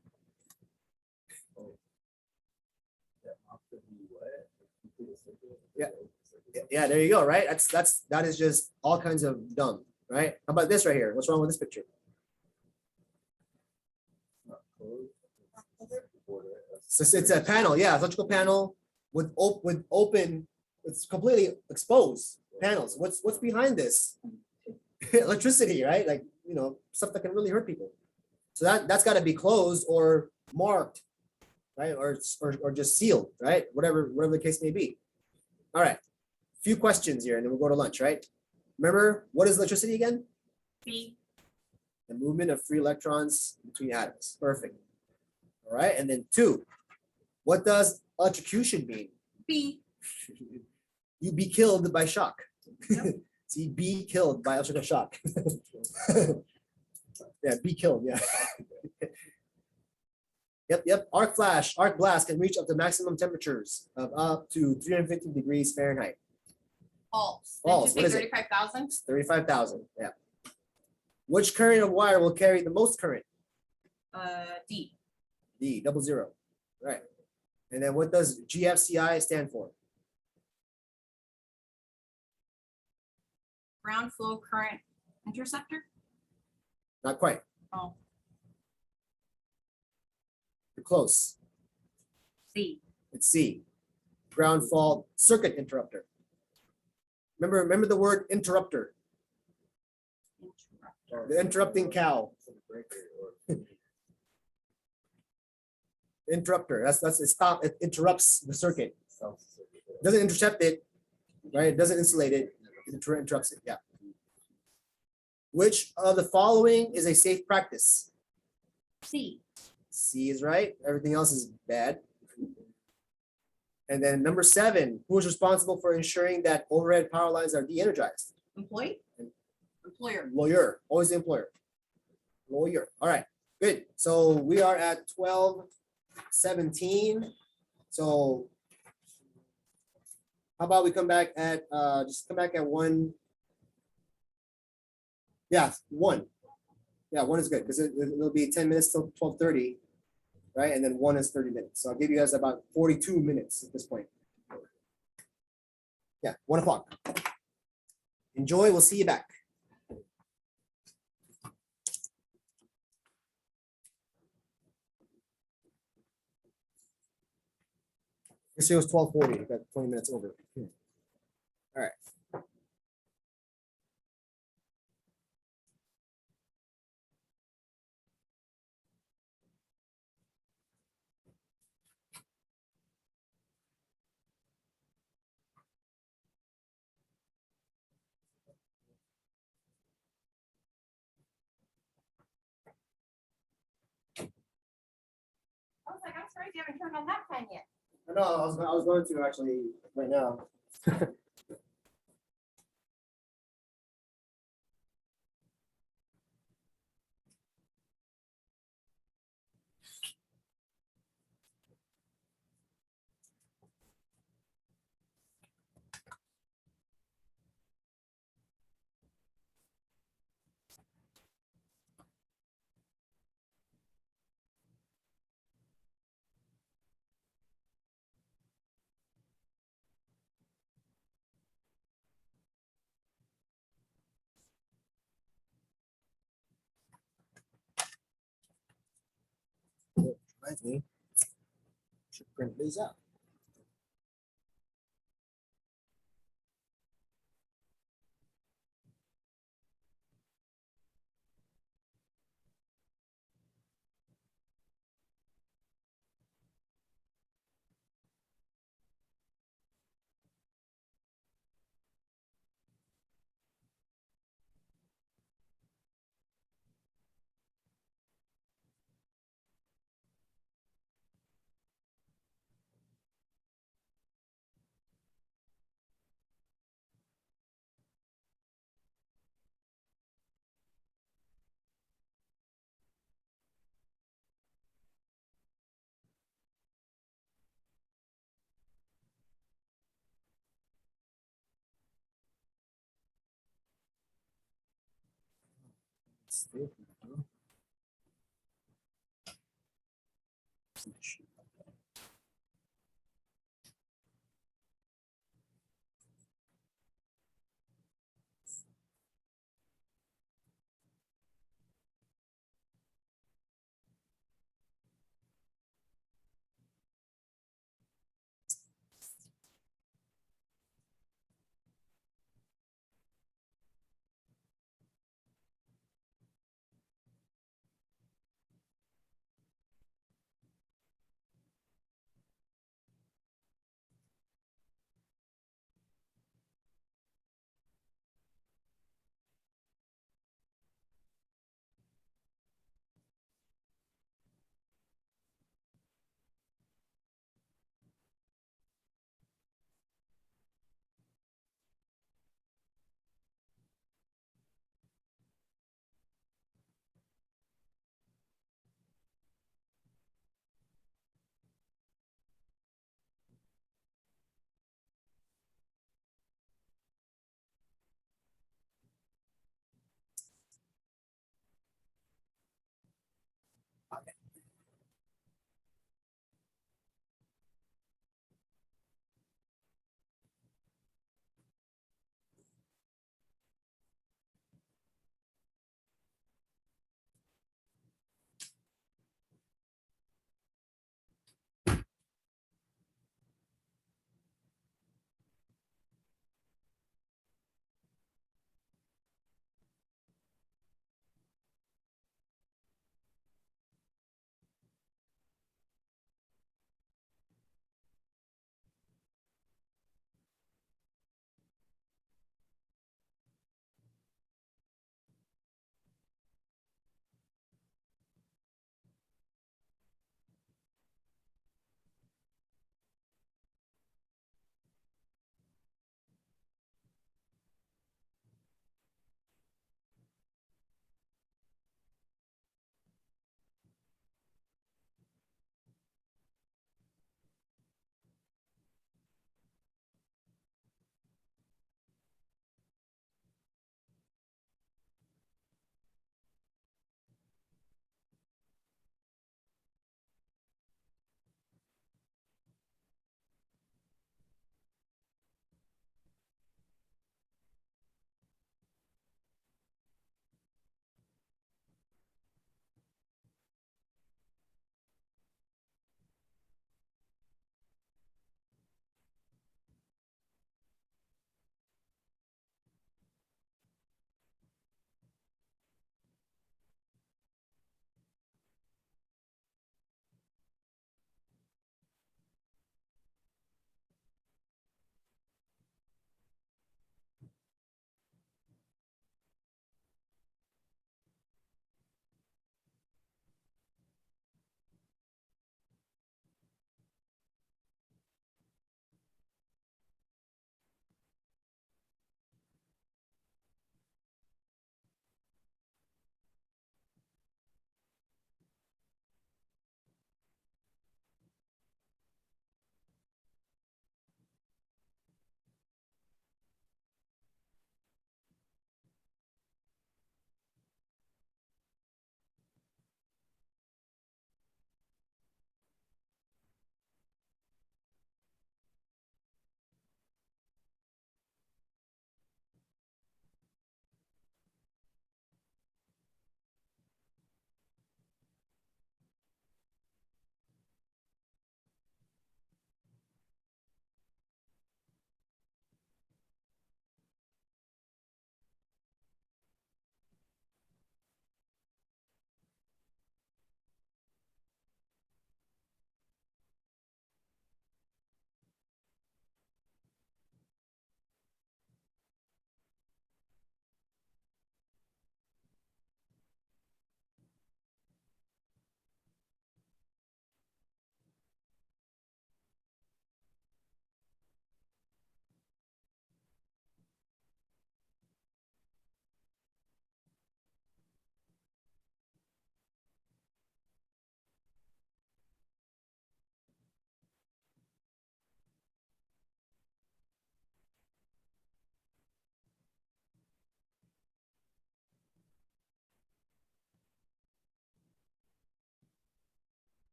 C: Yeah, there you go, right? That is just all kinds of dumb, right? How about this right here? What's wrong with this picture? So it's a panel, yeah, electrical panel with open, it's completely exposed panels. What's behind this? Electricity, right? Like, you know, stuff that can really hurt people. So that's got to be closed or marked, right? Or just sealed, right? Whatever the case may be. All right. Few questions here, and then we'll go to lunch, right? Remember, what is electricity again?
A: B.
C: The movement of free electrons between atoms. Perfect. All right. And then 2, what does electrocution mean?
A: B.
C: You be killed by shock.
A: Yep.
C: See, be killed by electrical shock. Yeah, be killed. Yeah. Yep. Arc blast can reach up to maximum temperatures of up to 350 degrees Fahrenheit.
A: False.
C: False.
A: Did you
C: What
A: say
C: is it?
A: 35,000?
C: 35,000. Yeah. Which current of wire will carry the most current?
A: D.
C: D, 00. Right. And then what does GFCI stand for?
A: Ground flow current interceptor?
C: Not quite.
A: Oh,
C: You're close.
A: C.
C: It's C. Ground fault circuit interrupter. Remember the word interrupter.
A: Interrupt.
C: The interrupting cow. Interrupter. That's it. Stop. It interrupts the circuit. Doesn't intercept it, right? It doesn't insulate it. It interrupts it. Yeah. Which of the following is a safe practice?
A: C.
C: C is right. Everything else is bad. And then number 7, who is responsible for ensuring that overhead power lines are de-energized?
A: Employee? Employer.
C: Lawyer. Always the employer. Lawyer. All right. Good. So we are at 12:17. So how about we come back at just come back at 1. Yeah, 1. Yeah, 1 is good because it'll be 10 minutes till 12:30, right? And then 1 is 30 minutes. So I'll give you guys about 42 minutes at this point. Yeah, 1 o'clock. Enjoy. We'll see you back. This year was 12:40. Got 20 minutes over. All right.
A: I was like, I'm surprised you haven't turned on that fan yet.
C: No, I was going to actually right now. Reminds me, should print these out.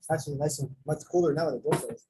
B: It's actually nice and much cooler now than it was.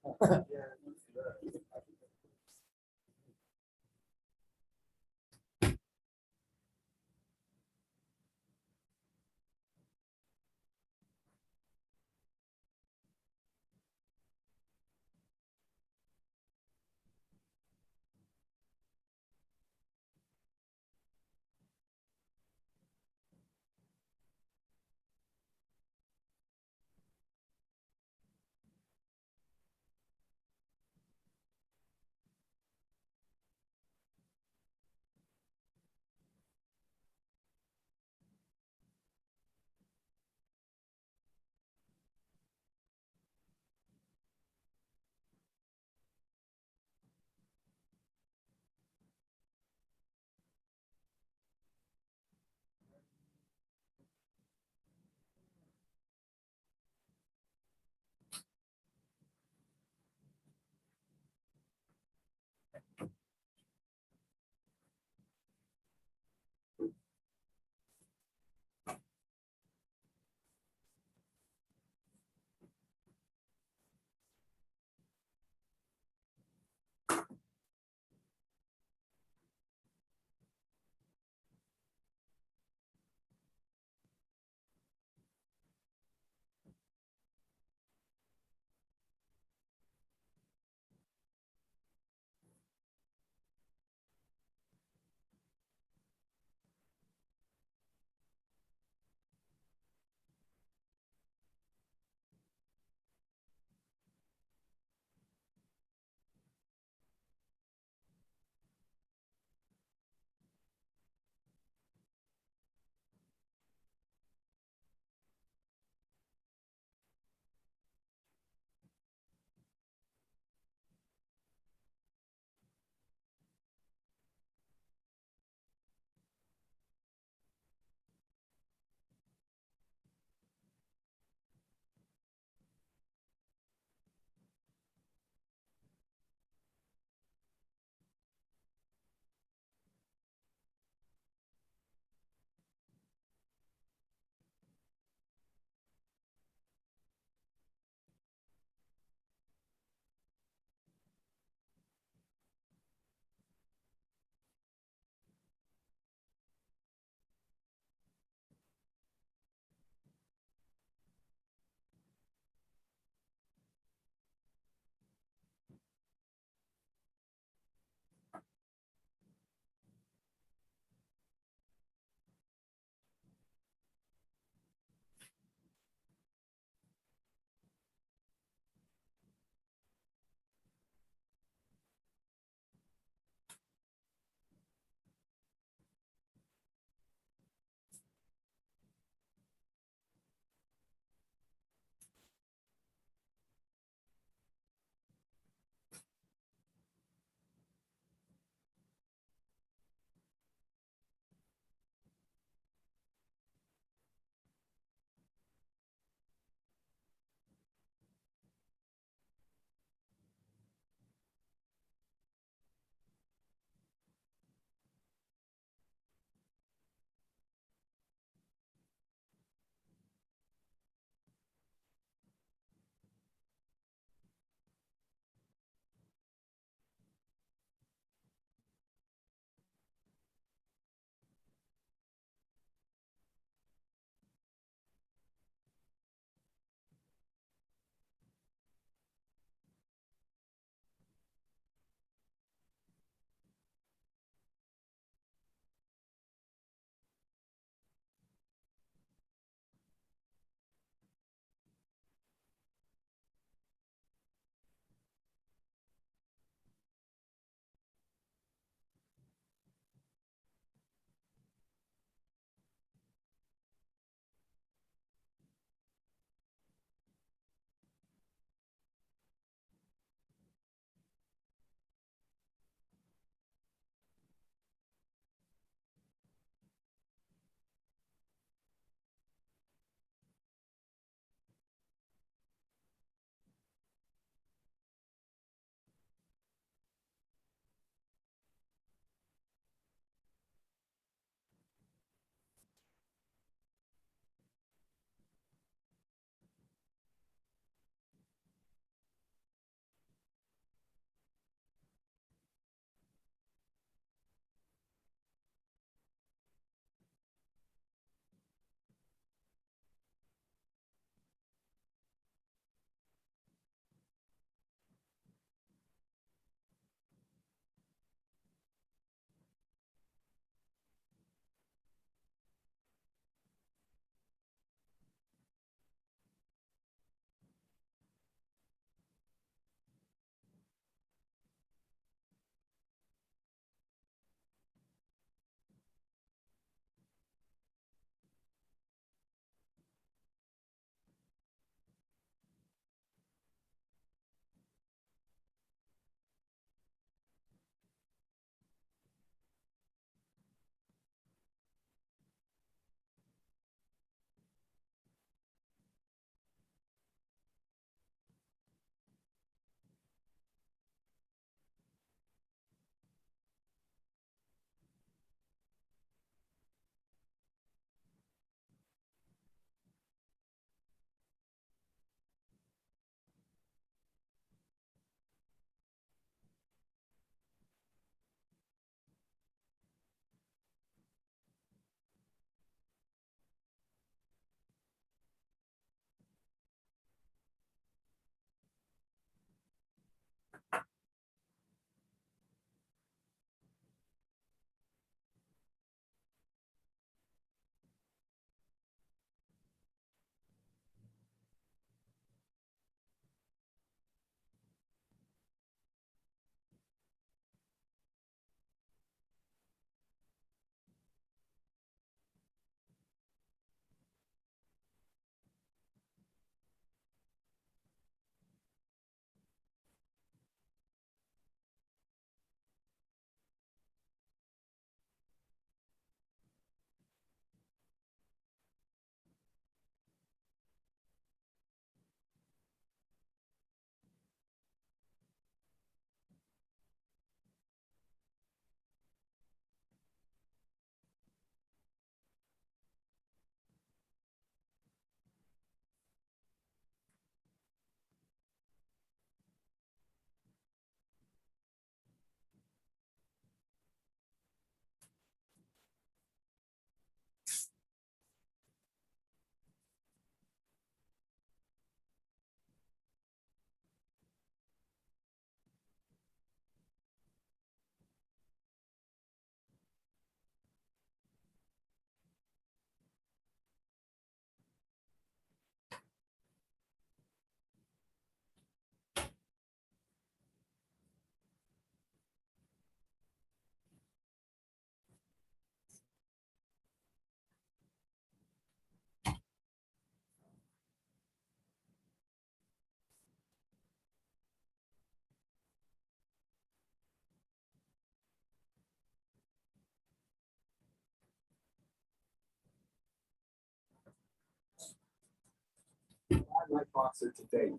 H: Boxer today.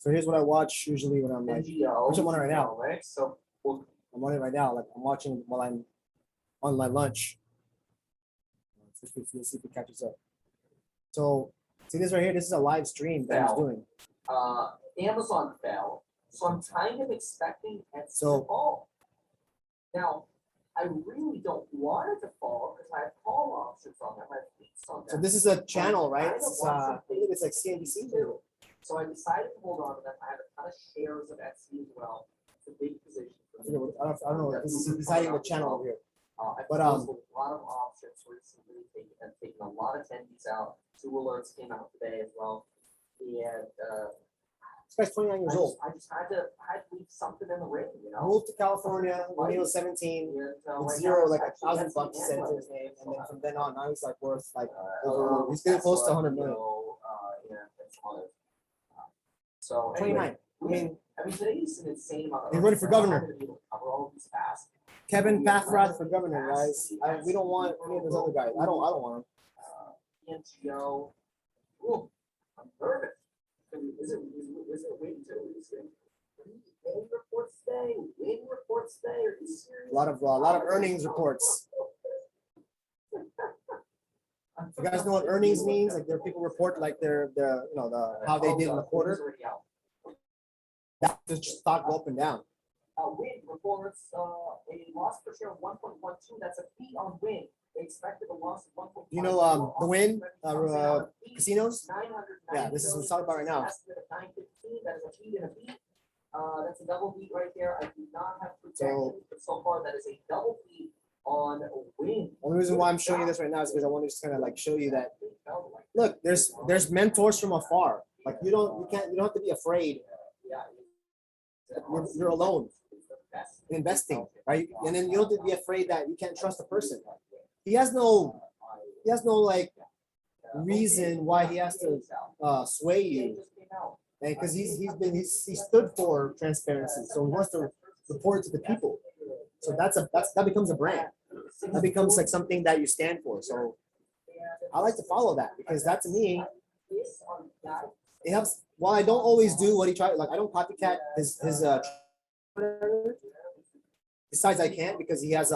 C: So here's what I watch usually when I'm like,
B: NGO.
C: which I'm on right now.
B: Right, so
C: I'm on it right now. Like I'm watching while I'm on my lunch. Let's see if it catches up. So see this right here. This is a live stream that he's doing.
B: Amazon fell, so I'm kind of expecting Etsy
C: So-
B: to fall. Now, I really don't want it to fall because I have call options on them, I have weeks on them.
C: So this is a channel, right?
B: I
C: It's,
B: don't want
C: I
B: something
C: believe it's like CNBC.
B: too. So I decided to hold on to them. I have a ton of shares of Etsy as well. It's a big position for me.
C: I don't know. This is deciding the channel over here.
B: I
C: But,
B: closed a lot of options recently, I've taken a lot of attendees out. 2 alerts came out today as well. And,
C: This guy's 29 years old.
B: I just had to leave something in the ring, you know?
C: Moved to California when he was 17.
B: And,
C: With
B: right
C: zero,
B: now,
C: like
B: it's actually
C: $1,000
B: Etsy
C: sent
B: and
C: to his
B: Webster.
C: name, and then from then on, now he's like worth like
B: Over,
C: he's getting close to 100 million.
B: And some others. So.
C: 29. I mean,
B: today's an insane amount.
C: He's running for governor.
B: I'm not gonna be able to cover all these fast.
C: Kevin Paffrath for governor, guys. We don't want any of those other guys. I don't want him.
B: NGO. Ooh, I'm nervous. Is it waiting to release it? Win reports today, are you serious?
C: A lot of earnings reports. You guys know what earnings means? Like their people report like their how they did in the quarter. That the stock go up and down.
B: Wind reports a loss per share of 1.12. That's a beat on Wind. They expected a loss of 1.12.
C: You know, the Wynn casinos? Yeah, this is what I'm talking about right now.
B: Estimate of 915. That is a beat and a beat. That's a double beat right there. I do not have
C: So-
B: projections, but so far that is a double beat on Wind.
C: Only reason why I'm showing you this right now is because I want to just kind of like show you that. Look, there's mentors from afar. Like you don't have to be afraid. You're alone in investing, right? And then you don't have to be afraid that you can't trust a person. He has no like reason why he has to sway you, and because he stood for transparency, so he wants to report to the people. So that becomes a brand. That becomes like something that you stand for. So I like to follow that because that to me it helps. While I don't always do what he tried, like I don't copycat his besides I can't because he has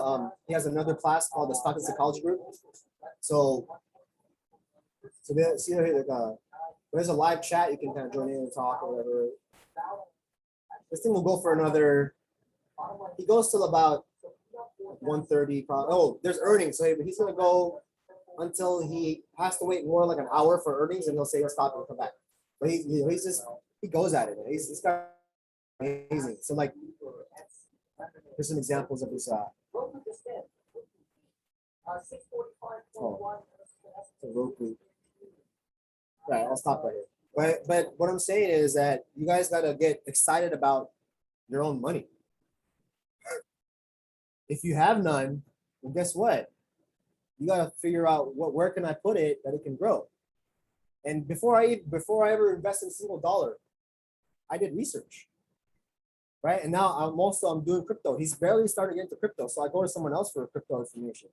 C: another class called the Stock and Psychology Group. So there, see there, there's a live chat. You can kind of join in and talk or whatever. This thing will go for another. He goes till about 1:30. Oh, there's earnings, so he's gonna go until he has to wait more like an hour for earnings, and he'll say he'll stop and come back. But he goes at it. Man. He's got amazing. So like, here's some examples of his. Roku. Right, I'll stop right here. But what I'm saying is that you guys gotta get excited about your own money. If you have none, well, guess what? You gotta figure out where can I put it that it can grow. And before I ever invested a single dollar, I did research. Right, and now I'm doing crypto. He's barely started getting into crypto, so I go to someone else for crypto information.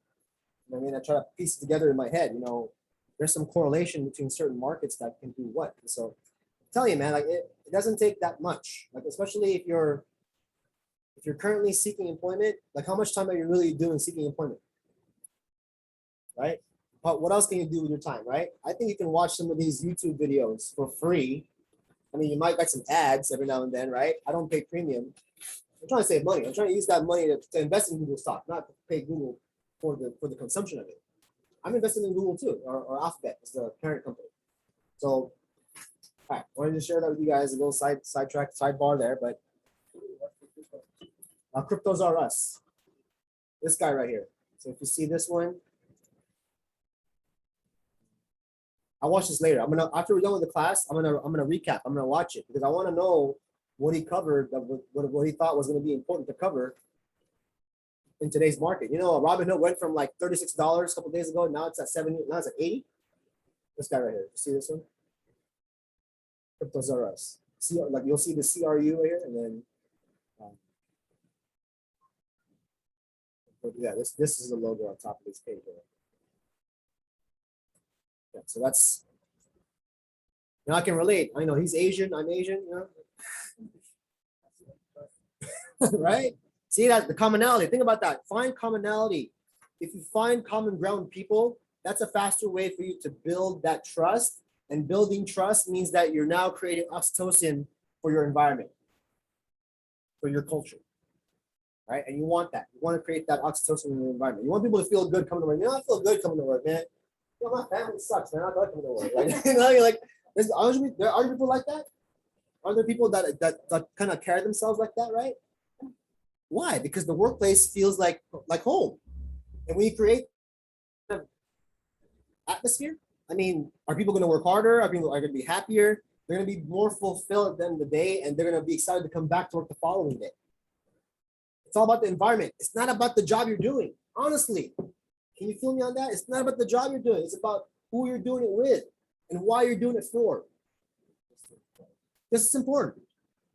C: I mean, I try to piece it together in my head. You know, there's some correlation between certain markets that can do what. And so, I'm telling you, man, like it doesn't take that much. Like especially if you're currently seeking employment, like how much time are you really doing seeking employment? Right? But what else can you do with your time, right? I think you can watch some of these YouTube videos for free. I mean, you might get some ads every now and then, right? I don't pay premium. I'm trying to save money. I'm trying to use that money to invest in Google stock, not to pay Google for the consumption of it. I'm investing in Google too, or Alphabet is the parent company. So, all right, I wanted to share that with you guys, a little sidebar there, but cryptos are us. This guy right here. So if you see this one, I'll watch this later. After we're done with the class, I'm gonna recap. I'm gonna watch it because I want to know what he covered, what he thought was gonna be important to cover in today's market. You know, Robinhood went from like $36 a couple days ago. Now it's at 70. Now it's at 80. This guy right here. See this one? Cryptos are us. See, like you'll see the CRU right here, and then yeah, this is the logo on top of this page. Right? Yeah, so Now I can relate. I know he's Asian, I'm Asian, you know. Right? See that the commonality. Think about that. Find commonality. If you find common ground with people, that's a faster way for you to build that trust. And building trust means that you're now creating oxytocin for your environment, for your culture. Right? And you want that. You want to create that oxytocin in your environment. You want people to feel good coming to work. You know, I feel good coming to work, man. You know, my family sucks, man. I like coming to work. Like, you know, you're like, there are people like that. Are there people that kind of carry themselves like that, right? Why? Because the workplace feels like home. And when you create an atmosphere, I mean, are people going to work harder? Are people going to be happier? They're going to be more fulfilled at the end of the day, and they're going to be excited to come back to work the following day. It's all about the environment. It's not about the job you're doing. Honestly, can you feel me on that? It's not about the job you're doing. It's about who you're doing it with and why you're doing it for. This is important,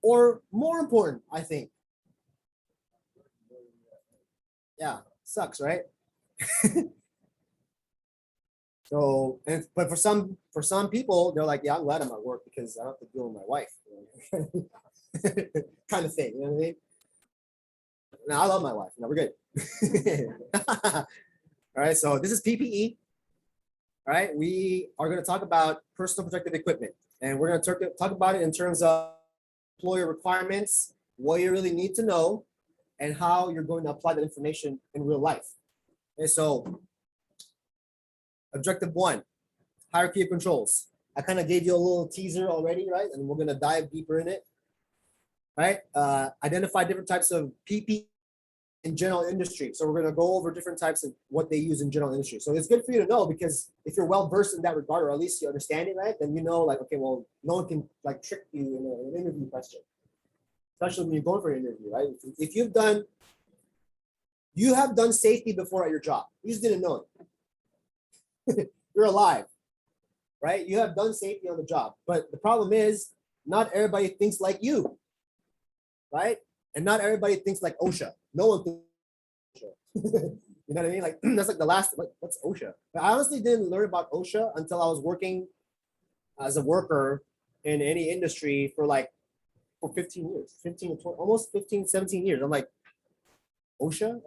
C: or more important, I think. Yeah, sucks, right? So, but for some people, they're like, yeah, I'm glad I'm at work because I don't have to deal with my wife, kind of thing. You know what I mean? No, I love my wife. No, we're good. All right, so this is PPE. All right, we are going to talk about personal protective equipment, and we're going to talk about it in terms of employer requirements, what you really need to know, and how you're going to apply that information in real life. And so, objective 1, hierarchy of controls. I kind of gave you a little teaser already, right? And we're going to dive deeper in it. Right? Identify different types of PPE in general industry. So we're going to go over different types of what they use in general industry. So it's good for you to know, because if you're well versed in that regard, or at least you understand it, right? Then you know, like, okay, well, no one can like trick you in an interview question, especially when you're going for an interview, right? If you have done safety before at your job, you just didn't know it. You're alive, right? You have done safety on the job, but the problem is not everybody thinks like you, right? And not everybody thinks like OSHA. No one thinks OSHA. You know what I mean? Like, that's like the last, what's OSHA? But I honestly didn't learn about OSHA until I was working as a worker in any industry for 15 years, 15 to 20, almost 15, 17 years. I'm like, OSHA?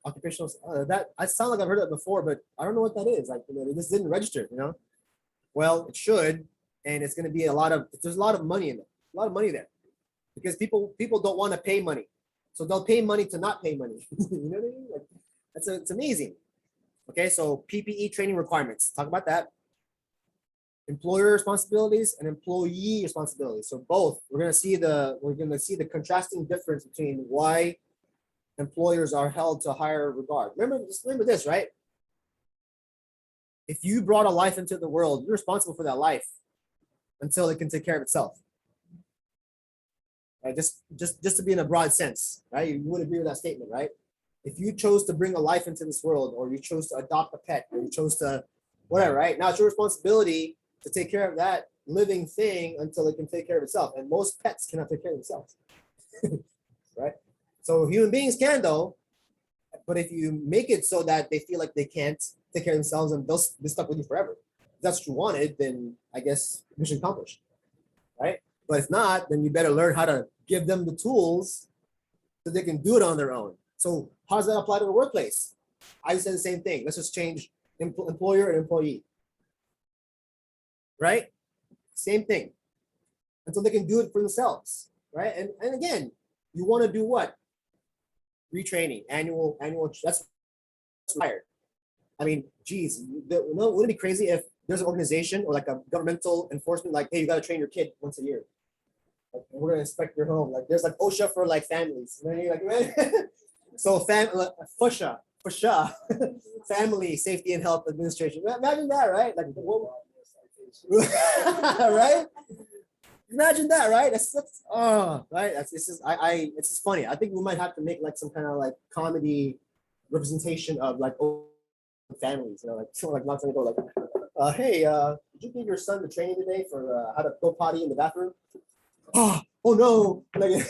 C: Occupational, that, I sound like I've heard that before, but I don't know what that is. Like, you know, this didn't register, you know? Well, it should, and it's going to be there's a lot of money in it, a lot of money there. Because people don't want to pay money, so they'll pay money to not pay money. You know what I mean? Like, it's amazing. Okay, so PPE training requirements. Talk about that. Employer responsibilities and employee responsibilities. So both. We're gonna see the contrasting difference between why employers are held to higher regard. Remember this, right? If you brought a life into the world, you're responsible for that life until it can take care of itself. Right? Just to be in a broad sense, right? You would agree with that statement, right? If you chose to bring a life into this world, or you chose to adopt a pet, or you chose to whatever, right? Now it's your responsibility to take care of that living thing until it can take care of itself. And most pets cannot take care of themselves, right? So human beings can, though, but if you make it so that they feel like they can't take care of themselves, and they'll be stuck with you forever. If that's what you wanted, then I guess mission accomplished, right? But if not, then you better learn how to give them the tools so they can do it on their own. So how does that apply to the workplace? I said the same thing. Let's just change employer and employee, right? Same thing, until they can do it for themselves, right? And again, you want to do what? Retraining, annual. That's required. I mean, geez, wouldn't it be crazy if there's an organization or like a governmental enforcement, like, hey, you got to train your kid once a year. Like, we're gonna inspect your home. Like, there's like OSHA for like families. And then you're like, man. So FOSHA, Family Safety and Health Administration. Imagine that, right? Like, right? Imagine that, right? That's right. It's just funny. I think we might have to make like some kind of like comedy representation of like families, you know, like someone like long time ago, like, hey, did you give your son the training today for how to go potty in the bathroom? Oh no, like,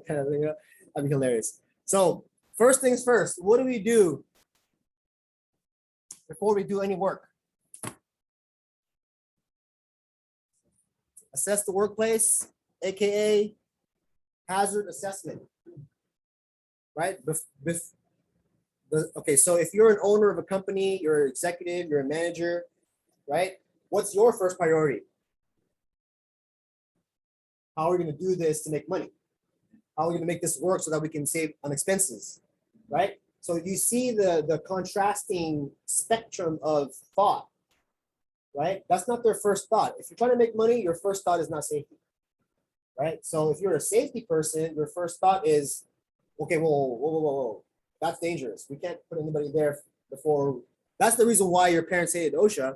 C: kind of thing, you know? That'd be hilarious. So first things first, what do we do before we do any work? Assess the workplace, AKA hazard assessment, right? Okay, so if you're an owner of a company, you're an executive, you're a manager, right? What's your first priority? How are we going to do this to make money? How are we going to make this work so that we can save on expenses, right? So you see the contrasting spectrum of thought, right? That's not their first thought. If you're trying to make money, your first thought is not safety, right? So if you're a safety person, your first thought is, okay, whoa. That's dangerous. We can't put anybody there before. That's the reason why your parents hated OSHA,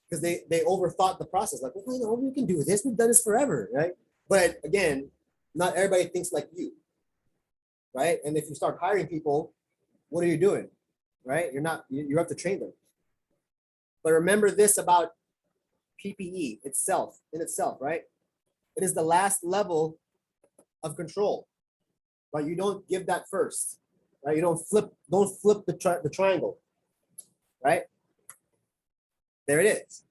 C: because they overthought the process. Like, well, you know, we can do this. We've done this forever, right? But again, not everybody thinks like you, right? And if you start hiring people, what are you doing, right? You have to train them. But remember this about PPE in itself, right? It is the last level of control, but you don't give that first, right? You don't flip the triangle, right? There it is.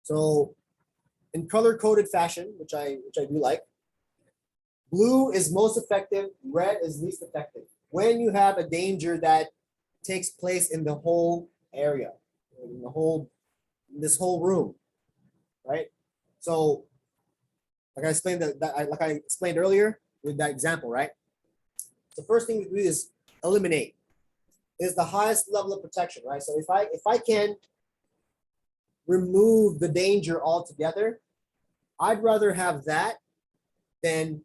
C: So in color-coded fashion, which I do like, blue is most effective, red is least effective. When you have a danger that takes place in the whole area, in this whole room, right? So, like I explained earlier with that example, right? The first thing we do is eliminate. Is the highest level of protection, right? So if I can remove the danger altogether, I'd rather have that than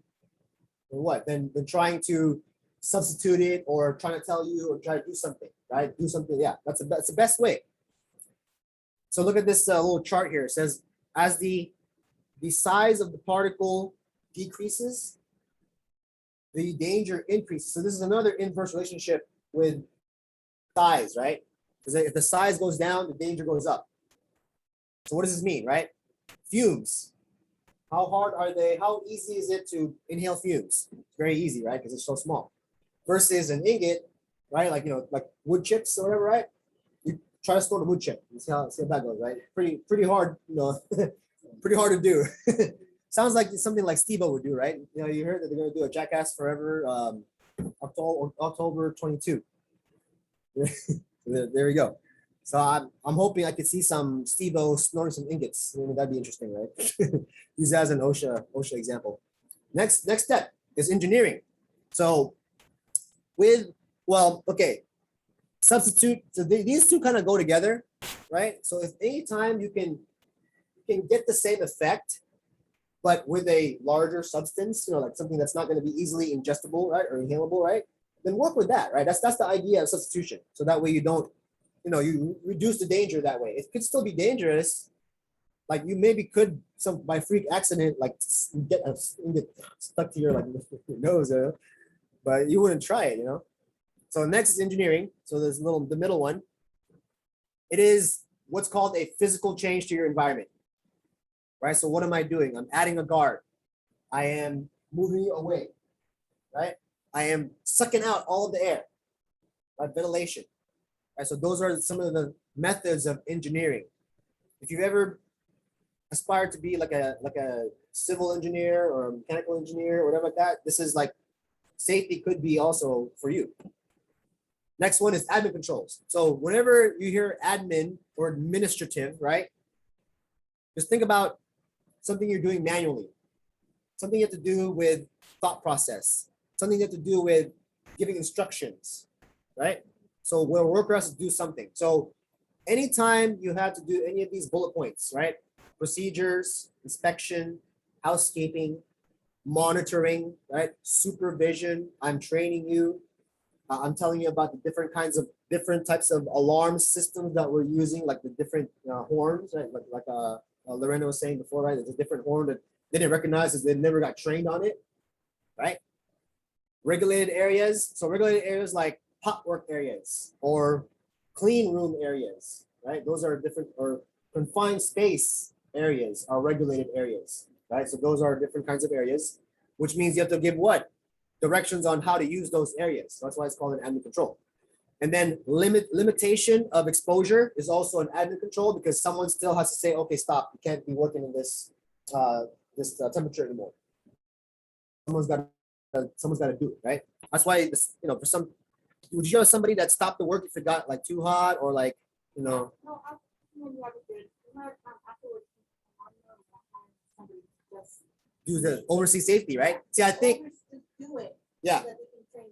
C: what? Than trying to substitute it or trying to tell you or try to do something, right? Do something, yeah, that's the best way. So look at this little chart here. It says as the size of the particle decreases, the danger increases. So this is another inverse relationship with size, right? Because if the size goes down, the danger goes up. So what does this mean, right? Fumes. How hard are they? How easy is it to inhale fumes? It's very easy, right? Because it's so small. Versus an ingot, right? Like, you know, like wood chips or whatever, right? You try to store the wood chip and see how that goes, right? Pretty hard, you know, pretty hard to do. Sounds like something like Steve-O would do, right? You know, you heard that they're going to do a Jackass Forever October 22. There we go. So I'm hoping I could see some Steve-O snorting some ingots. I mean, that'd be interesting, right? Use that as an OSHA example. Next step is engineering. So substitute. So these two kind of go together, right? So if anytime you can get the same effect, but with a larger substance, you know, like something that's not going to be easily ingestible, right, or inhalable, right? Then work with that, right? That's the idea of substitution. So that way you don't, you know, you reduce the danger that way. It could still be dangerous. Like you maybe could by freak accident, like get stuck to your your nose, but you wouldn't try it, you know? So next is engineering. So there's the middle one. It is what's called a physical change to your environment, right? So what am I doing? I'm adding a guard. I am moving you away, right? I am sucking out all of the air, like ventilation. Right, so those are some of the methods of engineering. If you've ever aspired to be like a civil engineer or a mechanical engineer or whatever like that, this is like safety could be also for you. Next one is admin controls. So whenever you hear admin or administrative, right, just think about something you're doing manually, something you have to do with thought process, something you have to do with giving instructions, right? So where a worker has to do something. So anytime you have to do any of these bullet points, right? Procedures, inspection, housekeeping, monitoring, right? Supervision, I'm training you. I'm telling you about the different types of alarm systems that we're using, like the different horns, right? Like Lorena was saying before, right? There's a different horn that they didn't recognize because they never got trained on it, right? Regulated areas. So regulated areas like hot work areas or clean room areas, right? Those are different, or confined space areas are regulated areas, right? So those are different kinds of areas, which means you have to give what? Directions on how to use those areas. So that's why it's called an admin control. And then limitation of exposure is also an admin control because someone still has to say, okay, stop, you can't be working in this this temperature anymore. Someone's got to do it, right? That's why this, for some, would you have somebody that stopped the work if it got like too hot or like,
E: No, I when you have a good, afterwards, somebody just
C: do the oversee safety, right? See, I think,
E: do it.
C: yeah.
E: So that they can train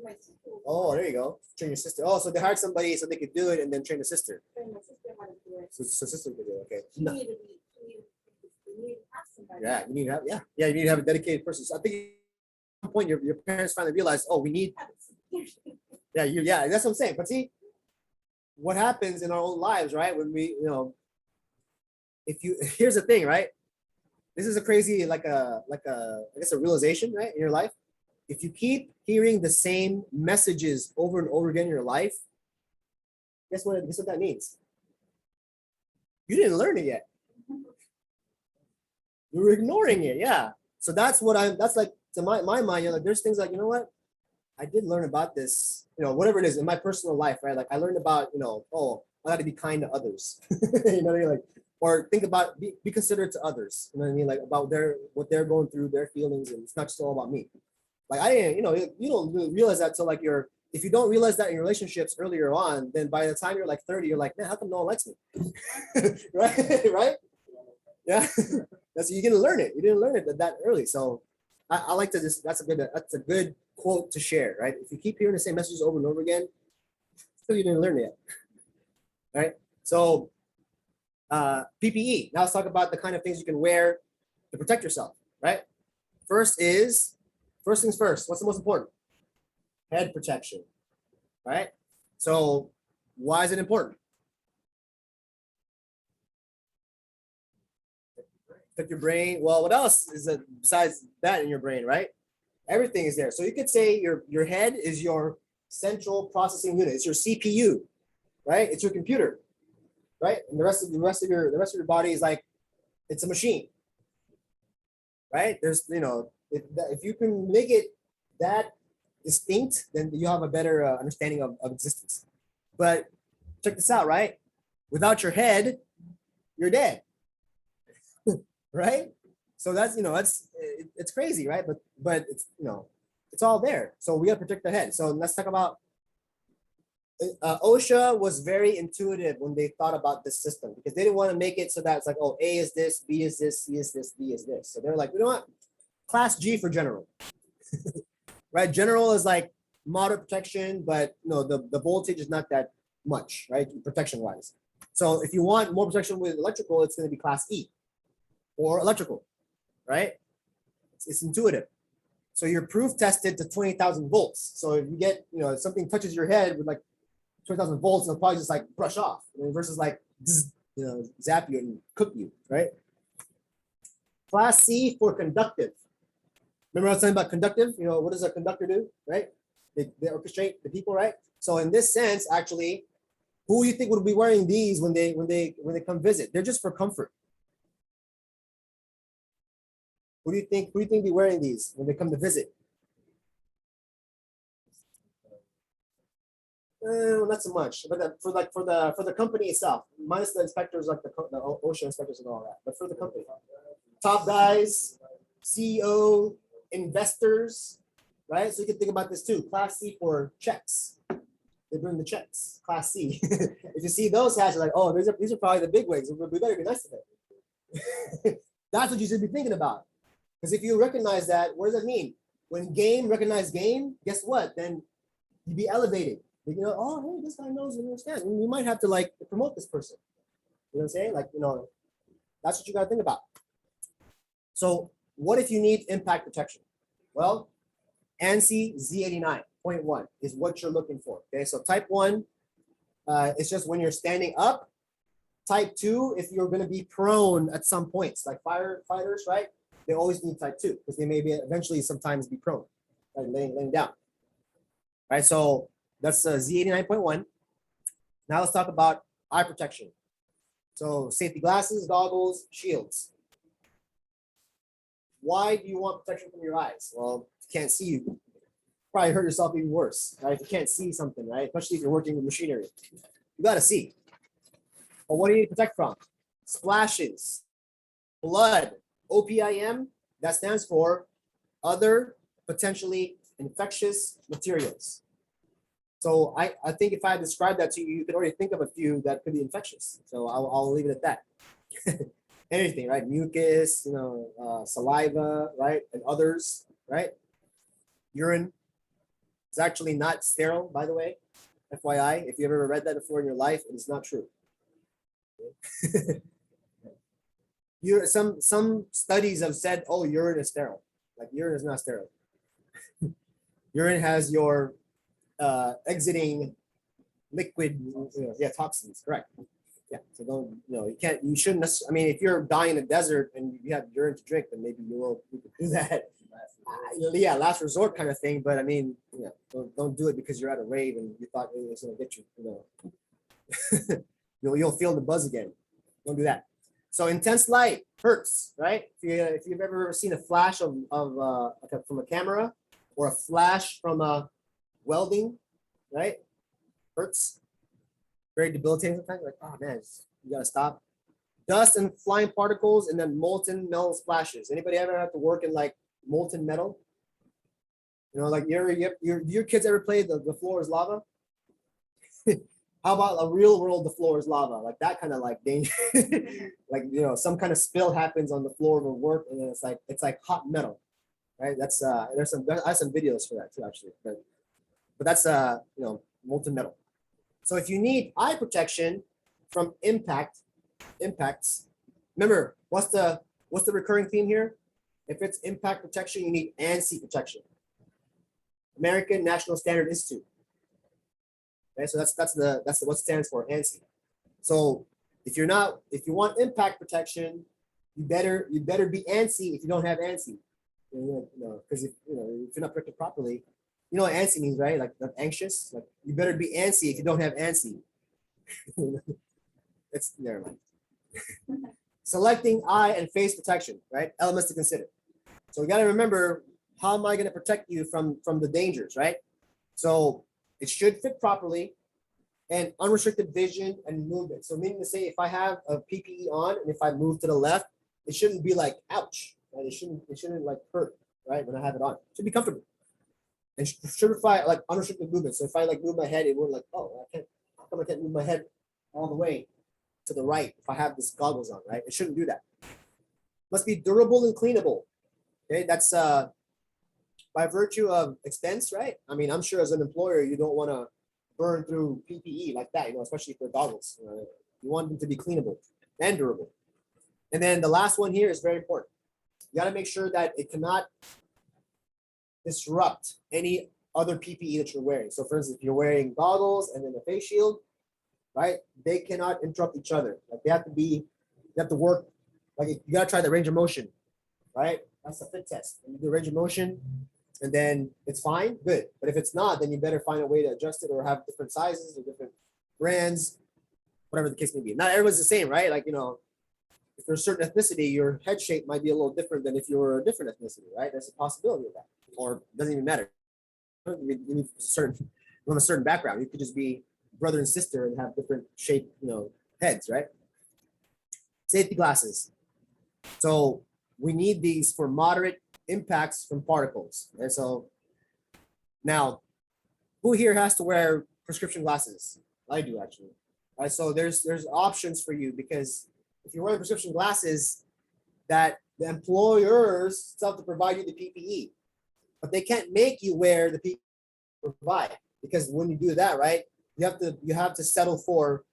E: my sister.
C: Oh, there you go. Train your sister. Oh, so they hired somebody so they could do it and then train the sister.
E: Train my sister how to do it.
C: So sister could do it. Okay.
E: She needed to be, we need to have somebody.
C: Yeah, you need to have you need to have a dedicated person. So I think at some point your parents finally realized, oh, we need that's what I'm saying. But see, what happens in our own lives, right? When we, here's the thing, right? This is a crazy, I guess a realization, right, in your life. If you keep hearing the same messages over and over again in your life, guess what that means? You didn't learn it yet. You were ignoring it, yeah. So that's like, to my mind, like, there's things like, you know what? I did learn about this, whatever it is in my personal life, right? Like I learned about, oh, I got to be kind to others. You know what I mean? Like, or think about, be considerate to others. You know what I mean? Like about what they're going through, their feelings, and it's not just all about me. Like I didn't, you don't really realize that till like if you don't realize that in relationships earlier on, then by the time you're like 30, you're like, man, how come no one likes me? Right? Right? Yeah. You didn't learn it. You didn't learn it that early. So I like to that's a good quote to share, right? If you keep hearing the same messages over and over again, still you didn't learn it yet. Right? So PPE. Now let's talk about the kind of things you can wear to protect yourself, right? First things first. What's the most important? Head protection, right? So why is it important? Protect your brain. Well, what else is it besides that in your brain, right? Everything is there. So you could say your head is your central processing unit. It's your CPU, right? It's your computer, right? And the rest of your body is like, it's a machine, right? There's, if you can make it that distinct, then you have a better understanding of existence. But check this out, right? Without your head, you're dead, right? So that's, it's crazy, right? But it's, it's all there. So we gotta protect the head. So let's talk about, OSHA was very intuitive when they thought about this system because they didn't want to make it so that it's like, oh, A is this, B is this, C is this, D is this. So they're like, you know what? Class G for general, right? General is like moderate protection, but the voltage is not that much, right? Protection wise. So if you want more protection with electrical, it's going to be class E or electrical, right? It's intuitive. So you're proof tested to 20,000 volts. So if you get, if something touches your head with like 20,000 volts, it'll probably just like brush off, versus like, zap you and cook you, right? Class C for conductive. Remember I was talking about conductive? What does a conductor do, right? They orchestrate the people, right? So in this sense, actually, who do you think would be wearing these when they come visit? They're just for comfort. Who do you think be wearing these when they come to visit? Not so much, but for the company itself, minus the inspectors, like the OSHA inspectors and all that. But for the company, top guys, CEO, investors, right? So you can think about this too. Class C for checks. They bring the checks. Class C. If you see those hats, you're like, oh, these are probably the big wigs. We better be nice to them. That's what you should be thinking about. Because if you recognize that, what does that mean? When game recognize game, guess what? Then you be elevated. Oh, hey, this guy knows and understands. And we might have to like promote this person. You know what I'm saying? Like, that's what you got to think about. So what if you need impact protection? Well, ANSI Z89.1 is what you're looking for. Okay, so type 1, it's just when you're standing up. Type 2, if you're going to be prone at some points, like firefighters, right? They always need type 2 because they may be eventually sometimes be prone, like laying down. Right, so that's Z89.1. Now let's talk about eye protection. So safety glasses, goggles, shields. Why do you want protection from your eyes? Well, if you can't see, you probably hurt yourself even worse, right? If you can't see something, right? Especially if you're working with machinery, you gotta see. But what do you need to protect from? Splashes, blood, OPIM, that stands for other potentially infectious materials. So I think if I describe that to you, you can already think of a few that could be infectious. So I'll leave it at that. Anything, right? Mucus, saliva, right? And others, right? Urine. It's actually not sterile, by the way. FYI, if you've ever read that before in your life, it is not true. Some studies have said, oh, urine is sterile. Like urine is not sterile. Urine has your exiting liquid, toxins, correct. Yeah, so you shouldn't, I mean, if you're dying in a desert and you have urine to drink, then maybe you could do that. Last resort kind of thing, but I mean, don't do it because you're at a rave and you thought it was gonna get you, you'll feel the buzz again. Don't do that. So intense light hurts, right? If you've ever seen a flash from a camera or a flash from a welding, right? Hurts. Very debilitating sometimes. Like, oh man, you gotta stop. Dust and flying particles, and then molten metal splashes. Anybody ever have to work in like molten metal? Like your kids ever played the floor is lava? How about a real world the floor is lava? Like that kind of like danger. Like some kind of spill happens on the floor of a work, and then it's like hot metal, right? That's I have some videos for that too, actually. But that's molten metal. So if you need eye protection from impacts, remember what's the recurring theme here? If it's impact protection, you need ANSI protection. American National Standard Institute. Okay, so that's what it stands for, ANSI. So if you want impact protection, you better be ANSI if you don't have ANSI. Because if you're not protected properly, you know what ANSI means, right? Like anxious. Like you better be ANSI if you don't have ANSI. It's never mind. Selecting eye and face protection, right? Elements to consider. So we got to remember, how am I going to protect you from the dangers, right? So it should fit properly, and unrestricted vision and movement. So meaning to say, if I have a PPE on and if I move to the left, it shouldn't be like ouch, right? It shouldn't like hurt, right? When I have it on, it should be comfortable. And certify like unrestricted movement. So if I like move my head, it would like, oh, how come I can't move my head all the way to the right if I have this goggles on, right? It shouldn't do that. Must be durable and cleanable. Okay, that's by virtue of expense, right? I mean, I'm sure as an employer, you don't want to burn through PPE like that, especially for goggles. You want them to be cleanable and durable. And then the last one here is very important. You got to make sure that it cannot disrupt any other PPE that you're wearing. So for instance, if you're wearing goggles and then a face shield, right? They cannot interrupt each other. Like you have to work, like you gotta try the range of motion, right? That's the fit test. And you do range of motion and then it's fine, good. But if it's not, then you better find a way to adjust it or have different sizes or different brands, whatever the case may be. Not everyone's the same, right? Like, if you're a certain ethnicity, your head shape might be a little different than if you're a different ethnicity, right? There's a possibility of that. Or it doesn't even matter. You need from a certain background. You could just be brother and sister and have different shaped, heads, right? Safety glasses. So we need these for moderate impacts from particles. And so now, who here has to wear prescription glasses? I do actually. All right, so there's options for you, because if you're wearing prescription glasses, that the employers still have to provide you the PPE, but they can't make you wear the PPE provide, because when you do that, right, you have to settle for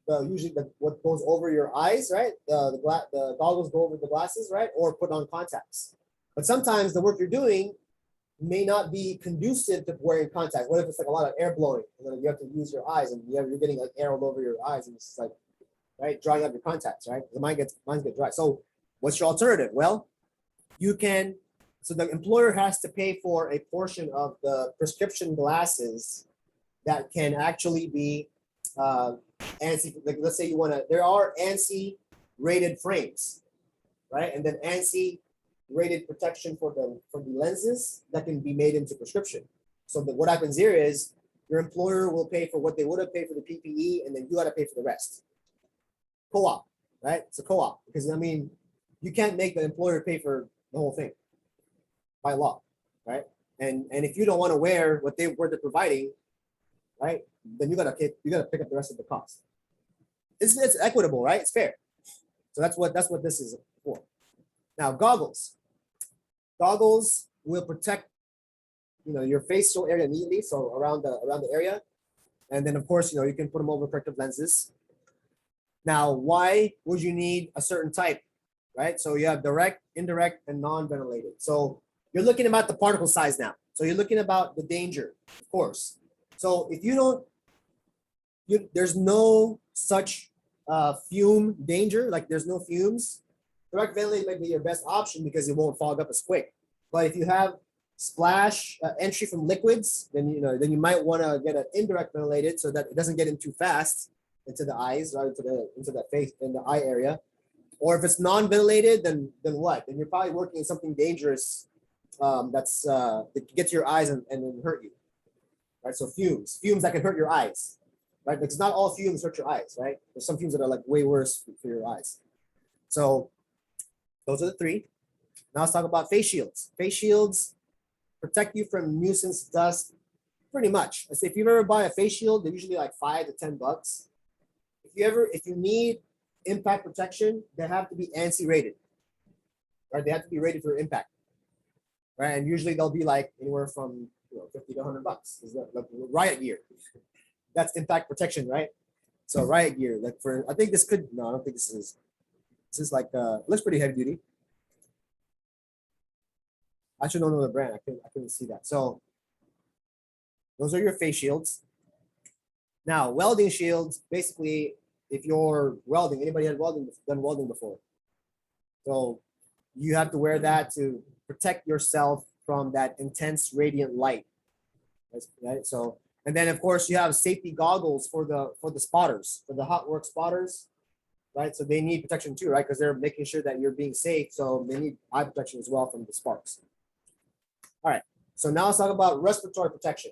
C: what goes over your eyes, right? The goggles go over the glasses, right? Or put on contacts. But sometimes the work you're doing may not be conducive to wearing contacts. What if it's like a lot of air blowing, and then you have to use your eyes, and you're getting like air all over your eyes, and it's like, right, drying up your contacts, right? Mine get dry. So what's your alternative? Well, so the employer has to pay for a portion of the prescription glasses that can actually be ANSI. Like let's say there are ANSI rated frames, right? And then ANSI rated protection for the lenses that can be made into prescription. So what happens here is your employer will pay for what they would have paid for the PPE, and then you got to pay for the rest. Co-op, right? It's a co-op, because I mean, you can't make the employer pay for the whole thing by law, right? And if you don't want to wear what they're providing, right, then you gotta pick up the rest of the cost. It's equitable, right? It's fair. So that's what this is for. Now goggles. Goggles will protect, your facial area immediately, so around the area, and then of course, you can put them over protective lenses. Now, why would you need a certain type, right? So you have direct, indirect, and non-ventilated. So you're looking about the particle size now. So you're looking about the danger, of course. So if you don't, there's no such fume danger, like there's no fumes. Direct ventilated might be your best option because it won't fog up as quick. But if you have splash entry from liquids, then you might want to get an indirect ventilated so that it doesn't get in too fast into the eyes, right, into the face, in the eye area. Or if it's non-ventilated, then what? Then you're probably working in something dangerous that get to your eyes and then hurt you, right? So fumes that can hurt your eyes, right? Because not all fumes hurt your eyes, right? There's some fumes that are like way worse for your eyes. So those are the three. Now let's talk about face shields. Face shields protect you from nuisance dust, pretty much. I say if you ever buy a face shield, they're usually like $5 to $10. If you need impact protection, they have to be ANSI rated, right? They have to be rated for impact, right? And usually they'll be like anywhere from $50 to $100. Is that like riot gear? That's impact protection, right? So riot gear, like I think this could, no, I don't think this is. This is like looks pretty heavy duty. I should don't know the brand. I couldn't see that. So those are your face shields. Now welding shields, basically, if you're welding, anybody had done welding before? So you have to wear that to protect yourself from that intense radiant light. Right? So, and then of course you have safety goggles for the spotters, for the hot work spotters, right? So they need protection too, right? Because they're making sure that you're being safe. So they need eye protection as well from the sparks. All right. So now let's talk about respiratory protection.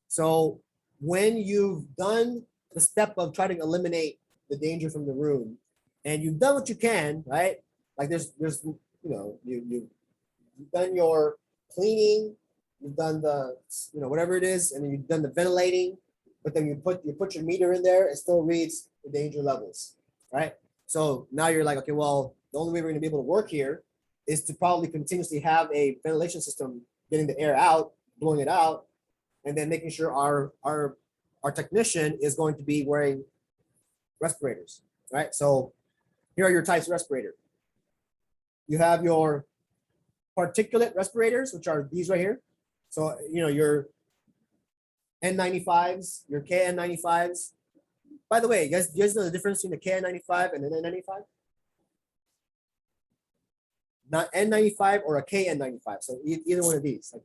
C: So when you've done the step of trying to eliminate the danger from the room, and you've done what you can, right? Like there's you've done your cleaning, you've done the whatever it is, and then you've done the ventilating, but then you put your meter in there, it still reads the danger levels, right? So now you're like, okay, well, the only way we're gonna be able to work here is to probably continuously have a ventilation system getting the air out, blowing it out, and then making sure our technician is going to be wearing respirators, right? So here are your types of respirator. You have your particulate respirators, which are these right here. So, your N95s, your KN95s. By the way, you guys know the difference between the KN95 and an N95? Not N95 or a KN95. So either one of these, a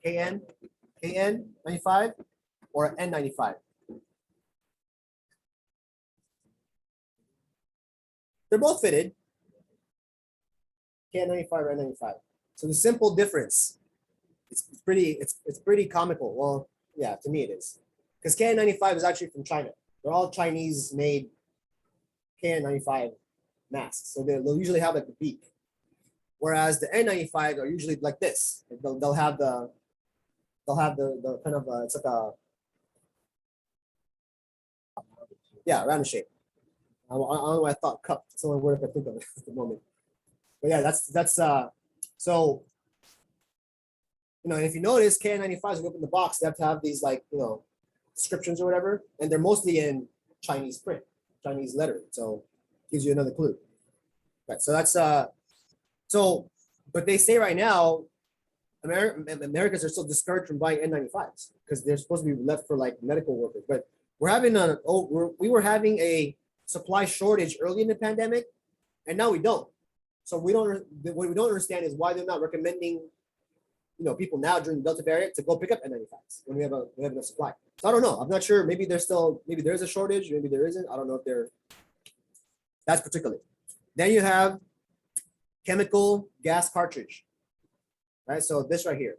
C: KN95 or an N95. They're both fitted. KN95 or N95. So the simple difference, it's pretty comical. Well, yeah, to me it is. Because KN95 is actually from China. They're all Chinese made KN95 masks. So they'll usually have like the beak. Whereas the N95 are usually like this. They'll have the kind of it's like a round shape. I don't know why I thought cup. That's the only word I can think of at the moment. But yeah, that's so if you notice KN95s, you open the box, they have to have these descriptions or whatever, and they're mostly in Chinese print, Chinese lettering. So it gives you another clue. Right. So that's but they say right now, Americans are still discouraged from buying N95s because they're supposed to be left for like medical workers. But we were having a supply shortage early in the pandemic, and now we don't. So what we don't understand is why they're not recommending, people now during the Delta variant to go pick up N95s when we have enough supply. So I don't know. I'm not sure. Maybe there's a shortage. Maybe there isn't. I don't know if that's particularly. Then you have chemical gas cartridge, right? So this right here.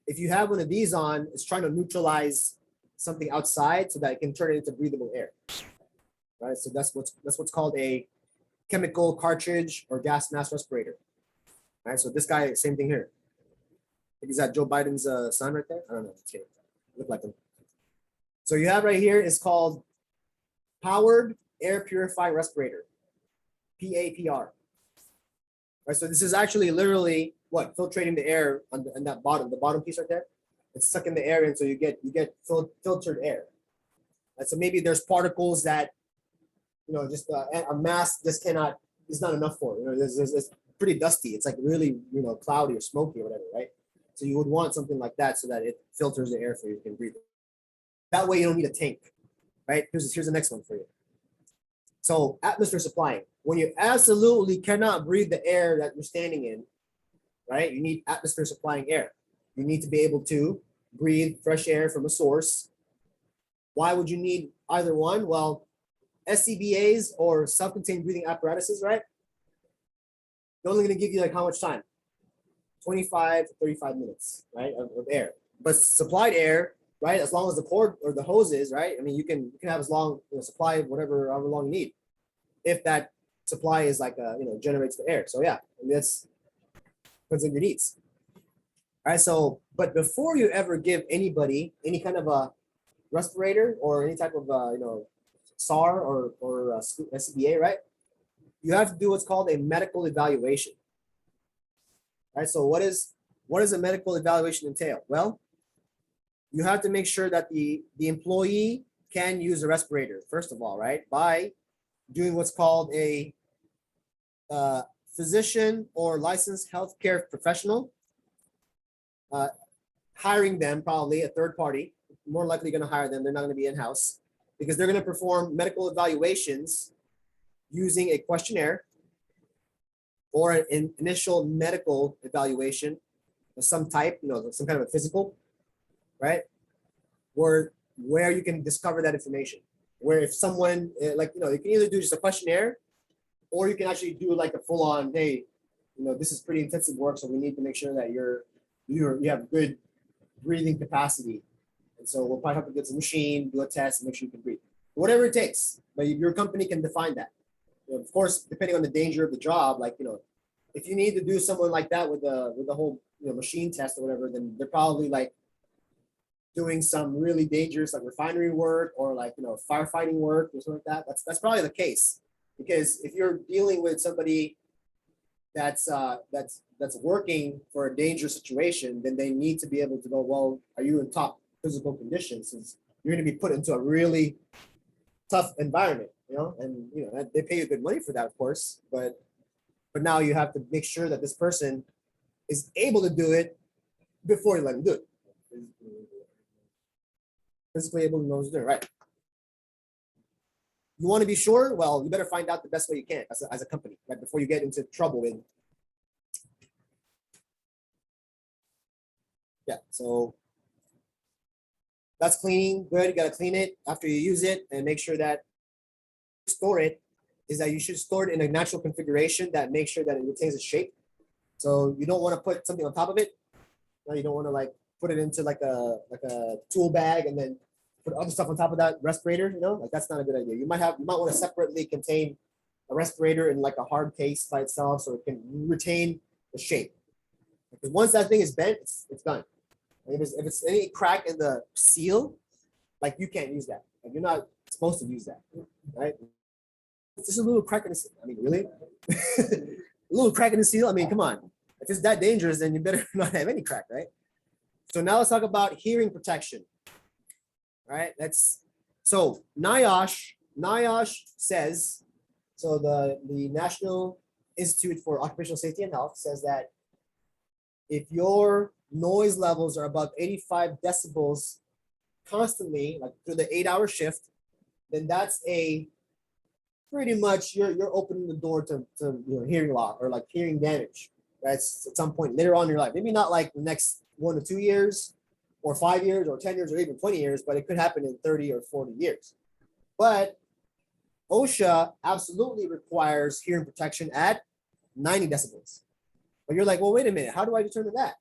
C: If you have one of these on, it's trying to neutralize something outside so that it can turn it into breathable air, right? So that's what's called a chemical cartridge or gas mask respirator. All right, so this guy, same thing here. Is that Joe Biden's son right there? I don't know. Just kidding. Look like him. So you have right here is called powered air purifying respirator, PAPR. Right, so this is actually literally what filtrating the air on that bottom, the bottom piece right there. It's sucking the air in, so you get filtered air. Right, so maybe there's particles that just a mask just cannot is not enough for. It's pretty dusty. It's like really cloudy or smoky or whatever, right? So you would want something like that so that it filters the air for you can breathe it. That way you don't need a tank, right? Here's the next one for you. So atmosphere supplying. When you absolutely cannot breathe the air that you're standing in, right? You need atmosphere supplying air. You need to be able to breathe fresh air from a source. Why would you need either one? Well, SCBAs or self-contained breathing apparatuses, right? They're only going to give you like how much time? 25 to 35 minutes, right, of air. But supplied air, right, as long as the cord or the hose is, right? I mean, you can have as long supply whatever however long you need, if that supply is like generates the air. So yeah, I mean, that's depends on your needs. All right. So, but before you ever give anybody any kind of a respirator or any type of SAR or SCBA, right? You have to do what's called a medical evaluation. All right. So what does a medical evaluation entail? Well, you have to make sure that the employee can use a respirator, first of all, right? By doing what's called a physician or licensed healthcare professional, hiring them, probably a third party, more likely going to hire them. They're not going to be in-house because they're going to perform medical evaluations using a questionnaire or an initial medical evaluation of some type, some kind of a physical, right? Where you can discover that information. Where if someone you can either do just a questionnaire, or you can actually do like a full-on, hey, this is pretty intensive work, so we need to make sure that you have good breathing capacity, and so we'll probably have to get some machine, do a test, and make sure you can breathe. Whatever it takes, but your company can define that. Of course, depending on the danger of the job, if you need to do someone like that with the whole machine test or whatever, then they're probably like doing some really dangerous refinery work or firefighting work or something like that. That's probably the case, because if you're dealing with somebody that's working for a dangerous situation, then they need to be able to go, well, are you in top physical condition, since you're going to be put into a really tough environment, and they pay you good money for that, of course, but now you have to make sure that this person is able to do it before you let them do it. Physically able to know what to do, right? You want to be sure? Well, you better find out the best way you can as a company, right? Before you get into trouble with. Yeah, so that's cleaning. Good. You got to clean it after you use it and make sure that store it is that you should store it in a natural configuration that makes sure that it retains its shape. So you don't want to put something on top of it. No, you don't want to put it into like a tool bag and then put other stuff on top of that respirator. That's not a good idea. You might want to separately contain a respirator in a hard case by itself so it can retain the shape. Because once that thing is bent, it's done. If it's any crack in the seal, you can't use that. You're not supposed to use that, right? It's just a little crack in the seal. I mean, really? A little crack in the seal? I mean, come on. If it's that dangerous, then you better not have any crack, right? So now let's talk about hearing protection. All right, so NIOSH says, so the National Institute for Occupational Safety and Health says that if your noise levels are above 85 decibels constantly, through the 8-hour shift, then that's pretty much you're opening the door to hearing loss or hearing damage. That's at some point later on in your life. Maybe not the next 1 to 2 years, or 5 years, or 10 years, or even 20 years, but it could happen in 30 or 40 years. But OSHA absolutely requires hearing protection at 90 decibels. But you're like, well, wait a minute, how do I determine that?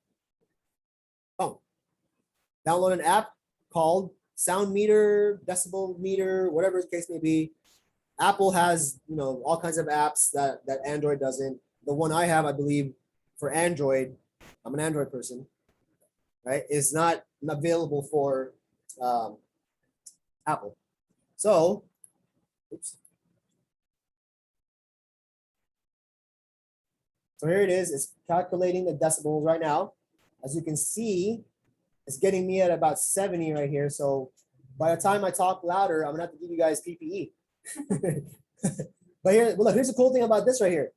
C: Oh, download an app called Sound Meter, Decibel Meter, whatever the case may be. Apple has, all kinds of apps that Android doesn't. The one I have, I believe, for Android, I'm an Android person, right, is not available for Apple. So, oops. So here it is. It's calculating the decibels right now. As you can see, it's getting me at about 70 right here. So by the time I talk louder, I'm gonna have to give you guys PPE. But look, here's the cool thing about this right here.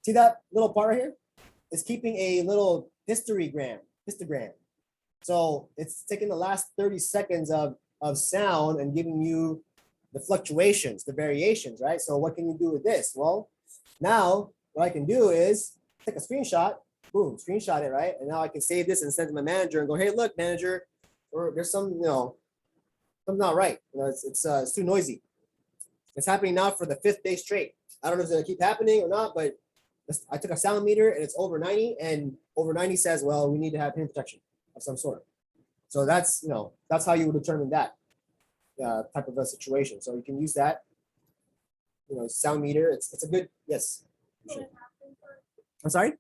C: See that little part right here? It's keeping a little histogram. So it's taking the last 30 seconds of sound and giving you the fluctuations, the variations, right? So what can you do with this? Well, now what I can do is take a screenshot, boom, screenshot it, right? And now I can save this and send to my manager and go, hey, look, manager, or there's some, something not right. It's too noisy. It's happening now for the 5th day straight. I don't know if it's gonna keep happening or not, but I took a sound meter and it's over 90, and over 90 says, well, we need to have hearing protection of some sort. So that's, that's how you would determine that type of a situation. So you can use that, sound meter. It's a good, yes. I'm sorry?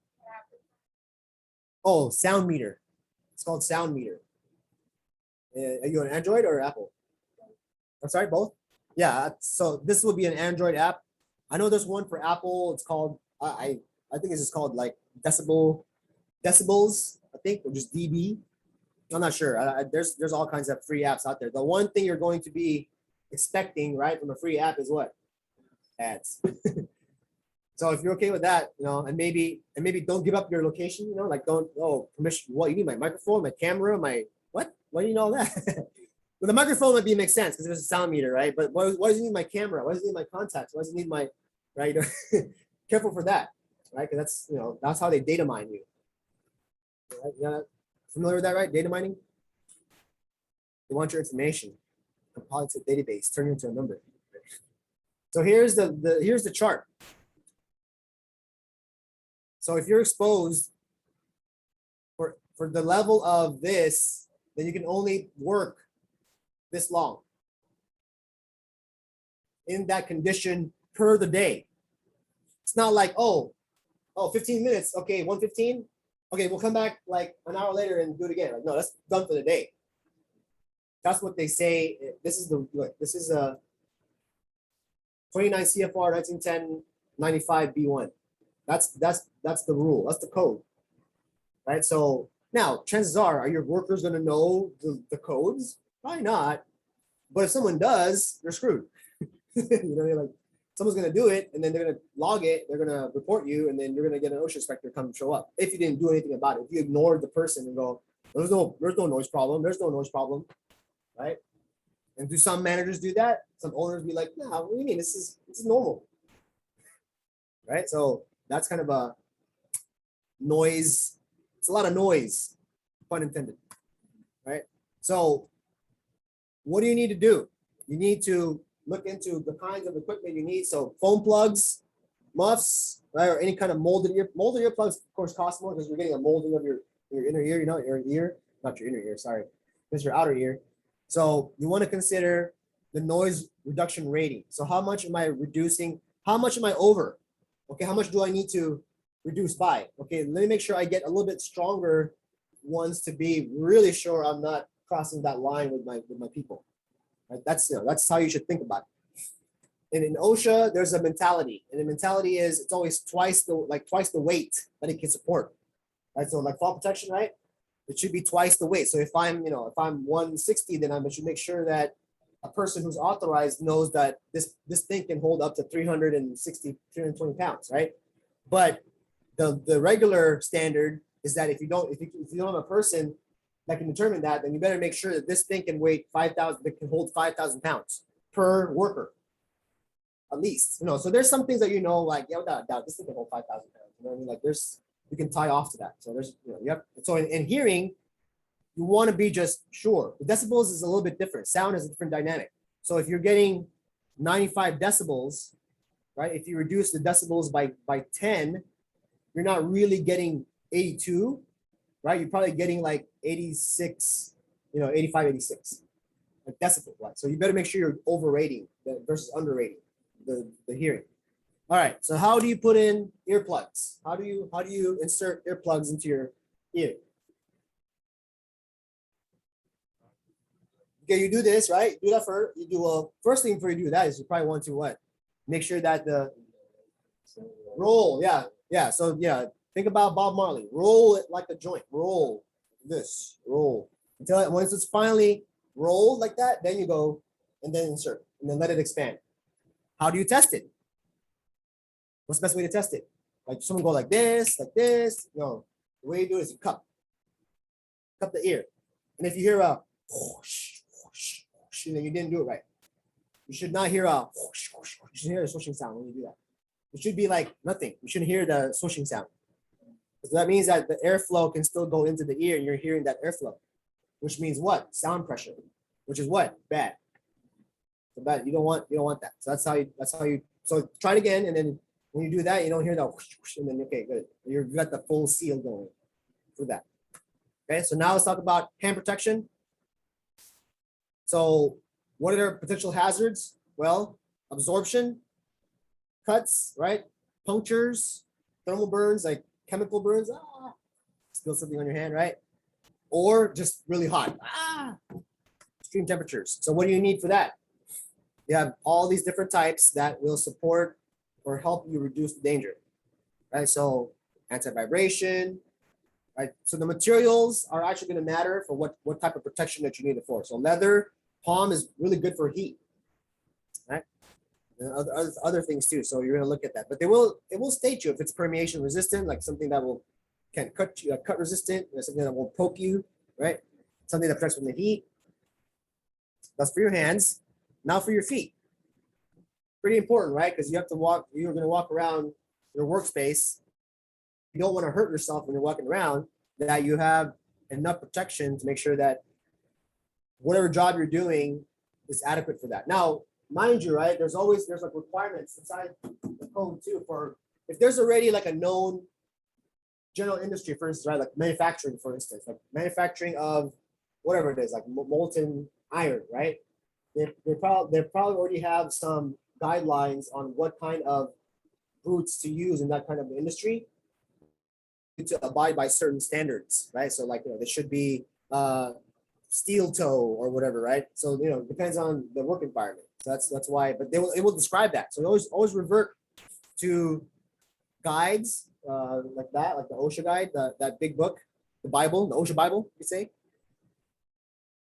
C: Oh, sound meter. It's called sound meter. Are you on Android or Apple? I'm sorry, both? Yeah, so this will be an Android app. I know there's one for Apple. It's called, I think it's just called like decibels, I think, or just dB. I'm not sure. There's all kinds of free apps out there. The one thing you're going to be expecting, right, from a free app is what? Ads. So if you're okay with that, and maybe don't give up your location, like permission. What you need? My microphone, my camera, my what? Why do you know that? Well, the microphone might make sense because there's a sound meter, right? But why does it need my camera? Why does it need my contacts? Why does it need my, right? Careful for that, right? Because that's how they data mine you. Right? You familiar with that, right? Data mining. They want your information, compile it to a database, turn it into a number. So here's the chart. So if you're exposed for the level of this, then you can only work this long in that condition per the day. It's not like, 15 minutes. Okay, 1:15. Okay, we'll come back like an hour later and do it again. Like, no, that's done for the day. That's what they say. This is 29 CFR 1910 95 B1. That's the rule. That's the code, right? So now, chances are your workers going to know the codes? Probably not. But if someone does, you're screwed. Like someone's going to do it, and then they're going to log it. They're going to report you, and then you're going to get an OSHA inspector come show up. If you didn't do anything about it, if you ignored the person and go, there's no noise problem. There's no noise problem, right? And do some managers do that? Some owners be like, no, what do you mean? This is normal, right? So that's kind of a noise. It's a lot of noise, pun intended, right? So what do you need to do? You need to look into the kinds of equipment you need. So foam plugs, muffs, right? Or any kind of molded earplugs, of course, cost more because you're getting a molding of your inner ear, your ear, not your inner ear, sorry, because your outer ear. So you want to consider the noise reduction rating. So how much am I reducing? How much am I over? Okay, how much do I need to reduce by? Okay, let me make sure I get a little bit stronger ones to be really sure I'm not crossing that line with my people. Right? That's how you should think about it. And in OSHA, there's a mentality, and the mentality is it's always twice the weight that it can support. Right? So like fall protection, right? It should be twice the weight. So if I'm 160, then I should make sure that a person who's authorized knows that this thing can hold up to 360, 320 pounds, right? But the regular standard is that if you don't have a person that can determine that, then you better make sure that this thing can weigh 5,000, that can hold 5,000 pounds per worker, at least. So there's some things that like, this thing can hold 5,000 pounds. You know what I mean? Like you can tie off to that. So there's, so in hearing, you want to be just sure. The decibels is a little bit different. Sound is a different dynamic. So if you're getting 95 decibels, right? If you reduce the decibels by 10, you're not really getting 82, right? You're probably getting like 86, 85, 86, like decibel, right? So you better make sure you're overrating versus underrating. the hearing. All right, so how do you put in earplugs? How do you insert earplugs into your ear? Okay, you do this, right? Do that first. You do first thing before you do that is you probably want to what? Make sure that the roll, yeah. So yeah, think about Bob Marley. Roll it like a joint. Roll this. Roll until once it's finally rolled like that, then you go and then insert and then let it expand. How do you test it? What's the best way to test it? Like someone go like this, like this. No, the way you do it is you cup the ear, and if you hear a whoosh, whoosh, whoosh, then you didn't do it right. You should not hear a whoosh, whoosh, whoosh. You should hear a swooshing sound when you do that. It should be like nothing. You shouldn't hear the swooshing sound. So that means that the airflow can still go into the ear, and you're hearing that airflow, which means what? Sound pressure, which is what? Bad. So bad. You don't want that. So that's how you. So try it again, and then when you do that, you don't hear the whoosh, whoosh, and then okay, good. You've got the full seal going for that. Okay, so now let's talk about hand protection. So what are their potential hazards? Well, absorption, cuts, right? Punctures, thermal burns, like chemical burns, spill something on your hand, right? Or just really hot, extreme temperatures. So what do you need for that? You have all these different types that will support or help you reduce the danger, right? So anti-vibration, right? So the materials are actually going to matter for what type of protection that you need it for. So leather, palm is really good for heat, right? And other things too. So you're going to look at that, but it will state you if it's permeation resistant, like something that can cut you, cut resistant, or something that will poke you, right? Something that protects from the heat. That's for your hands. Now for your feet. Pretty important, right? Because you're going to walk around your workspace. You don't want to hurt yourself when you're walking around, that you have enough protection to make sure that whatever job you're doing is adequate for that. Now, mind you, right, there's like requirements inside the code too for if there's already like a known general industry, for instance, right, like manufacturing, for instance, like manufacturing of whatever it is, like molten iron, right? They probably already have some guidelines on what kind of boots to use in that kind of industry to abide by certain standards, right? So like, there should be steel toe or whatever, right? So, it depends on the work environment. So that's why, but it will describe that. So always revert to guides like that, like the OSHA guide, that big book, the Bible, the OSHA Bible, you say,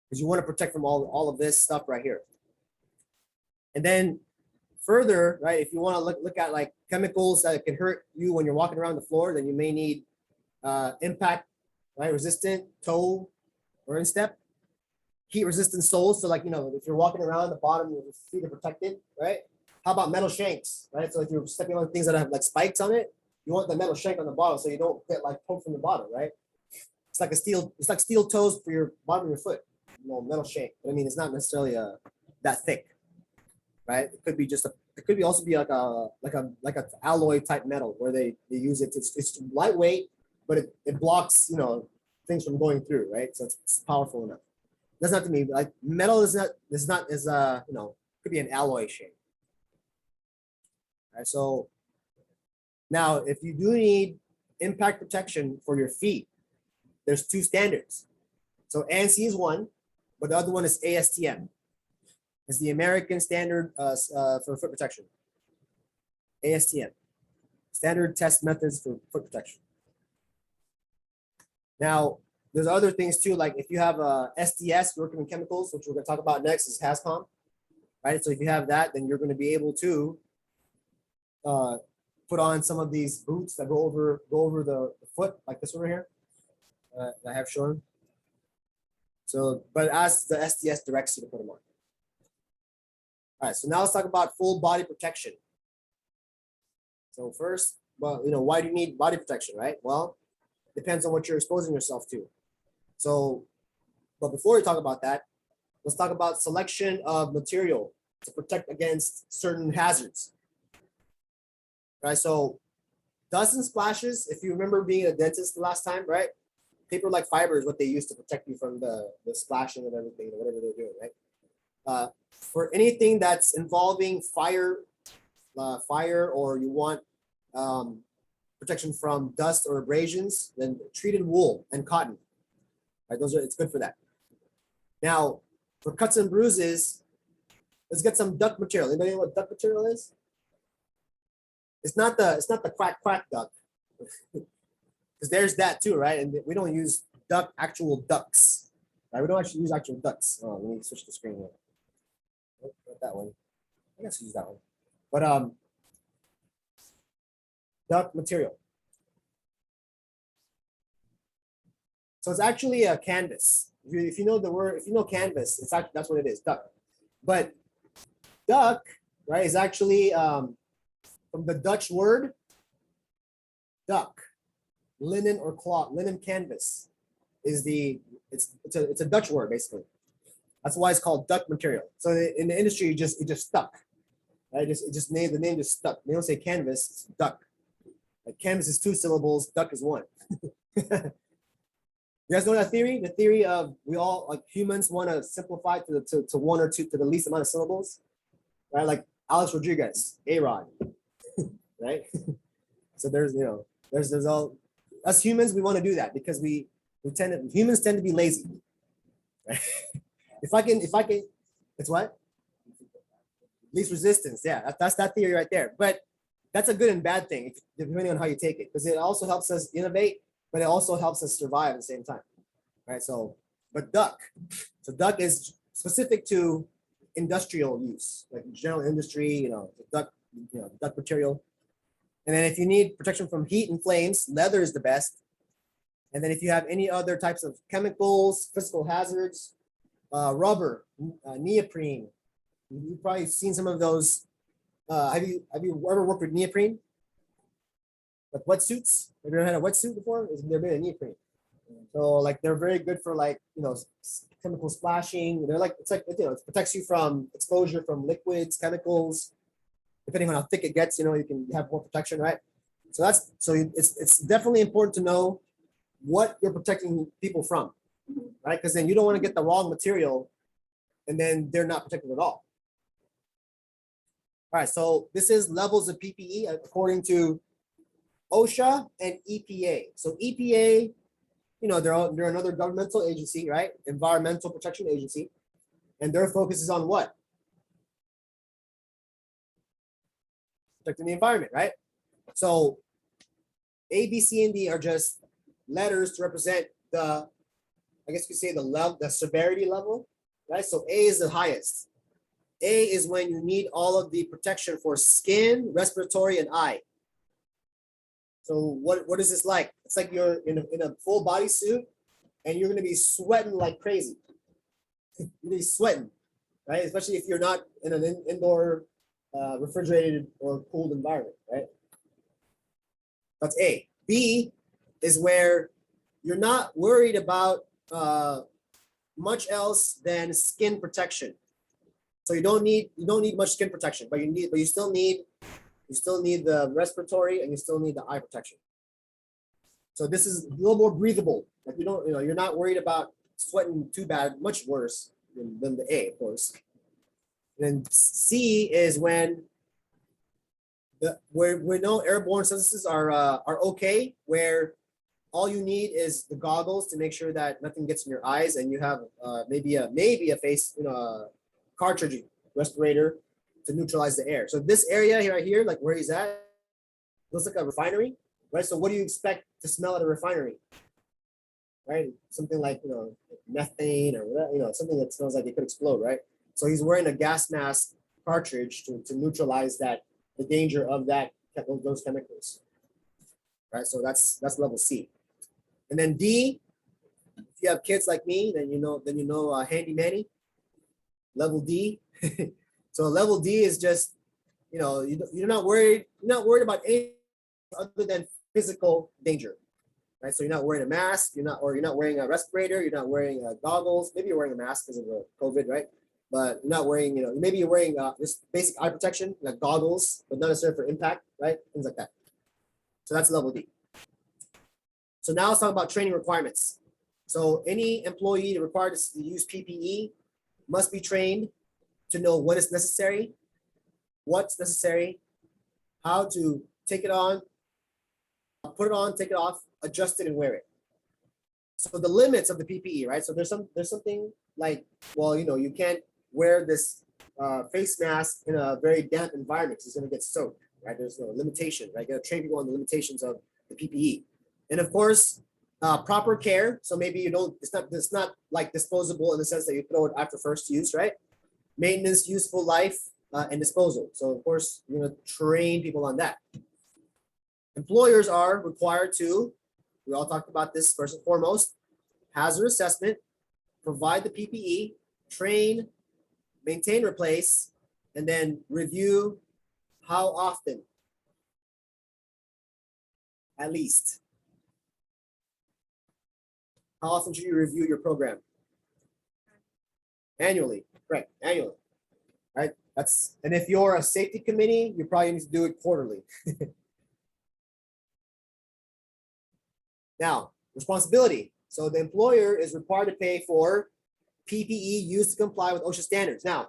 C: because you want to protect from all of this stuff right here. And then further, right, if you want to look at like chemicals that can hurt you when you're walking around the floor, then you may need impact, right, resistant toe or instep, heat resistant soles. So like, if you're walking around, the bottom of your feet are protected, right? How about metal shanks, right? So if you're stepping on things that have like spikes on it, you want the metal shank on the bottom so you don't get like poked from the bottom, right? It's like steel toes for your bottom of your foot, metal shank. But I mean, it's not necessarily that thick, right? It could be it could also be like a alloy type metal where they use it. It's lightweight, but it blocks things from going through, right? So it's powerful enough. Doesn't have to be like metal is not could be an alloy shape. All right, so now if you do need impact protection for your feet, there's two standards. So ANSI is one, but the other one is ASTM. It's the American Standard for Foot Protection. ASTM, Standard Test Methods for Foot Protection. Now, there's other things too, like if you have a SDS, working in chemicals, which we're going to talk about next, is HAZCOM, right? So if you have that, then you're going to be able to put on some of these boots that go over the foot, like this one right here that I have shown. So, but as the SDS directs you to put them on. All right, so now let's talk about full body protection. So first, why do you need body protection, right? Well, depends on what you're exposing yourself to. So, but before we talk about that, let's talk about selection of material to protect against certain hazards. Right, so dust and splashes, if you remember being a dentist the last time, right? Paper-like fiber is what they use to protect you from the splashing of everything, or whatever they're doing, right? For anything that's involving fire fire, or you want protection from dust or abrasions, then treated wool and cotton. Right, it's good for that. Now, for cuts and bruises, let's get some duck material. Anybody know what duck material is? It's not the quack duck, because there's that too, right? And we don't use actual ducks. Right? We don't actually use actual ducks. Oh, let me switch the screen here. Not that one. I guess use that one. But duck material. So it's actually a canvas. If you know the word, if you know canvas, it's actually, that's what it is, duck. But duck, right, is actually from the Dutch word duck, linen or cloth, linen canvas is it's a Dutch word basically. That's why it's called duck material. So in the industry, it just stuck. Right? The name just stuck. They don't say canvas, it's duck. Like canvas is 2 syllables, duck is 1. You guys know that theory? The theory of we all, like humans, want to simplify to 1 or 2, to the least amount of syllables, right? Like Alex Rodriguez, A-Rod, right? So there's all, us humans, we want to do that because humans tend to be lazy. Right? If I can, it's what? Least resistance, yeah, that's that theory right there. But that's a good and bad thing, depending on how you take it, because it also helps us innovate, but it also helps us survive at the same time, right? So, but duck is specific to industrial use, like general industry, duck material. And then if you need protection from heat and flames, leather is the best. And then if you have any other types of chemicals, physical hazards, rubber, neoprene, you've probably seen some of those. Have you ever worked with neoprene? Like wetsuits? Have you ever had a wetsuit before? They're made of neoprene. So like they're very good for chemical splashing. They're like it protects you from exposure from liquids, chemicals. Depending on how thick it gets, you can have more protection, right? So it's definitely important to know what you're protecting people from, right? Because then you don't want to get the wrong material, and then they're not protected at all. All right, so this is levels of PPE according to OSHA and EPA. So EPA, they're another governmental agency, right? Environmental Protection Agency. And their focus is on what? Protecting the environment, right? So A, B, C, and D are just letters to represent the severity level, right? So A is the highest. A is when you need all of the protection for skin, respiratory, and eye. So what is this like? It's like you're in a full body suit and you're going to be sweating like crazy. You're going to be sweating, right? Especially if you're not in an indoor refrigerated or cooled environment, right? That's A. B is where you're not worried about much else than skin protection. So you don't need much skin protection, but you still need the respiratory and you still need the eye protection. So this is a little more breathable. Like you're not worried about sweating too bad, much worse than the A, of course. And then C is when we know airborne substances are okay, where all you need is the goggles to make sure that nothing gets in your eyes, and you have maybe a face, cartridge respirator to neutralize the air. So this area right here, like where he's at, looks like a refinery, right? So what do you expect to smell at a refinery? Right? Something like methane or whatever, something that smells like it could explode, right? So he's wearing a gas mask cartridge to neutralize the danger of those chemicals. Right? So that's level C. And then D, if you have kids like me, then you know handy manny. Level D. So level D is just, you're not worried about anything other than physical danger. Right? So you're not wearing a mask, you're not wearing a respirator, you're not wearing goggles. Maybe you're wearing a mask because of the COVID, right? But you're not wearing, maybe you're wearing just basic eye protection, like goggles, but not necessarily for impact, right? Things like that. So that's level D. So now let's talk about training requirements. So any employee required to use PPE must be trained to know what is necessary, what's necessary, how to take it on, put it on, take it off, adjust it, and wear it. So the limits of the PPE, right? So there's something like, well, you can't wear this face mask in a very damp environment because it's going to get soaked, right? There's no limitation, right? You got to train people on the limitations of the PPE, and of course, proper care. So maybe you don't. It's not like disposable in the sense that you throw it after first use, right? Maintenance, useful life, and disposal. So of course, you're going to train people on that. Employers are required to. We all talked about this first and foremost. Hazard assessment, provide the PPE, train, maintain, replace, and then review how often? At least. How often should you review your program? Annually, correct, annually, right? And if you're a safety committee, you probably need to do it quarterly. Now, responsibility. So the employer is required to pay for PPE used to comply with OSHA standards. Now,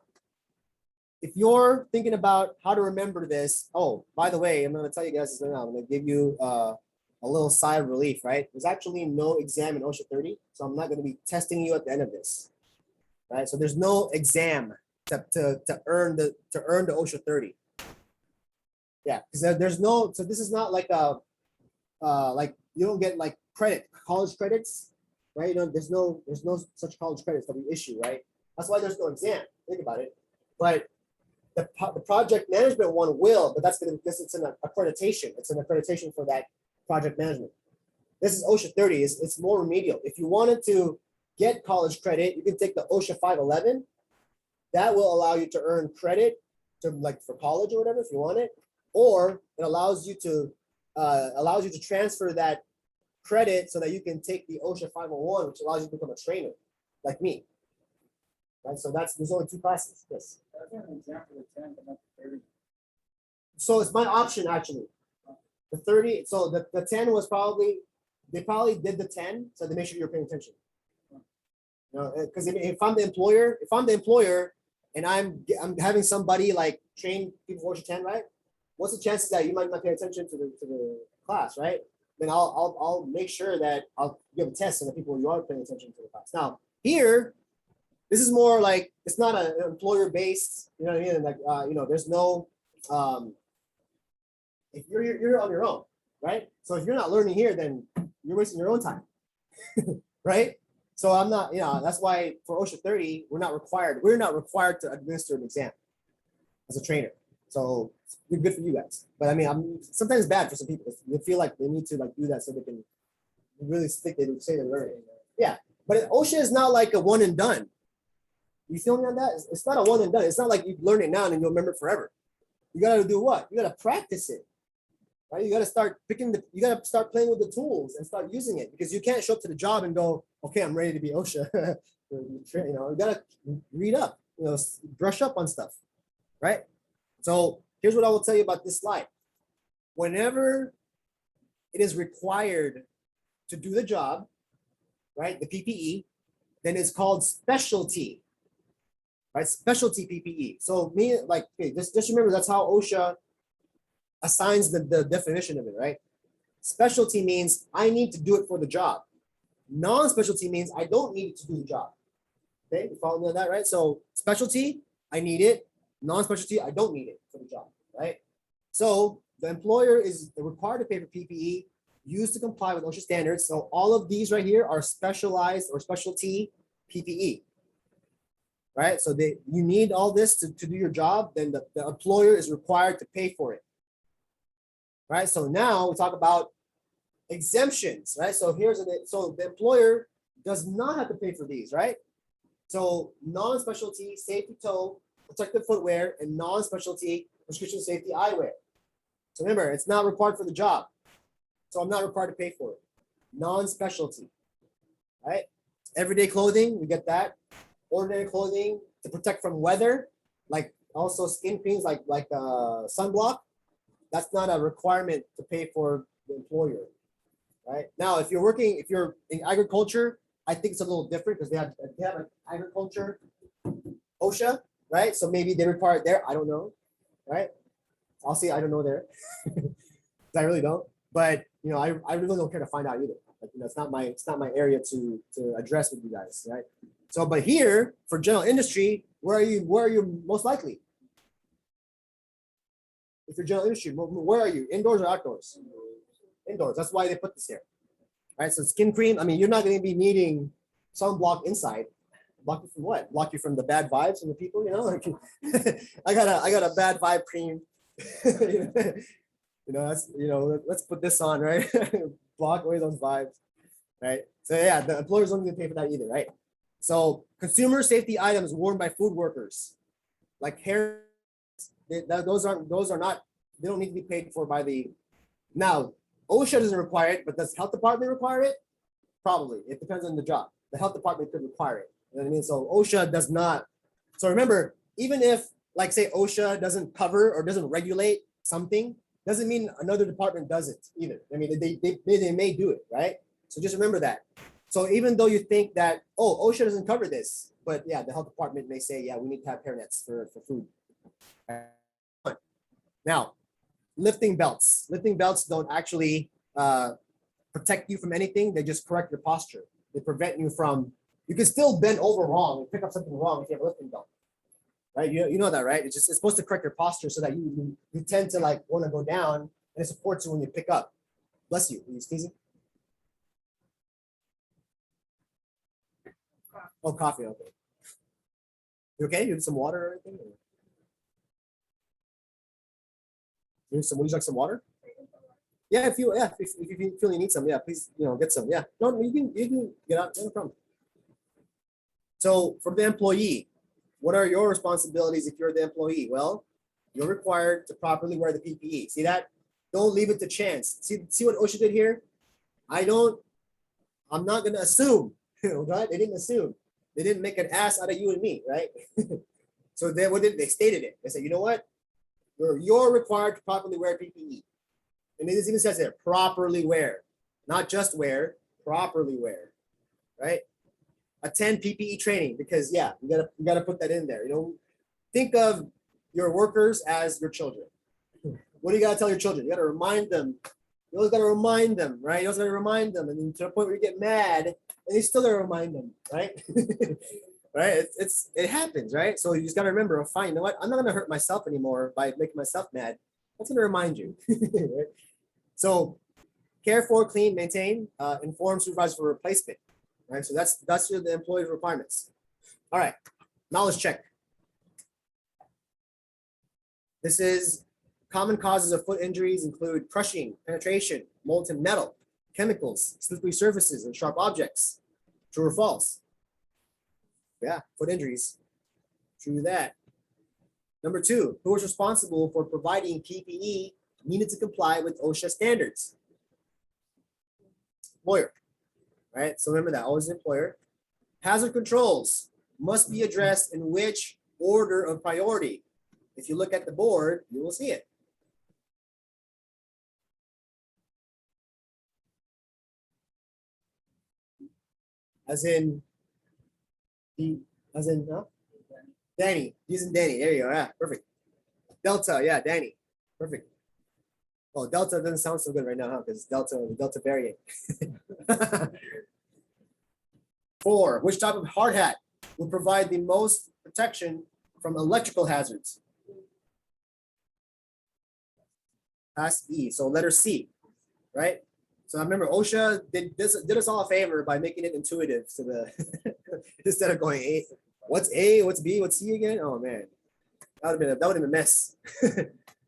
C: if you're thinking about how to remember this, oh, by the way, I'm going to tell you guys this right now. I'm going to give you a little sigh of relief, right? There's actually no exam in OSHA 30, so I'm not going to be testing you at the end of this, right? So there's no exam to earn the OSHA 30. Yeah, because there's no. So this is not like a like you don't get like college credits, right? There's no such college credits that we issue, right? That's why there's no exam. Think about it. But the project management one will, but that's because it's an accreditation. It's an accreditation for that project management. This is OSHA 30. It's more remedial. If you wanted to get college credit, you can take the OSHA 511. That will allow you to earn credit for college or whatever if you want it, or it allows you to transfer that credit so that you can take the OSHA 501, which allows you to become a trainer, like me. Right. So there's only 2 classes. Yes.
F: That's an example of 10, but not 30.
C: So it's my option actually. The 30. So the 10 was they probably did the 10 so they make sure you're paying attention. Because if I'm the employer and I'm having somebody like train people for OSHA 10, right? What's the chances that you might not pay attention to the class, right? Then I'll make sure that I'll give a test on the people you are paying attention to the class. Now here, this is more like it's not an employer based, you know what I mean? Like there's no if you're on your own, right? So if you're not learning here, then you're wasting your own time, right? So I'm not, that's why for OSHA 30, we're not required to administer an exam as a trainer. So it's good for you guys. But I mean, I'm sometimes bad for some people. They feel like they need to do that so they can really stick it and say they're learning. Yeah. But OSHA is not like a one and done. You feel me on that? It's not a one and done. It's not like you learn it now and you'll remember it forever. You got to do what? You got to practice it. Right? You got to start you got to start playing with the tools and start using it, because you can't show up to the job and go, okay, I'm ready to be OSHA. You got to read up, brush up on stuff, right? So here's what I will tell you about this slide. Whenever it is required to do the job, right, the PPE, then it's called specialty, right? Specialty PPE. So just remember that's how OSHA assigns the definition of it, right? Specialty means I need to do it for the job. Non-specialty means I don't need it to do the job. Okay, you follow me on that, right? So specialty, I need it. Non-specialty, I don't need it for the job, right? So the employer is required to pay for PPE used to comply with OSHA standards. So all of these right here are specialized or specialty PPE, right? So you need all this to do your job, then the employer is required to pay for it, right? So now we talk about exemptions, right? So so the employer does not have to pay for these, right? So non-specialty safety toe, protective footwear, and non-specialty prescription safety eyewear. So remember, it's not required for the job. So I'm not required to pay for it. Non-specialty, right? Everyday clothing, we get that. Ordinary clothing to protect from weather, like also skin creams, like sunblock. That's not a requirement to pay for the employer, right? Now, if you're in agriculture, I think it's a little different because they have an agriculture OSHA, right? So maybe they require it there. I don't know, right? I'll see. I don't know there. I really don't. But you know, I really don't care to find out either. Like, you know, it's not my area to address with you guys, right? So, but here for general industry, where are you most likely? If you're general industry, where are you? Indoors or outdoors? Indoors. That's why they put this here. All right. So skin cream. I mean, you're not going to be needing sunblock inside. Block you from what? Block you from the bad vibes from the people. You know, like, I got a bad vibe cream. You know, that's, you know, let's put this on, right? Block away those vibes, right? So yeah, the employers don't need to pay for that either, right? So consumer safety items worn by food workers, like hair, those are not, they don't need to be paid for by the, now, OSHA doesn't require it, but does health department require it? Probably, it depends on the job. The health department could require it, you know what I mean? So OSHA does not, so remember, even if, like say OSHA doesn't cover or doesn't regulate something, doesn't mean another department doesn't either. I mean, they may do it, right? So just remember that. So even though you think that, oh, OSHA doesn't cover this, but yeah, the health department may say, yeah, we need to have hair nets for food. Now, lifting belts. Lifting belts don't actually protect you from anything. They just correct your posture. They prevent you from, you can still bend over wrong and pick up something wrong if you have a lifting belt. Right, you know that, right? It's supposed to correct your posture so that you tend to like want to go down, and it supports you when you pick up. Bless you. Are you sneezing? Oh, coffee. Okay. You okay? You need some water or anything? Or? Would you like some water? Yeah, if you feel you need some, yeah, please, you know, get some. Yeah, no, you can get out. No problem. So for the employee, what are your responsibilities if you're the employee? Well, you're required to properly wear the PPE. See that? Don't leave it to chance. See what OSHA did here? I'm not going to assume, right? They didn't assume. They didn't make an ass out of you and me, right? So they stated it. They said, you know what? You're required to properly wear PPE. And it even says there, properly wear. Not just wear, properly wear, right? Attend PPE training because yeah, you gotta put that in there. You know, think of your workers as your children. What do you gotta tell your children? You gotta remind them. You always gotta remind them, right? You always gotta remind them, and then to the point where you get mad, and you still gotta remind them, right? Right? It happens, right? So you just gotta remember, oh, fine, you know what? I'm not gonna hurt myself anymore by making myself mad. That's gonna remind you. Right? So care for, clean, maintain, inform supervisor for replacement. Right, so that's the employee requirements. All right, knowledge check. This is common causes of foot injuries include crushing, penetration, molten metal, chemicals, slippery surfaces, and sharp objects. True or false? Yeah, foot injuries. True that. Number 2, who is responsible for providing PPE needed to comply with OSHA standards? Employer. Right, so remember that, always an employer. Hazard controls must be addressed in which order of priority? If you look at the board, you will see it. As in, Danny, using Danny, there you go, yeah, perfect. Delta, yeah, Danny, perfect. Oh, Delta doesn't sound so good right now, huh? Because the Delta variant. 4, which type of hard hat will provide the most protection from electrical hazards? Pass E. So letter C, right? So I remember OSHA did us all a favor by making it intuitive to the instead of going what's A, what's B, what's C again? Oh man, that would have been a mess.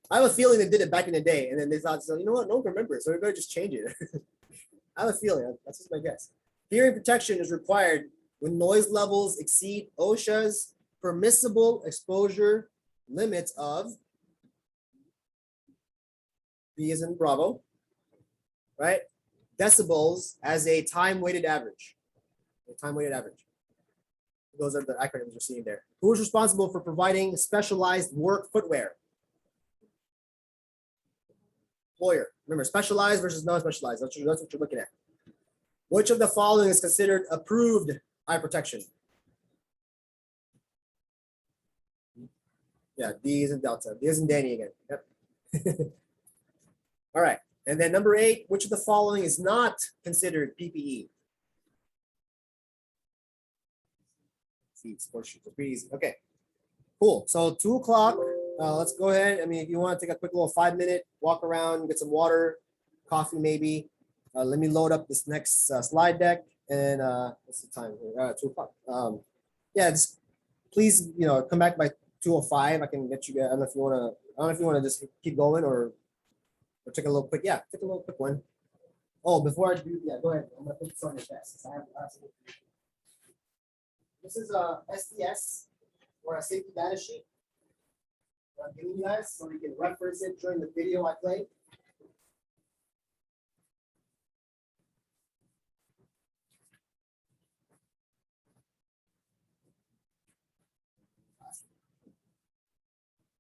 C: I have a feeling they did it back in the day, and then they thought, so you know what, no one can remember it, so we better just change it. I have a feeling, that's just my guess. Hearing protection is required when noise levels exceed OSHA's permissible exposure limits of B as in Bravo, right? Decibels as a time-weighted average. Those are the acronyms you're seeing there. Who is responsible for providing specialized work footwear? Employer. Remember, specialized versus non-specialized. That's what you're looking at. Which of the following is considered approved eye protection? Yeah, D is in Delta. D is in Danny again. Yep. All right. And then number 8, which of the following is not considered PPE? See, sports shoes are pretty easy. Okay, cool. So 2 o'clock. Let's go ahead. I mean, if you want to take a quick little 5-minute walk around, get some water, coffee maybe. Let me load up this next slide deck. And what's the time here? 2 o'clock. Yeah, just please, come back by 2:05. I can get you guys. I don't know if you want to. I don't know if you want to just keep going or take a little quick. Yeah, take a little quick one. Oh, before I do, yeah, go ahead. I'm gonna put this on your desk. This is a SDS or a safety data sheet. I'm giving you guys so you can reference it during the video I played.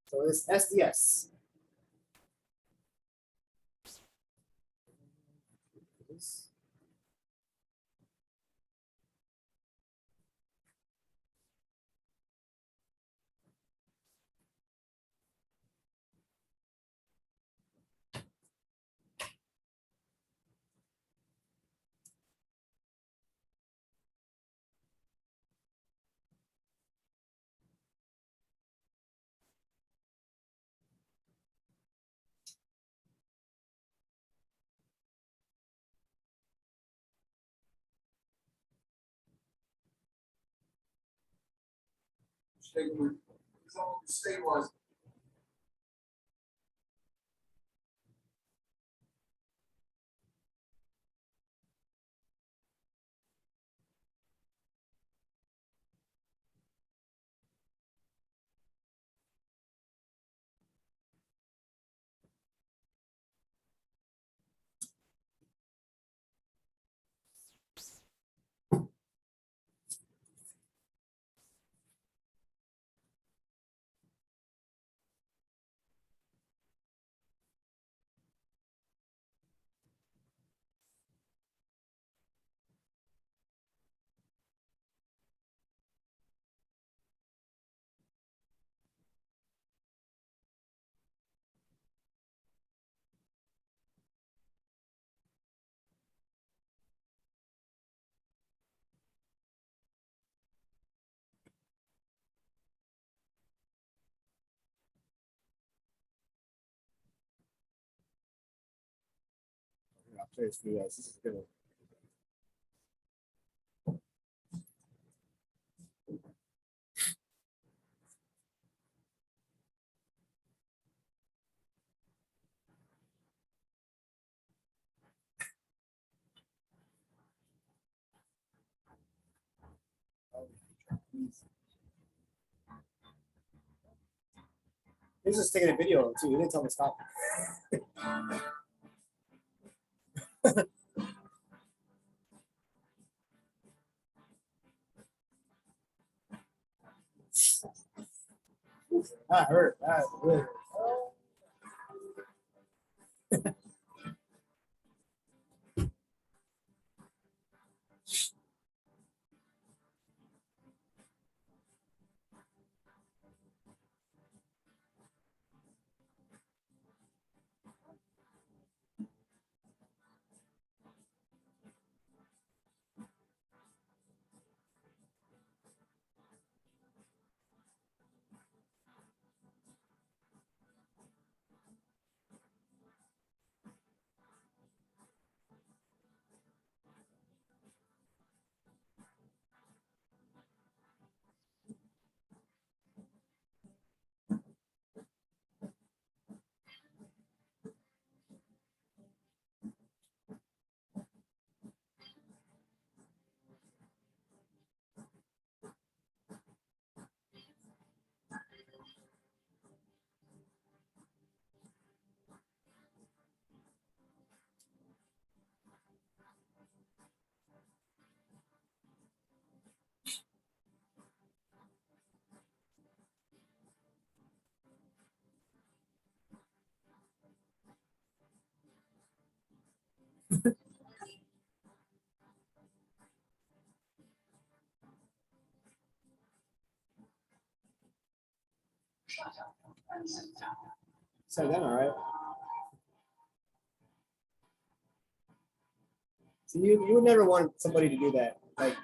C: So this SDS.
H: Stabilize.
C: I'll play this for you guys. This is good. He's just taking a video too. He didn't tell me to stop. That hurt. That really hurt. So then, all right. So you would never want somebody to do that. Like,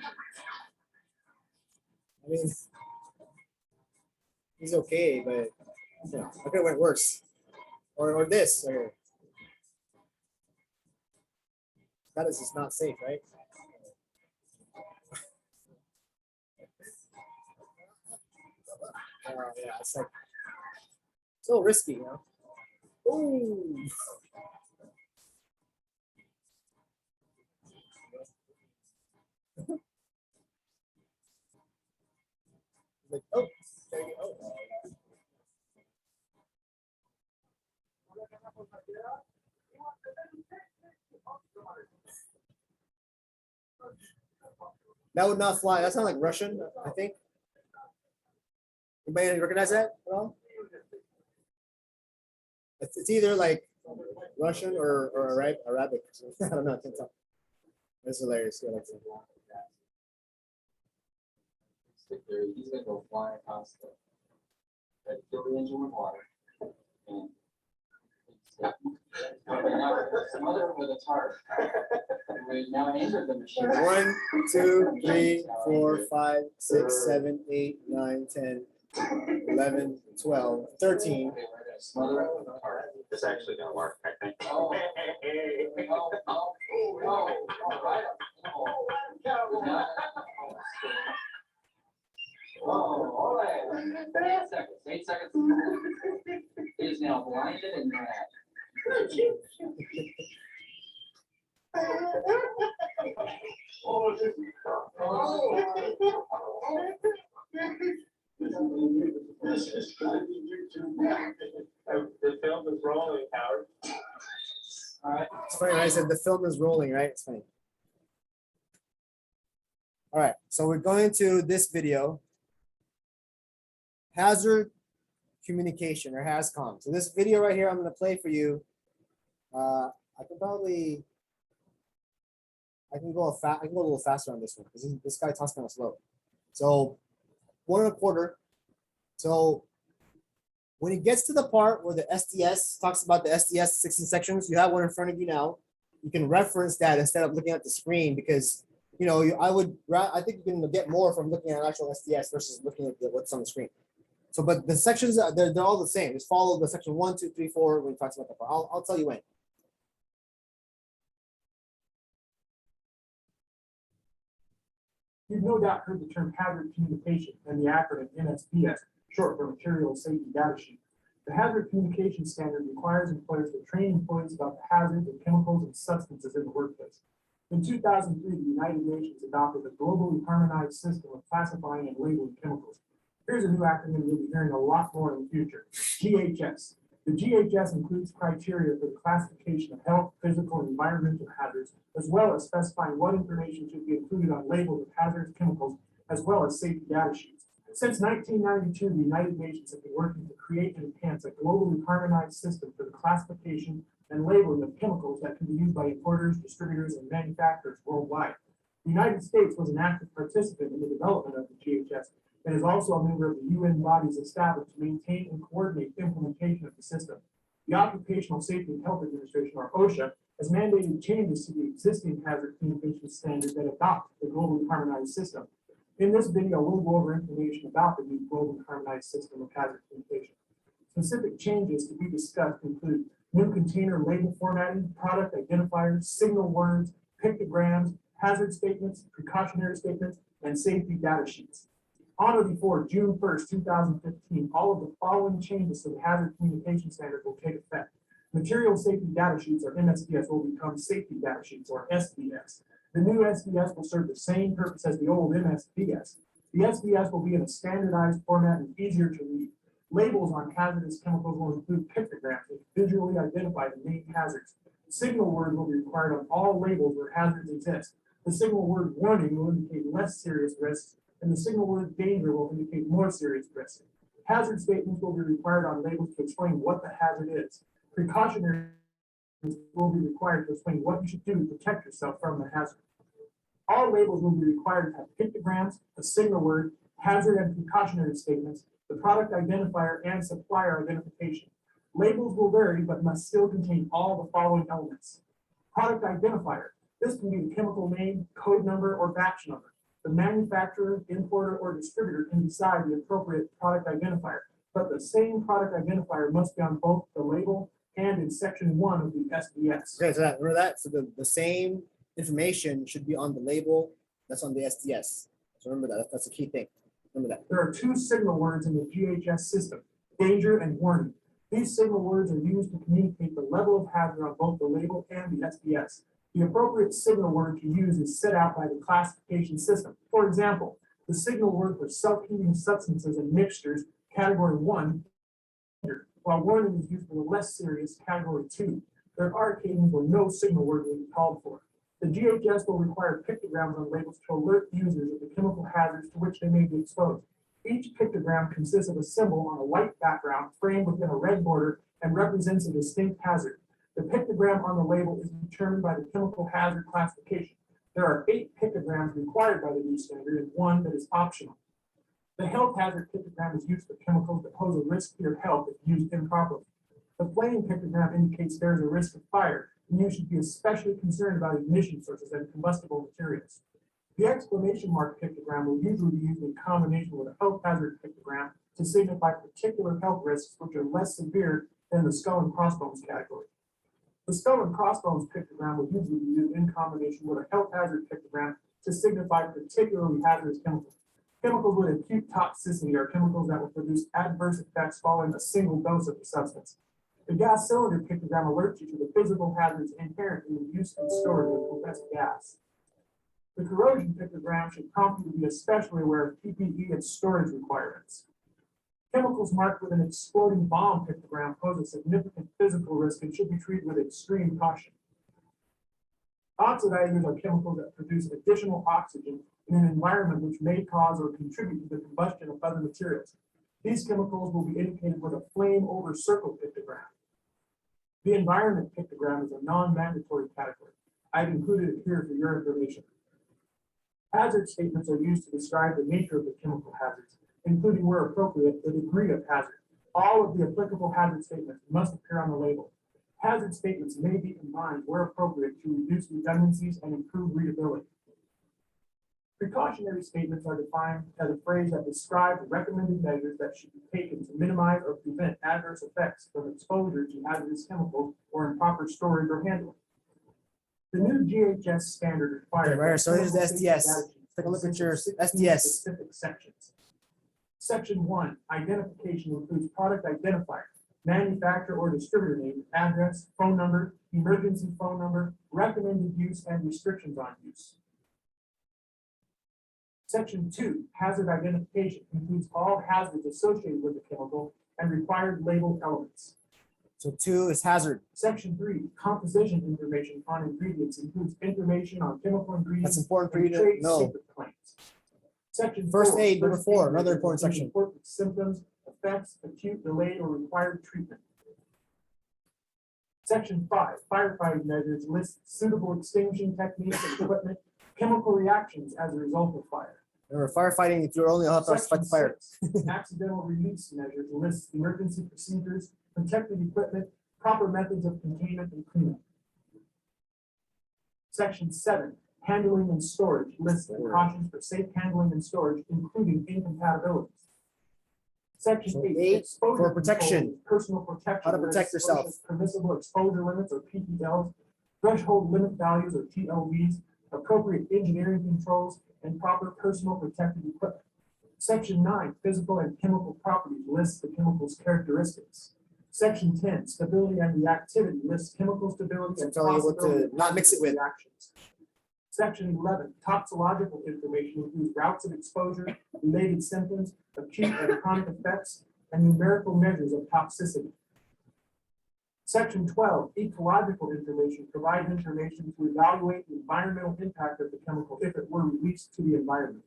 C: I mean, he's okay, but you know, I could have went worse. Or this, or that is just not safe, right? Yeah, it's like so risky, you know. Ooh. Like, oh, there you go. That would not fly. That sounds like Russian, I think. Anybody recognize that at all? It's either like Russian or Arabic. I don't know. I can't tell. That's hilarious. Yeah,
F: He's gonna go flying across the fill the engine with water. And some other with a tarp. And we now entered the machine.
C: 1, 2, 3, 4, 5, 6, 7, 8, 9, 10, 11, 12, 13.
F: Okay, we're gonna smother it with a tarp.
D: It's actually gonna work, I think.
F: Oh, all right. Oh, all right. 8 seconds. 8 seconds. It is now blinded and mad.
D: The film is rolling, Howard.
F: All right.
C: It's funny, right? I said the film is rolling, right? It's funny. All right, so we're going to this video. Hazard communication or HAZCOM. So this video right here, I'm going to play for you. I can go a little faster on this one because this guy talks kind of slow. So 1 1/4. So when it gets to the part where the SDS talks about the SDS 16 sections, you have one in front of you now. You can reference that instead of looking at the screen because I think you can get more from looking at actual SDS versus looking at what's on the screen. So, but the sections they're all the same. Just follow the section 1, 2, 3, 4 when it talks about the part. I'll tell you when.
I: You've no doubt heard the term hazard communication and the acronym MSPS, short for Material Safety Data Sheet. The Hazard Communication Standard requires employers to train employees about the hazards of chemicals and substances in the workplace. In 2003, the United Nations adopted a globally harmonized system of classifying and labeling chemicals. Here's a new acronym you'll be hearing a lot more in the future, GHS. The GHS includes criteria for the classification of health, physical, and environmental hazards, as well as specifying what information should be included on labels of hazardous chemicals, as well as safety data sheets. Since 1992, the United Nations have been working to create and enhance a globally harmonized system for the classification and labeling of chemicals that can be used by importers, distributors, and manufacturers worldwide. The United States was an active participant in the development of the GHS and is also a member of the UN bodies established to maintain and coordinate the implementation of the system. The Occupational Safety and Health Administration, or OSHA, has mandated changes to the existing hazard communication standards that adopt the globally harmonized system. In this video, we'll go over information about the new globally harmonized system of hazard communication. Specific changes to be discussed include new container label formatting, product identifiers, signal words, pictograms, hazard statements, precautionary statements, and safety data sheets. On or before June 1st, 2015, all of the following changes to the hazard communication standard will take effect. Material safety data sheets, or MSDS, will become safety data sheets, or SDS. The new SDS will serve the same purpose as the old MSDS. The SDS will be in a standardized format and easier to read. Labels on hazardous chemicals will include pictograms that visually identify the main hazards. Signal words will be required on all labels where hazards exist. The signal word warning will indicate less serious risks, and the signal word danger will indicate more serious risks. Hazard statements will be required on labels to explain what the hazard is. Precautionary will be required to explain what you should do to protect yourself from the hazard. All labels will be required to have pictograms, a signal word, hazard and precautionary statements, the product identifier, and supplier identification. Labels will vary, but must still contain all the following elements. Product identifier. This can be the chemical name, code number, or batch number. The manufacturer, importer, or distributor can decide the appropriate product identifier, but the same product identifier must be on both the label and in section 1 of the SDS.
C: Okay, so remember that? So the same information should be on the label that's on the SDS. So remember that. That's a key thing. Remember that.
I: There are 2 signal words in the GHS system, danger and warning. These signal words are used to communicate the level of hazard on both the label and the SDS. The appropriate signal word to use is set out by the classification system. For example, the signal word for self-heating substances and mixtures, category 1, while warning is used for the less serious category 2. There are occasions where no signal word will be called for. The GHS will require pictograms on labels to alert users of the chemical hazards to which they may be exposed. Each pictogram consists of a symbol on a white background framed within a red border and represents a distinct hazard. The pictogram on the label is determined by the chemical hazard classification. There are 8 pictograms required by the new standard and 1 that is optional. The health hazard pictogram is used for chemicals that pose a risk to your health if used improperly. The flame pictogram indicates there is a risk of fire, and you should be especially concerned about ignition sources and combustible materials. The exclamation mark pictogram will usually be used in combination with a health hazard pictogram to signify particular health risks which are less severe than the skull and crossbones category. The skull and crossbones pictogram will usually be used in combination with a health hazard pictogram to signify particularly hazardous chemicals. Chemicals with acute toxicity are chemicals that will produce adverse effects following a single dose of the substance. The gas cylinder pictogram alerts you to the physical hazards inherent in the use and storage of compressed gas. The corrosion pictogram should prompt you to be especially aware of PPE and storage requirements. Chemicals marked with an exploding bomb pictogram pose a significant physical risk and should be treated with extreme caution. Oxidizers are chemicals that produce additional oxygen in an environment which may cause or contribute to the combustion of other materials. These chemicals will be indicated with a flame over circle pictogram. The environment pictogram is a non-mandatory category. I've included it here for your information. Hazard statements are used to describe the nature of the chemical hazards, including where appropriate, the degree of hazard. All of the applicable hazard statements must appear on the label. Hazard statements may be combined where appropriate to reduce redundancies and improve readability. Precautionary statements are defined as a phrase that describes recommended measures that should be taken to minimize or prevent adverse effects from exposure to hazardous chemicals or improper storage or handling. The new GHS standard requires.
C: Okay, so here's the SDS. Take a look at your SDS.
I: Specific sections. Section 1, identification includes product identifier, manufacturer or distributor name, address, phone number, emergency phone number, recommended use, and restrictions on use. Section 2, hazard identification includes all hazards associated with the chemical and required labeled elements.
C: So 2 is hazard.
I: Section 3, composition information on ingredients includes information on chemical ingredients.
C: That's important for you
I: and
C: to
I: trade
C: know.
I: secret claims. Section
C: First
I: 4,
C: aid, number 4, another
I: measures
C: important
I: include
C: section.
I: Important symptoms, effects, acute, delayed, or required treatment. Section 5, firefighting measures lists suitable extinguishing techniques and equipment, chemical reactions as a result of fire.
C: Remember, firefighting, if you're only allowed to fight the fire.
I: Section 6, accidental release measures lists emergency procedures, protective equipment, proper methods of containment and cleanup. Section 7, handling and storage lists precautions for safe handling and storage, including incompatibilities. Section
C: So
I: 8,
C: 8
I: exposure
C: for protection.
I: control, personal protection.
C: How to protect
I: lists
C: yourself.
I: OSHA's permissible exposure limits or PPLs, threshold limit values or TLVs, appropriate engineering controls, and proper personal protective equipment. Section 9, physical and chemical properties lists the chemical's characteristics. Section 10, stability and reactivity lists chemical stability
C: So
I: and
C: tell you what to
I: possibility of
C: not mix it with.
I: reactions. Section 11, toxicological information includes routes of exposure, related symptoms, acute and chronic effects, and numerical measures of toxicity. Section 12, ecological information provides information to evaluate the environmental impact of the chemical if it were released to the environment.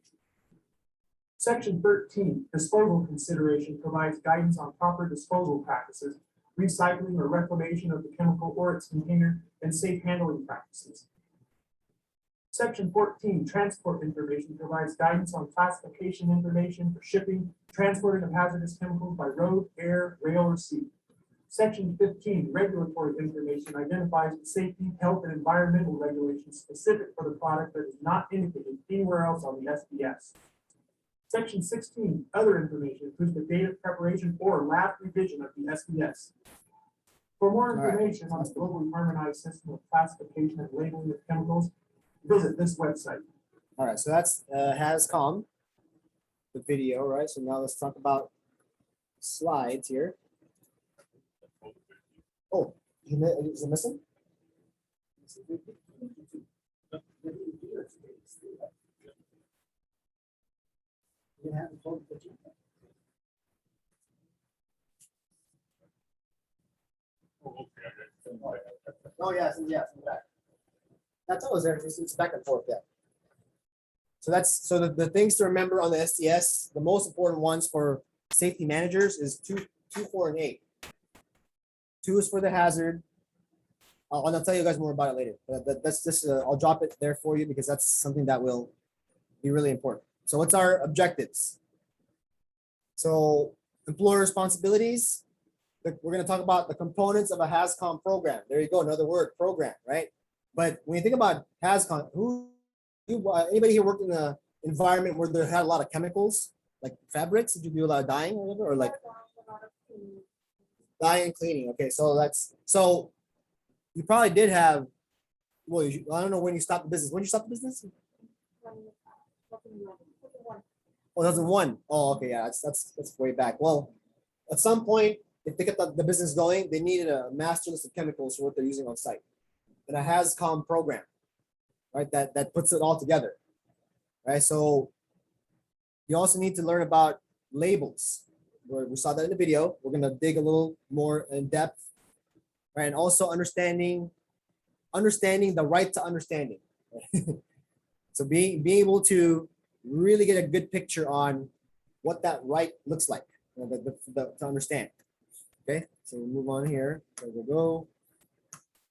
I: Section 13, disposal consideration provides guidance on proper disposal practices, recycling or reclamation of the chemical or its container, and safe handling practices. Section 14, transport information provides guidance on classification information for shipping, transporting of hazardous chemicals by road, air, rail, or sea. Section 15, regulatory information, identifies the safety, health, and environmental regulations specific for the product that is not indicated anywhere else on the SDS. Section 16, other information, includes the date of preparation or lab revision of the SDS. For more information on the globally harmonized system of classification and labeling of chemicals, visit this website.
C: All right, so that's HAZCOM, the video, right? So now let's talk about slides here. Oh, is it missing? Oh, yes, yes, in fact. That's always there. It's back and forth, yeah. So the things to remember on the SDS, the most important ones for safety managers is 2, 4, and 8. 2 is for the hazard. And I'll tell you guys more about it later. But that's just I'll drop it there for you because that's something that will be really important. So what's our objectives? So employer responsibilities. We're going to talk about the components of a HAZCOM program. There you go, another word, program, right? But when you think about HAZCOM, anybody here worked in an environment where there had a lot of chemicals, like fabrics? Did you do a lot of dyeing or whatever, or like dyeing and cleaning? Okay, so you probably did have. Well, I don't know when you stopped the business. When did you stop the business? 2001. Oh, okay, yeah, that's way back. Well, at some point, if they get the business going, they needed a master list of chemicals for what they're using on site, and a HAZCOM program, right? That puts it all together, right? So you also need to learn about labels. We saw that in the video. We're gonna dig a little more in depth, right? And also understanding the right to understanding. So being able to really get a good picture on what that right looks like, to understand. Okay, so we'll move on here. There we go.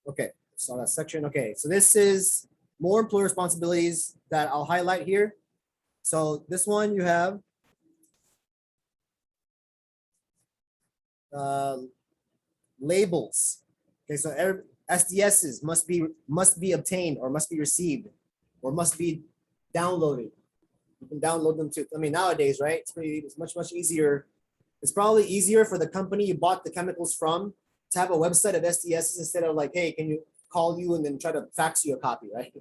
C: Okay, saw that section. Okay, so this is more employer responsibilities that I'll highlight here. So this one you have labels. Okay, so SDSs must be obtained or must be received or must be downloaded. You can download them too. I mean, nowadays, right? It's much easier. It's probably easier for the company you bought the chemicals from to have a website of SDSs instead of like, hey, can you call you and then try to fax you a copy, right?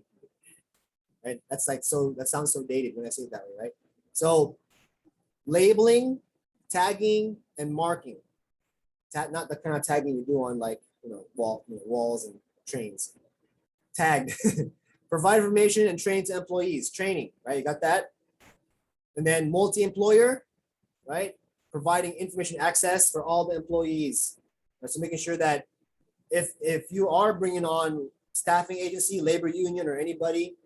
C: Right? That's like that sounds so dated when I say it that way, right? So labeling, tagging, and marking. Not the kind of tagging you do on like walls and trains. Tag. Provide information and train to employees. Training, right? You got that? And then multi-employer, right? Providing information access for all the employees. Right? So making sure that if you are bringing on staffing agency, labor union, or anybody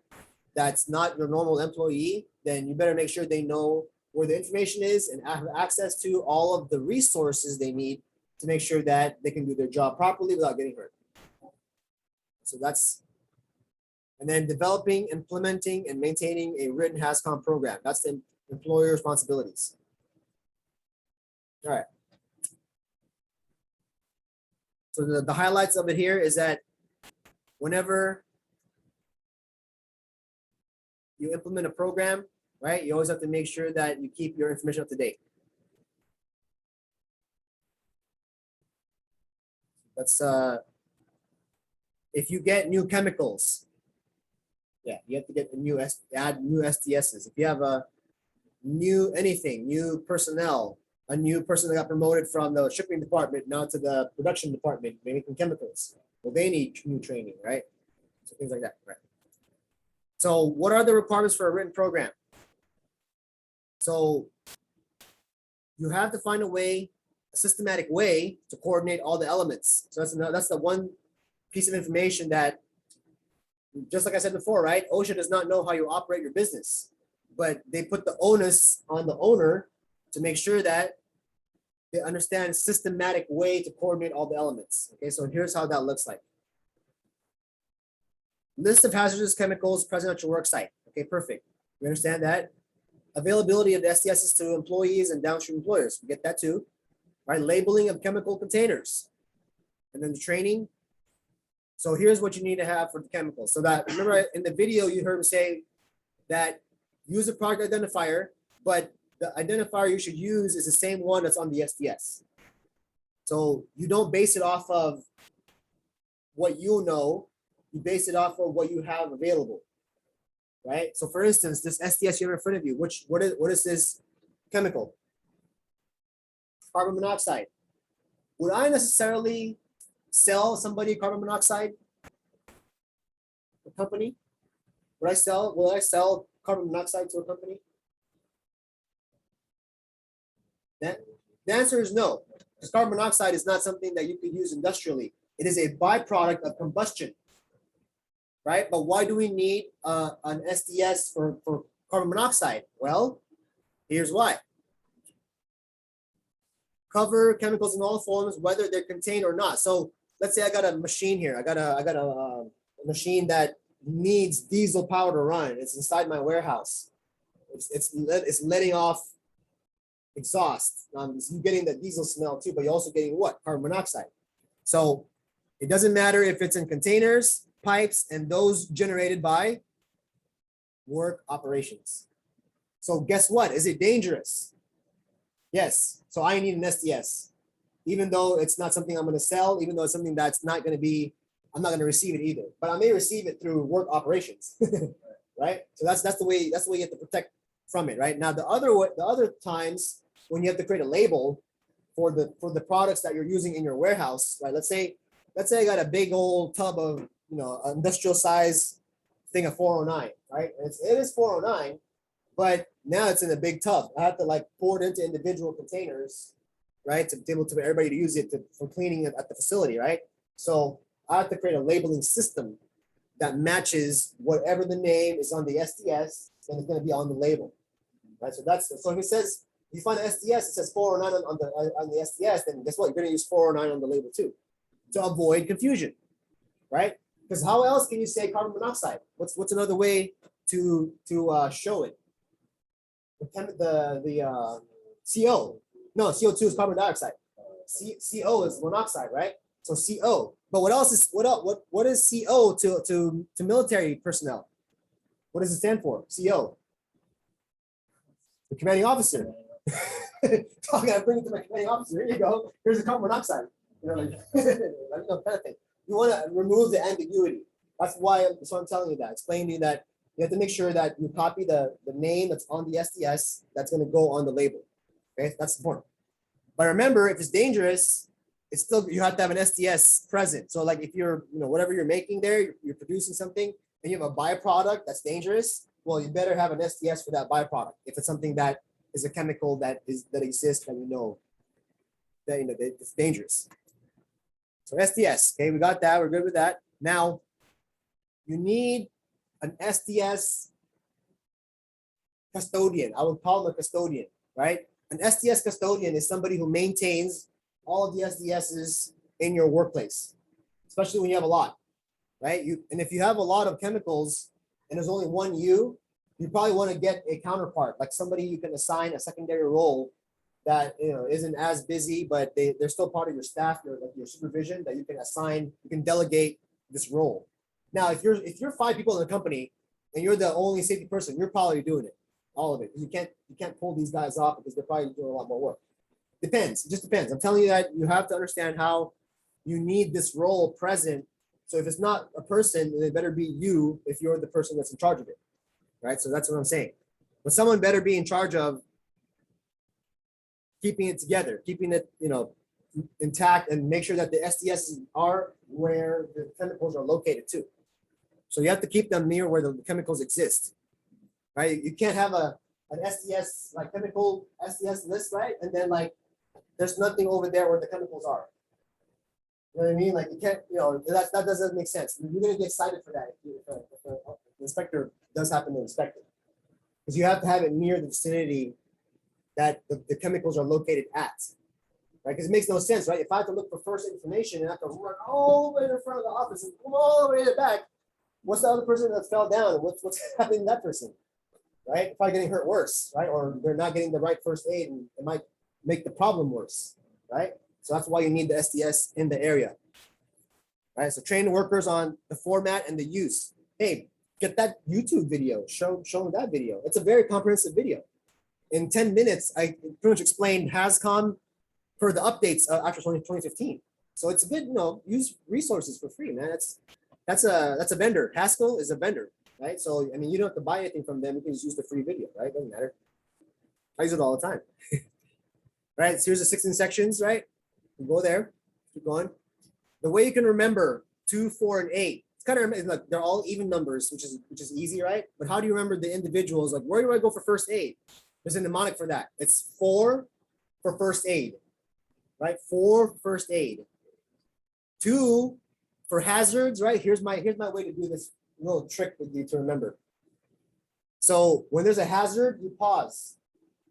C: that's not your normal employee, then you better make sure they know where the information is and have access to all of the resources they need to make sure that they can do their job properly without getting hurt. So and then developing, implementing, and maintaining a written HAZCOM program. That's the employer responsibilities. All right. So the highlights of it here is that whenever you implement a program, right, you always have to make sure that you keep your information up to date. That's if you get new chemicals, yeah, you have to get add new SDSs. If you have a new personnel, a new person that got promoted from the shipping department now to the production department, making chemicals, well, they need new training, right? So things like that, right? So what are the requirements for a written program? So you have to find a systematic way to coordinate all the elements. So that's the one piece of information that, just like I said before, right? OSHA does not know how you operate your business, but they put the onus on the owner to make sure that they understand a systematic way to coordinate all the elements. Okay, so here's how that looks like. List of hazardous chemicals present at your work site. Okay, perfect. We understand that. Availability of the SDSs to employees and downstream employers. We get that too. Right, labeling of chemical containers. and then the training. So here's what you need to have for the chemicals. So that, remember in the video, you heard me say that use a product identifier, but the identifier you should use is the same one that's on the SDS. So you don't base it off of what you know, you base it off of what you have available, right? So for instance, this SDS you have in front of you, what is this chemical? Carbon monoxide. Would I necessarily sell somebody carbon monoxide? A company? Will I sell carbon monoxide to a company? The answer is no. Because carbon monoxide is not something that you could use industrially. It is a byproduct of combustion, right? But why do we need an SDS for carbon monoxide? Well, here's why. Cover chemicals in all forms, whether they're contained or not. So let's say I got a machine here. I got a machine that needs diesel power to run. It's inside my warehouse. It's letting off exhaust. You're getting the diesel smell too, but you're also getting what? Carbon monoxide. So it doesn't matter if it's in containers, pipes, and those generated by work operations. So guess what? Is it dangerous? Yes. So I need an SDS, even though it's not something I'm going to sell, even though it's something that's not going to be, I'm not going to receive it either, but I may receive it through work operations, right? So that's the way you have to protect from it, right? Now the other times when you have to create a label for the products that you're using in your warehouse, right? Let's say I got a big old tub of industrial size thing of 409, right? And it is 409, but now it's in a big tub. I have to pour it into individual containers, right? To be able to everybody to use it for cleaning it at the facility, right? So I have to create a labeling system that matches whatever the name is on the SDS, and it's going to be on the label, right? So if it says you find an SDS, it says 409 on the SDS, then guess what? You're going to use 409 on the label too, to avoid confusion, right? Because how else can you say carbon monoxide? What's another way to show it? The CO. No, CO2 is carbon dioxide. CO is monoxide, right? So CO. But what is CO to military personnel? What does it stand for? CO. The commanding officer. I gotta bring it to my commanding officer. Here you go. Here's the carbon monoxide. Kind of thing. You want to remove the ambiguity. That's why I'm telling you that. Explaining to you that you have to make sure that you copy the name that's on the SDS that's going to go on the label. Okay, that's important. But remember, if it's dangerous, it's still, you have to have an SDS present. So like if you're, whatever you're making there, you're producing something and you have a byproduct that's dangerous, well, you better have an SDS for that byproduct. If it's something that is a chemical that exists and that it's dangerous. So SDS, okay, we got that, we're good with that. Now, you need an SDS custodian. I would call him a custodian, right? An SDS custodian is somebody who maintains all of the SDSs in your workplace, especially when you have a lot, right? And if you have a lot of chemicals and there's only one you probably want to get a counterpart, like somebody you can assign a secondary role that isn't as busy, but they're still part of your staff, your supervision, that you can assign, you can delegate this role. Now, if you're 5 people in the company and you're the only safety person, you're probably doing it, all of it. You can't pull these guys off because they're probably doing a lot more work. Depends. It just depends. I'm telling you that you have to understand how you need this role present. So if it's not a person, then it better be you if you're the person that's in charge of it, right? So that's what I'm saying. But someone better be in charge of keeping it together, keeping it, intact, and make sure that the SDSs are where the chemicals are located too. So you have to keep them near where the chemicals exist, right? You can't have an SDS, like chemical SDS list, right? And then there's nothing over there where the chemicals are. You know what I mean? Like you can't, that doesn't make sense. You're gonna get cited for that if the inspector does happen to inspect it. Because you have to have it near the vicinity that the chemicals are located at. Right? Because it makes no sense, right? If I have to look for first information and I have to run all the way in front of the office and come all the way to the back, what's the other person that fell down? What's happening to that person? Right? Probably getting hurt worse, right? Or they're not getting the right first aid and it might make the problem worse, right? So that's why you need the SDS in the area. right? So train the workers on the format and the use. Hey, get that YouTube video, show them that video. It's a very comprehensive video. In 10 minutes, I pretty much explained HASCOM for the updates after 2015. So it's a good, use resources for free, man. That's a vendor. Haskell is a vendor, right? So I mean, you don't have to buy anything from them. You can just use the free video, right? Doesn't matter. I use it all the time. Right? So here's the 16 sections, right? You go there, keep going. The way you can remember 2, 4, and 8. It's kind of like they're all even numbers, which is easy, right? But how do you remember the individuals? Like, where do I go for first aid? There's a mnemonic for that. It's 4 for first aid, right? 4 first aid. 2 for hazards, right? Here's my way to do this little trick with you to remember. So when there's a hazard, you pause.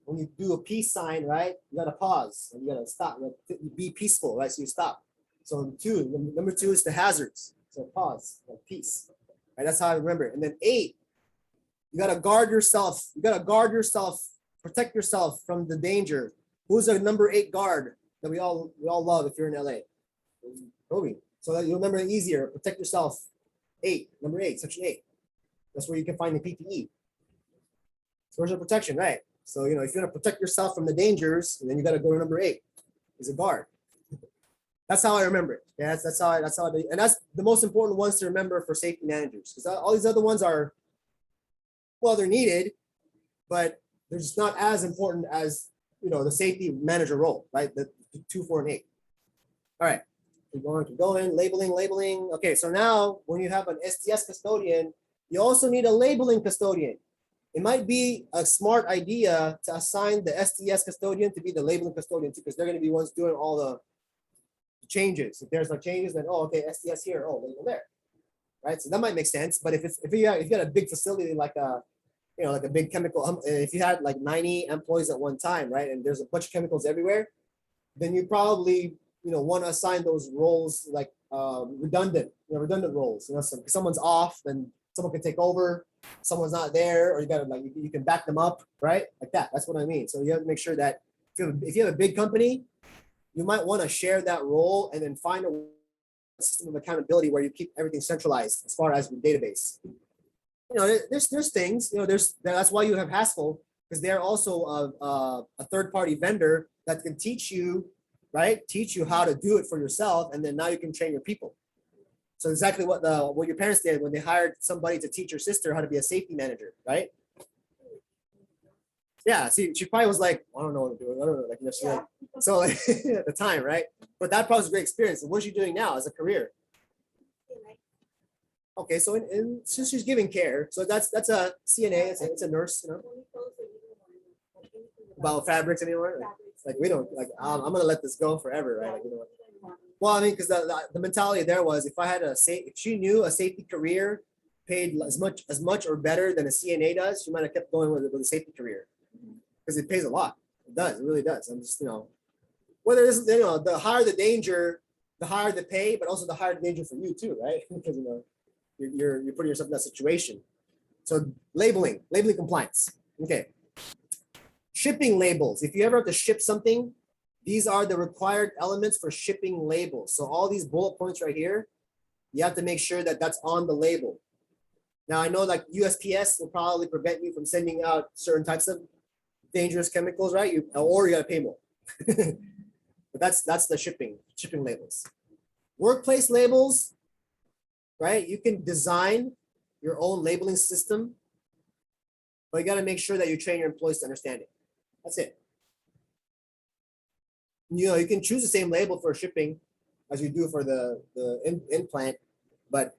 C: When you do a peace sign, right? You gotta pause and you gotta stop. You be peaceful, right? So you stop. So 2, number 2 is the hazards. So pause, like peace. Right? That's how I remember it. And then 8, you gotta guard yourself. You gotta guard yourself, protect yourself from the danger. Who's a number 8 guard that we all love if you're in LA? Kobe. So that you remember it easier. Protect yourself. 8, number 8, section 8. That's where you can find the PPE. Personal protection, right? So if you're gonna protect yourself from the dangers, then you gotta go to number 8. Is a guard. That's how I remember it. Yeah, that's how I do. And that's the most important ones to remember for safety managers, because all these other ones are, well, they're needed, but they're just not as important as the safety manager role, right? The 2, 4, and 8. All right, keep going, labeling. Okay, so now when you have an STS custodian, you also need a labeling custodian. It might be a smart idea to assign the STS custodian to be the labeling custodian too, because they're going to be ones doing all the changes. If there's changes, then STS here, label there, right? So that might make sense. But if you got a big facility like a big chemical, if you had like 90 employees at one time, right, and there's a bunch of chemicals everywhere, then you probably want to assign those roles like redundant roles. If someone's off, then someone can take over. Someone's not there, or you got to you can back them up, right? Like that. That's what I mean. So you have to make sure that if you have a big company, you might want to share that role and then find a system of accountability where you keep everything centralized as far as your database. There's things. That's why you have Haskell, because they're also a third-party vendor that can teach you, right? Teach you how to do it for yourself, and then now you can train your people. So exactly what your parents did when they hired somebody to teach your sister how to be a safety manager, right? Yeah, see, she probably was like, I don't know what I'm doing. I don't know, so at the time, right? But that probably was a great experience. And what's she doing now as a career? Okay, so since she's giving care, so that's a CNA, it's a nurse, About fabrics anymore? Like we don't I'm gonna let this go forever, right? Well, I mean, because the mentality there was if she knew a safety career paid as much or better than a CNA does, she might have kept going with a safety career, because it pays a lot. It does, it really does. I'm just whether this the higher the danger, the higher the pay, but also the higher the danger for you too, right? Because you're putting yourself in that situation. So labeling compliance. Okay. Shipping labels. If you ever have to ship something, these are the required elements for shipping labels. So all these bullet points right here, you have to make sure that that's on the label. Now I know like USPS will probably prevent you from sending out certain types of dangerous chemicals, right? Or you gotta pay more. But that's the shipping labels. Workplace labels, right? You can design your own labeling system, but you gotta make sure that you train your employees to understand it. That's it. You can choose the same label for shipping as you do for the implant, but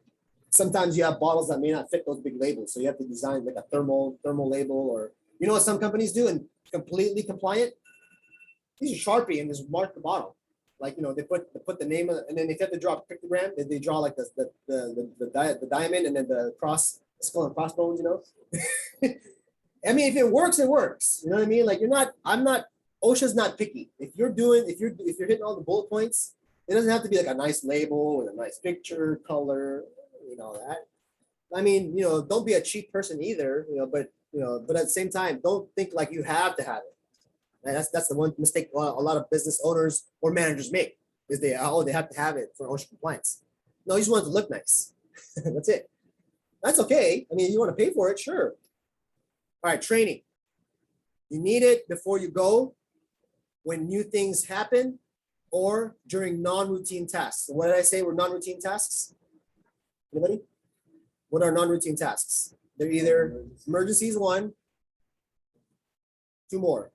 C: sometimes you have bottles that may not fit those big labels. So you have to design like a thermal label, or what some companies do and completely compliant. Use a Sharpie and just mark the bottle. Like they put the name and then if you have to draw a pictogram, they draw like the diamond and then the skull and crossbones. I mean, if it works, it works. You know what I mean? Like OSHA's not picky. If you're hitting all the bullet points, it doesn't have to be like a nice label with a nice picture, color, that. I mean, don't be a cheap person either, but at the same time, don't think like you have to have it. And that's the one mistake a lot of business owners or managers make, is they have to have it for OSHA compliance. No, you just want it to look nice. That's it. That's okay. I mean, you want to pay for it, sure. All right, training. You need it before you go, when new things happen, or during non-routine tasks. So what did I say were non-routine tasks? Anybody? What are non-routine tasks? They're either emergencies, one, two more.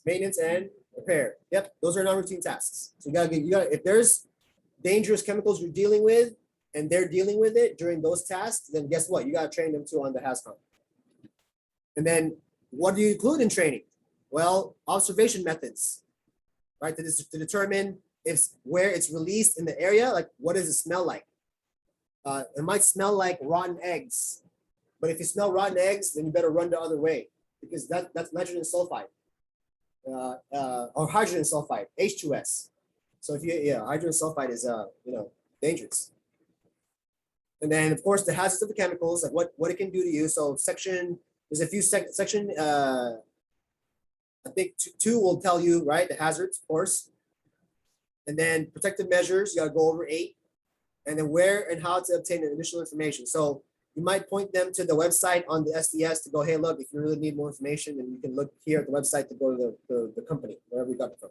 C: Maintenance and repair. Yep, those are non-routine tasks. So you gotta, if there's dangerous chemicals you're dealing with and they're dealing with it during those tasks, then guess what? You gotta train them too on the HAZCOM. And then what do you include in training? Well, observation methods, right? To determine if where it's released in the area, like what does it smell like? It might smell like rotten eggs, but if you smell rotten eggs, then you better run the other way because that's nitrogen sulfide or hydrogen sulfide, H2S. So if hydrogen sulfide is dangerous. And then of course the hazards of the chemicals, like what it can do to you. So there's a few section. I think two will tell you, right, the hazards, of course. And then protective measures, you gotta go over 8. And then where and how to obtain initial information. So you might point them to the website on the SDS to go, hey, look, if you really need more information, then you can look here at the website to go to the company, wherever we got it from.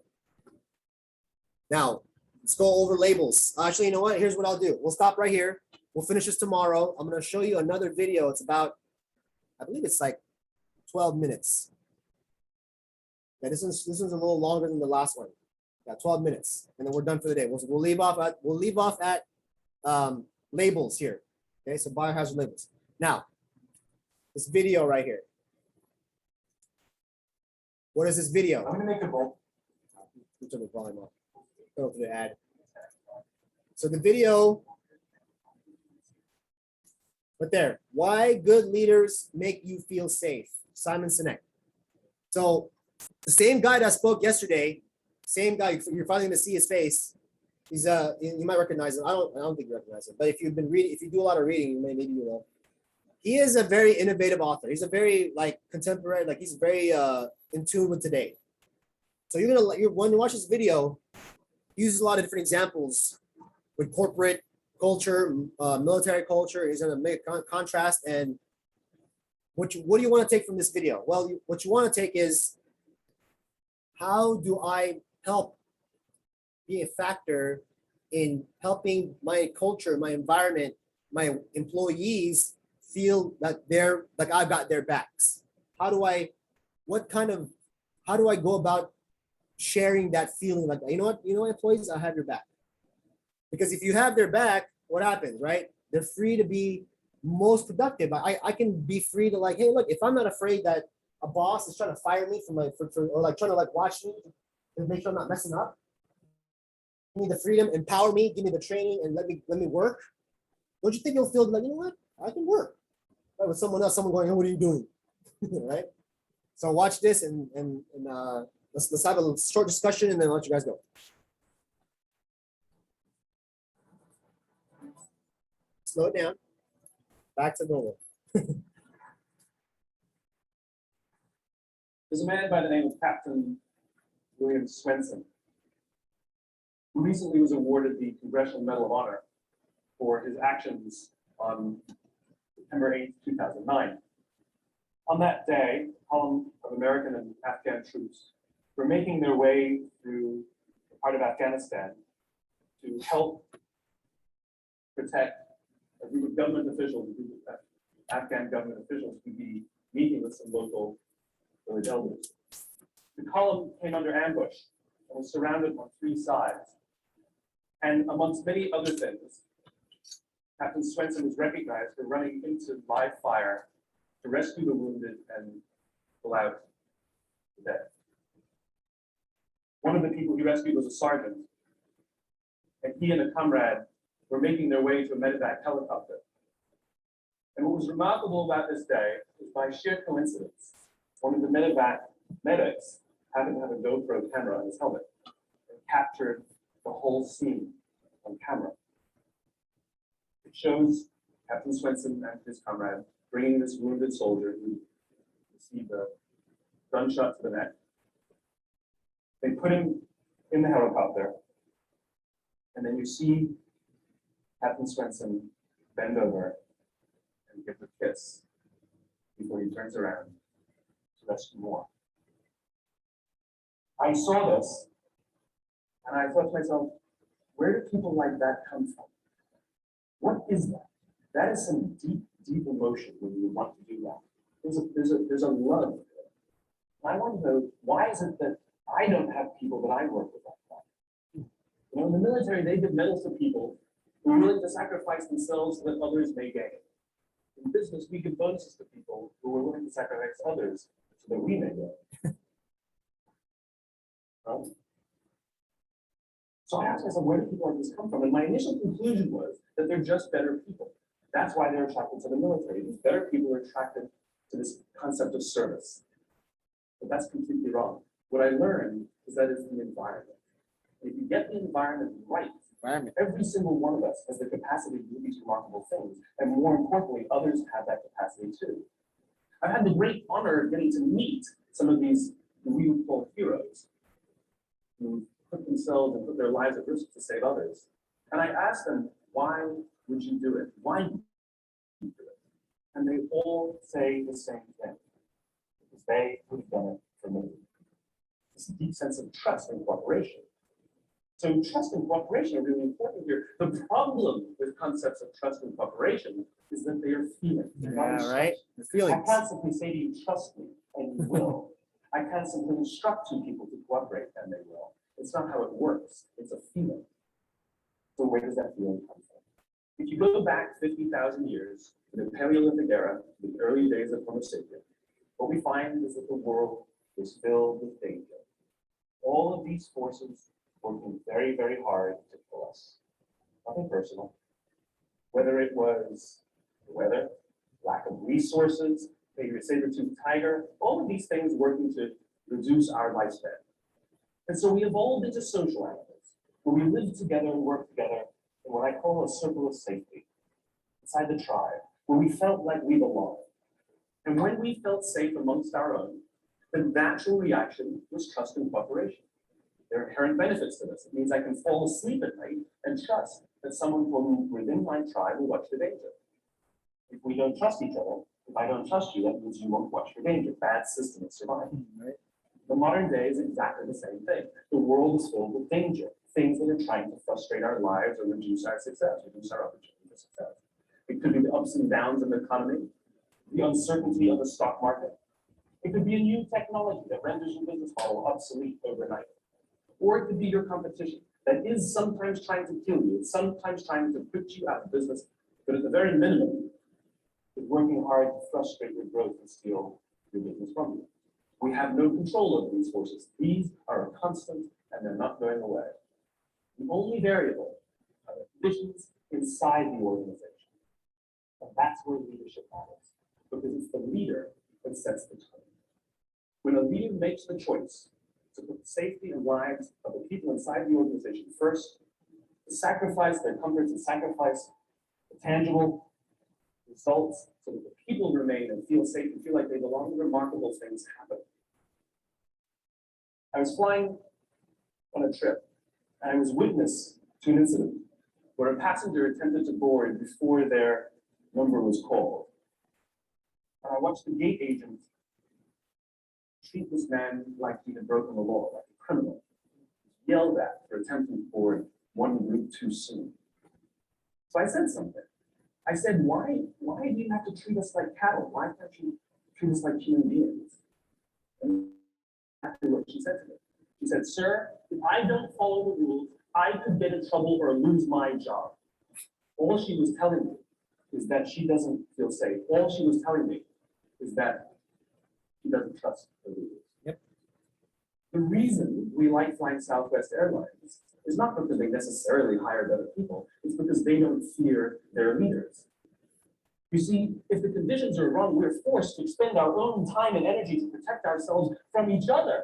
C: Now, let's go over labels. Actually, you know what? Here's what I'll do. We'll stop right here. We'll finish this tomorrow. I'm gonna show you another video. It's about, I believe it's like 12 minutes. Yeah, this one's a little longer than the last one. Yeah, 12 minutes, and then we're done for the day. We'll leave off at labels here. Okay, so biohazard labels. Now, this video right here. What is this video?
I: I'm gonna make a vote.
C: Turn the volume off. Go to the ad. So the video, right there. Why good leaders make you feel safe. Simon Sinek. So the same guy that spoke yesterday, same guy. You're finally gonna see his face. He's you might recognize him. I don't think you recognize him, but if you've been reading, if you do a lot of reading, maybe you will. He is a very innovative author. He's a very contemporary, he's very in tune with today. So when you watch this video, he uses a lot of different examples with corporate culture, military culture. He's gonna make a contrast. And what do you want to take from this video? Well, what you want to take is, how do I help be a factor in helping my culture, my environment, my employees feel that I've got their backs? How do I go about sharing that feeling? Like, you know what, employees, I have your back. Because if you have their back, what happens, right? They're free to be most productive. I can be free to hey, look, if I'm not afraid that a boss is trying to fire me or trying to watch me and make sure I'm not messing up. Give me the freedom, empower me, give me the training, and let me work. Don't you think you'll feel like, you know what, I can work? Right, with someone else, someone going, oh, what are you doing? Right? So watch this and let's have a short discussion and then I'll let you guys go. Slow it down. Back to normal.
J: There's a man by the name of Captain William Swenson, who recently was awarded the Congressional Medal of Honor for his actions on September 8th, 2009. On that day, a column of American and Afghan troops were making their way through a part of Afghanistan to help protect a group of government officials, a group of Afghan government officials who would be meeting with some local village elders. The column came under ambush and was surrounded on 3 sides. And amongst many other things, Captain Swenson was recognized for running into live fire to rescue the wounded and pull out the dead. One of the people he rescued was a sergeant, and he and a comrade were making their way to a medevac helicopter. And what was remarkable about this day is, by sheer coincidence, one of the medevac medics happened to have a GoPro camera on his helmet and captured the whole scene on camera. It shows Captain Swenson and his comrade bringing this wounded soldier who received a gunshot to the neck. They put him in the helicopter, and then you see Captain Swenson bend over and give a kiss before he turns around to rescue more. I saw this and I thought to myself, where do people like that come from? What is that? That is some deep, deep emotion when you want to do that. There's a love there. I want to know, why is it that I don't have people that I work with like that? You know, in the military, they give medals to people who are willing to sacrifice themselves so that others may gain. In business, we give bonuses to people who are willing to sacrifice others so that we may gain. Right? So I asked myself, where do people like this come from? And my initial conclusion was that they're just better people. That's why they're attracted to the military. These better people are attracted to this concept of service. But that's completely wrong. What I learned is that it's the environment. If you get the environment right, every single one of us has the capacity to do these remarkable things. And more importantly, others have that capacity too. I've had the great honor of getting to meet some of these who we would call heroes, who put themselves and put their lives at risk to save others. And I asked them, why would you do it? Why do you do it? And they all say the same thing. Because they would have done it for me. This deep sense of trust and cooperation. So trust and cooperation are really important here. The problem with concepts of trust and cooperation is that they are feelings.
C: Yeah, right? The feelings.
J: I can't simply say to you, trust me, and you will. I can't simply instruct two people to cooperate, and they will. It's not how it works. It's a feeling. So where does that feeling come from? If you go back 50,000 years to the Paleolithic era, the early days of Homo sapiens, what we find is that the world is filled with danger. All of these forces working very, very hard to kill us. Nothing personal. Whether it was the weather, lack of resources, maybe a saber-toothed tiger, all of these things working to reduce our lifespan. And so we evolved into social animals, where we lived together and worked together in what I call a circle of safety, inside the tribe, where we felt like we belonged. And when we felt safe amongst our own, the natural reaction was trust and cooperation. There are inherent benefits to this. It means I can fall asleep at night and trust that someone from within my tribe will watch the danger. If we don't trust each other, if I don't trust you, that means you won't watch for danger. Bad system of survival. Right? The modern day is exactly the same thing. The world is filled with danger, things that are trying to frustrate our lives or reduce our success, reduce our opportunity for success. It could be the ups and downs of the economy, the uncertainty of the stock market. It could be a new technology that renders your business model obsolete overnight. Or it could be your competition that is sometimes trying to kill you, it's sometimes trying to put you out of business, but at the very minimum, is working hard to frustrate your growth and steal your business from you. We have no control over these forces. These are a constant and they're not going away. The only variable are the conditions inside the organization. And that's where leadership matters, because it's the leader that sets the tone. When a leader makes the choice to put the safety and lives of the people inside the organization first, to sacrifice their comforts and sacrifice the tangible results so that the people remain and feel safe and feel like they belong, remarkable things happen. I was flying on a trip and I was witness to an incident where a passenger attempted to board before their number was called. And I watched the gate agent treat this man like he had broken the law, like a criminal. Yelled at for attempting to board one group too soon. So I said something. I said, why do you have to treat us like cattle? Why can't you treat us like human beings? And that's what she said to me. She said, sir, if I don't follow the rules, I could get in trouble or lose my job. All she was telling me is that she doesn't feel safe. All she was telling me is that she doesn't trust the rules.
C: Yep.
J: The reason we like flying Southwest Airlines is not because they necessarily hire better people, it's because they don't fear their leaders. You see, if the conditions are wrong, we're forced to expend our own time and energy to protect ourselves from each other.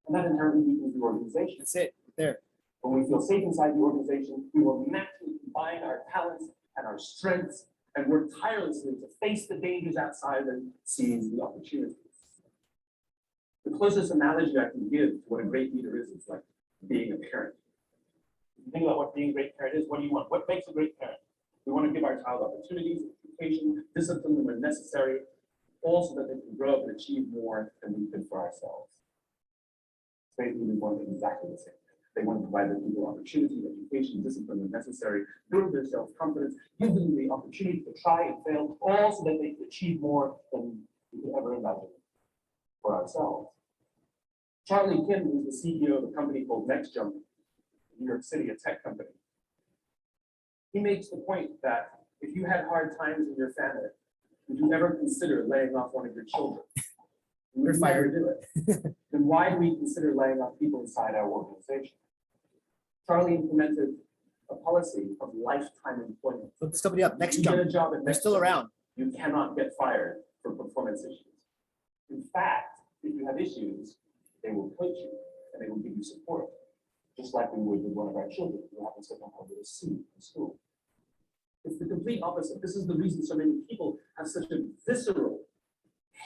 J: And that inherently weakens the organization.
C: That's it, there.
J: When we feel safe inside the organization, we will naturally combine our talents and our strengths and work tirelessly to face the dangers outside and seize the opportunities. The closest analogy I can give to what a great leader is like being a parent. If you think you about what being a great parent is. What do you want? What makes a great parent? We want to give our child opportunities, education, discipline them when necessary, all so that they can grow up and achieve more than we could for ourselves. Faith leaders want exactly the same. They want to provide their people opportunity, education, discipline when necessary, build their self-confidence, give them the opportunity to try and fail, all so that they can achieve more than we could ever imagine for ourselves. Charlie Kim, who's the CEO of a company called NextJump in New York City, a tech company. He makes the point that if you had hard times in your family, would you ever consider laying off one of your children? You're fired to do it. Then why do we consider laying off people inside our organization? Charlie implemented a policy of lifetime employment.
C: Look this company up. Next
J: You
C: jump.
J: get a job at
C: They're still
J: NextJump,
C: around.
J: you cannot get fired for performance issues. In fact, if you have issues, they will coach you and they will give you support, just like we would with one of our children who happens to come home with a C in school. It's the complete opposite. This is the reason so many people have such a visceral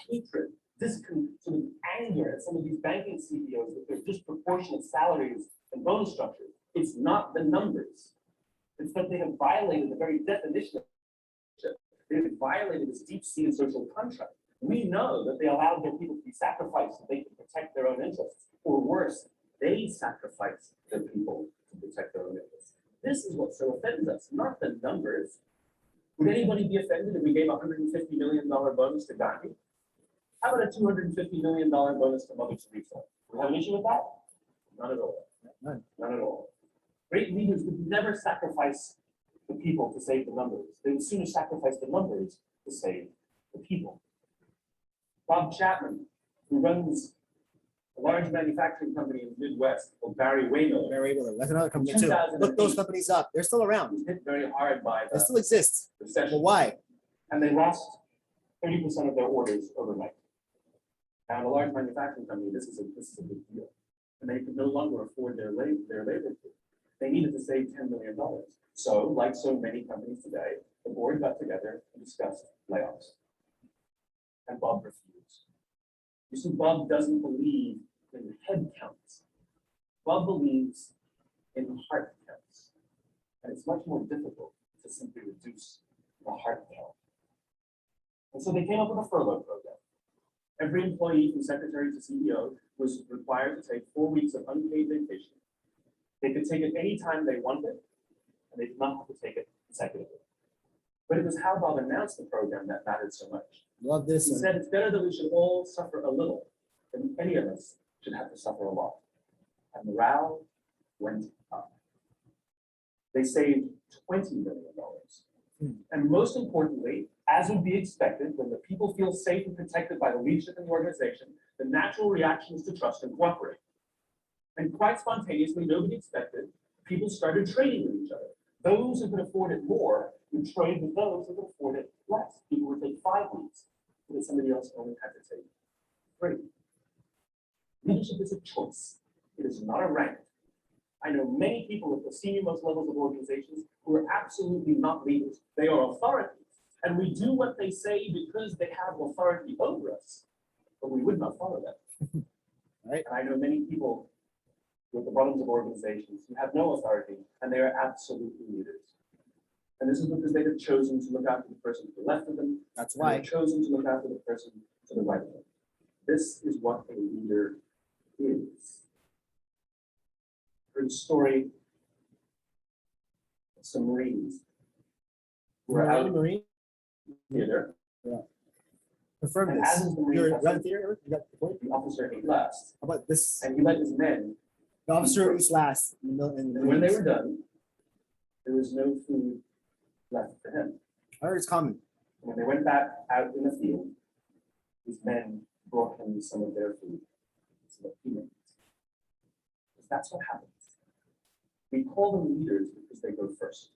J: hatred, sort of anger at some of these banking CEOs with their disproportionate salaries and bonus structures. It's not the numbers. It's that they have violated the very definition of leadership. They have violated this deep-seated social contract. We know that they allowed their people to be sacrificed so they can protect their own interests. Or worse, they sacrifice their people to protect their own interests. This is what so offends us, not the numbers. Would anybody be offended if we gave a $150 million bonus to Gandhi? How about a $250 million bonus to Mother Teresa? We have an issue with that? None at all.
C: None.
J: None at all. Great leaders would never sacrifice the people to save the numbers. They would sooner sacrifice the numbers to save the people. Bob Chapman, who runs a large manufacturing company in the Midwest called Barry Waymill.
C: That's another company too. Look those companies up. They're still around.
J: Was hit very hard by
C: They
J: the
C: still exist.
J: recession.
C: But why?
J: And they lost 30% of their orders overnight. Now, in a large manufacturing company, this is a big deal. And they could no longer afford their labor. They needed to save $10 million. So, like so many companies today, the board got together and discussed layoffs. And Bob refused. You see, Bob doesn't believe in head counts. Bob believes in heart counts. And it's much more difficult to simply reduce the heart count. And so they came up with a furlough program. Every employee from secretary to CEO was required to take 4 weeks of unpaid vacation. They could take it any time they wanted, and they did not have to take it consecutively. But it was how Bob announced the program that mattered so much.
C: Love this.
J: He said it's better that we should all suffer a little than any of us should have to suffer a lot. And morale went up. They saved $20 million. And most importantly, as would be expected, when the people feel safe and protected by the leadership in the organization, the natural reaction is to trust and cooperate. And quite spontaneously, nobody expected, people started trading with each other. Those who could afford it more would trade with those who could afford it less. People would take 5 weeks, but somebody else only had to take 3. Leadership is a choice. It is not a rank. I know many people at the senior most levels of organizations who are absolutely not leaders. They are authorities. And we do what they say because they have authority over us, but we would not follow them.
C: Right.
J: And I know many people with the bottoms of organizations who have no authority, and they are absolutely leaders. And this is because they have chosen to look after the person to the left of them.
C: That's
J: and
C: why.
J: they've chosen to look after the person to the right of them. This is what a leader is. Heard a story of some Marines who were out in
C: Marine.
J: theater.
C: Confirm
J: And
C: this.
J: as is the Marine
C: You're
J: custom,
C: right theater. You got the point.
J: the officer ate last,
C: How about this?
J: and he let his men.
C: The officer is last in the in the
J: And when they
C: Marines.
J: were done, there was no food left for him.
C: I heard it's common.
J: When they went back out in the field, his men brought him some of their food, so that he didn't. Because that's what happens. We call them leaders because they go first.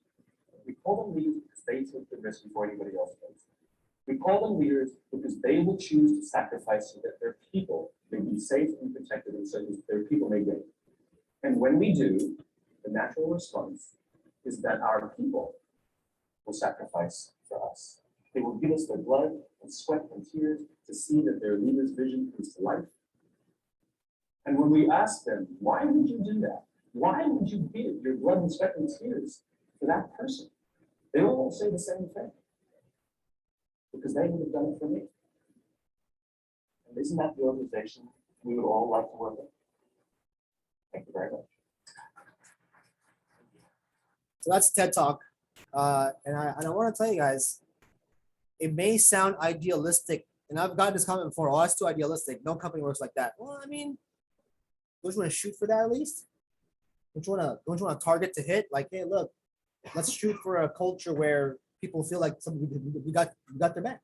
J: We call them leaders because they took the risk before anybody else does. We call them leaders because they will choose to sacrifice so that their people may be safe and protected, and so that their people may gain. And when we do, the natural response is that our people will sacrifice for us. They will give us their blood and sweat and tears to see that their leader's vision comes to life. And when we ask them, why would you do that? Why would you give your blood inspecting tears to that person? They all say the same thing. Because they would have done it for me. And isn't that the organization we would all like to work in? Thank you very much.
C: So that's TED Talk. And I want to tell you guys, it may sound idealistic, and I've gotten this comment before, oh, that's too idealistic. No company works like that. Well, I mean, don't you want to shoot for that at least? Don't you want to target to hit? Like, hey, look, let's shoot for a culture where people feel like we got their back.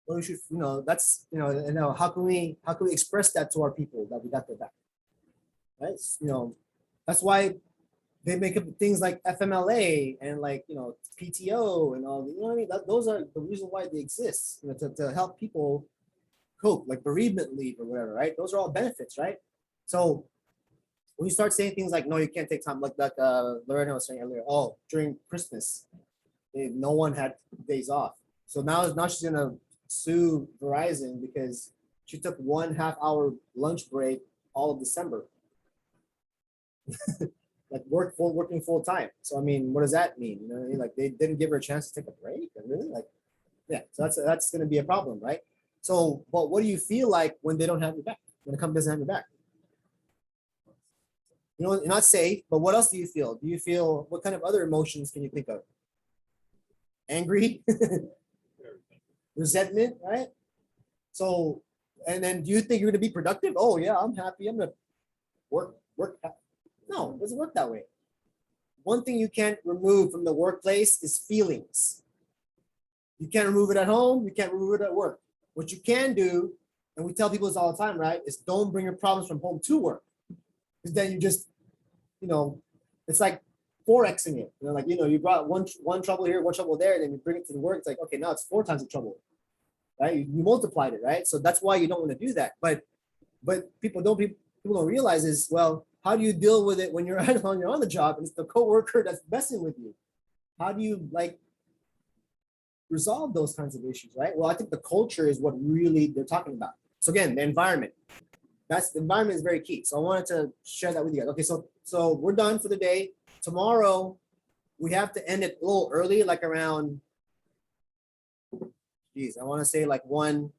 C: Well, we should, that's, and how can we express that to our people that we got their back? Right? That's why they make up things like FMLA and like, PTO and all, what I mean? Those are the reason why they exist, to help people cope, like bereavement leave or whatever, right? Those are all benefits, right? So when you start saying things like, no, you can't take time, like Lorena was saying earlier, oh, during Christmas, no one had days off. So now she's gonna sue Verizon because she took 1.5 hour lunch break all of December. Like working full time. So I mean, what does that mean? You know what I mean? Like they didn't give her a chance to take a break, and really, like, yeah. So that's going to be a problem, right? So, but what do you feel like when they don't have your back? When the company doesn't have your back? You're not safe, but what else do you feel? Do you feel, what kind of other emotions can you think of? Angry, resentment, right? So, and then do you think you're going to be productive? Oh yeah, I'm happy. I'm going to work. No, it doesn't work that way. One thing you can't remove from the workplace is feelings. You can't remove it at home. You can't remove it at work. What you can do, and we tell people this all the time, right, is don't bring your problems from home to work. Because then you just, it's like forexing it. You brought one trouble here, one trouble there, and then you bring it to the work. It's like, okay, now it's 4 times the trouble, right? You multiplied it, right? So that's why you don't want to do that. But people don't realize is, well, how do you deal with it when you're on the job and it's the coworker that's messing with you? How do you resolve those kinds of issues, right? Well, I think the culture is what really they're talking about. So again, the environment. The environment is very key. So I wanted to share that with you guys. Okay, so we're done for the day. Tomorrow, we have to end it a little early, like around, I want to say like 1:30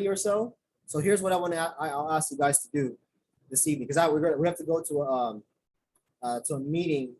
C: or so. So here's what I'll ask you guys to do this evening, because we have to go to a meeting